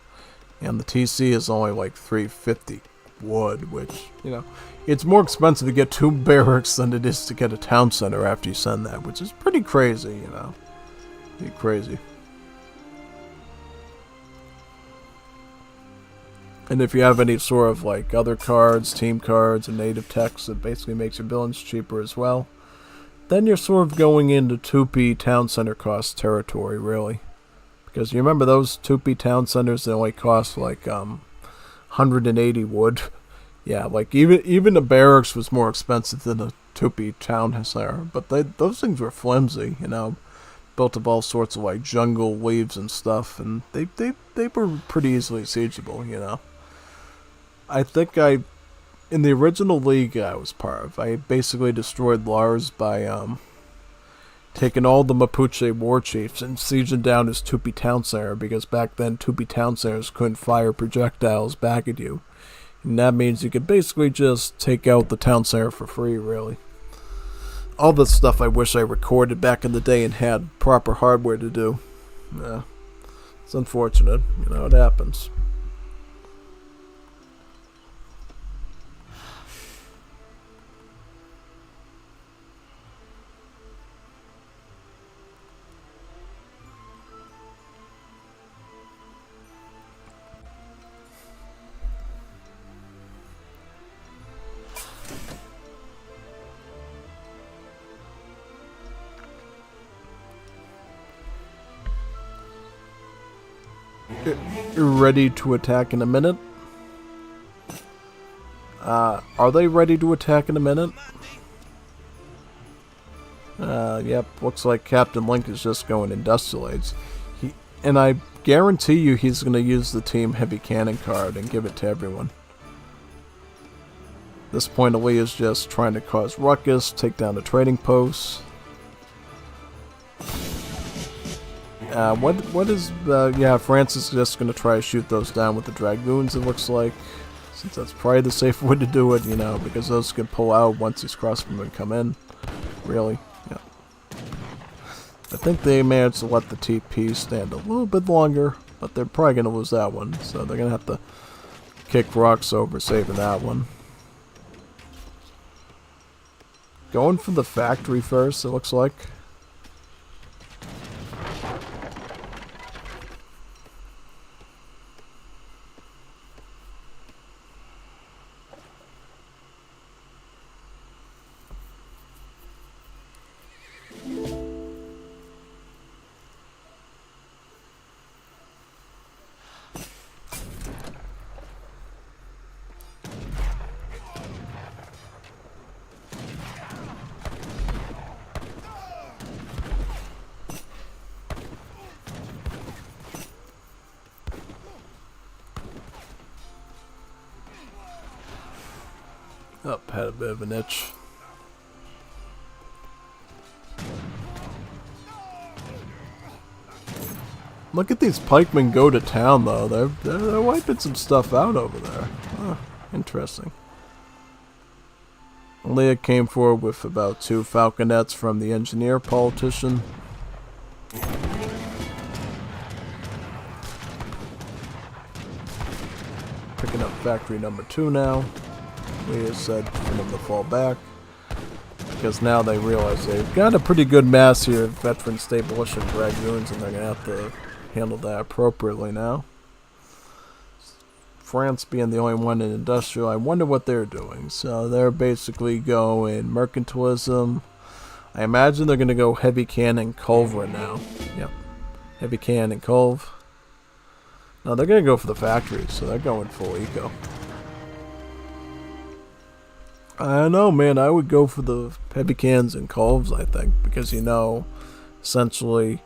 And the TC is only like 350 wood, which, you know, it's more expensive to get 2 barracks than it is to get a town center after you send that, which is pretty crazy, you know. Pretty crazy. And if you have any sort of like other cards, team cards, and native text, it basically makes your billings cheaper as well. Then you're sort of going into 2P town center cost territory, really. Because you remember those 2P town centers, they only cost like 180 wood. Yeah, like even the barracks was more expensive than a 2P town center. But those things were flimsy, you know. Built of all sorts of like jungle leaves and stuff. And they were pretty easily siegeable, you know. I think in the original league I was part of, I basically destroyed Lars by taking all the Mapuche war chiefs and sieging down his 2P town center, because back then 2P town centers couldn't fire projectiles back at you. And that means you could basically just take out the town center for free, really. all the stuff I wish I recorded back in the day and had proper hardware to do. Yeah, it's unfortunate. You know, it happens. You're ready to attack in a minute? Are they ready to attack in a minute? Yep, looks like Captain Link is just going Industrial Aids. And I guarantee you he's going to use the Team Heavy Cannon card and give it to everyone. At this point, Alea's just trying to cause ruckus, take down the trading posts. Yeah, France is just going to try to shoot those down with the Dragoons, it looks like. Since that's probably the safer way to do it, you know, because those can pull out once these crossbowmen come in. Really, yeah. I think they managed to let the TP stand a little bit longer, but they're probably going to lose that one. So they're going to have to kick rocks over saving that one. Going for the factory first, it looks like. Up, had a bit of an itch. Look at these pikemen go to town, though. They're wiping some stuff out over there. Huh, interesting. Alea came forward with about 2 falconets from the engineer politician. Picking up factory number 2 now. Alea said for them to fall back. Because now they realize they've got a pretty good mass here of veteran state militia dragoons, and they're going to have to handle that appropriately now. France being the only one in industrial, I wonder what they're doing. So they're basically going mercantilism. I imagine they're going to go heavy cannon culverin now. Yep. Heavy cannon culve. No, they're going to go for the factories, so they're going full eco. I don't know, man. I would go for the heavy cannons and culves, I think, because, you know, essentially,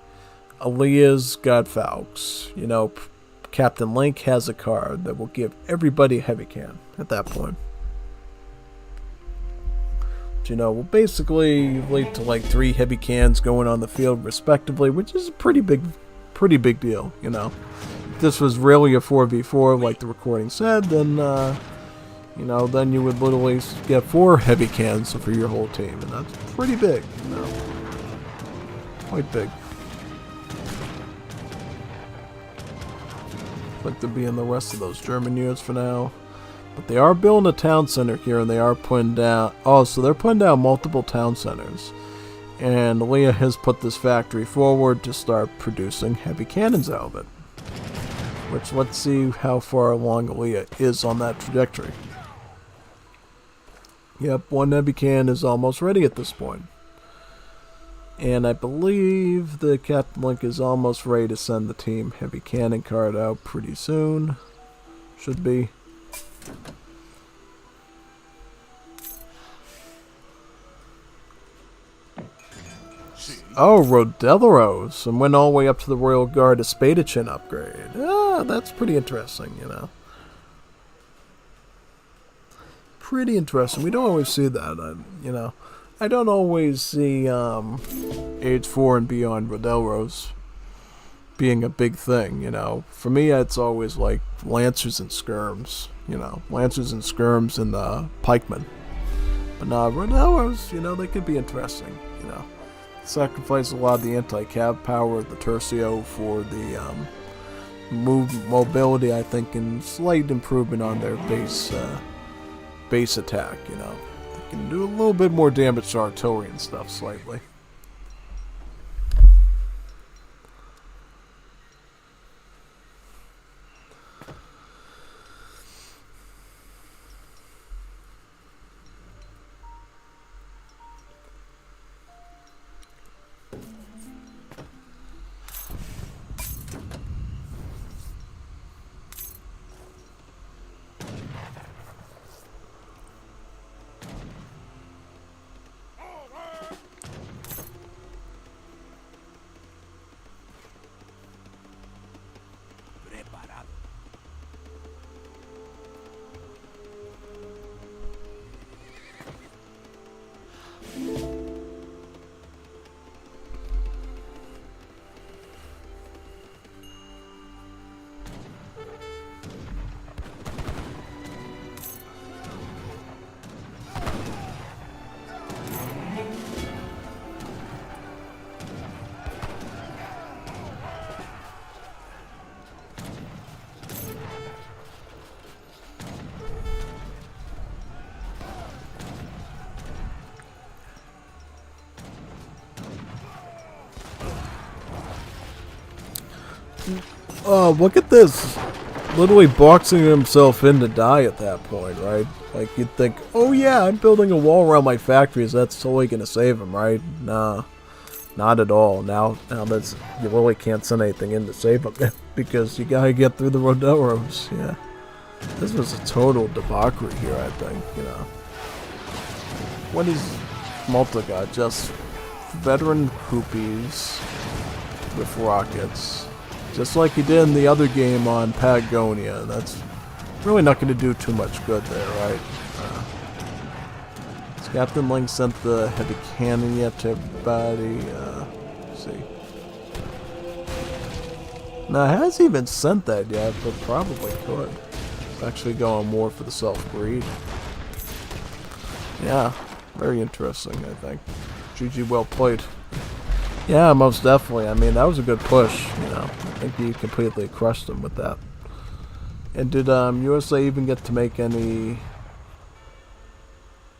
Alea's got Falks. You know, Captain Link has a card that will give everybody a heavy cannon at that point. But, you know, will basically lead to like 3 heavy cannons going on the field respectively, which is a pretty big deal, you know. If this was really a 4v4 like the recording said, then, you know, then you would literally get 4 heavy cannons for your whole team, and that's pretty big, you know. Quite big. Like to be in the rest of those German units for now. But they are building a town center here, and they are putting down... Oh, so they're putting down multiple town centers. And Alea has put this factory forward to start producing heavy cannons out of it. Which, let's see how far along Alea is on that trajectory. Yep, 1 heavy cannon is almost ready at this point. And I believe the Captain Link is almost ready to send the team heavy cannon card out pretty soon. Should be. Oh, Rodeleros, and went all the way up to the Royal Guard Espadachin upgrade. Ah, that's pretty interesting, you know. Pretty interesting. We don't always see that, you know. I don't always see Age 4 and beyond Rodeleros being a big thing, you know. For me, it's always like Lancers and Skirms, you know. Lancers and Skirms and the Pikemen. But no, Rodellos, they could be interesting, Sacrifice a lot of the anti-cav power of the Tercio for the mobility, I think, and slight improvement on their base attack, They can do a little bit more damage to artillery and stuff, slightly. Oh, look at this. Literally boxing himself in to die at that point, right? Like, you'd think, oh yeah, I'm building a wall around my factories, that's totally gonna save him, right? Nah, not at all. Now that's, you really can't send anything in to save him, because you gotta get through the Rodellos, yeah. This was a total debauchery here, I think, What is Malta got? Just veteran Hoopies with rockets. Just like he did in the other game on Patagonia. That's really not going to do too much good there, right? Has Captain Link sent the heavy cannon yet to everybody? Let's see. No, it hasn't even sent that yet, but probably could. It's actually going more for the self-breed. Yeah, very interesting, I think. GG, well played. Yeah, most definitely. I mean, that was a good push, I think he completely crushed him with that. And did USA even get to make any...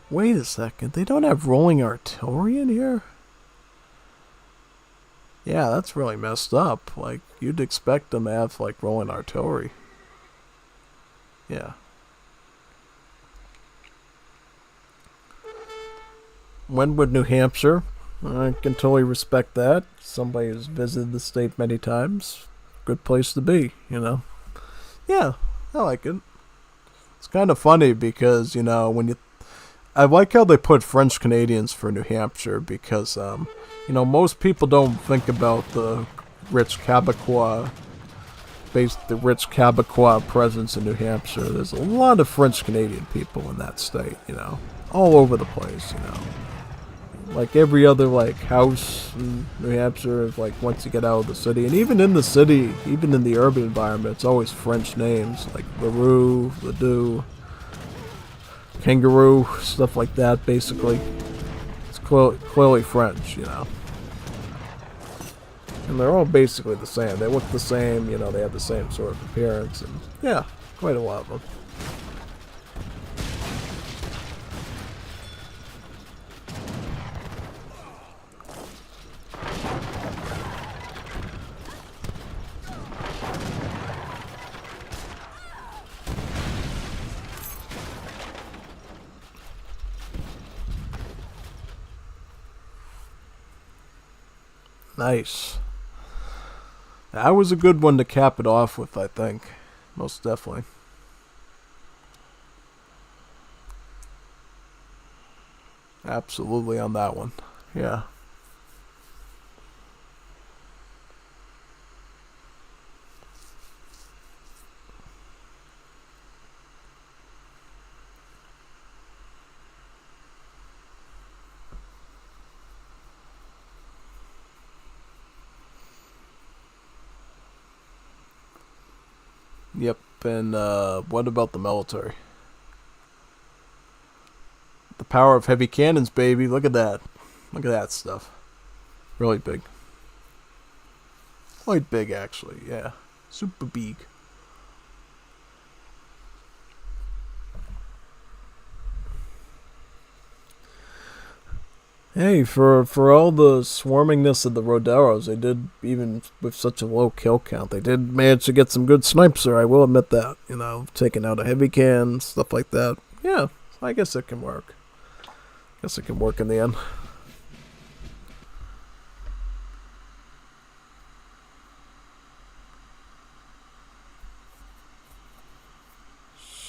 Wait a second, they don't have rolling artillery in here? Yeah, that's really messed up. Like, you'd expect them to have, like, rolling artillery. Yeah. When would New Hampshire? I can totally respect that. Somebody who's visited the state many times. Good place to be, Yeah, I like it. It's kind of funny because, when you... I like how they put French Canadians for New Hampshire because, most people don't think about the rich Quebecois presence in New Hampshire. There's a lot of French Canadian people in that state, all over the place, Like every other house in New Hampshire, once you get out of the city, and even in the city, even in the urban environment, it's always French names like LaRue, Ledoux, Kangaroo, stuff like that. Basically, it's clearly French, And they're all basically the same. They look the same, They have the same sort of appearance, and yeah, quite a lot of them. Nice. That was a good one to cap it off with, I think. Most definitely. Absolutely on that one. Yeah. Yep, and what about the military? The power of heavy cannons, baby. Look at that. Look at that stuff. Really big. Quite big, actually. Yeah. Super big. Hey, for all the swarmingness of the Roderos, they did, even with such a low kill count, they did manage to get some good snipes there, I will admit that. You know, taking out a heavy can, stuff like that. Yeah, I guess it can work. Guess it can work in the end.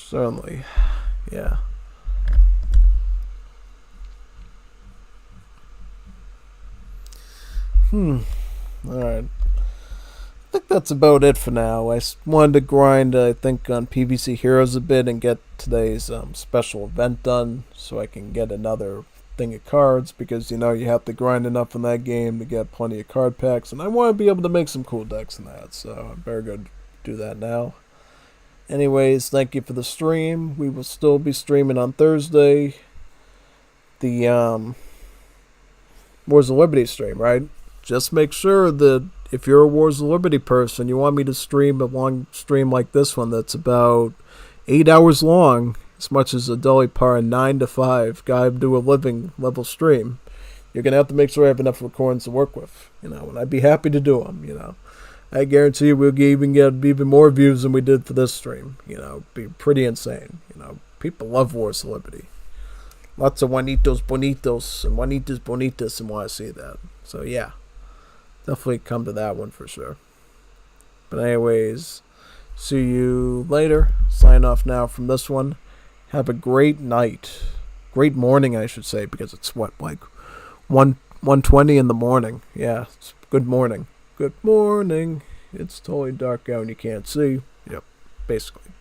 Certainly. Yeah. Alright. I think that's about it for now. I wanted to grind, I think, on PVC Heroes a bit and get today's special event done so I can get another thing of cards because, you know, you have to grind enough in that game to get plenty of card packs, and I want to be able to make some cool decks in that, so I better go do that now. Anyways, thank you for the stream. We will still be streaming on Thursday. The Wars of Liberty stream, right? Just make sure that if you're a Wars of Liberty person, you want me to stream a long stream like this one that's about 8 hours long, as much as a Dolly Par 9 to 5 gotta do a living level stream, you're gonna have to make sure I have enough recordings to work with, you know, and I'd be happy to do them, you know. I guarantee you we'll even get even more views than we did for this stream, you know, be pretty insane, you know. People love Wars of Liberty. Lots of Juanitos Bonitos and Juanitas Bonitas and want to see that. So yeah. Definitely come to that one for sure. But anyways, see you later. Sign off now from this one. Have a great night. Great morning, I should say, because it's what, like 1:20 in the morning. Yeah, it's good morning. Good morning. It's totally dark out and you can't see. Yep, basically.